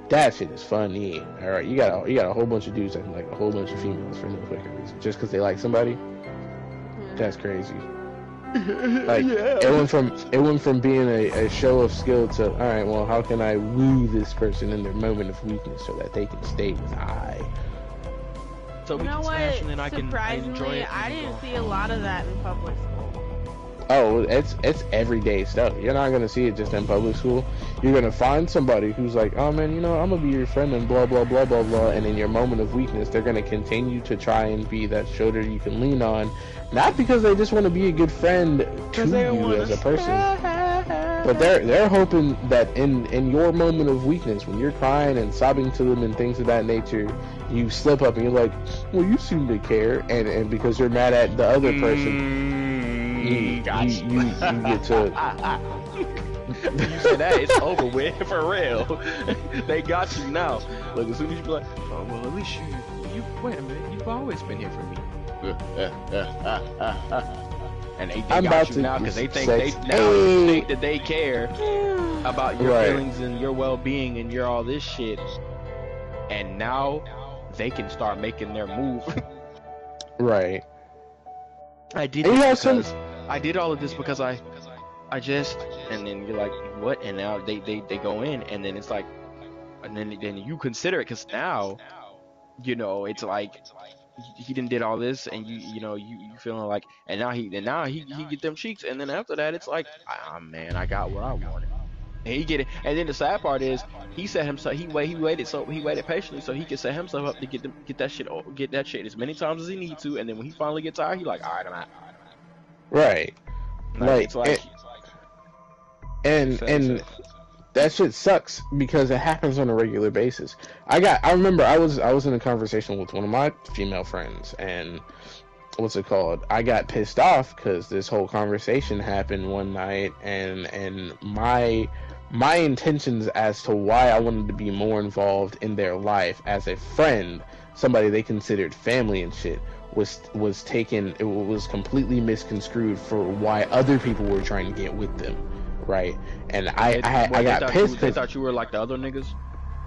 I: That shit is funny. All right, you got a whole bunch of dudes acting like a whole bunch of females for no fucking reason, just because they like somebody. That's crazy. Like it went from being a show of skill to, all right, well, how can I woo this person in their moment of weakness so that they can stay with I?
C: So we can smash and then I can enjoy it.
H: I didn't see a lot of that in public school.
I: Oh, it's everyday stuff. You're not gonna see it just in public school. You're gonna find somebody who's like, oh man, I'm gonna be your friend and blah blah blah blah blah. And in your moment of weakness, they're gonna continue to try and be that shoulder you can lean on, not because they just want to be a good friend to you as a person, but they're hoping that in your moment of weakness, when you're crying and sobbing to them and things of that nature, you slip up and you're like, well, you seem to care, and because you're mad at the other person. You get to.
C: You said that, it's over with, for real. They got you now. Look, as soon as you be like, oh, well, at least you wait a minute, you've always been here for me. And they got you now because they think that they care about your feelings and your well-being and your all this shit. And now they can start making their move.
I: Right.
C: I did all of this because I just, and then you're like, what? And now they go in, and then it's like, and then you consider it, because now, it's like he done did all this, and you feeling like, and now he get them cheeks, and then after that it's like, man, I got what I wanted. And he get it, and then the sad part is he set himself. He waited patiently so he could set himself up to get that shit as many times as he needs to, and then when he finally gets tired, he like, all right, I'm out.
I: Right. And that shit sucks because it happens on a regular basis. I remember I was in a conversation with one of my female friends, and what's it called? I got pissed off because this whole conversation happened one night, and my intentions as to why I wanted to be more involved in their life as a friend, somebody they considered family and shit, was taken. It was completely misconstrued for why other people were trying to get with them, right? And I got pissed.
C: They thought you were like the other niggas.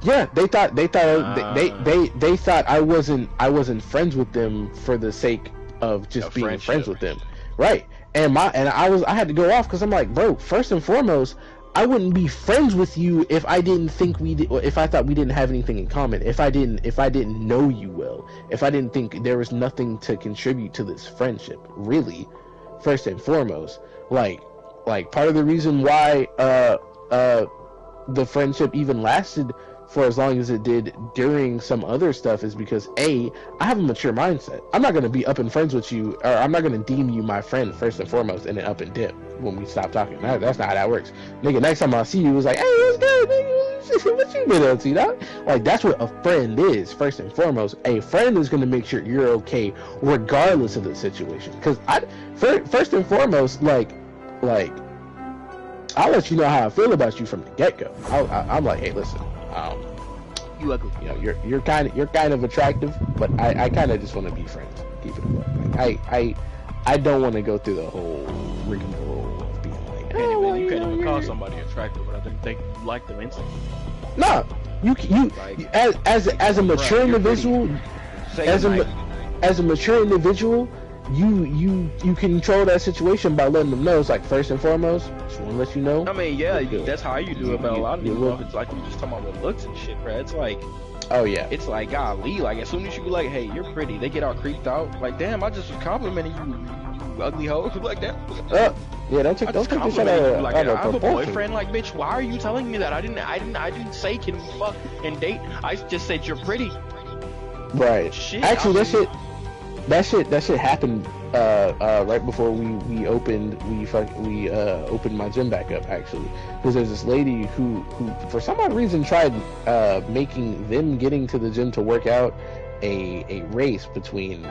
I: Yeah, they thought they thought I wasn't friends with them for the sake of just being friends with them, right? And I had to go off because I'm like, bro, first and foremost, I wouldn't be friends with you if I didn't think if I thought we didn't have anything in common, if I didn't know you well, if I didn't think there was nothing to contribute to this friendship, really, first and foremost, like part of the reason why the friendship even lasted for as long as it did during some other stuff is because I have a mature mindset. I'm not gonna be up and friends with you, or I'm not gonna deem you my friend first and foremost and then up and dip when we stop talking. That's not how that works, nigga. Next time I see you, it's like, hey, what's good, nigga? What you been up to, dog? Like, that's what a friend is first and foremost. A friend is gonna make sure you're okay regardless of the situation. Because first and foremost, like I'll let you know how I feel about you from the get-go. I'm like, hey, listen,
C: you ugly.
I: You're kind of attractive, but I kind of just want to be friends. Keep it up. Like, I don't want to go through the whole rigmarole of being like,
C: you can't even call somebody attractive, but I think they like them instantly.
I: No, as a mature individual, as a mature individual, you control that situation by letting them know. It's like, first and foremost, just want to let you know.
C: I mean, yeah,
I: look good.
C: that's how you do it, but a lot of
I: You
C: these
I: look-
C: motherfuckers, like, you just talking about the looks and shit, bro. It's like,
I: Oh yeah.
C: it's like, golly, like, as soon as you be like, hey, you're pretty, they get all creeped out. Like, damn, I just was complimenting you ugly hoe. Like, that.
I: Yeah, don't
C: I
I: take
C: just
I: this shit
C: complimented
I: out
C: you.
I: of,
C: Like,
I: out
C: I
I: of
C: have a
I: proportion.
C: boyfriend. Like, bitch, why are you telling me that? I didn't say can we fuck and date. I just said you're pretty.
I: Right.
C: Shit.
I: Actually,
C: I
I: that shit happened right before we opened my gym back up, actually, because there's this lady who for some odd reason tried making them getting to the gym to work out a race between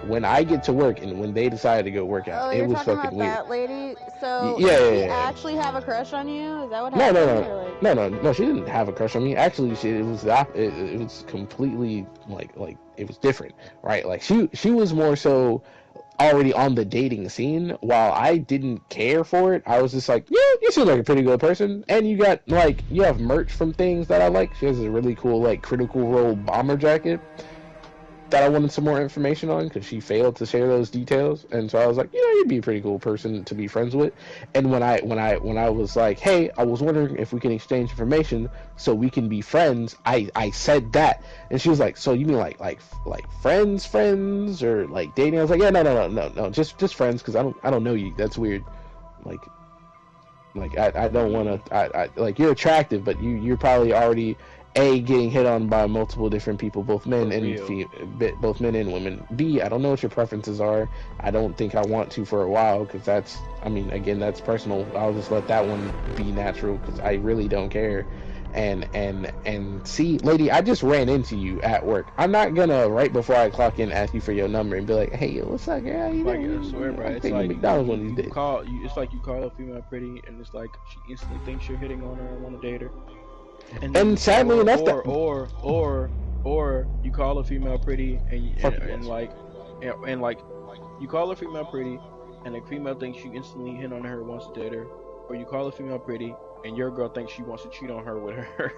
I: when I get to work and when they decided to go work out.
H: Oh,
I: It
H: you're
I: was
H: talking
I: fucking
H: about
I: weird.
H: that lady? So,
I: Yeah,
H: did she
I: yeah, yeah.
H: actually have a crush on you? Is that what
I: No,
H: happened? Or, like...
I: no. She didn't have a crush on me. Actually, it was completely like it was different, right? Like she was more so already on the dating scene, while I didn't care for it. I was just like, yeah, you seem like a pretty good person, and you have merch from things that I like. She has a really cool like Critical Role bomber jacket that I wanted some more information on because she failed to share those details, and so I was like, you'd be a pretty cool person to be friends with. And when I was like, hey, I was wondering if we can exchange information so we can be friends, I said that, and she was like, so you mean like friends or like dating? I was like, yeah, no, just friends, because I don't know you. That's weird. Like I don't want to. I like, you're attractive, but you're probably already getting hit on by multiple different people, both men both men and women. B, I don't know what your preferences are. I don't think I want to for a while, because that's personal. I'll just let that one be natural, because I really don't care. And C, lady, I just ran into you at work. I'm not gonna right before I clock in ask you for your number and be like, hey, what's up, girl? How you doing?
C: I swear, bro.
I: I'm
C: It's
I: thinking
C: like
I: McDonald's one of these days.
C: It's like you call a female pretty, and it's like she instantly thinks you're hitting on her and want to date her.
I: And sadly enough,
C: or you call a female pretty and you call a female pretty, and the female thinks you instantly hit on her and wants to date her, or you call a female pretty and your girl thinks she wants to cheat on her with her.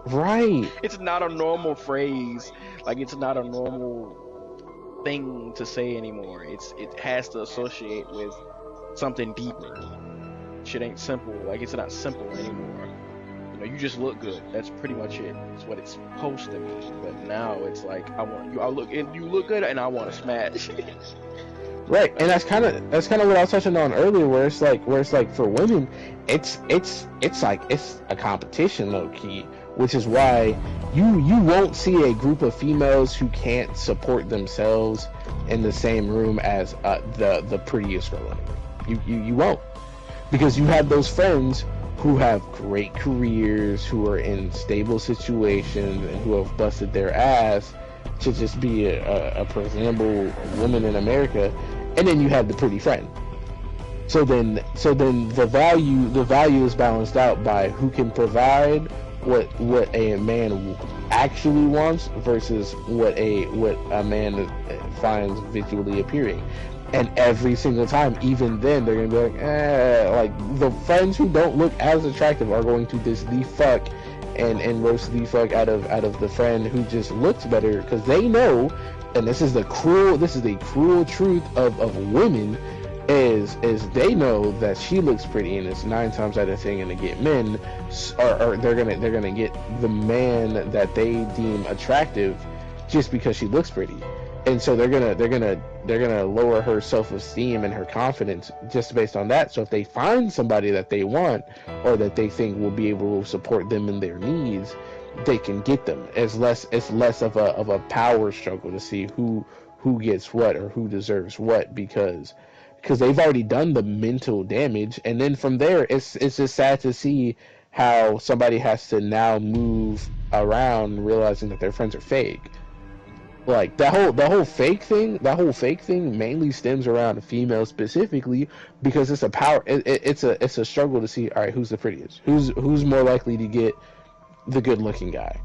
I: Right.
C: It's not a normal phrase. Like, it's not a normal thing to say anymore. It has to associate with something deeper. Shit ain't simple. Like, it's not simple anymore. You just look good. That's pretty much it. It's what it's supposed to be. But now it's like, you look good, and I want to smash.
I: Right, and that's kind of what I was touching on earlier, where it's like for women, it's a competition, low key, which is why you won't see a group of females who can't support themselves in the same room as the prettiest girl. You won't, because you have those friends who have great careers, who are in stable situations, and who have busted their ass to just be a presentable woman in America, and then you have the pretty friend. So then the value is balanced out by who can provide what a man actually wants versus what a man finds visually appearing. And every single time, even then, they're gonna be like the friends who don't look as attractive are going to diss the fuck and roast the fuck out of the friend who just looks better, because they know, and this is the cruel truth of women, is they know that she looks pretty, and it's 9 times out of 10 gonna get men, or they're gonna get the man that they deem attractive just because she looks pretty. And so they're gonna lower her self-esteem and her confidence just based on that. So if they find somebody that they want, or that they think will be able to support them in their needs, they can get them. It's less of a power struggle to see who gets what or who deserves what, because they've already done the mental damage. And then from there, it's just sad to see how somebody has to now move around realizing that their friends are fake. Like, the whole fake thing mainly stems around females specifically, because it's a power. It's a struggle to see, all right, who's the prettiest, who's more likely to get the good looking guy.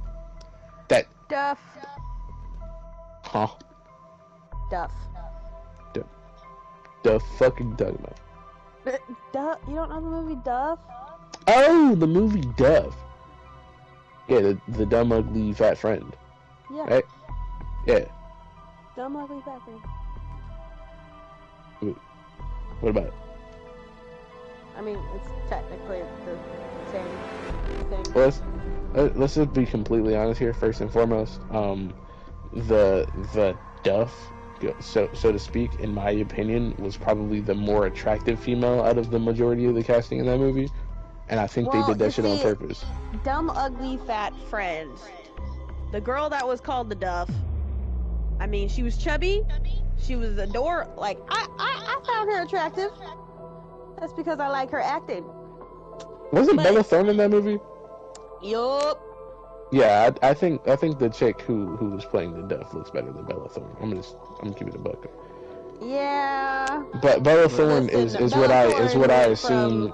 I: That
H: Duff.
I: Huh?
H: Duff.
I: The fucking Duff.
H: Duff. You don't know the movie Duff?
I: Oh, the movie Duff. Yeah, the dumb ugly fat friend.
H: Yeah.
I: Right. Yeah.
H: Dumb ugly fat friend.
I: What about it?
H: I mean, it's technically the same thing.
I: Well, let's just be completely honest here. First and foremost, the Duff, so to speak, in my opinion, was probably the more attractive female out of the majority of the casting in that movie, and I think they did that shit on purpose.
H: Dumb, ugly, fat friend. The girl that was called the Duff. I mean, she was chubby. She was adorable. Like, I found her attractive. That's because I like her acting.
I: Wasn't Bella Thorne in that movie?
H: Yup.
I: Yeah, I think the chick who was playing the Duff looks better than Bella Thorne. I'm gonna keep it a buck.
H: Yeah.
I: But Bella Thorne is what I assume.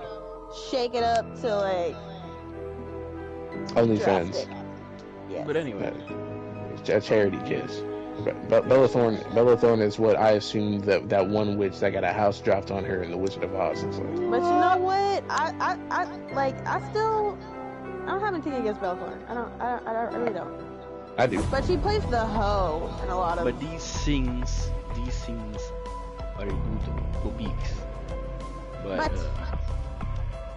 H: Shake it up to like
I: OnlyFans.
H: Yes.
C: But anyway,
I: a charity kiss. Bella Thorne is what I assume that one witch that got a house dropped on her in the Wizard of Oz looks like.
H: But you know what? I don't have anything against Bella Thorne. I really don't.
I: I do.
H: But she plays the hoe in a lot of.
C: but these things are good topics. But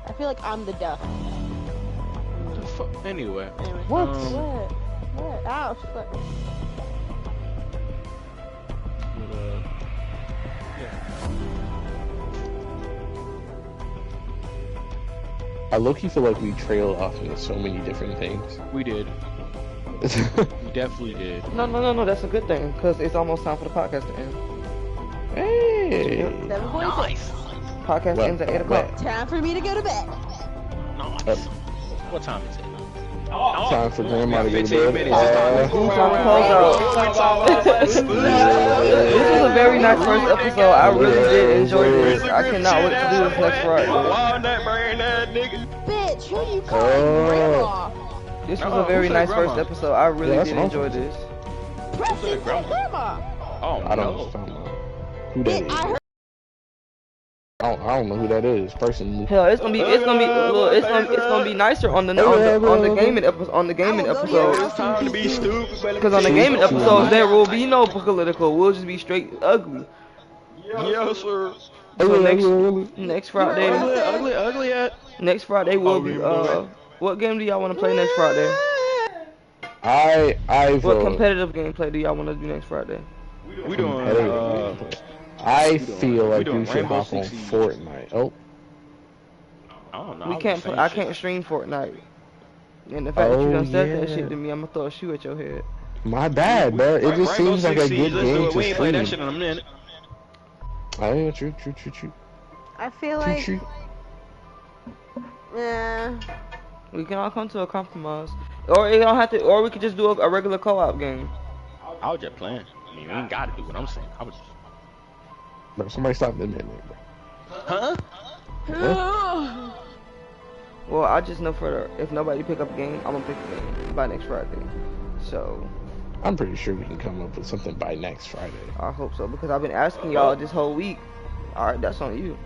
H: I feel like I'm the Duff.
C: anyway.
I: What?
H: What? Ouch! What?
I: I low-key feel like we trailed off into so many different things.
C: We did. We definitely did.
A: No, that's a good thing, because it's almost time for the podcast to end.
I: Hey!
H: 7:46.
A: Podcast ends at 8 o'clock.
H: Time for me to go to bed.
C: Nice. What time is it?
I: Time for grandma to get to
C: 15
I: bed.
C: minutes. It's time to
A: This was a very nice first episode. I really did enjoy this. I cannot wait to do this next Friday.
H: Bitch, who you calling grandma?
A: This was a very nice first episode. I really
I: Yeah,
A: did
I: that's
A: enjoy
I: awesome.
A: this.
H: Preston said grandma.
C: Oh,
I: I don't know who that is. I don't know who that is personally.
A: Hell, it's gonna be nicer on the gaming episode.
C: It's time to be stupid.
A: Because on the gaming episodes there will be no political. We'll just be straight ugly.
C: Yes, sir.
A: So next Friday,
C: Ugly at.
A: next Friday will be what game do y'all want to play next Friday? What competitive gameplay do y'all want to do next Friday?
C: We doing
I: I feel like
C: doing
I: we should
C: Rainbow
I: hop on
C: Six Siege.
I: Fortnite. Oh,
C: I don't know.
A: We can't. I can't stream Fortnite. And the fact that you done said that shit to me, I'm gonna throw a shoe at your head.
I: my bad, bro. It just seems like a good game to
C: We ain't played that shit
I: stream.
C: in a minute.
I: Oh, yeah, true.
H: I feel like.
I: True.
H: Yeah.
A: We can all come to a compromise, or it don't have to, or we could just do a regular co-op game.
C: I was just playing. I mean, we ain't gotta do what I'm saying. I was just.
I: Bro, somebody stop them in there, bro.
C: Huh?
A: Well, I just know if nobody pick up a game, I'm gonna pick a game by next Friday. So
I: I'm pretty sure we can come up with something by next Friday.
A: I hope so, because I've been asking y'all this whole week. All right, that's on you.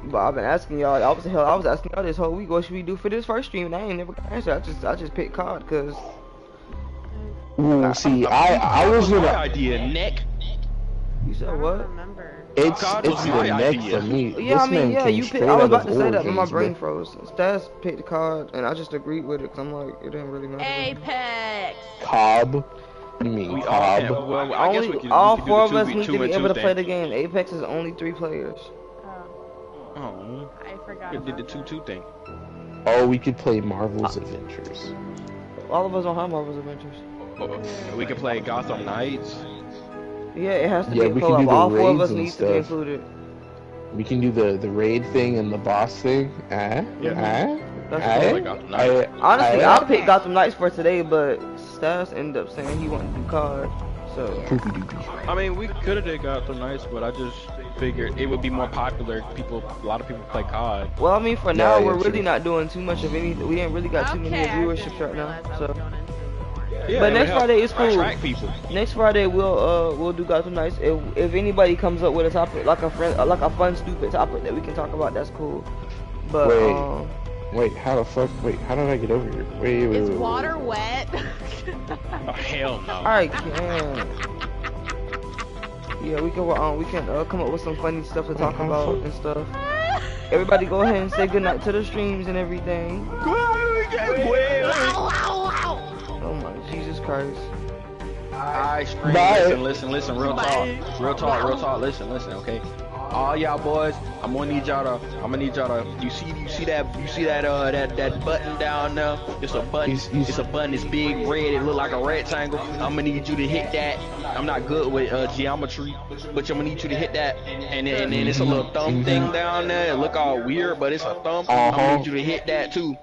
A: But I've been asking y'all. I was asking y'all this whole week. What should we do for this first stream? And I ain't never got an answer. I just picked COD because.
I: Ooh, see, I was
C: my
I: gonna.
C: idea, Nick.
A: You said
H: I don't
A: what?
H: remember.
I: It's
C: God,
I: the
C: was my
I: neck
C: idea.
I: for me.
A: Yeah,
I: This
A: I mean,
I: man
A: yeah,
I: came
A: you picked.
I: straight
A: I was
I: out
A: about
I: of
A: to say that, but my
I: Origins,
A: brain
I: bro.
A: froze. Stas picked the COD, and I just agreed with it because I'm like, it didn't really matter.
H: Apex.
I: Cobb. You mean
C: We all
I: Cobb?
C: have. Well, I guess we can.
A: All
C: we can
A: four
C: do
A: of
C: the
A: us need to be
C: 2v2
A: able to play the
C: thing.
A: game. Apex is only 3 players.
C: Oh,
H: I forgot.
C: we did the
H: about
C: 2-2 thing.
I: Oh, we could play Marvel's Adventures.
A: All of us don't have Marvel's Adventures.
C: We can play Gotham Knights.
A: Yeah, it has to
I: Yeah,
A: be
I: we
A: a
I: can do
A: co-op.
I: the
A: All 4 of
I: raids
A: us
I: and
A: need to be
I: stuff.
A: included.
I: We can do the raid thing and the boss thing.
A: That's
C: Like Gotham Knights.
A: Honestly, I picked Gotham Knights for today, but Stas ended up saying he wanted to do COD. So
I: Poopy doopy.
C: I mean, we could have did Gotham Knights, but I just figured it would be more popular. A lot of people play COD.
A: well, I mean, for now
I: Yeah,
A: we're
I: true.
A: really not doing too much of anything. We ain't really got too many
H: Okay, I
A: viewerships
H: didn't
A: right now.
H: realize I was
A: So
H: going into it more.
C: Yeah,
A: But
C: it
A: next
C: would help
A: Friday is cool.
C: attract people.
A: next Friday we'll do Gotham Knights. If anybody comes up with a topic like a fun stupid topic that we can talk about, that's cool. But
I: Wait, how the fuck? Wait, how did I get over here? Wait.
H: Is water wet?
C: Oh, hell no.
A: I can't. Yeah, we can come up with some funny stuff to talk about and stuff. Everybody go ahead and say goodnight to the streams and everything. Oh my Jesus Christ.
C: Alright, stream, listen, real talk, listen, okay. All y'all boys, I'm gonna need y'all to, you see that button down there? It's a button, it's big red, it look like a rectangle. I'm gonna need you to hit that. I'm not good with geometry, but I'm gonna need you to hit that, and then it's a little thumb thing down there. It look all weird, but it's a thumb. I'm gonna need you to hit that too.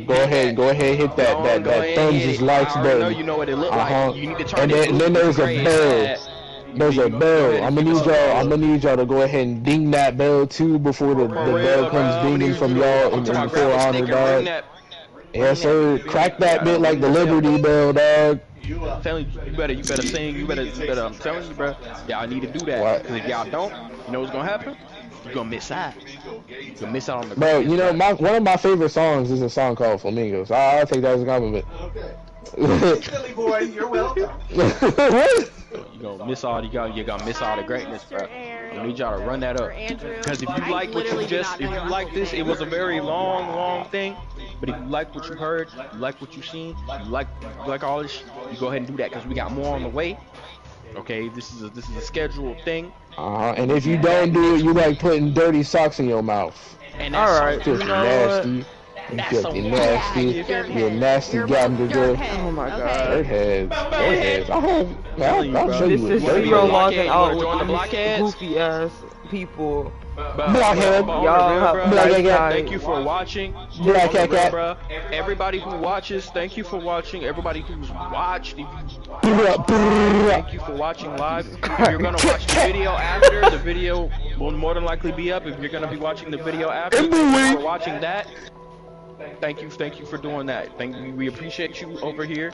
I: Go ahead, hit that thumbs is likes button.
C: Know you know what it look like. You need to turn
I: and then there's a bell. There's a bell. I'm gonna need y'all to go ahead and ding that bell too before the bell comes dinging from y'all in full honor, dog. Yes, sir. Crack that bit like the Liberty Bell, dog.
C: I'm telling you, you better sing. You better. I'm telling you, bro. Y'all need to do that. Because if y'all don't, you know what's gonna happen? You're gonna miss out. You're gonna miss out on the.
I: Bro, you know, one of my favorite songs is a song called Flamingos. I'll take that as a compliment.
B: Silly boy, you're welcome.
I: What?
C: You're gonna miss all miss all the greatness, bro. I need y'all to run that up. Because if you like what you if you like this, it was a very long thing. But if you like what you heard, you like what you seen, you like all this, you go ahead and do that because we got more on the way. Okay, this is a scheduled thing.
I: And if you don't do it, you like putting dirty socks in your mouth.
C: And that's
A: alright,
I: filthy nasty. You filthy nasty. You're a nasty gander girl.
A: Oh my God.
I: Dirtheads. I'll show
A: This
I: you
A: is
I: a dirty
A: Zero
I: head.
A: logging out
C: join the
A: with
C: blockheads?
A: these goofy ass people.
I: Blockhead.
A: Y'all have
I: Black
A: nice
I: cat.
A: time.
C: Thank you for watching.
I: Black cat.
C: Bro. Everybody who watches, thank you for watching. Everybody who's watched, thank you for watching live. If you're gonna watch the video after, the video will more than likely be up. If you're gonna be watching the video after, for watching that. Thank you for doing that. We appreciate you over here.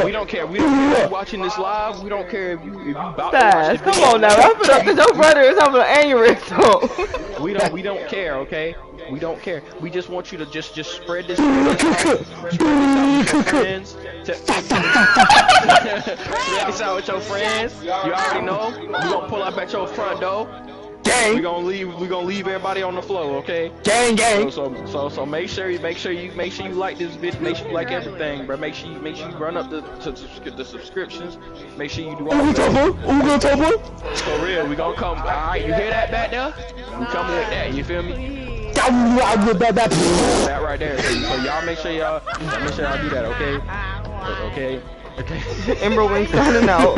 C: We don't care. We don't care if you're watching this live. We don't care if you about to watch the
A: Come
C: video.
A: on now, wrap it up because your brother is having an aneurysm.
C: We don't care, okay? We don't care. We just want you to just spread this out. Spread this out with your friends. Spread this out with your friends. You already know. We gonna pull up at your front door.
I: Gang.
C: We gonna leave everybody on the floor, okay?
I: Gang.
C: So make sure you like this video. Make sure you like everything, bro. Make sure you run up the subscriptions. Make sure you do all that. For real, we gonna come. All right, you hear that back there? We coming with that. You feel me? That right there. So y'all make sure y'all do that, okay? Okay.
A: Ember Wing signing out.